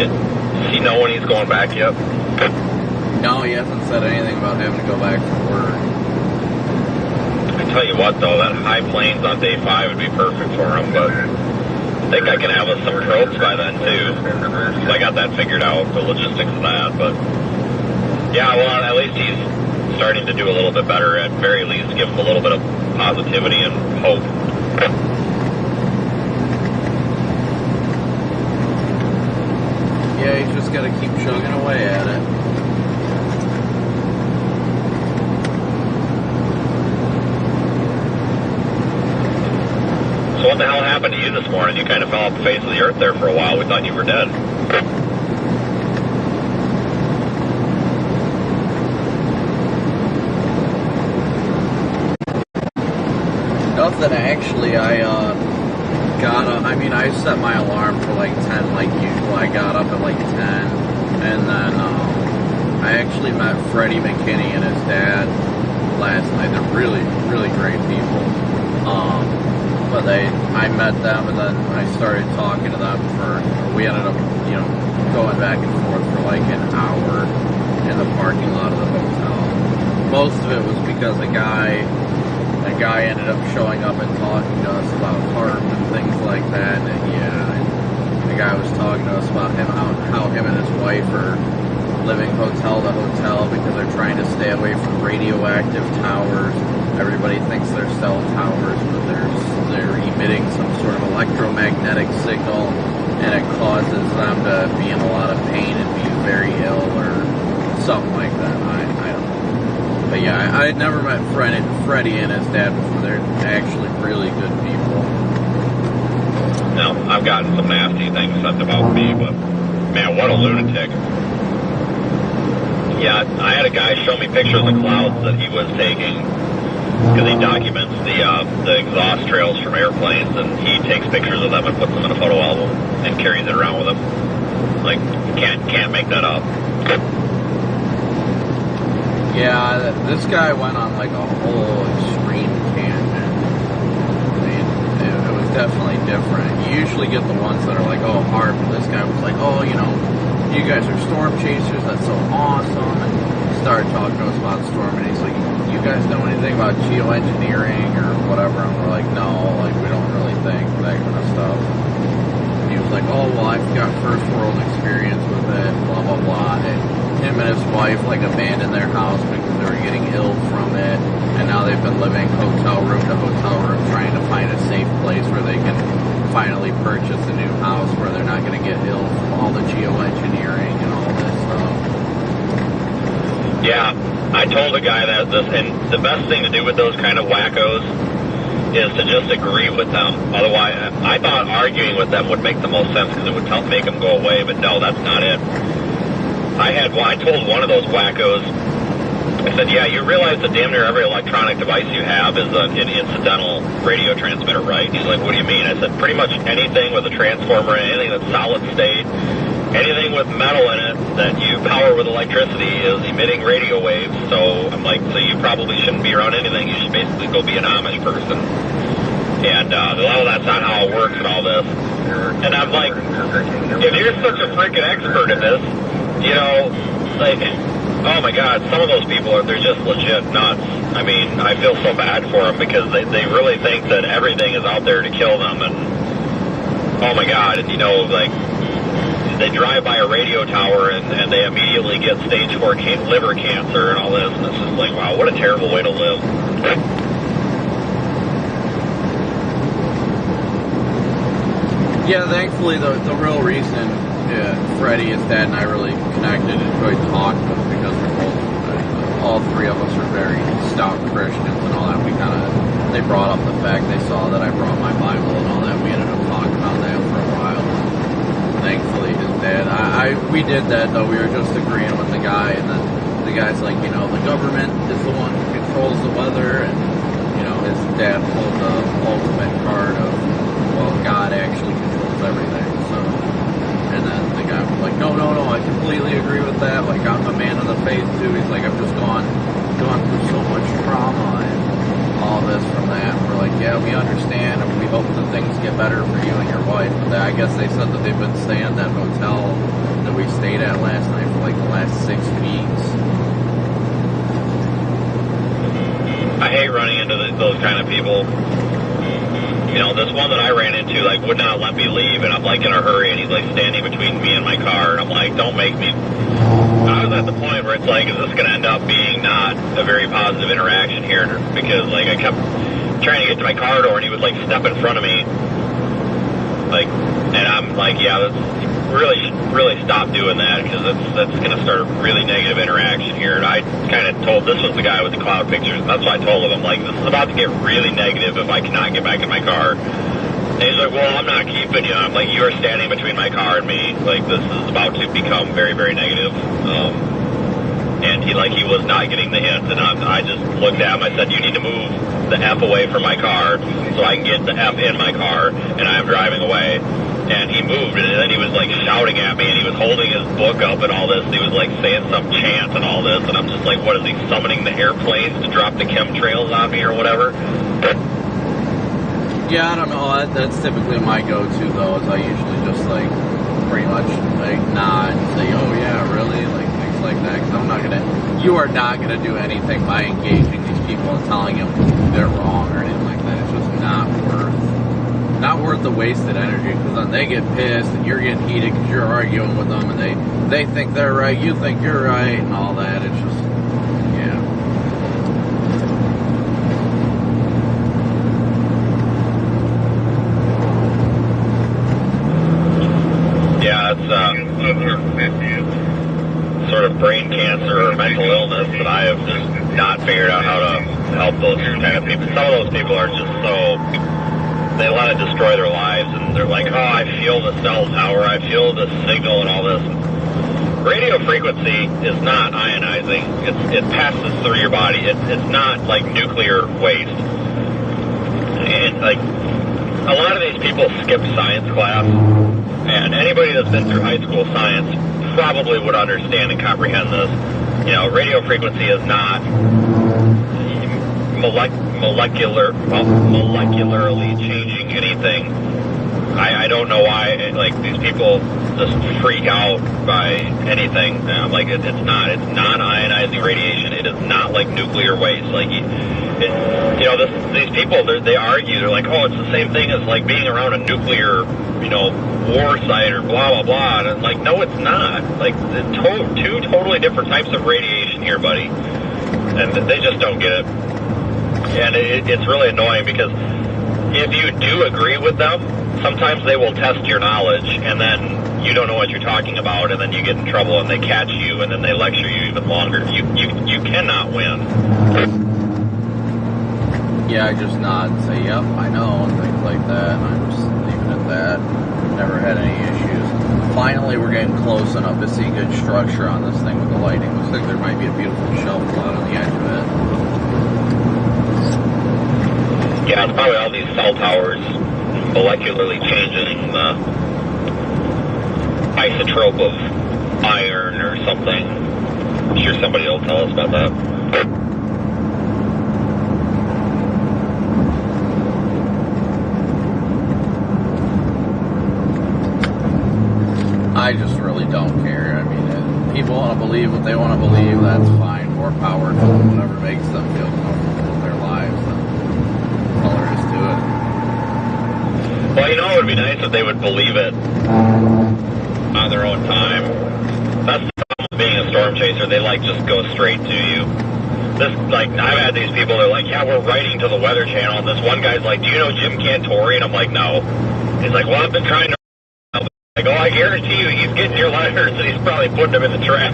Speaker 2: Does he know when he's going back yet?
Speaker 1: No, he hasn't said anything about having to go back for work.
Speaker 2: I tell you what, though, that high plains on day 5 would be perfect for him, but I think I can have us some probes by then, too. So I got that figured out, the logistics of that, but yeah, well, at least he's starting to do a little bit better, at very least give him a little bit of positivity and hope.
Speaker 1: Yeah, he's just got to keep chugging away at it.
Speaker 2: So what the hell happened to you this morning? You kind of fell off the face of the earth there for a while. We thought you were dead.
Speaker 1: Nothing, actually. I got up. I mean, I set my alarm for like 10 like usual. I got up at like 10, and then I actually met Freddie McKinney and his dad last night. They're really, really great people. But I met them, and then I started talking to them we ended up, going back and forth for like an hour in the parking lot of the hotel. Most of it was because a guy ended up showing up and talking to us about HARP and things like that. And the guy was talking to us about how him and his wife are living hotel to hotel because they're trying to stay away from radioactive towers. Everybody thinks they're cell towers, but they're emitting some sort of electromagnetic signal, and it causes them to be in a lot of pain and be very ill or something like that. I don't know. But yeah, I had never met Freddie and his dad before. They're actually really good people.
Speaker 2: Now, I've gotten some nasty things said about me, but man, what a lunatic. Yeah, I had a guy show me pictures of clouds that he was taking, because he documents the exhaust trails from airplanes, and he takes pictures of them and puts them in a photo album and carries it around with him. Like, can't make that up.
Speaker 1: Yeah, this guy went on like a whole extreme tangent. I mean, it was definitely different. You usually get the ones that are like, oh, HARP, and this guy was like, oh, you guys are storm chasers, that's so awesome, and started talking to us about storm, and he's like, you guys know anything about geoengineering or whatever? And we're like, no, like, we don't really think that kind of stuff. And he was like, oh, well, I've got first world experience with it, blah, blah, blah, and him and his wife, like, abandoned their house because they were getting ill from it, and now they've been living hotel room to hotel room trying to find a safe place where they can finally purchase a new house where they're not going to get ill from all the geoengineering and all this stuff.
Speaker 2: Yeah, I told a guy that and the best thing to do with those kind of wackos is to just agree with them. Otherwise, I thought arguing with them would make the most sense because it would make them go away, but no, that's not it. I told one of those wackos, I said, yeah, you realize that damn near every electronic device you have is an incidental radio transmitter, right? He's like, what do you mean? I said, pretty much anything with a transformer, anything that's solid state, anything with metal in it that you power with electricity is emitting radio waves. So I'm like, so you probably shouldn't be around anything. You should basically go be an Amish person. And, well, that's not how it works and all this. And I'm like, if you're such a freaking expert at this, like, oh my God, some of those people they're just legit nuts. I mean, I feel so bad for them because they really think that everything is out there to kill them. And, oh my God, and like, they drive by a radio tower and they immediately get stage 4 liver cancer and all this, and it's just like, wow, what a terrible way to live.
Speaker 1: Yeah, thankfully the real reason Freddie, his dad, and I really connected and enjoyed talking was because we're both, all three of us are very stout Christians and all that. They brought up the fact they saw that I brought my Bible and all that. We ended up talking about that for a while. Thankfully, his dad, we did that though. We were just agreeing with the guy, and then the guy's like, the government is the one who controls the weather, and his dad pulled the ultimate card of, well, God actually controls everything. So, and then the guy was like, no, I completely agree with that. Like, I'm a man of the faith too. He's like, I've just gone through so much trauma and all this from that. We're like, yeah, we understand, and we hope that things get better for you and your wife. But I guess they said that they've been staying at that hotel that we stayed at last night for like the last 6 weeks.
Speaker 2: I hate running into those kind of people. This one that I ran into, like, would not let me leave, and I'm, like, in a hurry, and he's, like, standing between me and my car, and I'm like, don't make me. I was at the point where it's like, is this going to end up being not a very positive interaction here? Because, like, I kept trying to get to my car door, and he would, like, step in front of me. Like, and I'm like, yeah, let's really stop doing that, because that's going to start a really negative interaction here. And I kind of told, this was the guy with the cloud pictures, and that's what I told him. I'm like, this is about to get really negative if I cannot get back in my car. And he's like, well, I'm not keeping you. I'm like, you are standing between my car and me. Like, this is about to become very, very negative. And he was not getting the hint. And I just looked at him. I said, you need to move the F away from my car so I can get the F in my car, and I'm driving away. And he moved, and then he was, like, shouting at me, and he was holding his book up and all this, and he was, like, saying some chant and all this, and I'm just like, what is he, summoning the airplanes to drop the chemtrails on me or whatever?
Speaker 1: Yeah, I don't know. That's typically my go-to, though, is I usually just, like, pretty much, like, nod and say, oh, yeah, really? Like, things like that, because you are not going to do anything by engaging these people and telling them they're wrong or anything like that. It's just not worth the wasted energy, because then they get pissed and you're getting heated because you're arguing with them, and they think they're right, you think you're right, and all that. It's just,
Speaker 2: it's sort of brain cancer or mental illness that I have just not figured out how to help those kind of people. Some of those people are just so, they want to destroy their lives, and they're like, oh, I feel the cell tower, I feel the signal and all this. Radio frequency is not ionizing. It passes through your body. It's not like nuclear waste. And, like, a lot of these people skip science class, and anybody that's been through high school science probably would understand and comprehend this. Radio frequency is not molecularly changing anything. I don't know why, like, these people just freak out by anything. Like, it's not. It's non-ionizing radiation. It is not like nuclear waste. Like, these people, they argue. They're like, oh, it's the same thing as, like, being around a nuclear, war site or blah, blah, blah. And it's like, no, it's not. Like, two totally different types of radiation here, buddy. And they just don't get it. And it's really annoying, because if you do agree with them, sometimes they will test your knowledge, and then you don't know what you're talking about, and then you get in trouble, and they catch you, and then they lecture you even longer. You cannot win.
Speaker 1: Yeah, I just nod and say, yep, I know, and things like that, and I'm just leaving it at that. Never had any issues. Finally, we're getting close enough to see good structure on this thing with the lighting. Looks like there might be a beautiful shelf out on the edge of it.
Speaker 2: Yeah, it's probably all these cell towers molecularly changing the isotope of iron or something. I'm sure somebody will tell us about that.
Speaker 1: I just really don't care. I mean, if people want to believe what they want to believe, that's fine. More power to them, whatever makes them feel comfortable with their lives. That's all there is to it.
Speaker 2: Well, it would be nice if they would believe it on their own time. That's the problem with being a storm chaser. They like just go straight to you. This, like, I've had these people, they're like, yeah, we're writing to the Weather Channel. And this one guy's like, do you know Jim Cantori? And I'm like, no. He's like, well, I've been trying to. I go, I guarantee you he's getting your letters and he's probably putting them in the trash.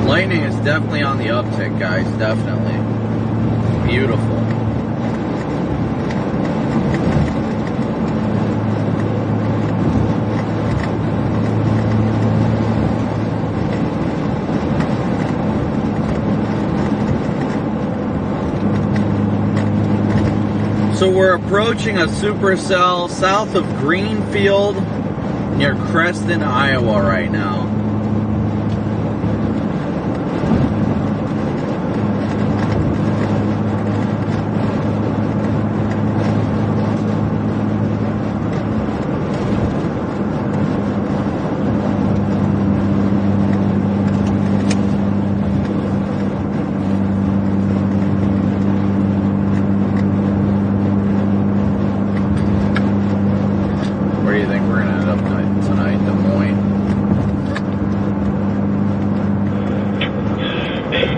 Speaker 1: Lightning is definitely on the uptick, guys. Definitely. Beautiful. So we're approaching a supercell south of Greenfield near Creston, Iowa right now. Where do you think we're going to end up tonight? Des Moines?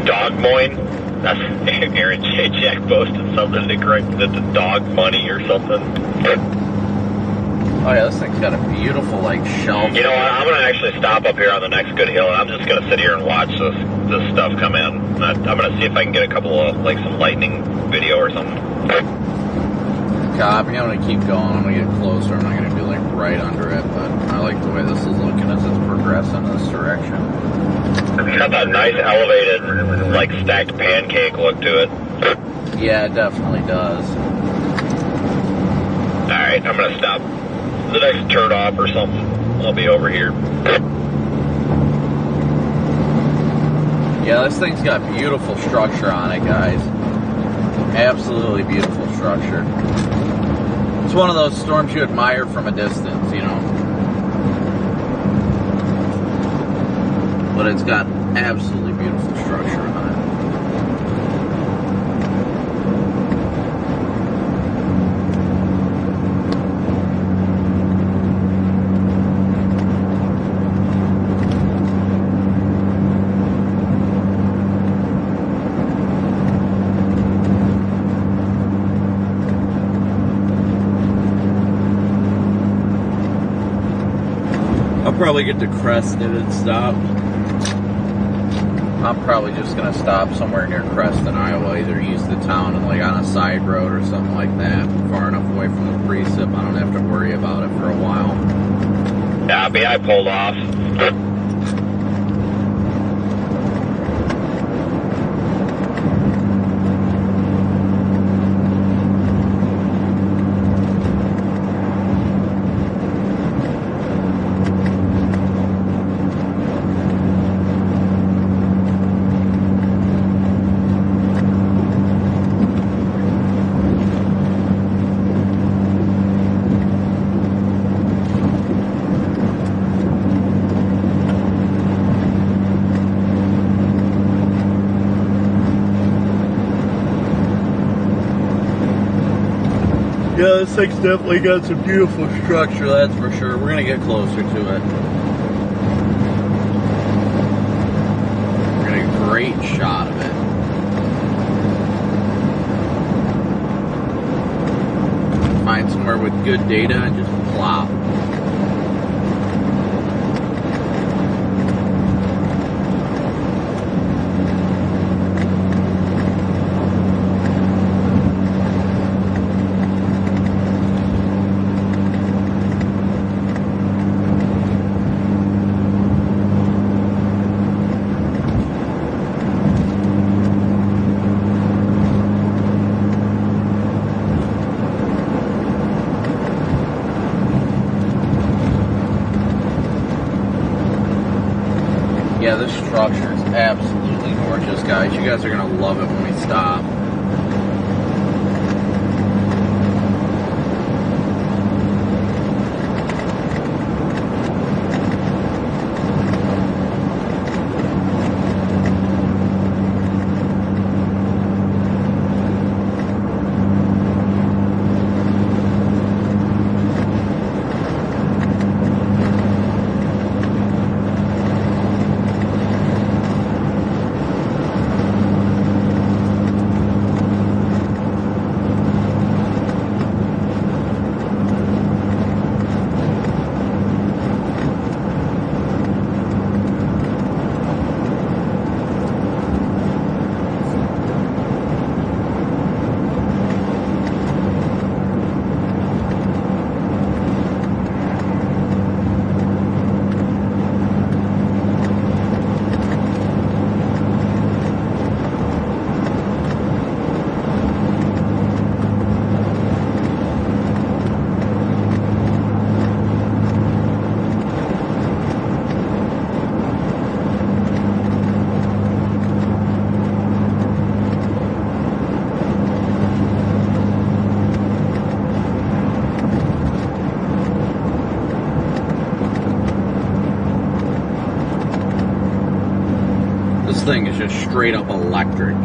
Speaker 2: Dog Moine? That's Aaron J. Jack posted something to correct it to dog money or something.
Speaker 1: Oh yeah, this thing's got a beautiful like shelf.
Speaker 2: You know what? I'm going to actually stop up here on the next good hill and I'm just going to sit here and watch this stuff come in. I'm going to see if I can get a couple of, like, some lightning video or something.
Speaker 1: Copy. I'm gonna keep going. I'm gonna get closer. I'm not gonna be like right under it, but I like the way this is looking as it's progressing in this direction.
Speaker 2: It's got that nice elevated, like, stacked pancake look to it.
Speaker 1: Yeah, it definitely does.
Speaker 2: Alright, I'm gonna stop the next turn off or something. I'll be over here.
Speaker 1: Yeah, this thing's got beautiful structure on it, guys. Absolutely beautiful structure. It's one of those storms you admire from a distance, you know. But it's got absolutely beautiful structure on it. I'll probably get to Creston and stop. I'm probably just going to stop somewhere near Creston, Iowa, either east of town and like on a side road or something like that, far enough away from the precip. I don't have to worry about it for a while.
Speaker 2: Yeah, I pulled off.
Speaker 1: Yeah, this thing's definitely got some beautiful structure, that's for sure. We're going to get closer to it. We're going to get a great shot of it. Find somewhere with good data and just plop. guys. You guys are going to love it when we stop. This thing is just straight up electric.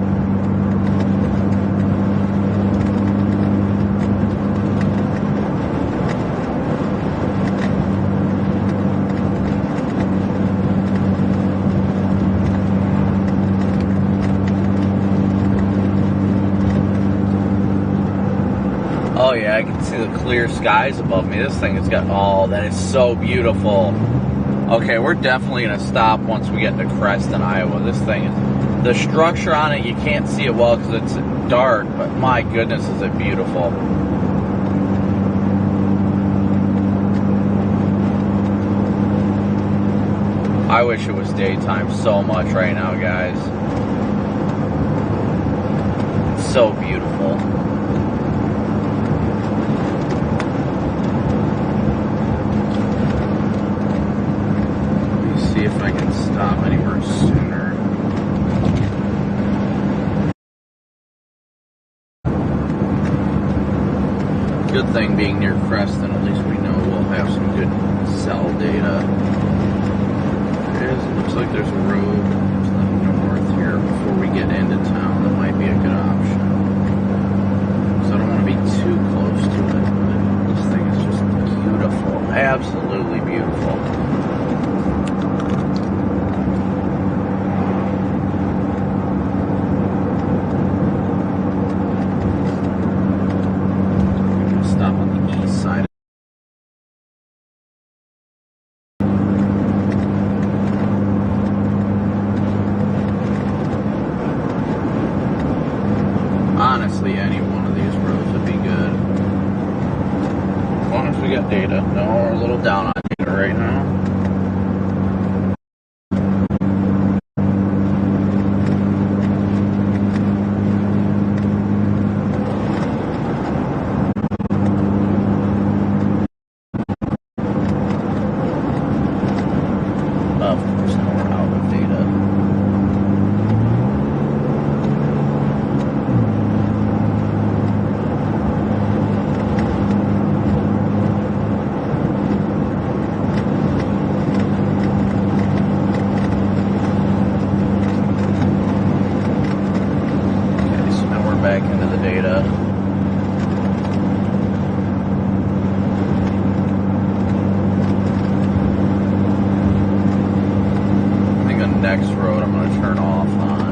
Speaker 1: Oh yeah, I can see the clear skies above me. This thing has got, oh, that is so beautiful. Okay, we're definitely going to stop once we get to Creston, Iowa. This thing is, the structure on it, you can't see it well because it's dark, but my goodness, is it beautiful. I wish it was daytime so much right now, guys. It's so beautiful. See if I can stop anywhere sooner. Good thing being near Creston, at least we know we'll have some good cell data. It looks like there's a road to the north here before we get into town that might be a good option. So I don't want to be too close to it, but this thing is just beautiful. Absolutely beautiful. Honestly, any one of these roads would be good. As long as we got data. No, we're a little down on data right now. Of course, now we're out of data. Back into the data. I think the next road I'm going to turn off on.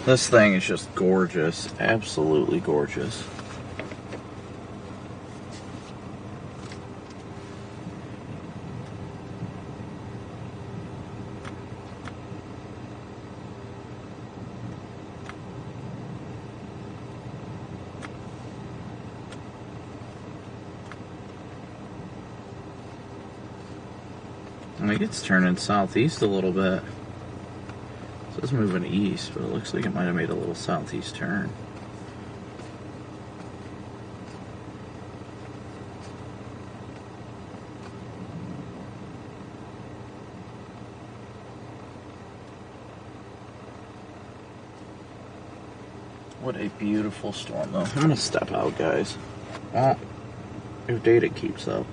Speaker 1: This thing is just gorgeous. Absolutely gorgeous. I think it's turning southeast a little bit. So it's moving east, but it looks like it might have made a little southeast turn. What a beautiful storm, though. I'm going to step out, guys. Well, if data keeps up.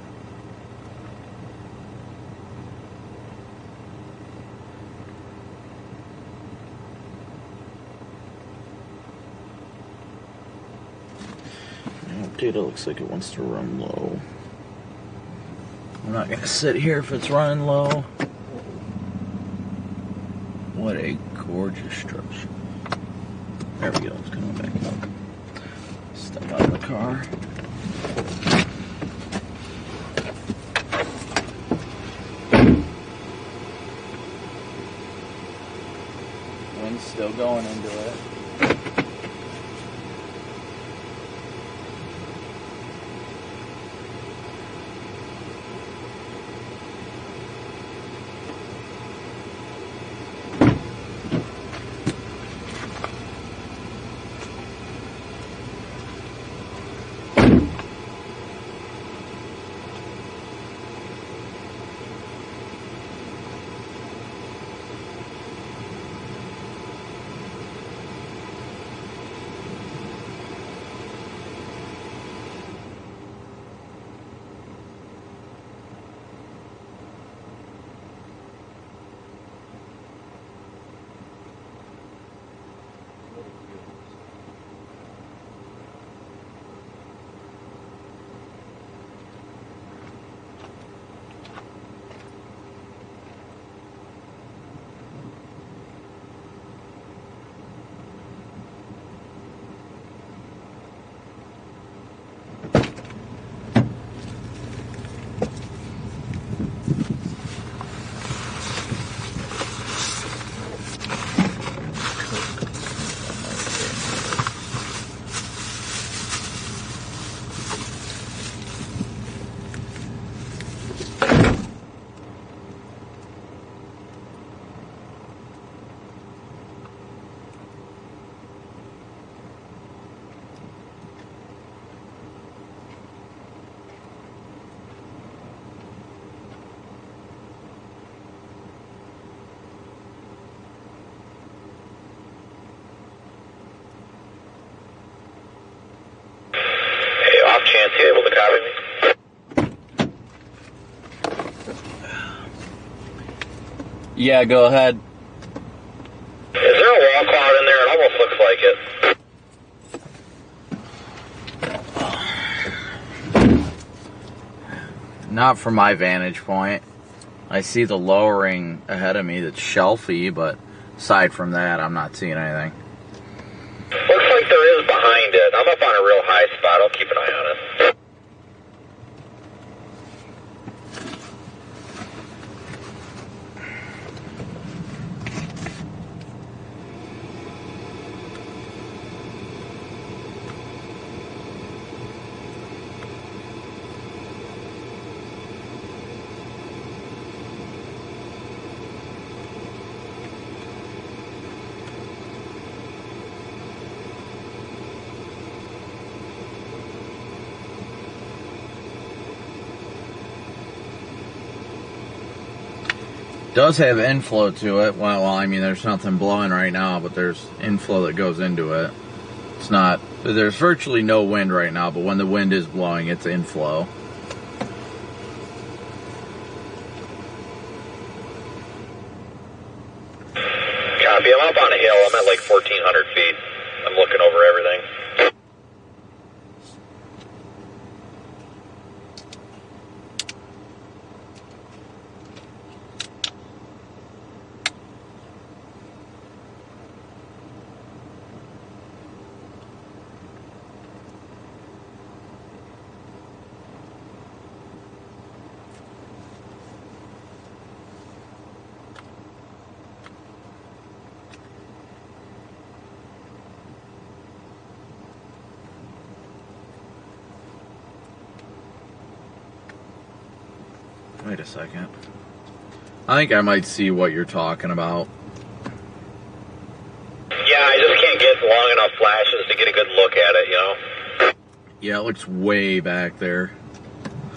Speaker 1: Data looks like it wants to run low. I'm not going to sit here if it's running low. What a gorgeous structure. There we go, it's coming back up. Step out of the car. Wind's still going into it.
Speaker 2: Chance you able to copy me?
Speaker 1: Yeah, go ahead.
Speaker 2: Is there a wall cloud in there? It almost looks like it.
Speaker 1: Not from my vantage point. I see the lowering ahead of me that's shelfy, but aside from that, I'm not seeing anything.
Speaker 2: Looks like there is behind it. I'm up on a real high spot. I'll keep an eye on it.
Speaker 1: Does have inflow to it. Well, I mean, there's nothing blowing right now, but there's inflow that goes into it. It's not, there's virtually no wind right now, but when the wind is blowing, it's inflow.
Speaker 2: Copy, I'm up on a hill. I'm at like 1,400 feet. I'm looking over everything.
Speaker 1: Wait a second. I think I might see what you're talking about.
Speaker 2: Yeah, I just can't get long enough flashes to get a good look at it, you know?
Speaker 1: Yeah, it looks way back there.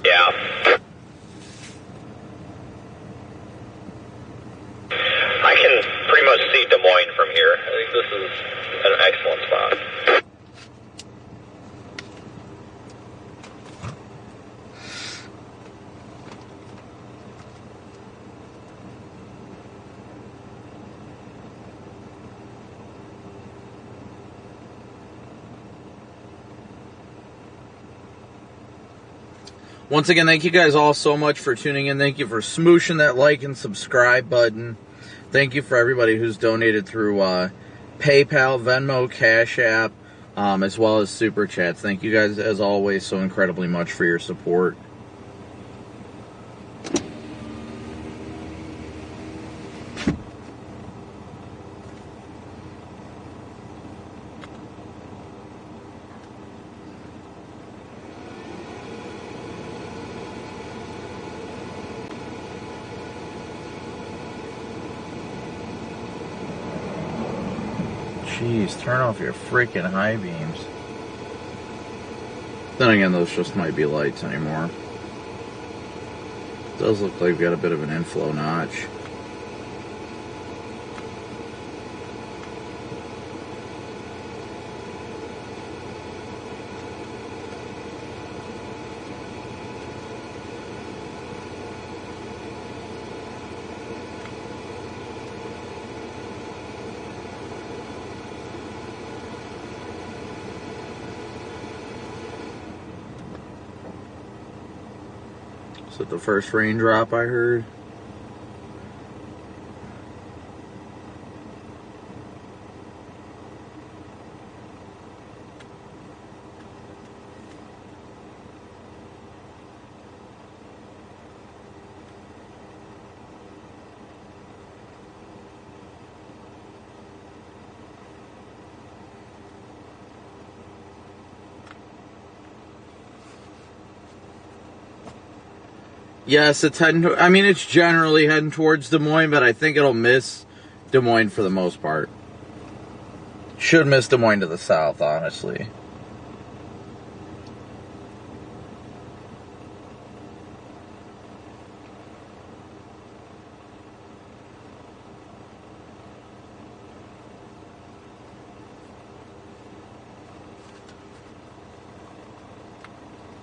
Speaker 2: Yeah. I can pretty much see Des Moines from here. I think this is an excellent spot.
Speaker 1: Once again, thank you guys all so much for tuning in. Thank you for smooshing that like and subscribe button. Thank you for everybody who's donated through PayPal, Venmo, Cash App, as well as Super Chats. Thank you guys, as always, so incredibly much for your support. Jeez, turn off your freaking high beams. Then again, those just might be lights anymore. Does look like we've got a bit of an inflow notch. Is it the first raindrop I heard? Yes, it's heading to, I mean, it's generally heading towards Des Moines, but I think it'll miss Des Moines for the most part. Should miss Des Moines to the south, honestly.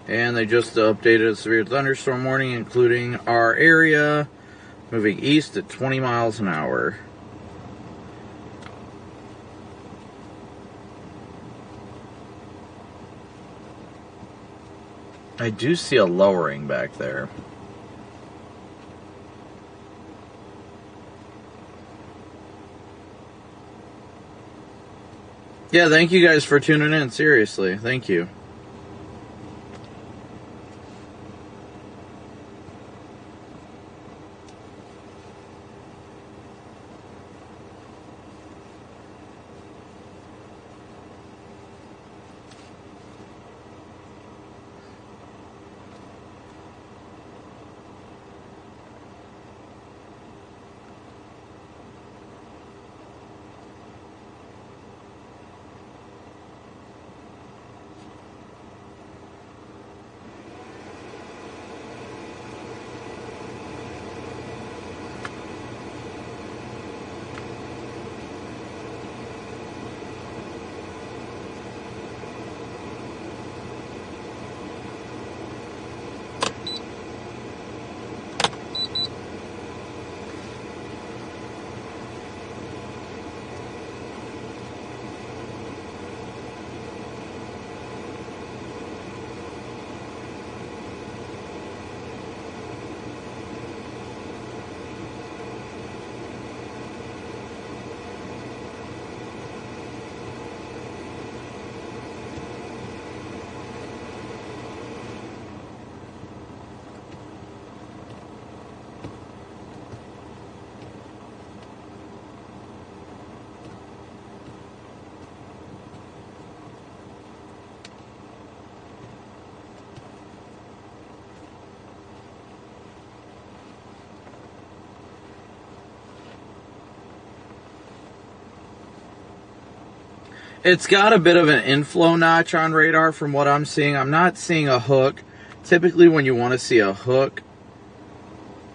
Speaker 1: And they just updated a severe thunderstorm warning, including our area, moving east at 20 miles an hour. I do see a lowering back there. Yeah, thank you guys for tuning in. Seriously, thank you. It's got a bit of an inflow notch on radar from what I'm seeing. I'm not seeing a hook. Typically when you want to see a hook,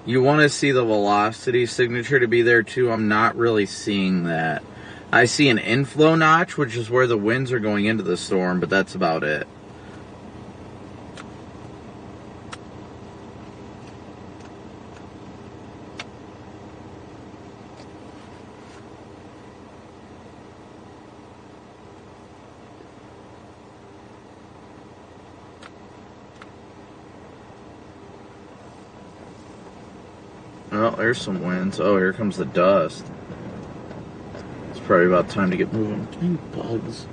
Speaker 1: you want to see the velocity signature to be there too. I'm not really seeing that. I see an inflow notch, which is where the winds are going into the storm, but that's about it. Oh, there's some winds. Oh, here comes the dust. It's probably about time to get moving. Dang bugs.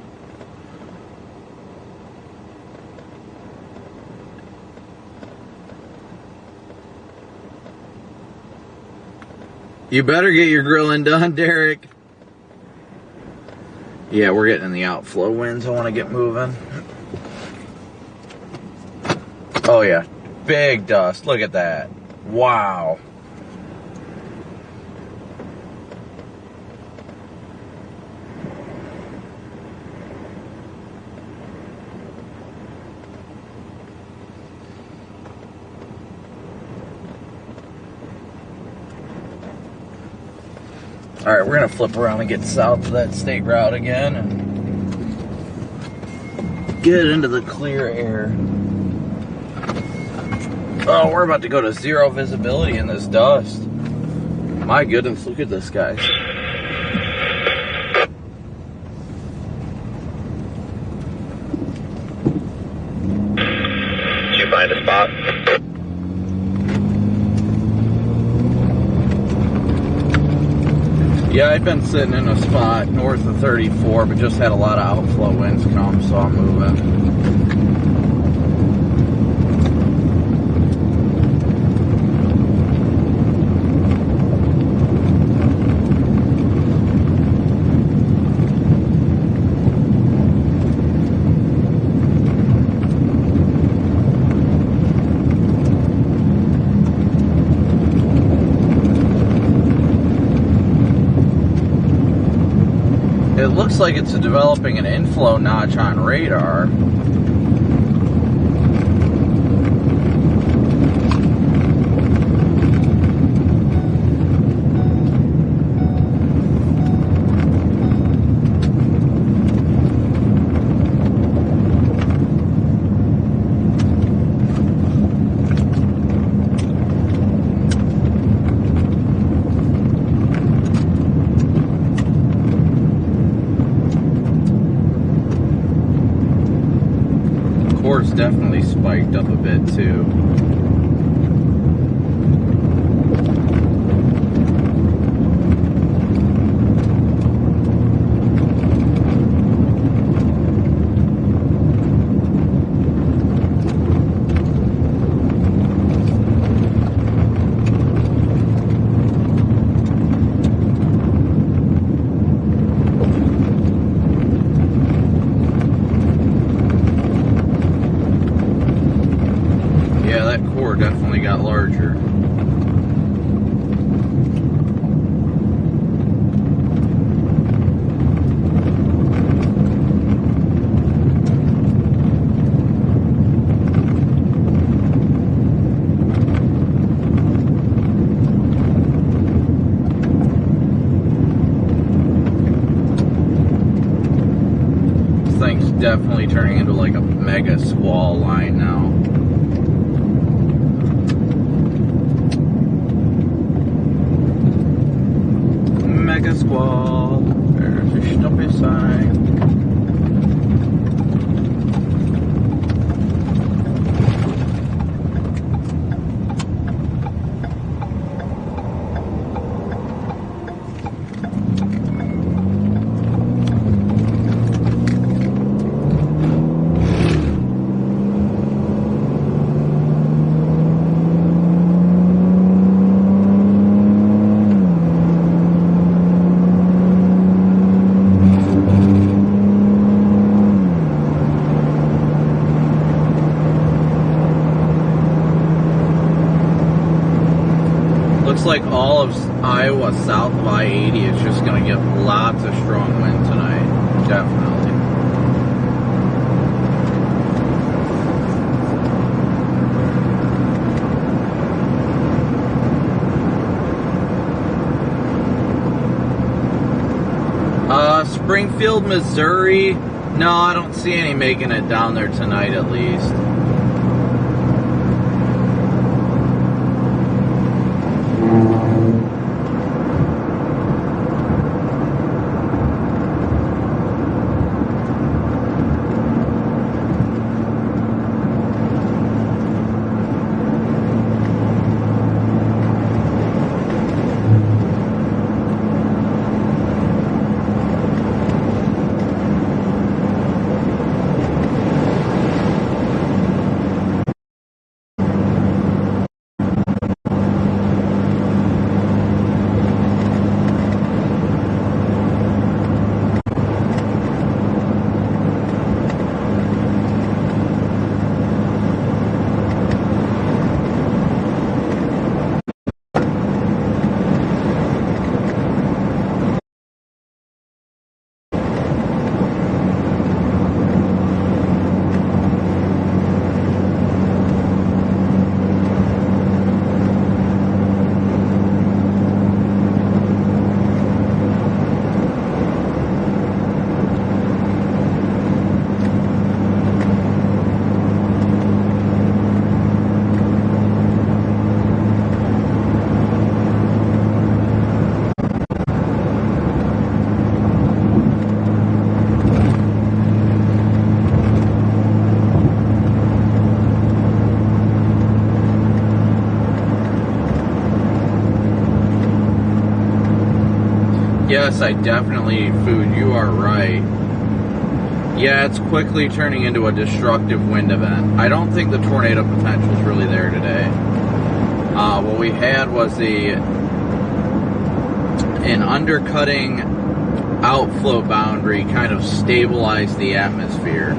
Speaker 1: You better get your grilling done, Derek. Yeah, we're getting in the outflow winds. I want to get moving. Oh, yeah. Big dust. Look at that. Wow. Alright, we're going to flip around and get south of that state route again and get into the clear air. Oh, we're about to go to zero visibility in this dust. My goodness, look at this, guys.
Speaker 2: Did you find a spot?
Speaker 1: Yeah, I'd been sitting in a spot north of 34, but just had a lot of outflow winds come, so I'm moving. It looks like it's developing an inflow notch on radar. Definitely spiked up a bit too. Definitely got larger. This thing's definitely turning into like a mega squall line now. Mega squall. There's a stumpy sign. Like all of Iowa south of I-80 is just going to get lots of strong wind tonight. definitely. Springfield, Missouri. No, I don't see any making it down there tonight, at least. Yes, I definitely, Food, you are right. Yeah, it's quickly turning into a destructive wind event. I don't think the tornado potential is really there today. What we had was an undercutting outflow boundary kind of stabilized the atmosphere.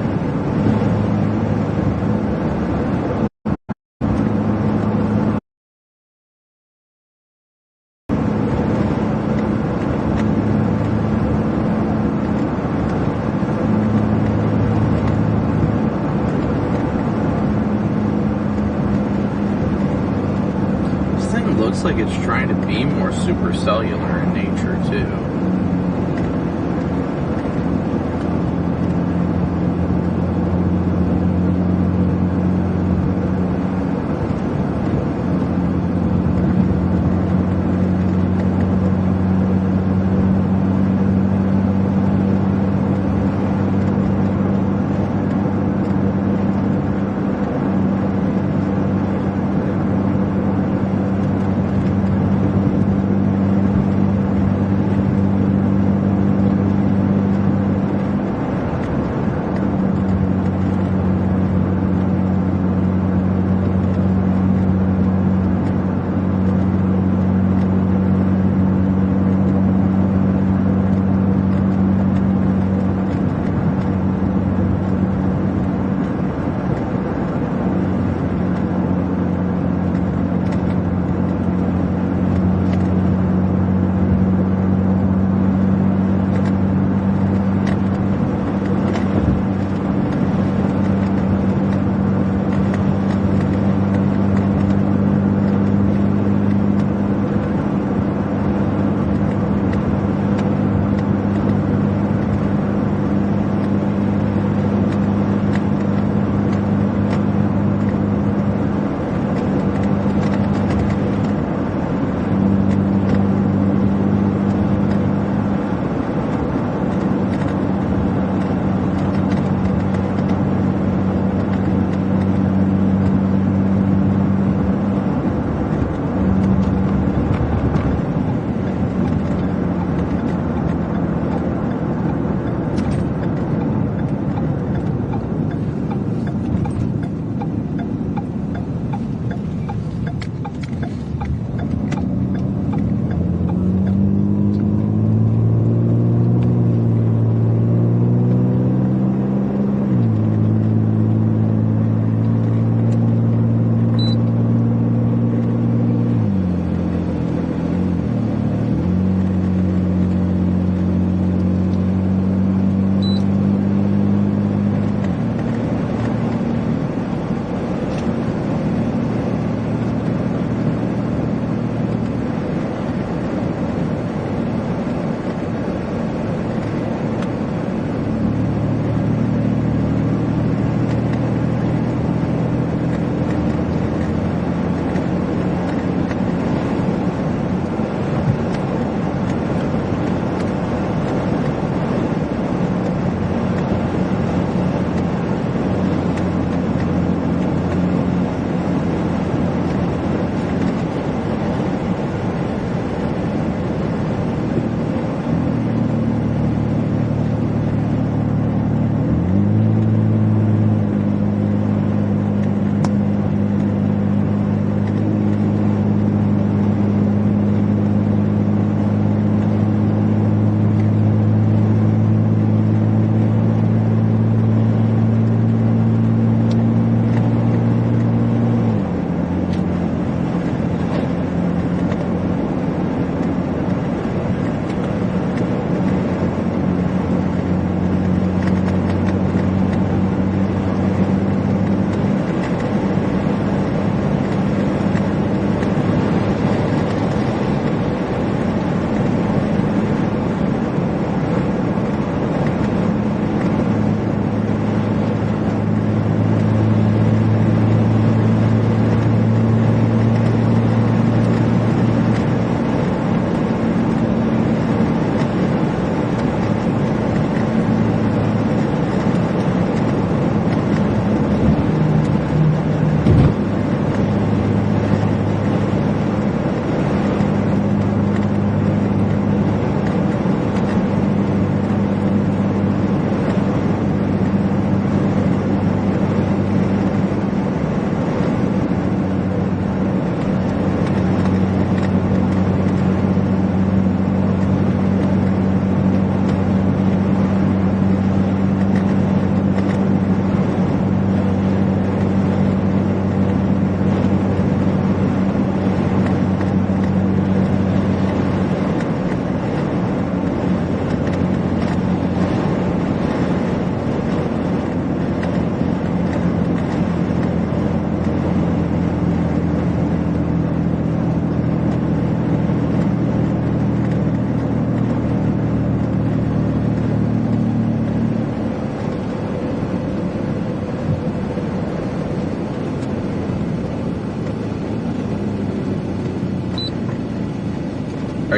Speaker 1: Looks like it's trying to be more supercellular in nature too.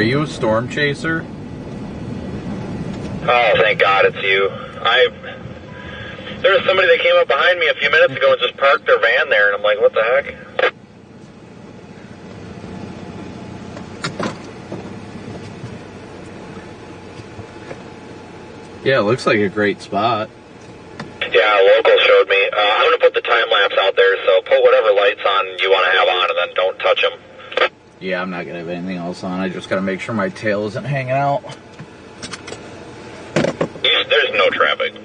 Speaker 1: Are you a storm chaser?
Speaker 2: Oh, thank God it's you. There was somebody that came up behind me a few minutes ago and just parked their van there, and I'm like, what the heck?
Speaker 1: Yeah, it looks like a great spot.
Speaker 2: Yeah, local showed me. I'm going to put the time lapse out there, so put whatever lights on you want to have on, and then don't touch them.
Speaker 1: Yeah, I'm not going to have anything else on. I just got to make sure my tail isn't hanging out.
Speaker 2: There's no traffic.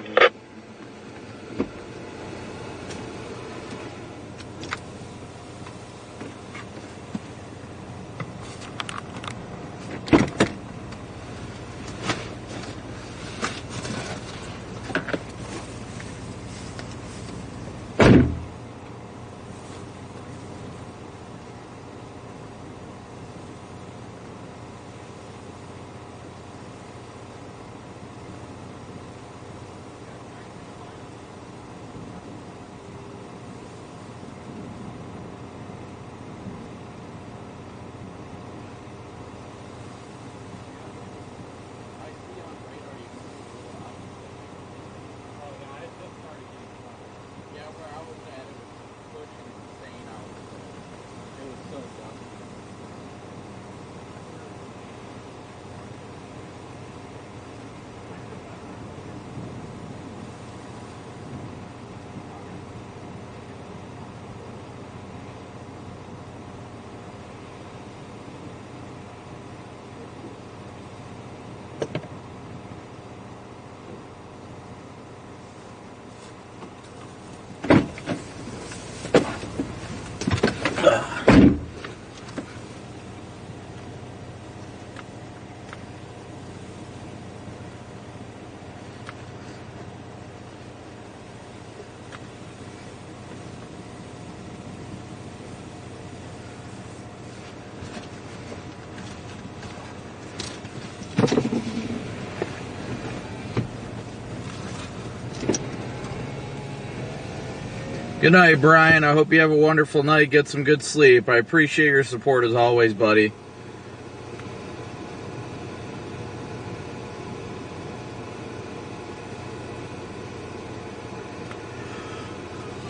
Speaker 1: Good night, Brian. I hope you have a wonderful night. Get some good sleep. I appreciate your support as always, buddy.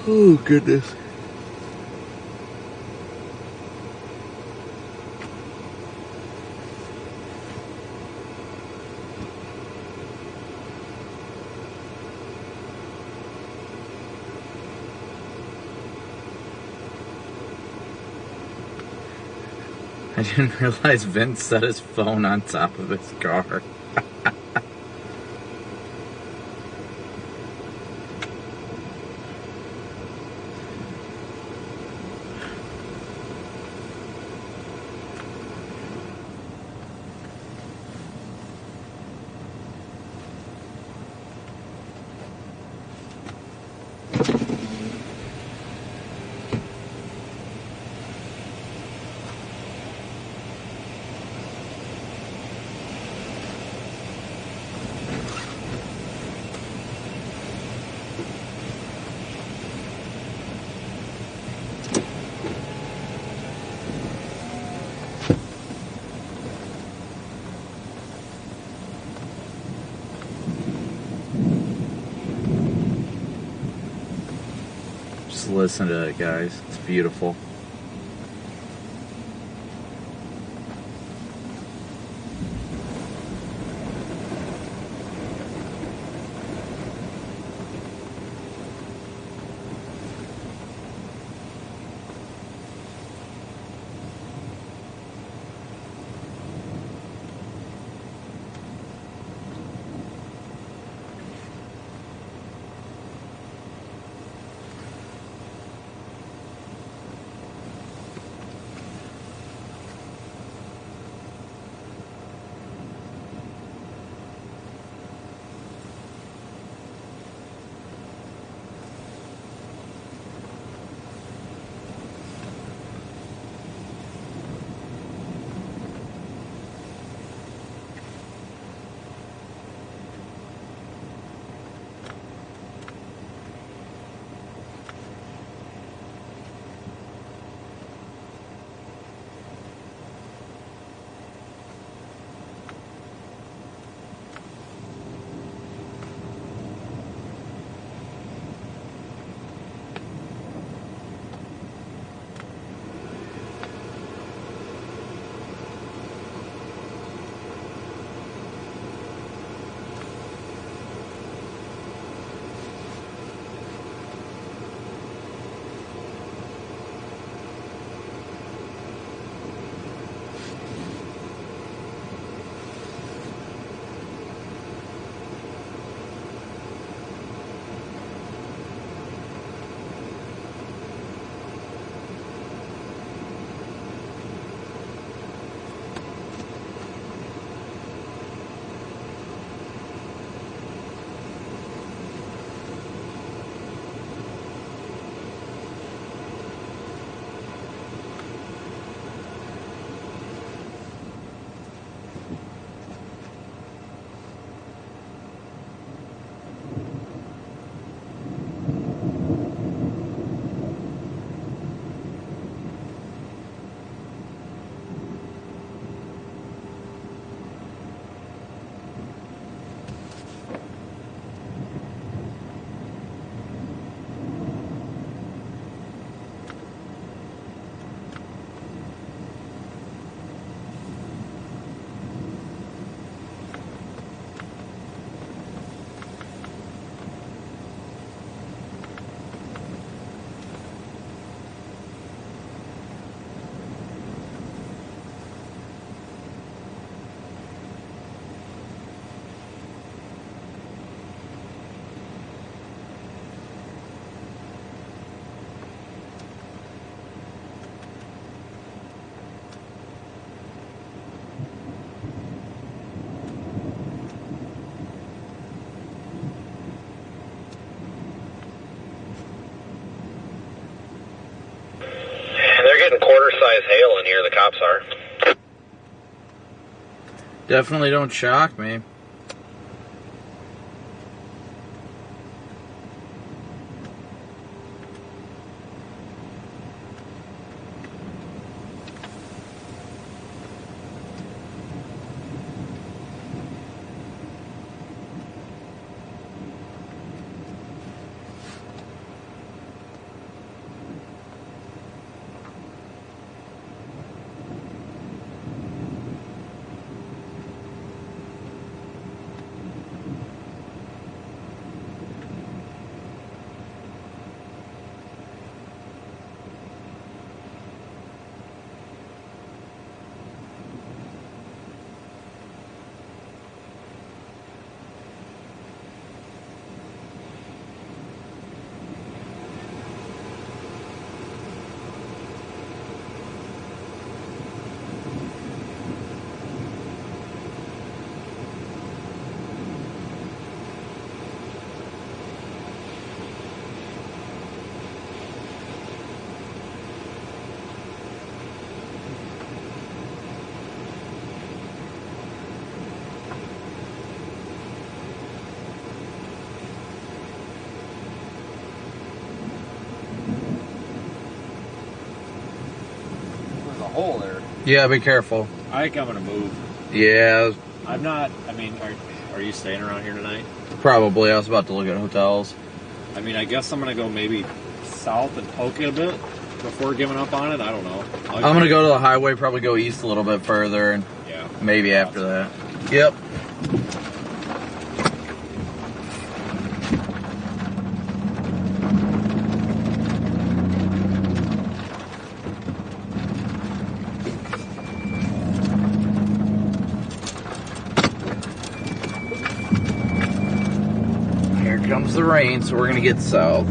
Speaker 1: Oh, goodness. I didn't realize Vince set his phone on top of his car. Just listen to it, guys. It's beautiful.
Speaker 2: size hail in here, the cops are.
Speaker 1: Definitely don't shock me.
Speaker 4: There's a hole there.
Speaker 1: Yeah, be careful.
Speaker 4: I think I'm gonna move.
Speaker 1: Yeah,
Speaker 4: I'm not. I mean, are you staying around here tonight?
Speaker 1: probably. I was about to look at hotels.
Speaker 4: I mean, I guess I'm gonna go maybe south and poke it a bit before giving up on it. I don't know.
Speaker 1: I'm gonna go to the highway, probably go east a little bit further, and
Speaker 4: Yeah.
Speaker 1: maybe after that. Yep. Here comes the rain, so we're gonna get south.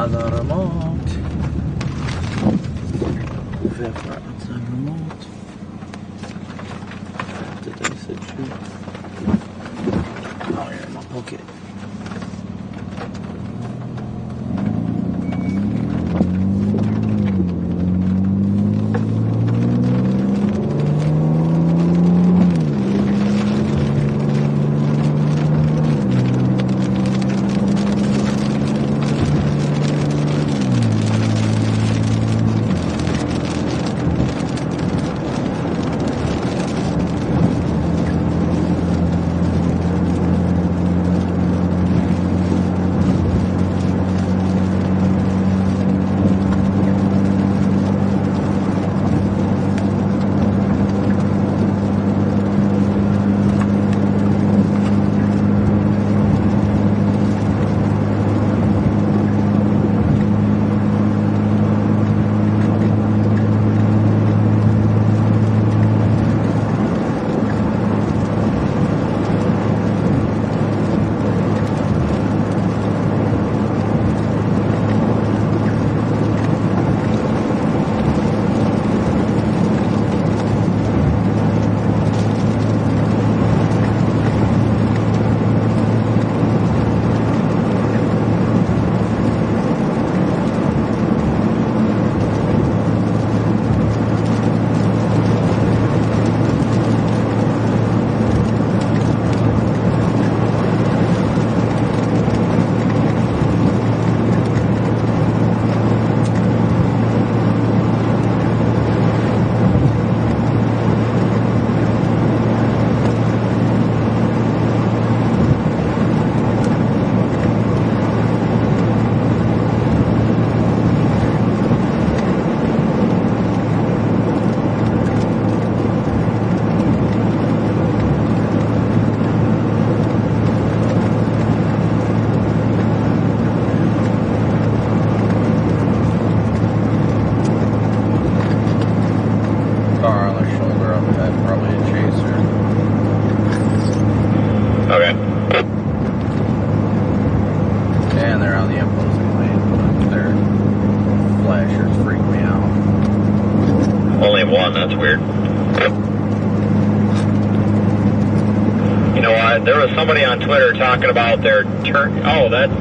Speaker 1: on the remote. Vapor outside remote. Did I say shoot? Oh, here, I'm okay.
Speaker 2: That's weird. You know what? There was somebody on Twitter talking about their turn. Oh, that's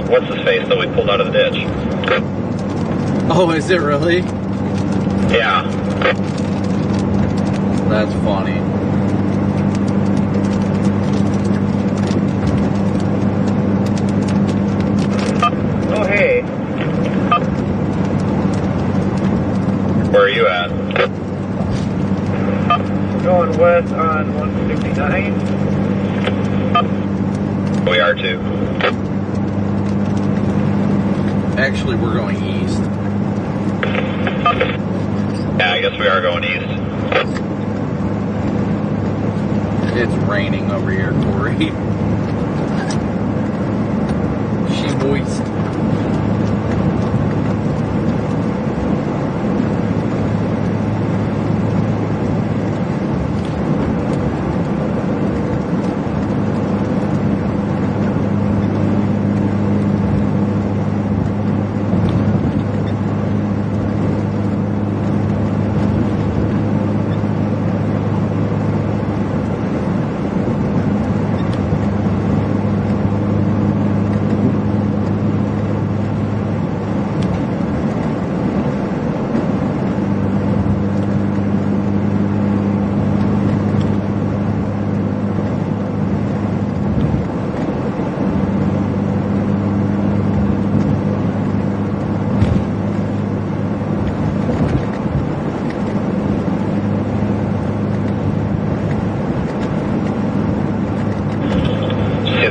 Speaker 2: what's his face that we pulled out of the ditch.
Speaker 1: Oh, is it really?
Speaker 2: Yeah.
Speaker 1: That's funny.
Speaker 2: Oh, hey. Where are you at?
Speaker 3: Going west on 169.
Speaker 2: We are too.
Speaker 1: Actually, we're going east.
Speaker 2: Yeah, I guess we are going east.
Speaker 1: It's raining over here, Corey. She moist.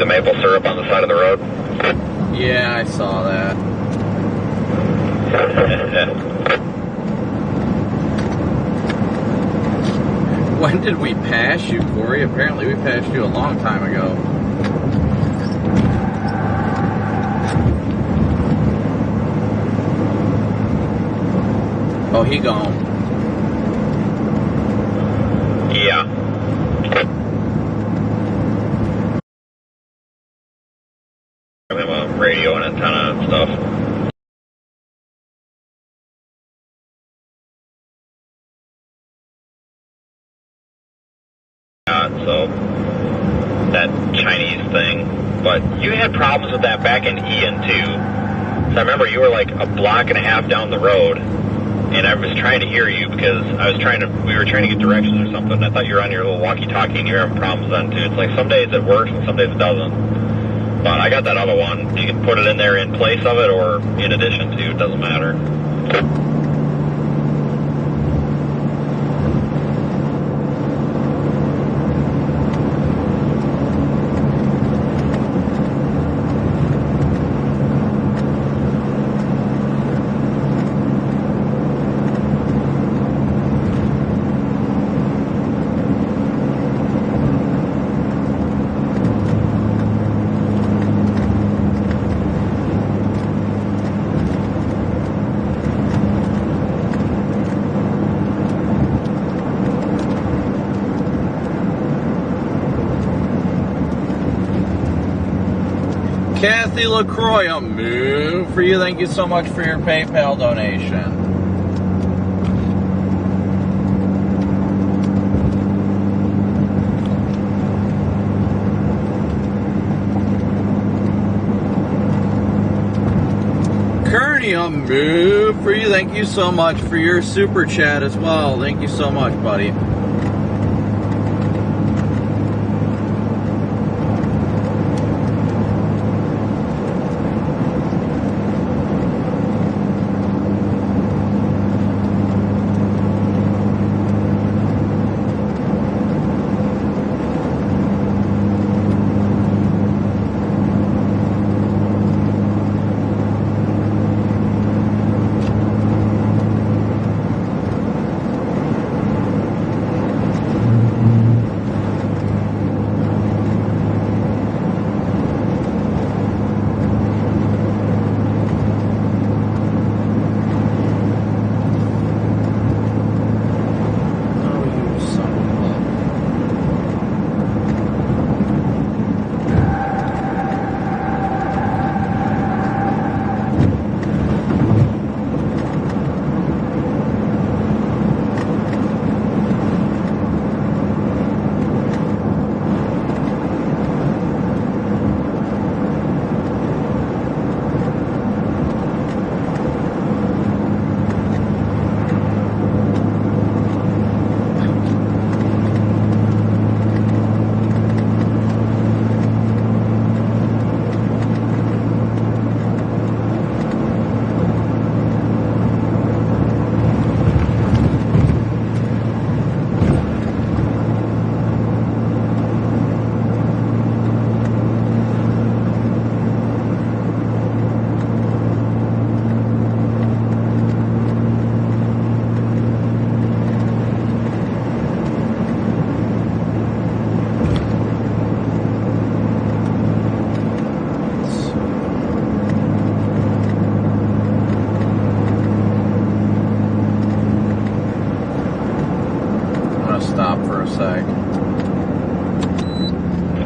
Speaker 2: Maple syrup on the side of the road?
Speaker 1: Yeah, I saw that. When did we pass you, Corey? Apparently we passed you a long time ago. Oh, he gone.
Speaker 2: Yeah. We have a radio and antenna Chinese thing. But you had problems with that back in Ian, too. So I remember you were like a block and a half down the road, and I was trying to hear you because we were trying to get directions or something. I thought you were on your little walkie-talkie and you were having problems then, too. It's like some days it works and some days it doesn't. But I got that other one. You can put it in there in place of it or in addition to. It doesn't matter.
Speaker 1: Kathy LaCroix, a move for you. Thank you so much for your PayPal donation. Kearney, a move for you. Thank you so much for your super chat as well. Thank you so much, buddy.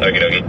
Speaker 2: Okie dokie.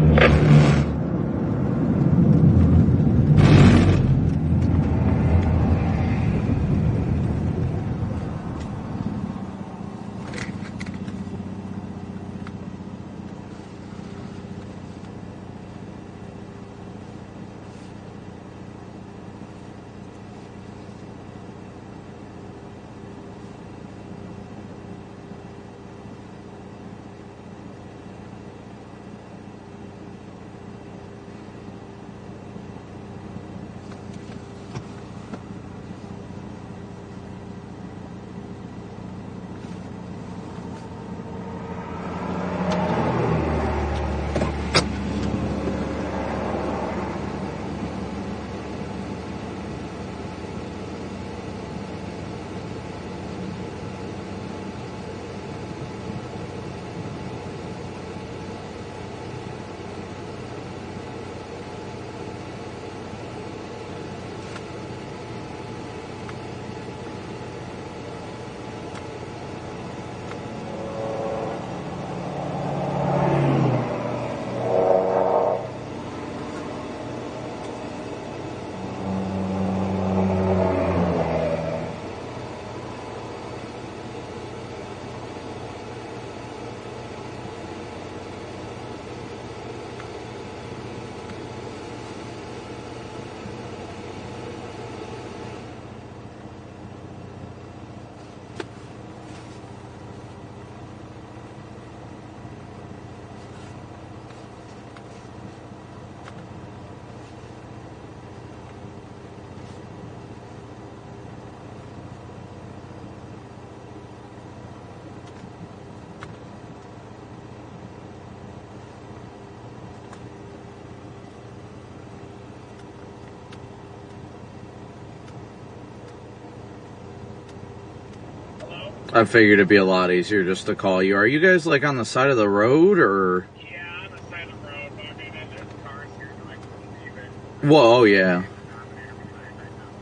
Speaker 1: I figured it'd be a lot easier just to call you. Are you guys like on the side of the road or?
Speaker 2: Yeah, on the side of the road, but I mean, there's cars here that I can believe it.
Speaker 1: Whoa, yeah.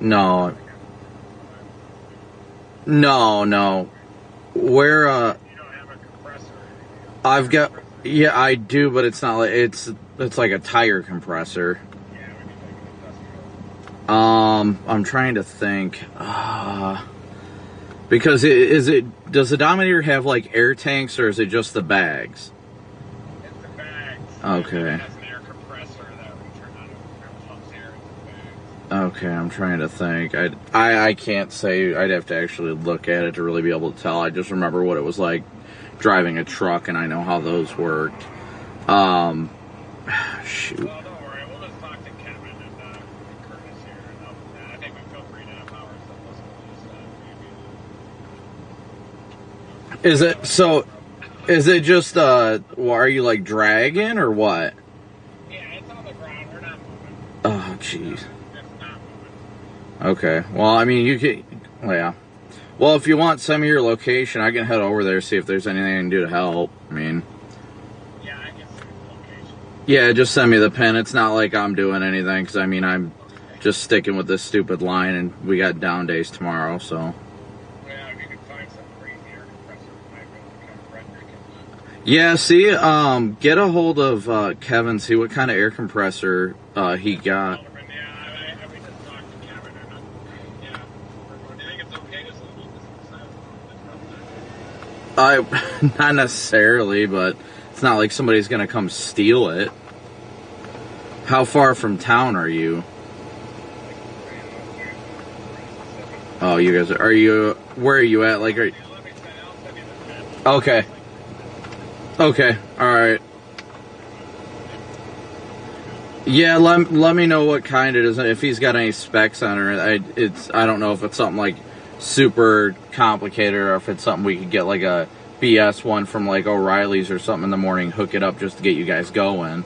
Speaker 1: No. No. Where,
Speaker 2: You don't have a compressor.
Speaker 1: I've got, yeah, I do, but it's not like, it's like a tire compressor.
Speaker 2: Yeah, we need like a compressor.
Speaker 1: I'm trying to think, because does the Dominator have like air tanks or is it just the bags?
Speaker 2: It's the bags.
Speaker 1: Okay.
Speaker 2: It has an air compressor that we turn on and pumps air into the bags.
Speaker 1: Okay, I'm trying to think. I can't say. I'd have to actually look at it to really be able to tell. I just remember what it was like driving a truck, and I know how those worked. Shoot.
Speaker 2: Well, don't worry. We'll just talk to Kevin and Curtis here. And I think we feel free to have ours that listen to this.
Speaker 1: Is it so? Is it just are you like dragging or what?
Speaker 2: Yeah, it's on the ground. We're not moving.
Speaker 1: Oh, jeez.
Speaker 2: It's not moving.
Speaker 1: Okay. Well, I mean, you could. Yeah. Well, if you want, send me your location. I can head over there, see if there's anything I can do to help. I mean.
Speaker 2: Yeah, I can see the location.
Speaker 1: Yeah, just send me the pin. It's not like I'm doing anything, because I mean, I'm just sticking with this stupid line, and we got down days tomorrow, so.
Speaker 2: Yeah, if you can find some crazy air compressor, we might be able to kind of Frederick and
Speaker 1: Yeah, see, get a hold of Kevin, see what kind of air compressor he got.
Speaker 2: Yeah, we just talked to Kevin and yeah. Do you think it's okay just to leave this on the side?
Speaker 1: Not necessarily, but it's not like somebody's gonna come steal it. How far from town are you? Oh, you guys are you? Where are you at? Like, are you? Okay. Okay. All right. Yeah, let me know what kind it is. If he's got any specs on it, I don't know if it's something like super complicated or if it's something we could get like a BS one from like O'Reilly's or something in the morning, hook it up just to get you guys going.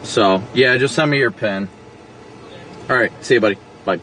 Speaker 1: So yeah, just send me your pin. All right, see you, buddy. Bye.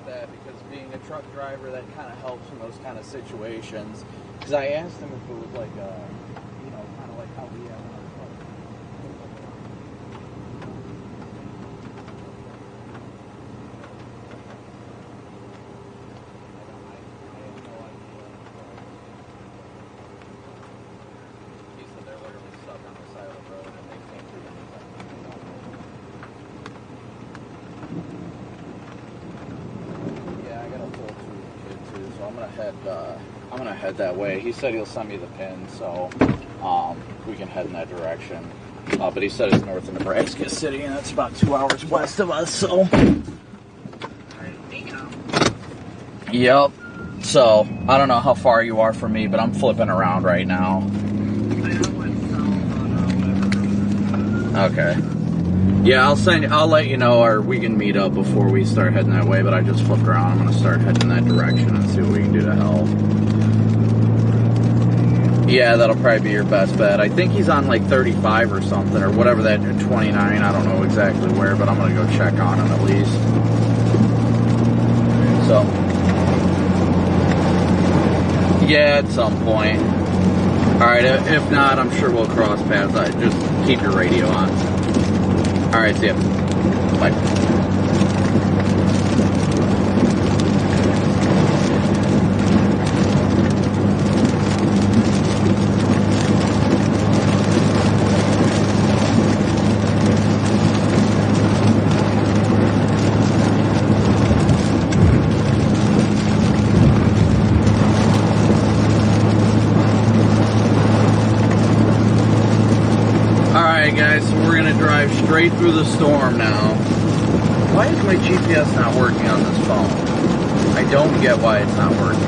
Speaker 1: That because being a truck driver, that kind of helps in those kind of situations. Because I asked him if it was like kind of like how we have in our truck. I have no idea. He said they're literally stuck on the side of the road and they can't do anything. Yeah, I got a full kid too, so I'm gonna head that way. He said he'll send me the pin, so we can head in that direction. But he said it's north of Nebraska City, and that's about 2 hours west of us. So, yep. So I don't know how far you are from me, but I'm flipping around right now. Okay. Yeah, I'll let you know, or we can meet up before we start heading that way, but I just flipped around. I'm going to start heading in that direction and see what we can do to help. Yeah, that'll probably be your best bet. I think he's on like 35 or something, or whatever that, 29, I don't know exactly where, but I'm going to go check on him at least. So, yeah, at some point. Alright, if not, I'm sure we'll cross paths. Just keep your radio on. Alright, see ya. Bye. straight through the storm now. Why is my GPS not working on this phone? I don't get why it's not working.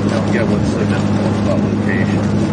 Speaker 1: I don't get what's so difficult about location.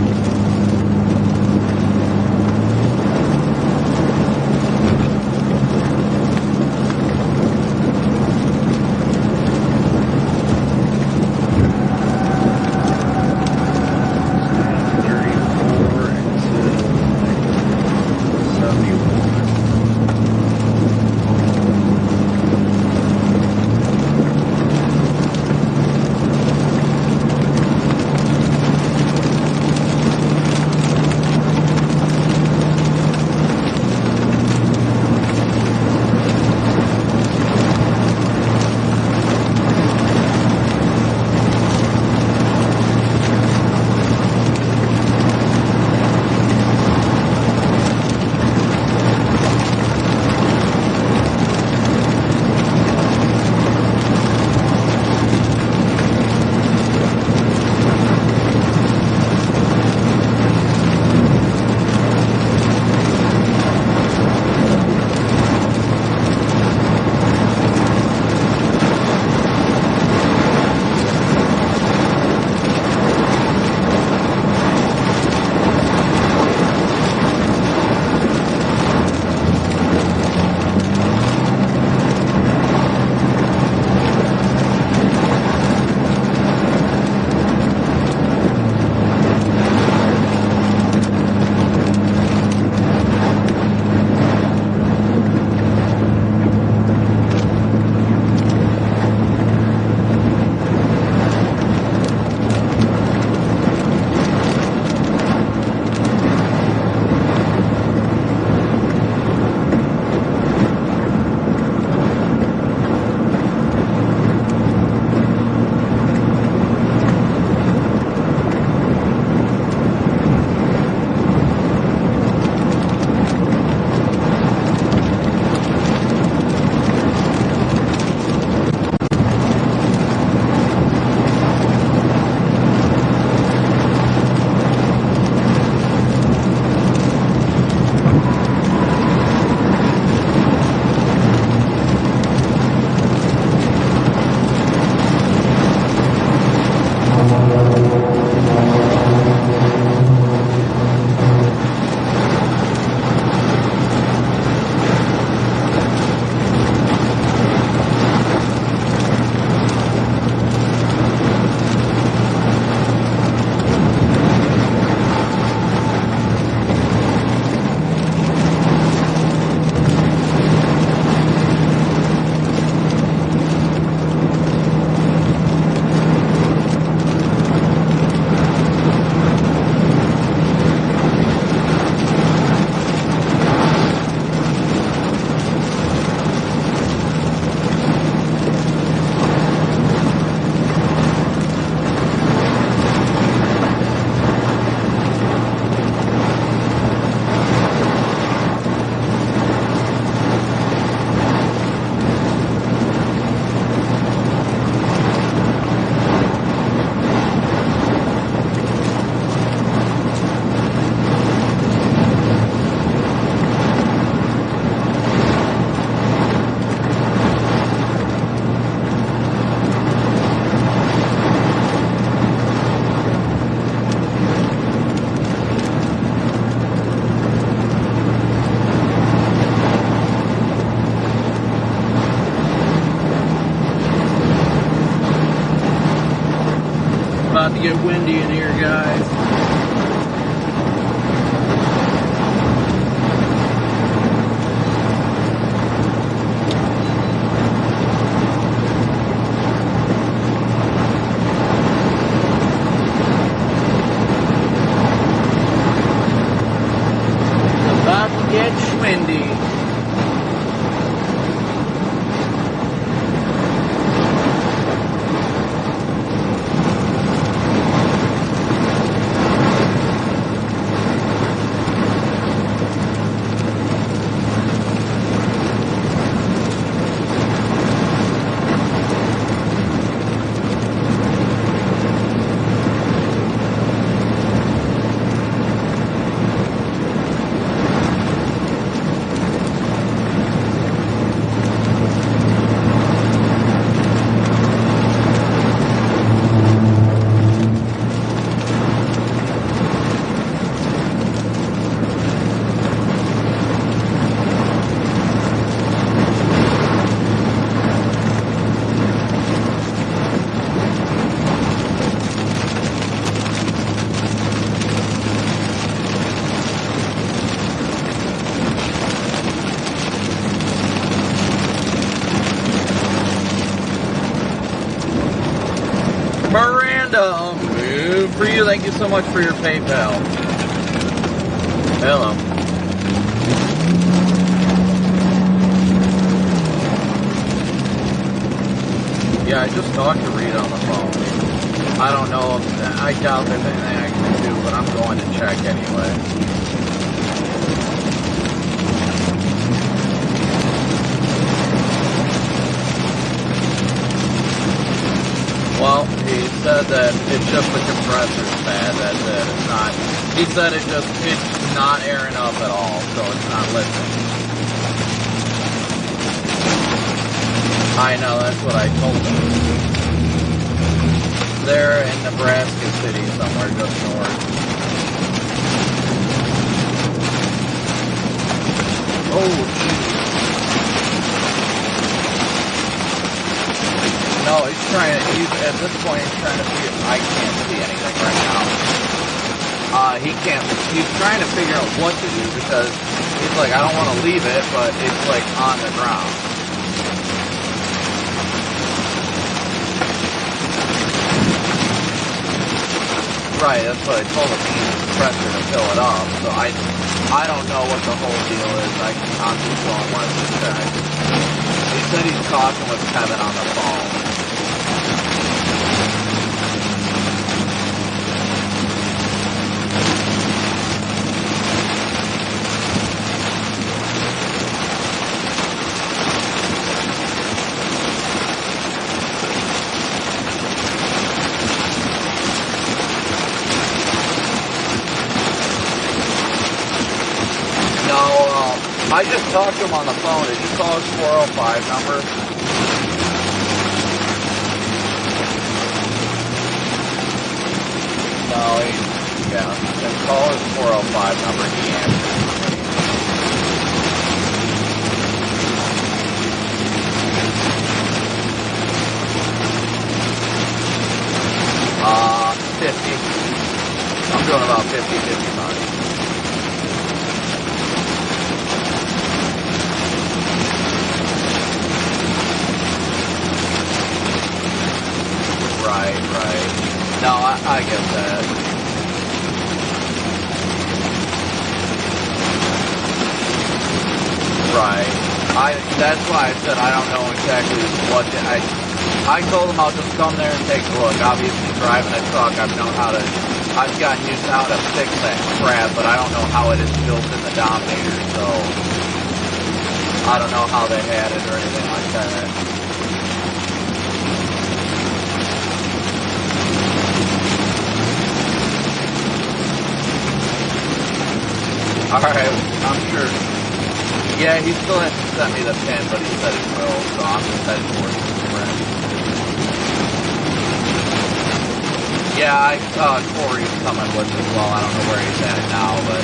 Speaker 1: About to get windy in here, guys. About to get windy. thank you so much for your PayPal. Hello. Yeah, I just talked to Reed on the phone. I don't know if, I doubt there's anything I can do, but I'm going to check anyway. Well, he said that it's just the compressor's bad, that's it. It's not, he said it's not airing up at all, so it's not lifting. I know, that's what I told him. They're in Nebraska City, somewhere just north. Oh, geez. No, at this point, he's trying to see if I can't see anything right now. He's trying to figure out what to do because he's like, I don't want to leave it, but it's like on the ground. Right, that's what I told him. He needs the pressure to fill it up. So I don't know what the whole deal is. I'm just going with this guy. He said he's talking with Kevin on the phone. I just talked to him on the phone. Did you call his 405 number? No, then call his 405 number. He answered. 50. I'm doing about 50 money. Right. No, I get that. Right. That's why I said I don't know exactly what I told him I'll just come there and take a look. Obviously, driving a truck, I've gotten used to how to fix that crap, but I don't know how it is built in the Dominator, so I don't know how they had it or anything like that. Alright, I'm sure. Yeah, he still hasn't sent me the pin, but he said he will, so I'm just heading towards his friend. Yeah, Corey's coming with as well. I don't know where he's at now, but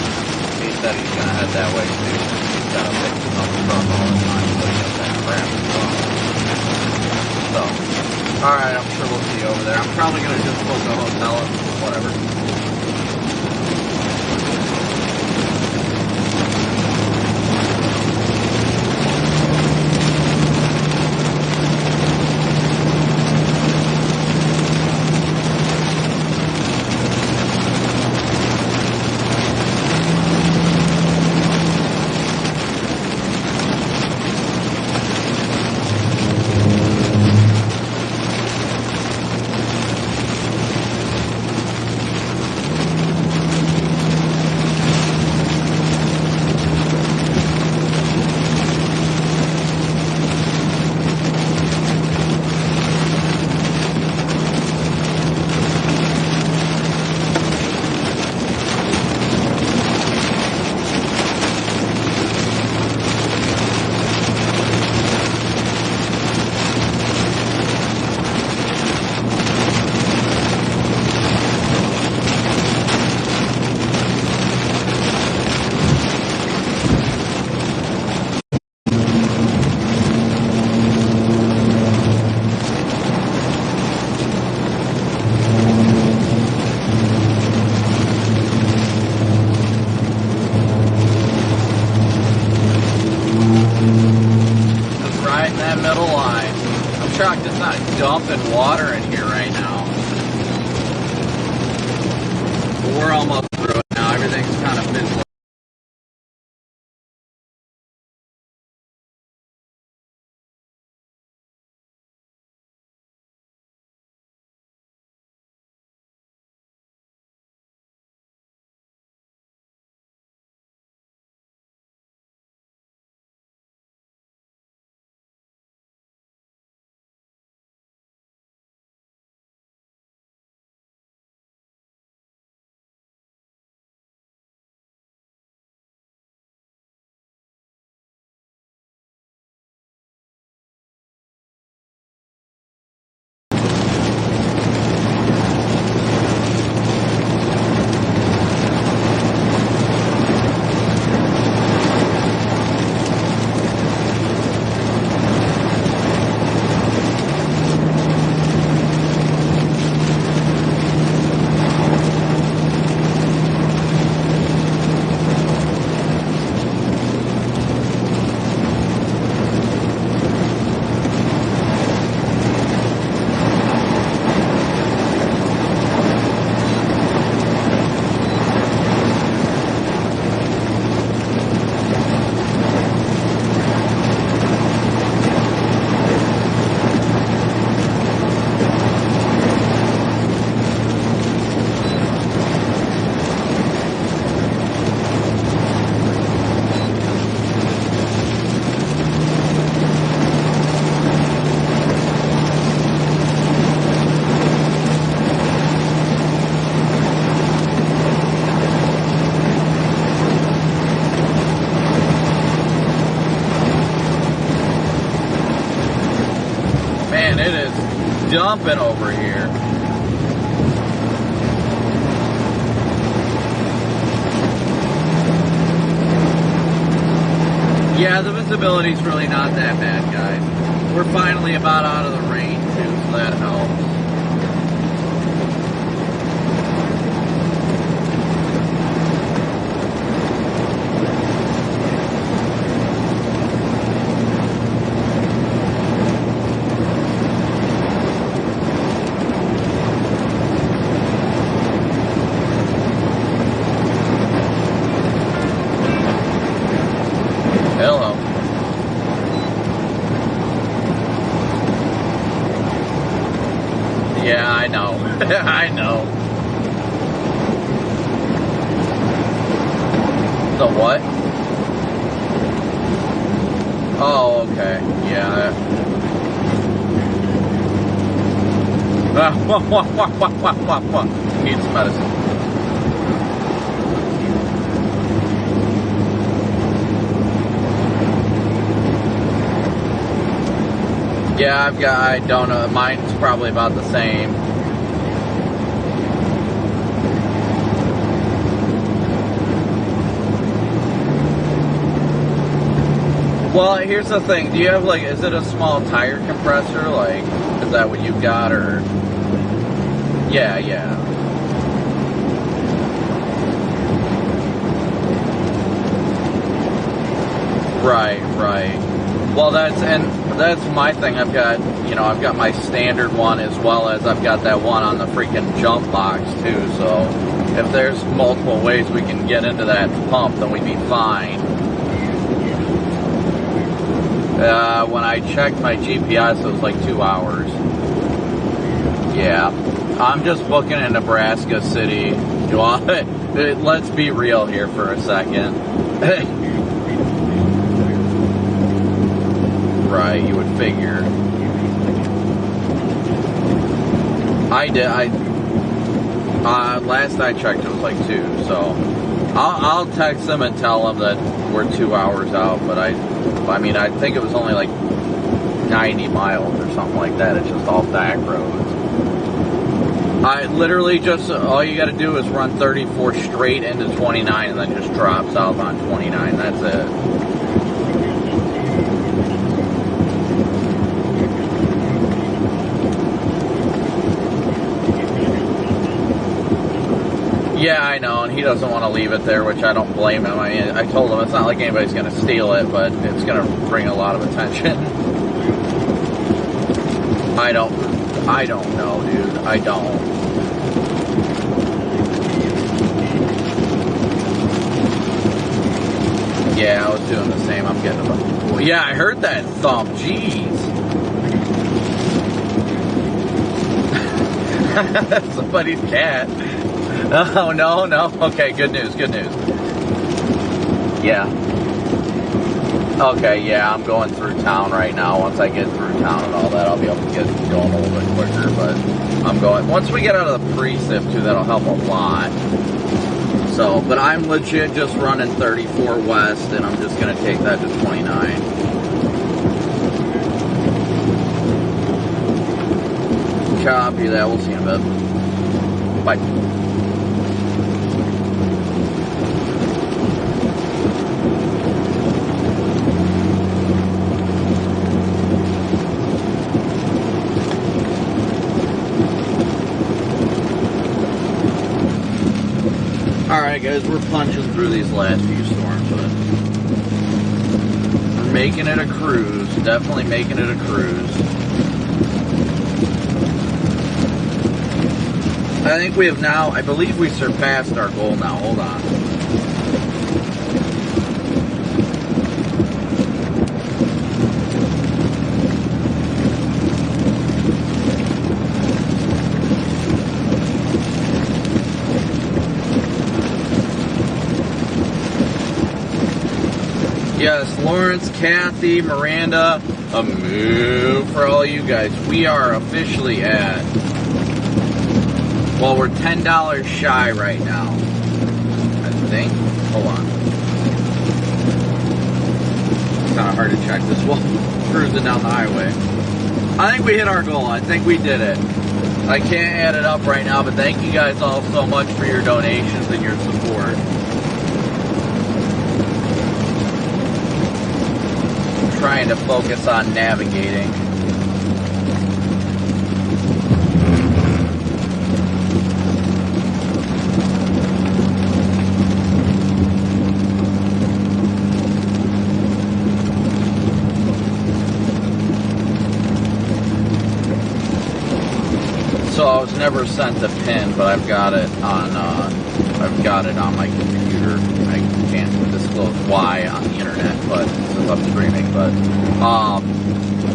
Speaker 1: he said he's going to head that way too. He's got to pick up the truck all the time, so he gets that crap as well. So, alright, I'm sure we'll see you over there. I'm probably going to just book a hotel and whatever. dumping water in here right now. we're almost through it now. Everything's kind of fizzling. Man, it is dumping over here. Yeah, the visibility's really not that bad, guys. We're finally about out of the rain, too, so that helps. Hello. Yeah, I know. I know. The what? Oh, okay. Yeah. Needs medicine. Yeah, I don't know, mine's probably about the same. Well, here's the thing, do you have is it a small tire compressor, is that what you've got, or? Yeah. Right. Well, that's my thing. I've got my standard one as well as I've got that one on the freaking jump box too. So if there's multiple ways we can get into that pump, then we'd be fine. When I checked my GPS, it was like 2 hours. Yeah, I'm just booking in Nebraska City. Let's be real here for a second. Right, you would figure. Last I checked it was like 2, so I'll text them and tell them that we're 2 hours out, but I think it was only like 90 miles or something like that. It's just all back roads. I literally just, all you gotta do is run 34 straight into 29 and then just drop south on 29, that's it. Yeah, I know, and he doesn't want to leave it there, which I don't blame him. I mean, I told him it's not like anybody's going to steal it, but it's going to bring a lot of attention. I don't know, dude. I don't. Yeah, I was doing the same. I'm getting about. Yeah, I heard that thump. Jeez. Somebody's cat. Oh, no, no. Okay, good news, good news. Yeah. Okay, yeah, I'm going through town right now. Once I get through town and all that, I'll be able to get going a little bit quicker. But I'm going. Once we get out of the precip, too, that'll help a lot. So, but I'm legit just running 34 west, and I'm just going to take that to 29. Copy that. We'll see you in a bit. Bye. Alright guys, we're punching through these last few storms, but we're making it a cruise. Definitely making it a cruise. I think we have now, I believe we surpassed our goal now. Hold on. Yes, Lawrence, Kathy, Miranda, a moo for all you guys. We are officially at, well, we're $10 shy right now, I think. Hold on. It's kind of hard to check this while cruising down the highway. I think we hit our goal. I think we did it. I can't add it up right now, but thank you guys all so much for your donations and your support. Trying to focus on navigating. So I was never sent the pin, but I've got it on my computer. I can't disclose why on the internet, but since I'm streaming. But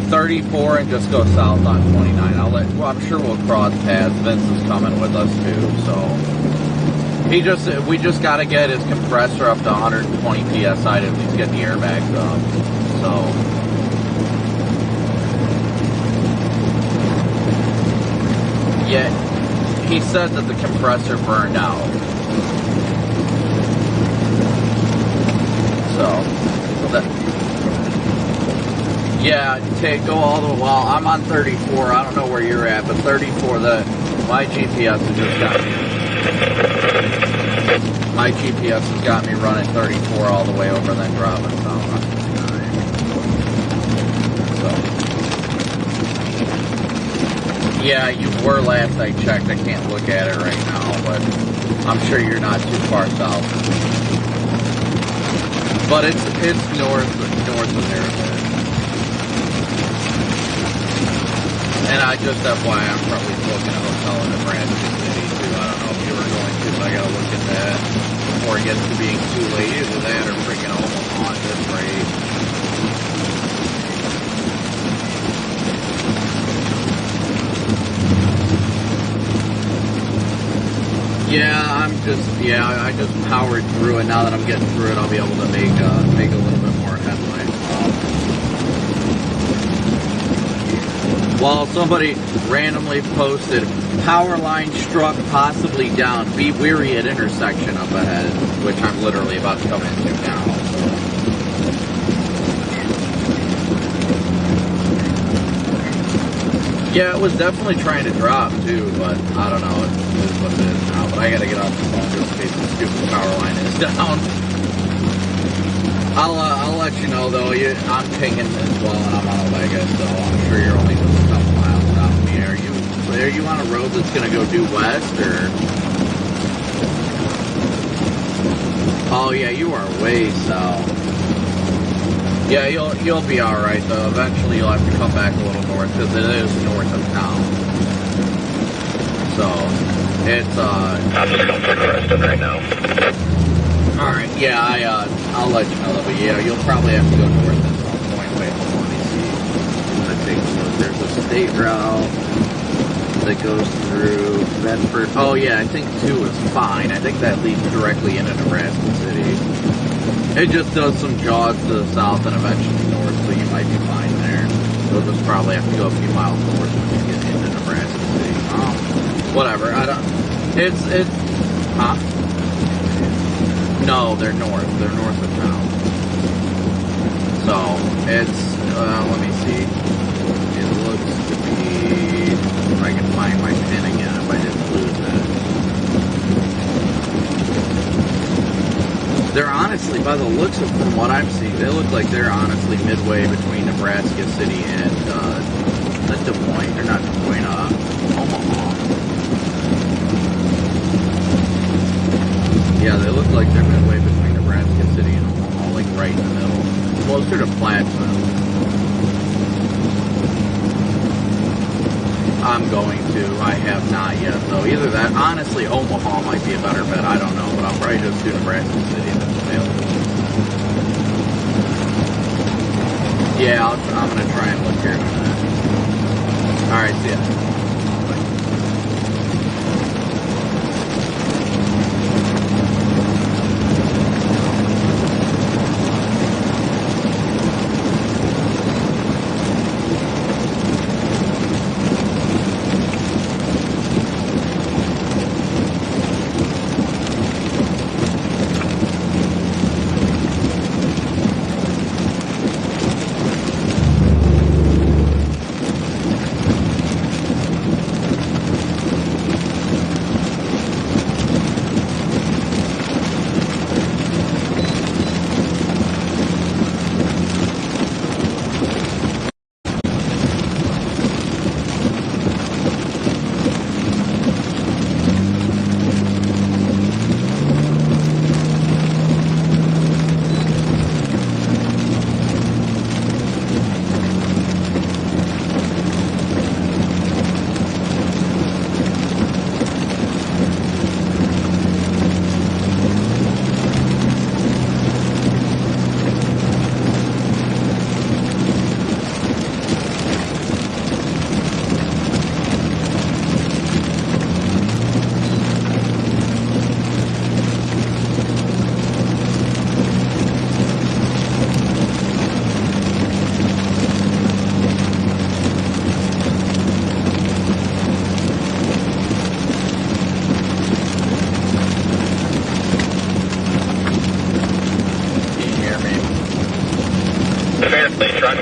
Speaker 1: 34 and just go south on 29. I'm sure we'll cross paths. Vince is coming with us too, so we just got to get his compressor up to 120 psi to at least get the airbags up. So. Yeah, he said that the compressor burned out. So that, yeah, go all the way. Well, I'm on 34. I don't know where you're at, but 34. My GPS has just got me. My GPS has got me running 34 all the way over, and then dropping down on 29. So. Yeah, you were last I checked. I can't look at it right now, but I'm sure you're not too far south. But it's north of there. And I just FYI, I'm probably booking a hotel in Nebraska City too. I don't know if you were going to, but I gotta look at that before it gets to being too late. Either that or freaking Omaha at this rate. Yeah, I just powered through it. Now that I'm getting through it, I'll be able to make a little bit more headline. Well, somebody randomly posted, power line struck, possibly down. Be weary at intersection up ahead, which I'm literally about to come into now. Yeah, it was definitely trying to drop too, but I don't know. It is what it is now. But I gotta get off the phone just in case the stupid power line is down. I'll let you know though. I'm pinging as well, and I'm on Omega, so I'm sure you're only just a couple miles down from me. Are you on a road that's gonna go due west, or? Oh yeah, you are way south. Yeah, you'll be all right though. Eventually, you'll have to come back a little north because it is north of town. So it's
Speaker 2: I'm just going for Creston right now.
Speaker 1: Alright, yeah, I'll let you know that, but yeah, you'll probably have to go north at some point. Wait, hold on, let me see. I'm gonna take a look. There's a state route that goes through Bedford. Oh yeah, I think 2 is fine. I think that leads directly into Nebraska City. It just does some jogs to the south and eventually north, so you might be fine there. You'll just probably have to go a few miles north when you get into Nebraska City. Whatever, I don't... It's... Huh? No, they're north. They're north of town. So, it's... let me see. It looks to be... If I can find my pin again, if I didn't lose it. They're honestly, by the looks of from what I'm seeing, they look like they're honestly midway between Nebraska City and Des Moines. They're not Des Moines, Omaha. Yeah, they look like they're midway between Nebraska City and Omaha, like right in the middle. Closer to Plattsville. I'm going to. I have not yet, though. Either that, honestly, Omaha might be a better bet. I don't know, but I'll probably just do Nebraska City if it's available. Yeah, I'm going to try and look here in a minute. Alright, see ya.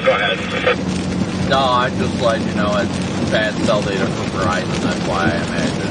Speaker 2: Go ahead.
Speaker 1: No, I just let you know it's bad cell data from Verizon. That's why I imagine.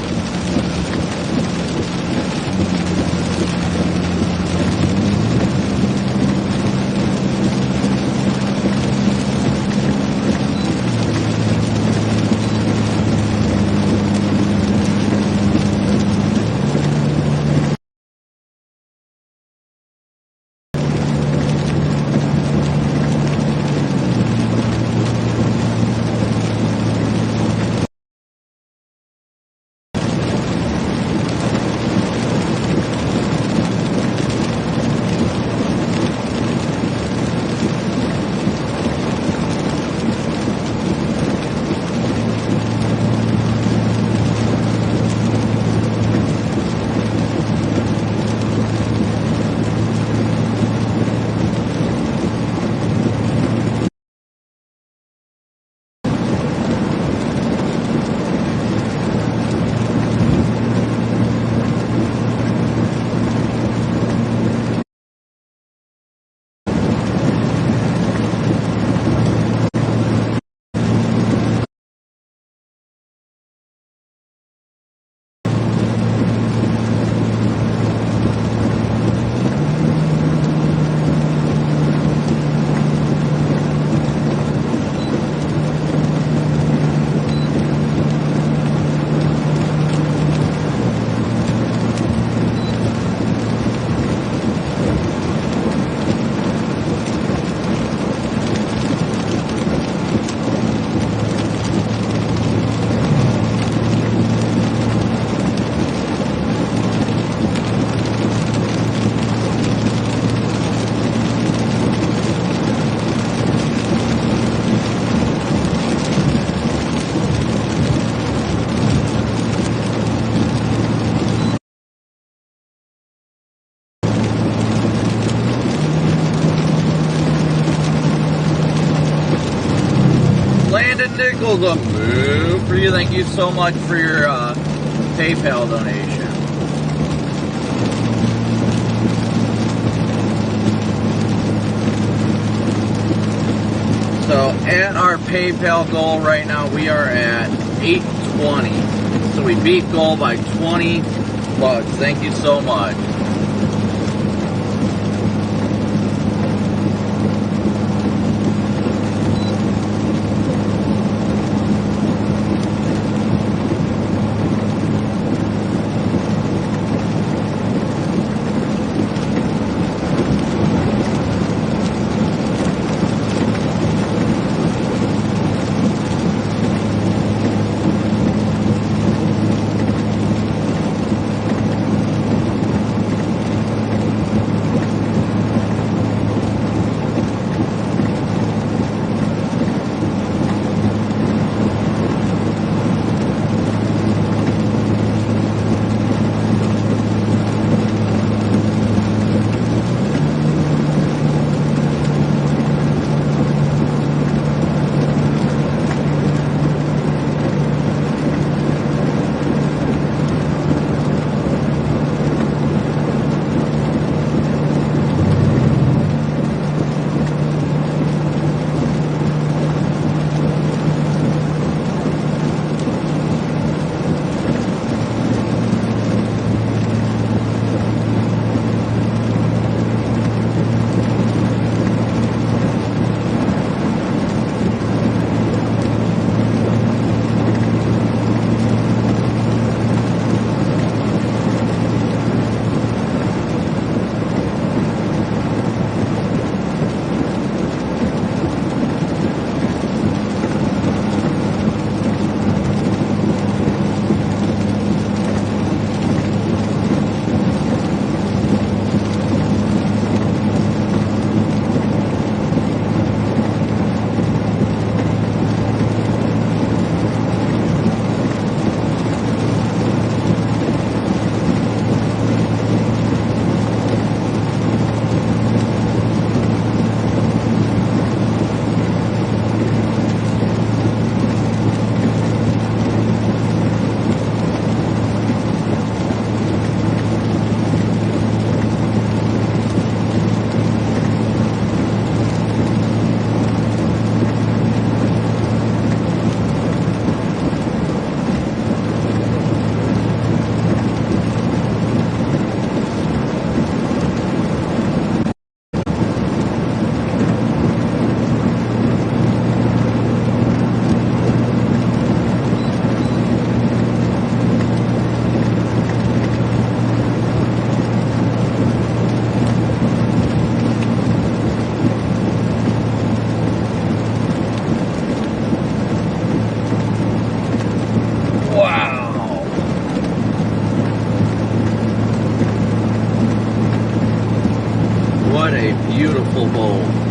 Speaker 1: 10 nickels a move for you. Thank you so much for your PayPal donation. So at our PayPal goal right now, we are at 820. So we beat goal by 20 bucks. Thank you so much. What a beautiful bowl.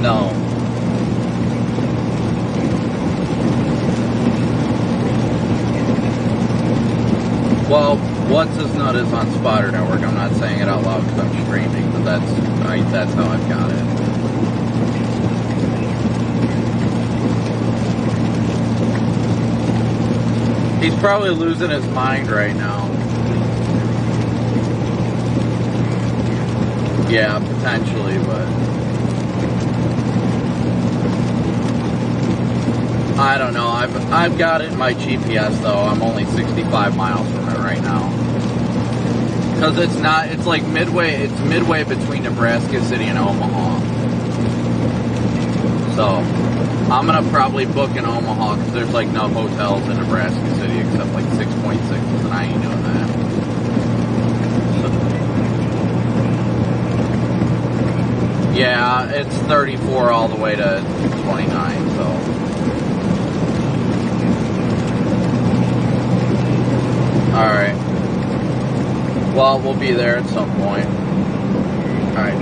Speaker 1: No. Well, What's His Nut is on Spotter Network. I'm not saying it out loud because I'm streaming, but that's how I've got it. He's probably losing his mind right now. Yeah, potentially, but I don't know. I've got it in my GPS though. I'm only 65 miles from it right now. Because it's like midway between Nebraska City and Omaha. So I'm gonna probably book in Omaha because there's like no hotels in Nebraska City except like 6.6, and I ain't doing that. Yeah, it's 34 all the way to 29, so. Alright. Well, we'll be there at some point. Alright.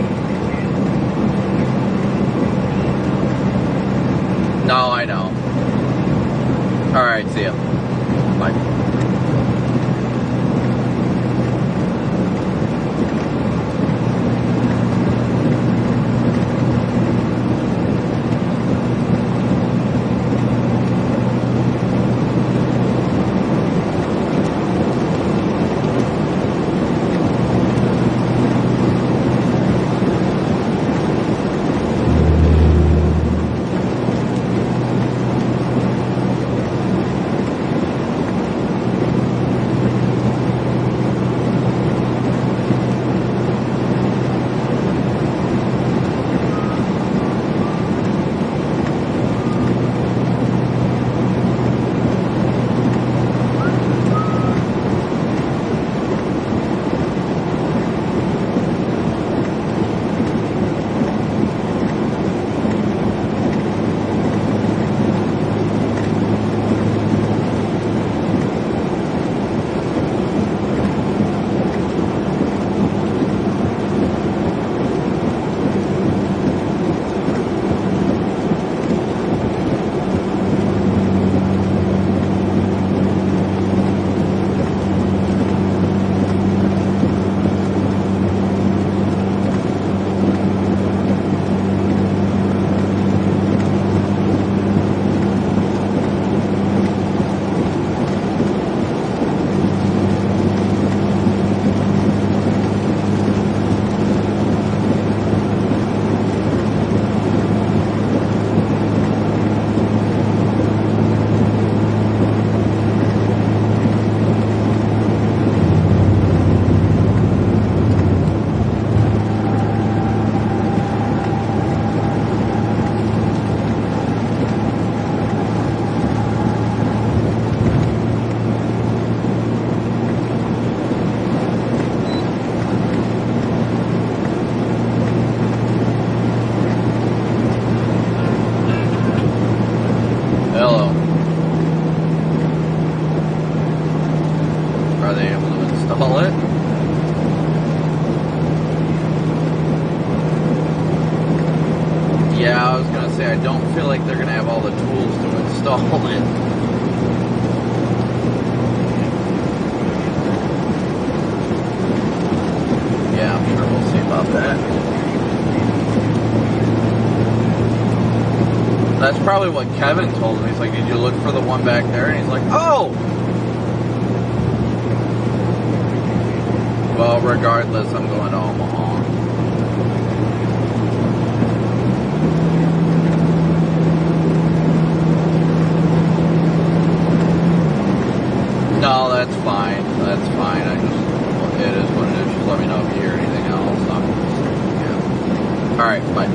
Speaker 1: No, I know. Alright, see ya. Bye. Yeah, I was going to say, I don't feel like they're going to have all the tools to install it. Yeah, I'm sure we'll see about that. That's probably what Kevin told me. He's like, did you look for the one back there? And he's like, oh! Well, regardless, I'm going to Omaha. No, that's fine. That's fine. It is what it is. Just let me know if you hear anything else. Yeah. All right. Bye.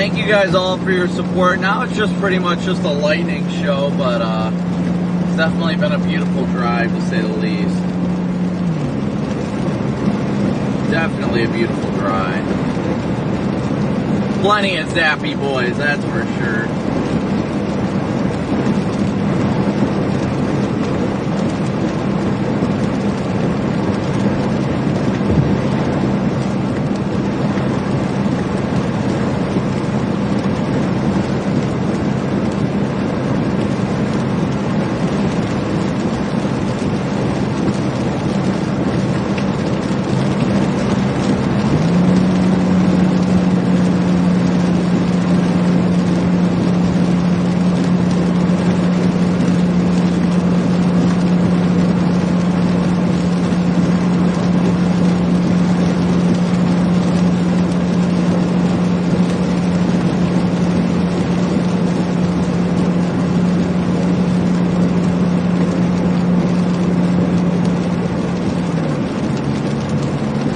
Speaker 1: thank you guys all for your support. Now it's just pretty much just a lightning show, but it's definitely been a beautiful drive to say the least. Definitely a beautiful drive. Plenty of zappy boys, that's for sure.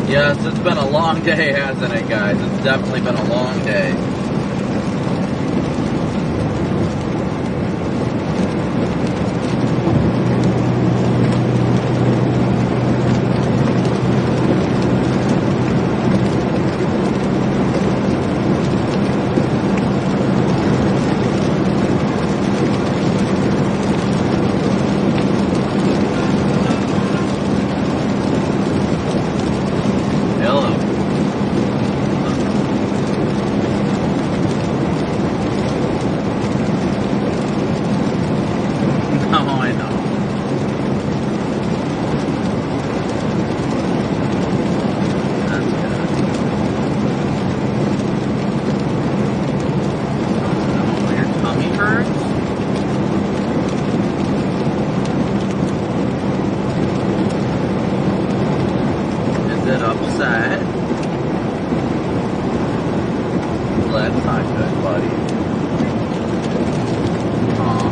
Speaker 1: Yes, it's been a long day, hasn't it, guys? It's definitely been a long day. That's not good, buddy. Aw.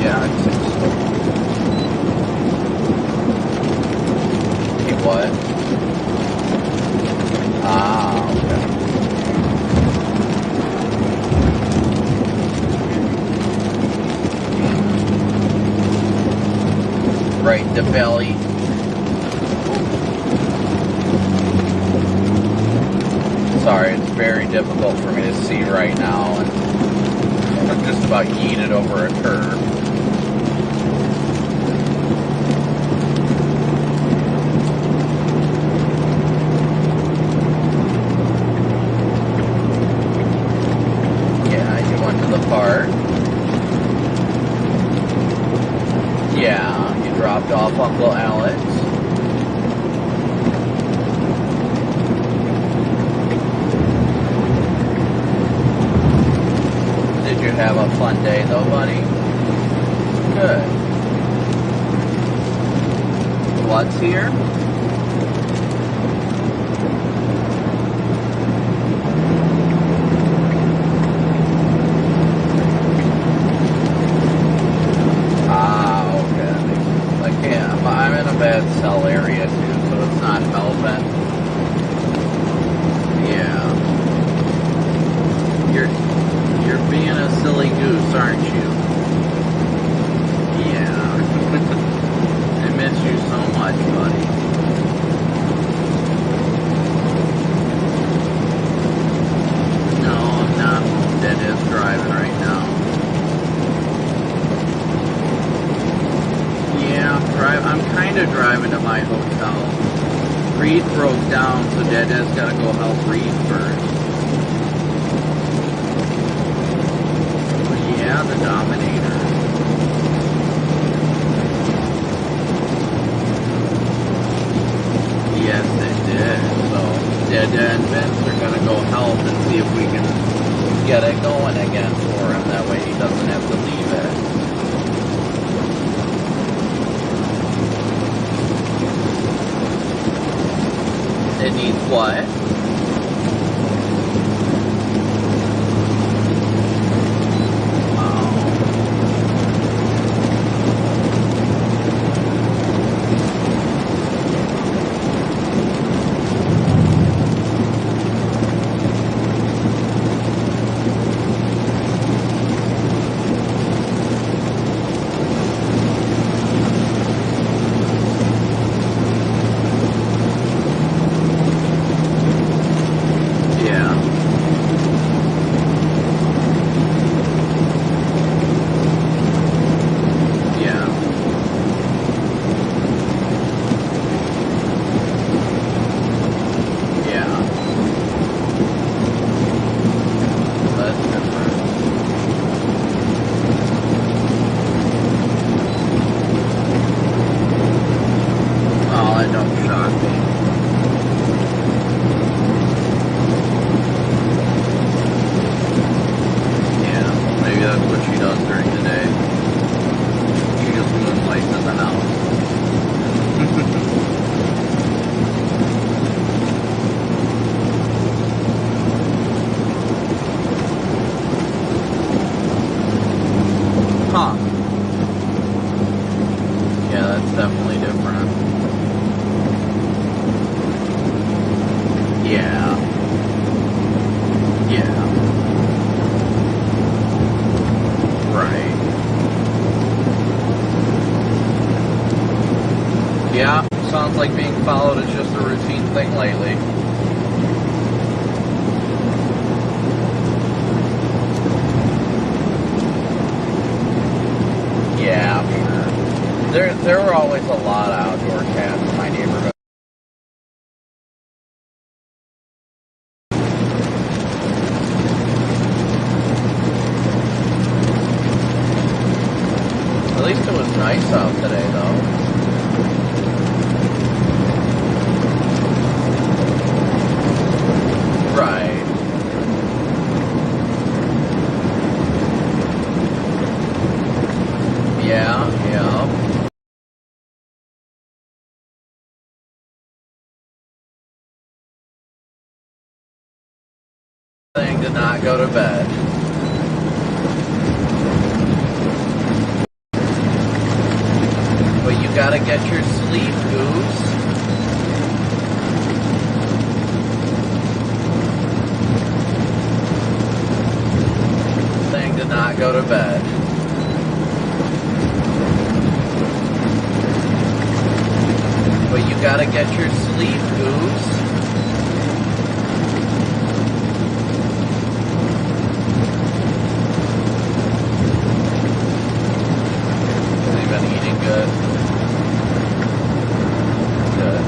Speaker 1: Yeah, I'd say so. He what? Ah, okay. Right, the belly. Sorry, it's very difficult for me to see right now, and I'm just about yeeted over a curve. Yeah, you went to the park. Yeah, you dropped off Uncle Alex. Did you have a fun day though, buddy? Good. What's here? Ah, okay. I can't. I'm in a bad cell area too, so it's not helping. Yeah. You're being a silly goose, aren't you? Yeah. I miss you so much, buddy. No, I'm not home. Dad is driving right now. Yeah, I'm kind of driving to my hotel. Reed broke down, so Dad has got to go help Reed first. Yeah, the Dominator. Yes, they did. So, Dada and Vince are going to go help and see if we can get it going again for him. That way he doesn't have to leave it. It needs what? Yeah, sounds like being followed is just a routine thing lately. Yeah, I'm sure. There were always a lot of outdoor cats in my neighborhood. At least it was nice out today, though. Right. Yeah, yeah. Thing to not go to bed. But you gotta get your sleep, Goose. Thing to not go to bed. But you gotta get your sleep, Goose. Has he been eating good? Good.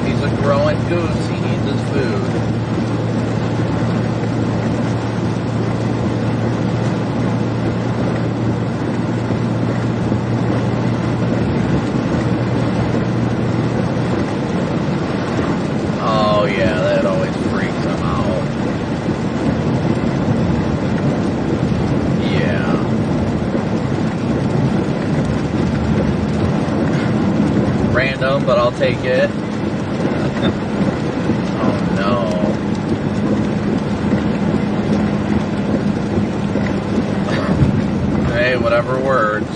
Speaker 1: He's a growing goose. He needs his food. Oh yeah, that always freaks him out. Yeah. Random, but I'll take it. Oh no. Hey, whatever works.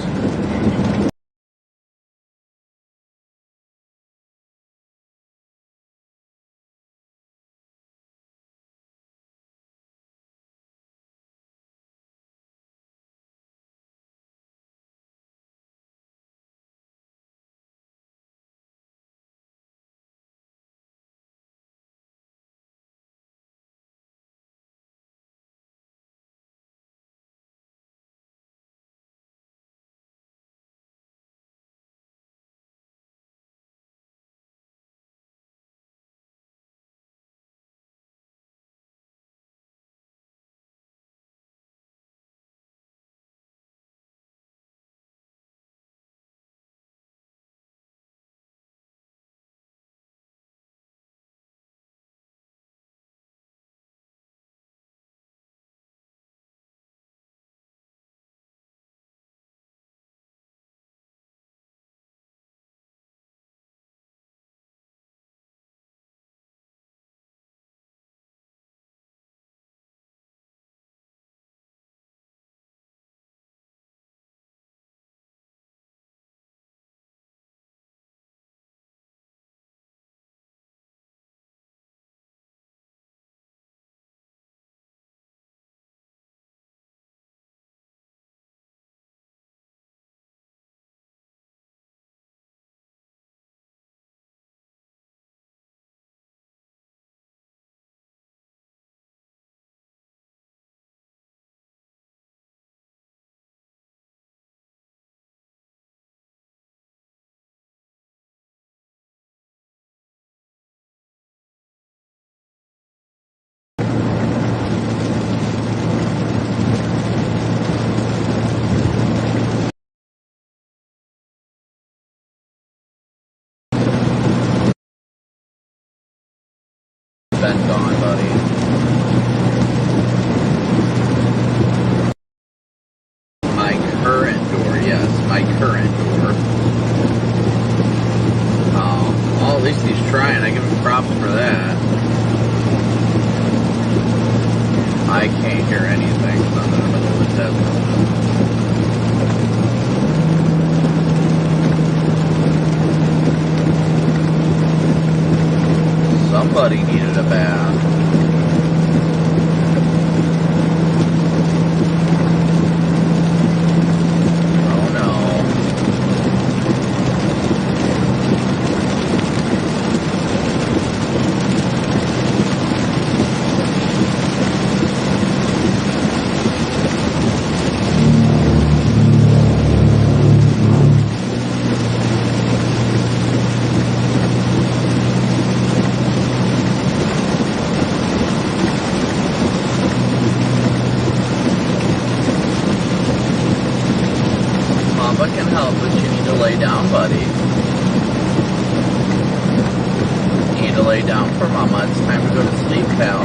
Speaker 1: Been gone, buddy. My current door, yes, my current door. Oh, well, at least he's trying. I give him props for that. I can't hear anything, so I'm in the middle of the desert. Somebody needed a bath. Oh no. Mama can help, but you need to lay down, buddy. You need to lay down for Mama. It's time to go to sleep, pal.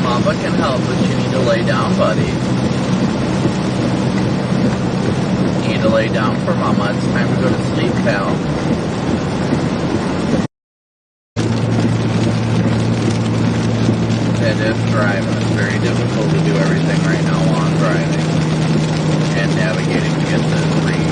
Speaker 1: Mama can help, but you need to lay down, buddy. You need to lay down for Mama. It's time to go to sleep, pal. It is driving. It's very difficult to do everything right now while I'm driving and navigating to get the read.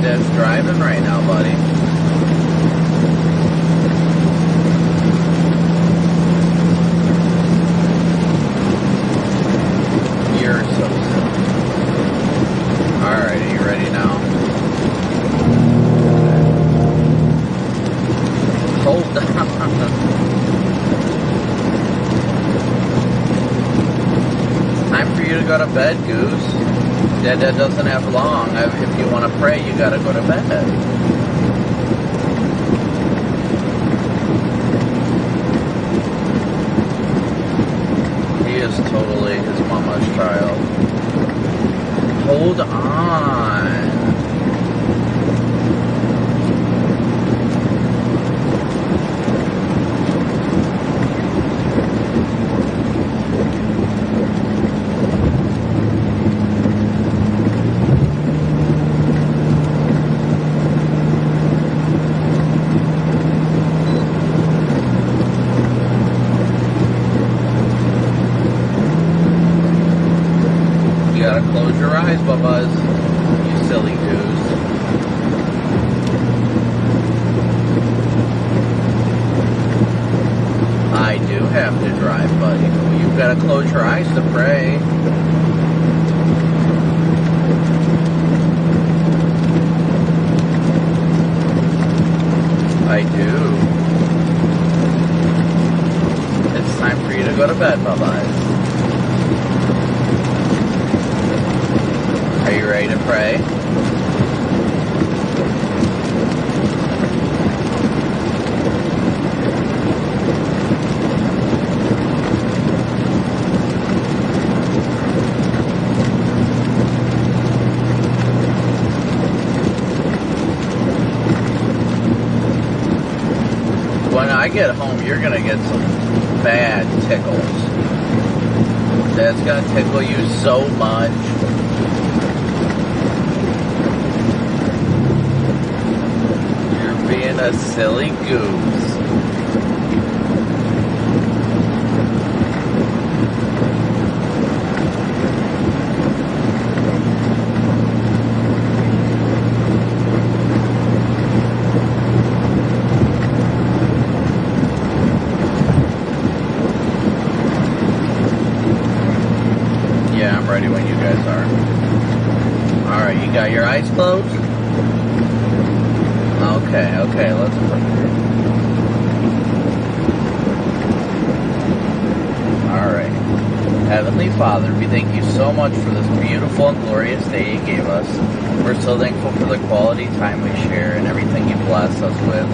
Speaker 1: Dad's driving right now, buddy. You're so silly. Alright, are you ready now? Hold on. Time for you to go to bed, Goose. Dad doesn't have long. If you want to pray, you gotta go to bed. He is totally his mama's child. Hold on. Close your eyes, Bubba's. You silly goose. I do have to drive, buddy. You've got to close your eyes to pray. I do. It's time for you to go to bed, Bubba's. Are you ready to pray? When I get home, you're going to get some bad tickles. Dad's going to tickle you so much. Being a silly goose. Yeah, I'm ready when you guys are. Alright, you got your eyes closed? Okay, let's pray. Alright. Heavenly Father, we thank you so much for this beautiful and glorious day you gave us. We're so thankful for the quality time we share and everything you bless us with,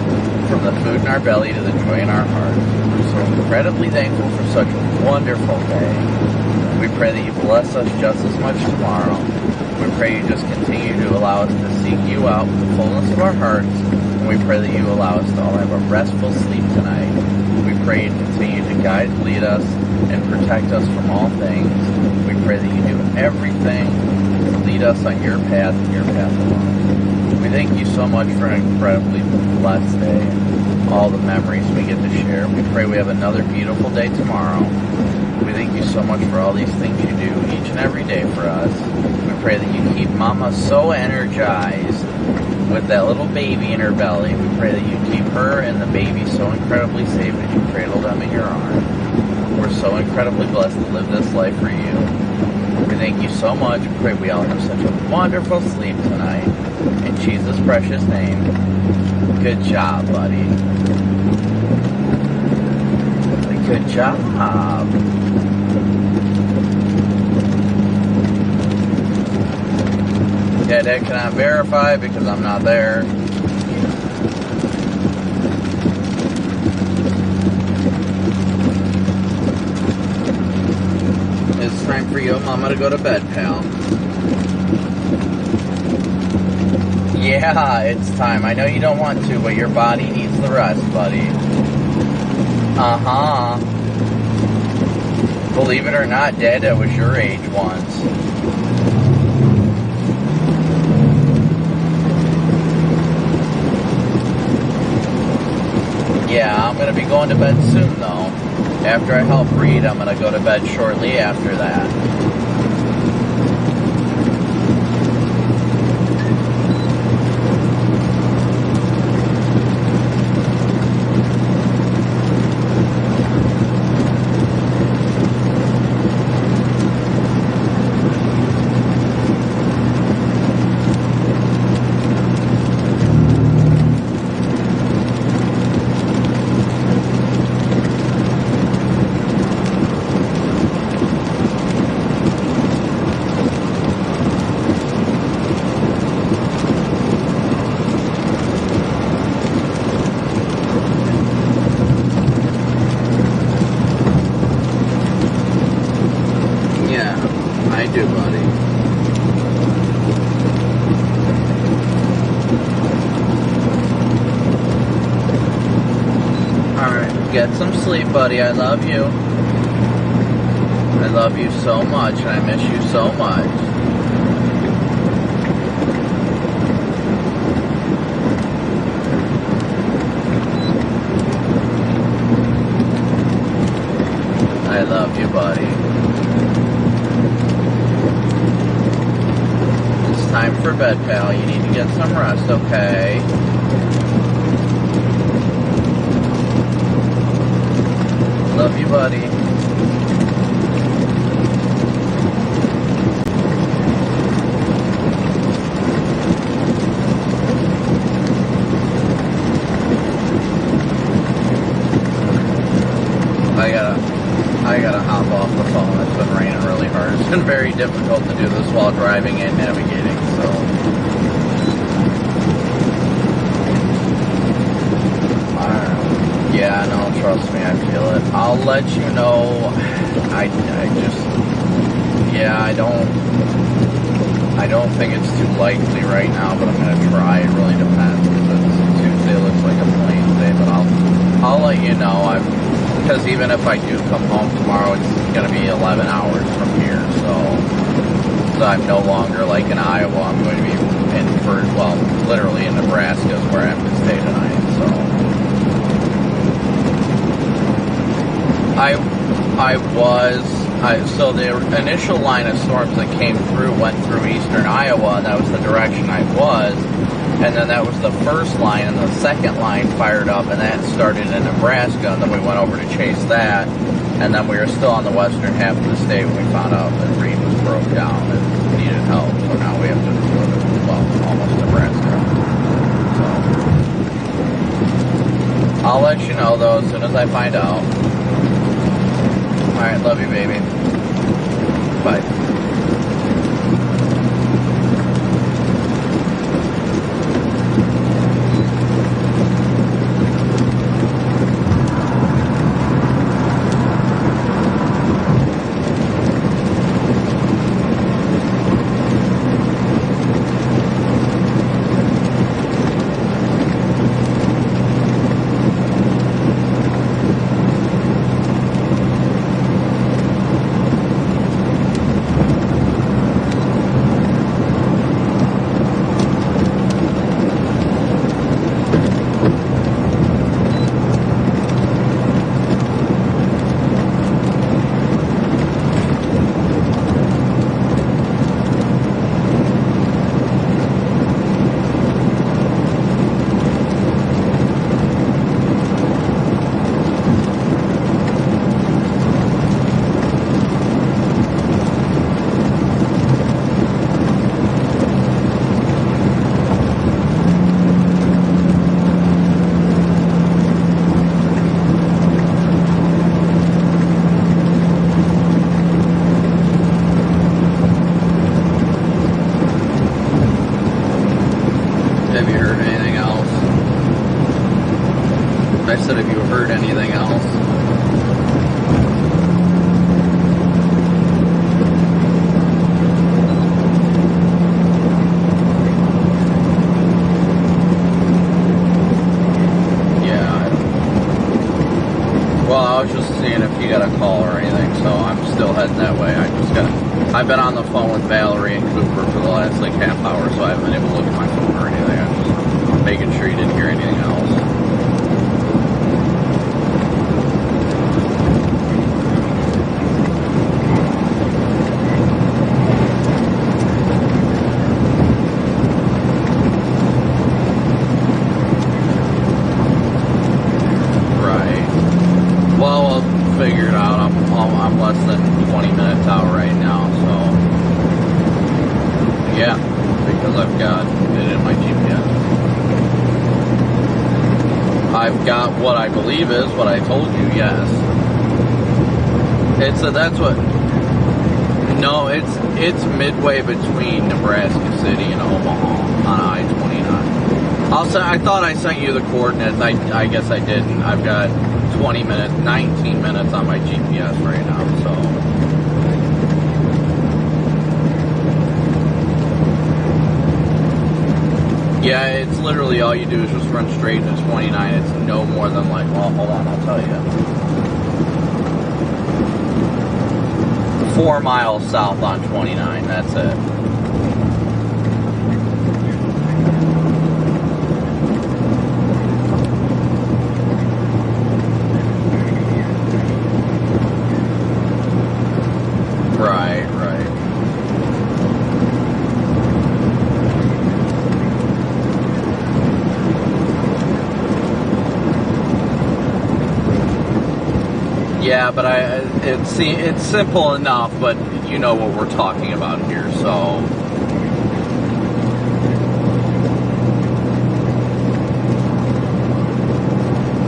Speaker 1: from the food in our belly to the joy in our heart. We're so incredibly thankful for such a wonderful day. We pray that you bless us just as much tomorrow. We pray you just continue to allow us to seek you out with the fullness of our hearts. And we pray that you allow us to all have a restful sleep tonight. We pray you continue to guide, lead us, and protect us from all things. We pray that you do everything to lead us on your path and your path alone. We thank you so much for an incredibly blessed day and all the memories we get to share. We pray we have another beautiful day tomorrow. We thank you so much for all these things you do each and every day for us. We pray that you keep Mama so energized with that little baby in her belly. We pray that you keep her and the baby so incredibly safe as you cradle them in your arms. We're so incredibly blessed to live this life for you. We thank you so much. We pray we all have such a wonderful sleep tonight. In Jesus' precious name. Good job, buddy. Good job. Yeah, Dad cannot verify because I'm not there. It's time for you and Mama to go to bed, pal. Yeah, it's time. I know you don't want to, but your body needs the rest, buddy. Uh-huh. Believe it or not, Dad, I was your age once. Yeah, I'm going to be going to bed soon, though. After I help read, I'm going to go to bed shortly after that. Get some sleep, buddy. I love you. I love you so much, and I miss you so much. I love you, buddy. It's time for bed, pal. You need to get some rest, okay? Love you, buddy. I gotta hop off the phone. It's been raining really hard. It's been very difficult to do this while driving and navigating, so. Yeah, no, trust me, I feel it. I'll let you know. I don't think it's too likely right now, but I'm gonna try. It really depends because Tuesday looks like a plain day, but I'll let you know. Because even if I do come home tomorrow, it's gonna be 11 hours from here, so I'm no longer like in Iowa. I'm going to be literally in Nebraska is where I have to stay tonight, so. So the initial line of storms that came through went through eastern Iowa, and that was the direction I was. And then that was the first line, and the second line fired up, and that started in Nebraska, and then we went over to chase that. And then we were still on the western half of the state when we found out that Reed was broke down and needed help. So now we have to go to, almost Nebraska. So I'll let you know, though, as soon as I find out. Alright, love you, baby. Bye. Have you heard anything else? I said, have you heard anything else? Yeah. Well, I was just seeing if you got a call or anything, so I'm still heading that way. I've been on the phone with Valerie and Cooper for the last like half hour, so I haven't been able to look at my phone or anything. I'm just making sure you didn't hear anything else. Figure it out. I'm less than 20 minutes out right now, so yeah, because I've got it in my GPS. I've got what I believe is what I told you. Yes, that's what. No, it's midway between Nebraska City and Omaha on I-29. I thought I sent you the coordinates. I guess I didn't. I've got 19 minutes on my GPS right now, so. Yeah, it's literally all you do is just run straight into 29. It's no more than like, well, hold on, I'll tell you. 4 miles south on 29, that's it. Right. Yeah, but it's simple enough, but you know what we're talking about here, so.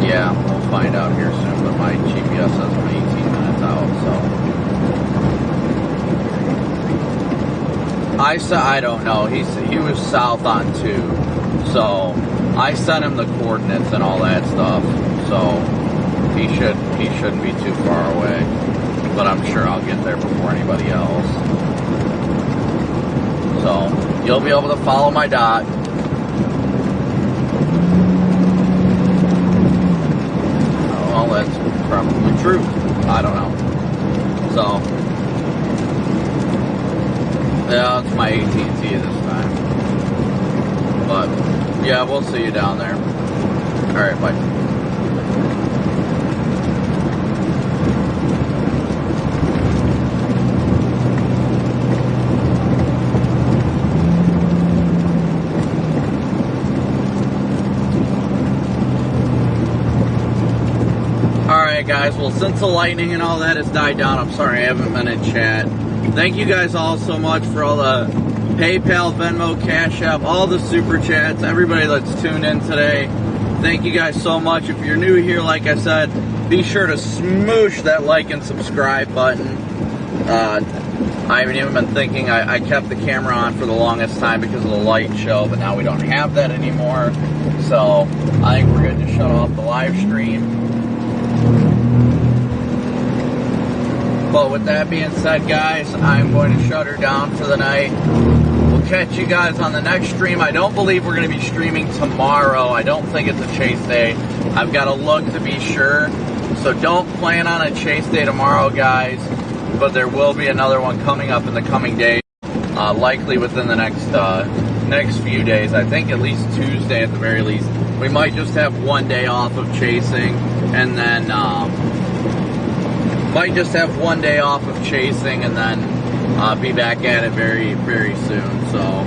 Speaker 1: Yeah, we'll find out here soon, but my GPS says I'm 18 minutes out, so. I don't know. He was south on 2, so I sent him the coordinates and all that stuff. So he shouldn't be too far away. But I'm sure I'll get there before anybody else. So you'll be able to follow my dot. Well, that's probably true. I don't know. So. Yeah, it's my AT&T this time. But, yeah, we'll see you down there. Alright, bye. Alright, guys, well, since the lightning and all that has died down, I'm sorry I haven't been in chat. Thank you guys all so much for all the PayPal, Venmo, Cash App, all the super chats, everybody that's tuned in today. Thank you guys so much. If you're new here, like I said, be sure to smoosh that like and subscribe button. I haven't even been thinking. I kept the camera on for the longest time because of the light show, but now we don't have that anymore. So I think we're good to shut off the live stream. But with that being said, guys, I'm going to shut her down for the night. We'll catch you guys on the next stream. I don't believe we're going to be streaming tomorrow. I don't think it's a chase day. I've got to look to be sure. So don't plan on a chase day tomorrow, guys. But there will be another one coming up in the coming days. Likely within the next few days. I think at least Tuesday at the very least. We might just have one day off of chasing. And then... might just have one day off of chasing and then be back at it very, very soon. So,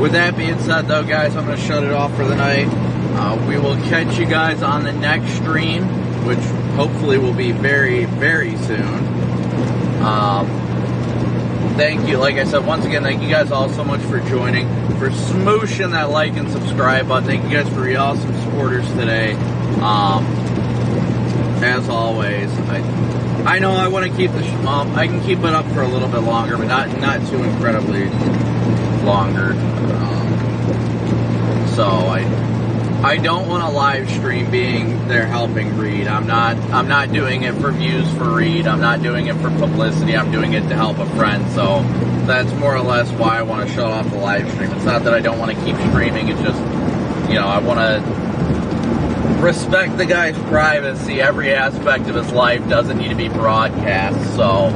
Speaker 1: with that being said, though, guys, I'm going to shut it off for the night. We will catch you guys on the next stream, which hopefully will be very, very soon. Thank you. Like I said, once again, thank you guys all so much for joining, for smooshing that like and subscribe button. Thank you guys for your awesome supporters today. As always, I know I want to keep the I can keep it up for a little bit longer, but not too incredibly longer. So I don't want to live stream being there helping Reed. I'm not doing it for views for Reed. I'm not doing it for publicity. I'm doing it to help a friend. So that's more or less why I want to shut off the live stream. It's not that I don't want to keep streaming. It's just, you know, I want to respect the guy's privacy. Every aspect of his life doesn't need to be broadcast. So,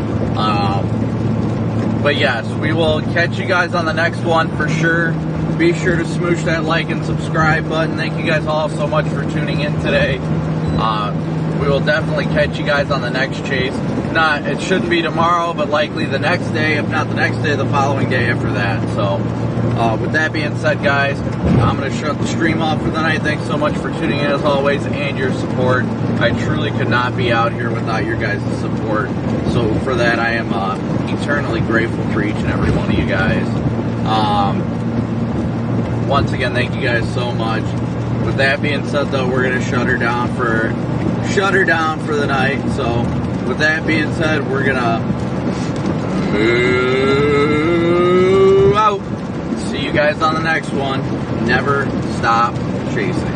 Speaker 1: but yes, we will catch you guys on the next one for sure. Be sure to smoosh that like and subscribe button. Thank you guys all so much for tuning in today. We will definitely catch you guys on the next chase. It shouldn't be tomorrow, but likely the next day. If not the next day, the following day after that. So, with that being said, guys, I'm going to shut the stream off for the night. Thanks so much for tuning in as always and your support. I truly could not be out here without your guys' support. So for that, I am eternally grateful for each and every one of you guys. Once again, thank you guys so much. With that being said, though, we're gonna shut her down for the night. So, with that being said, we're gonna move out. See you guys on the next one. Never stop chasing.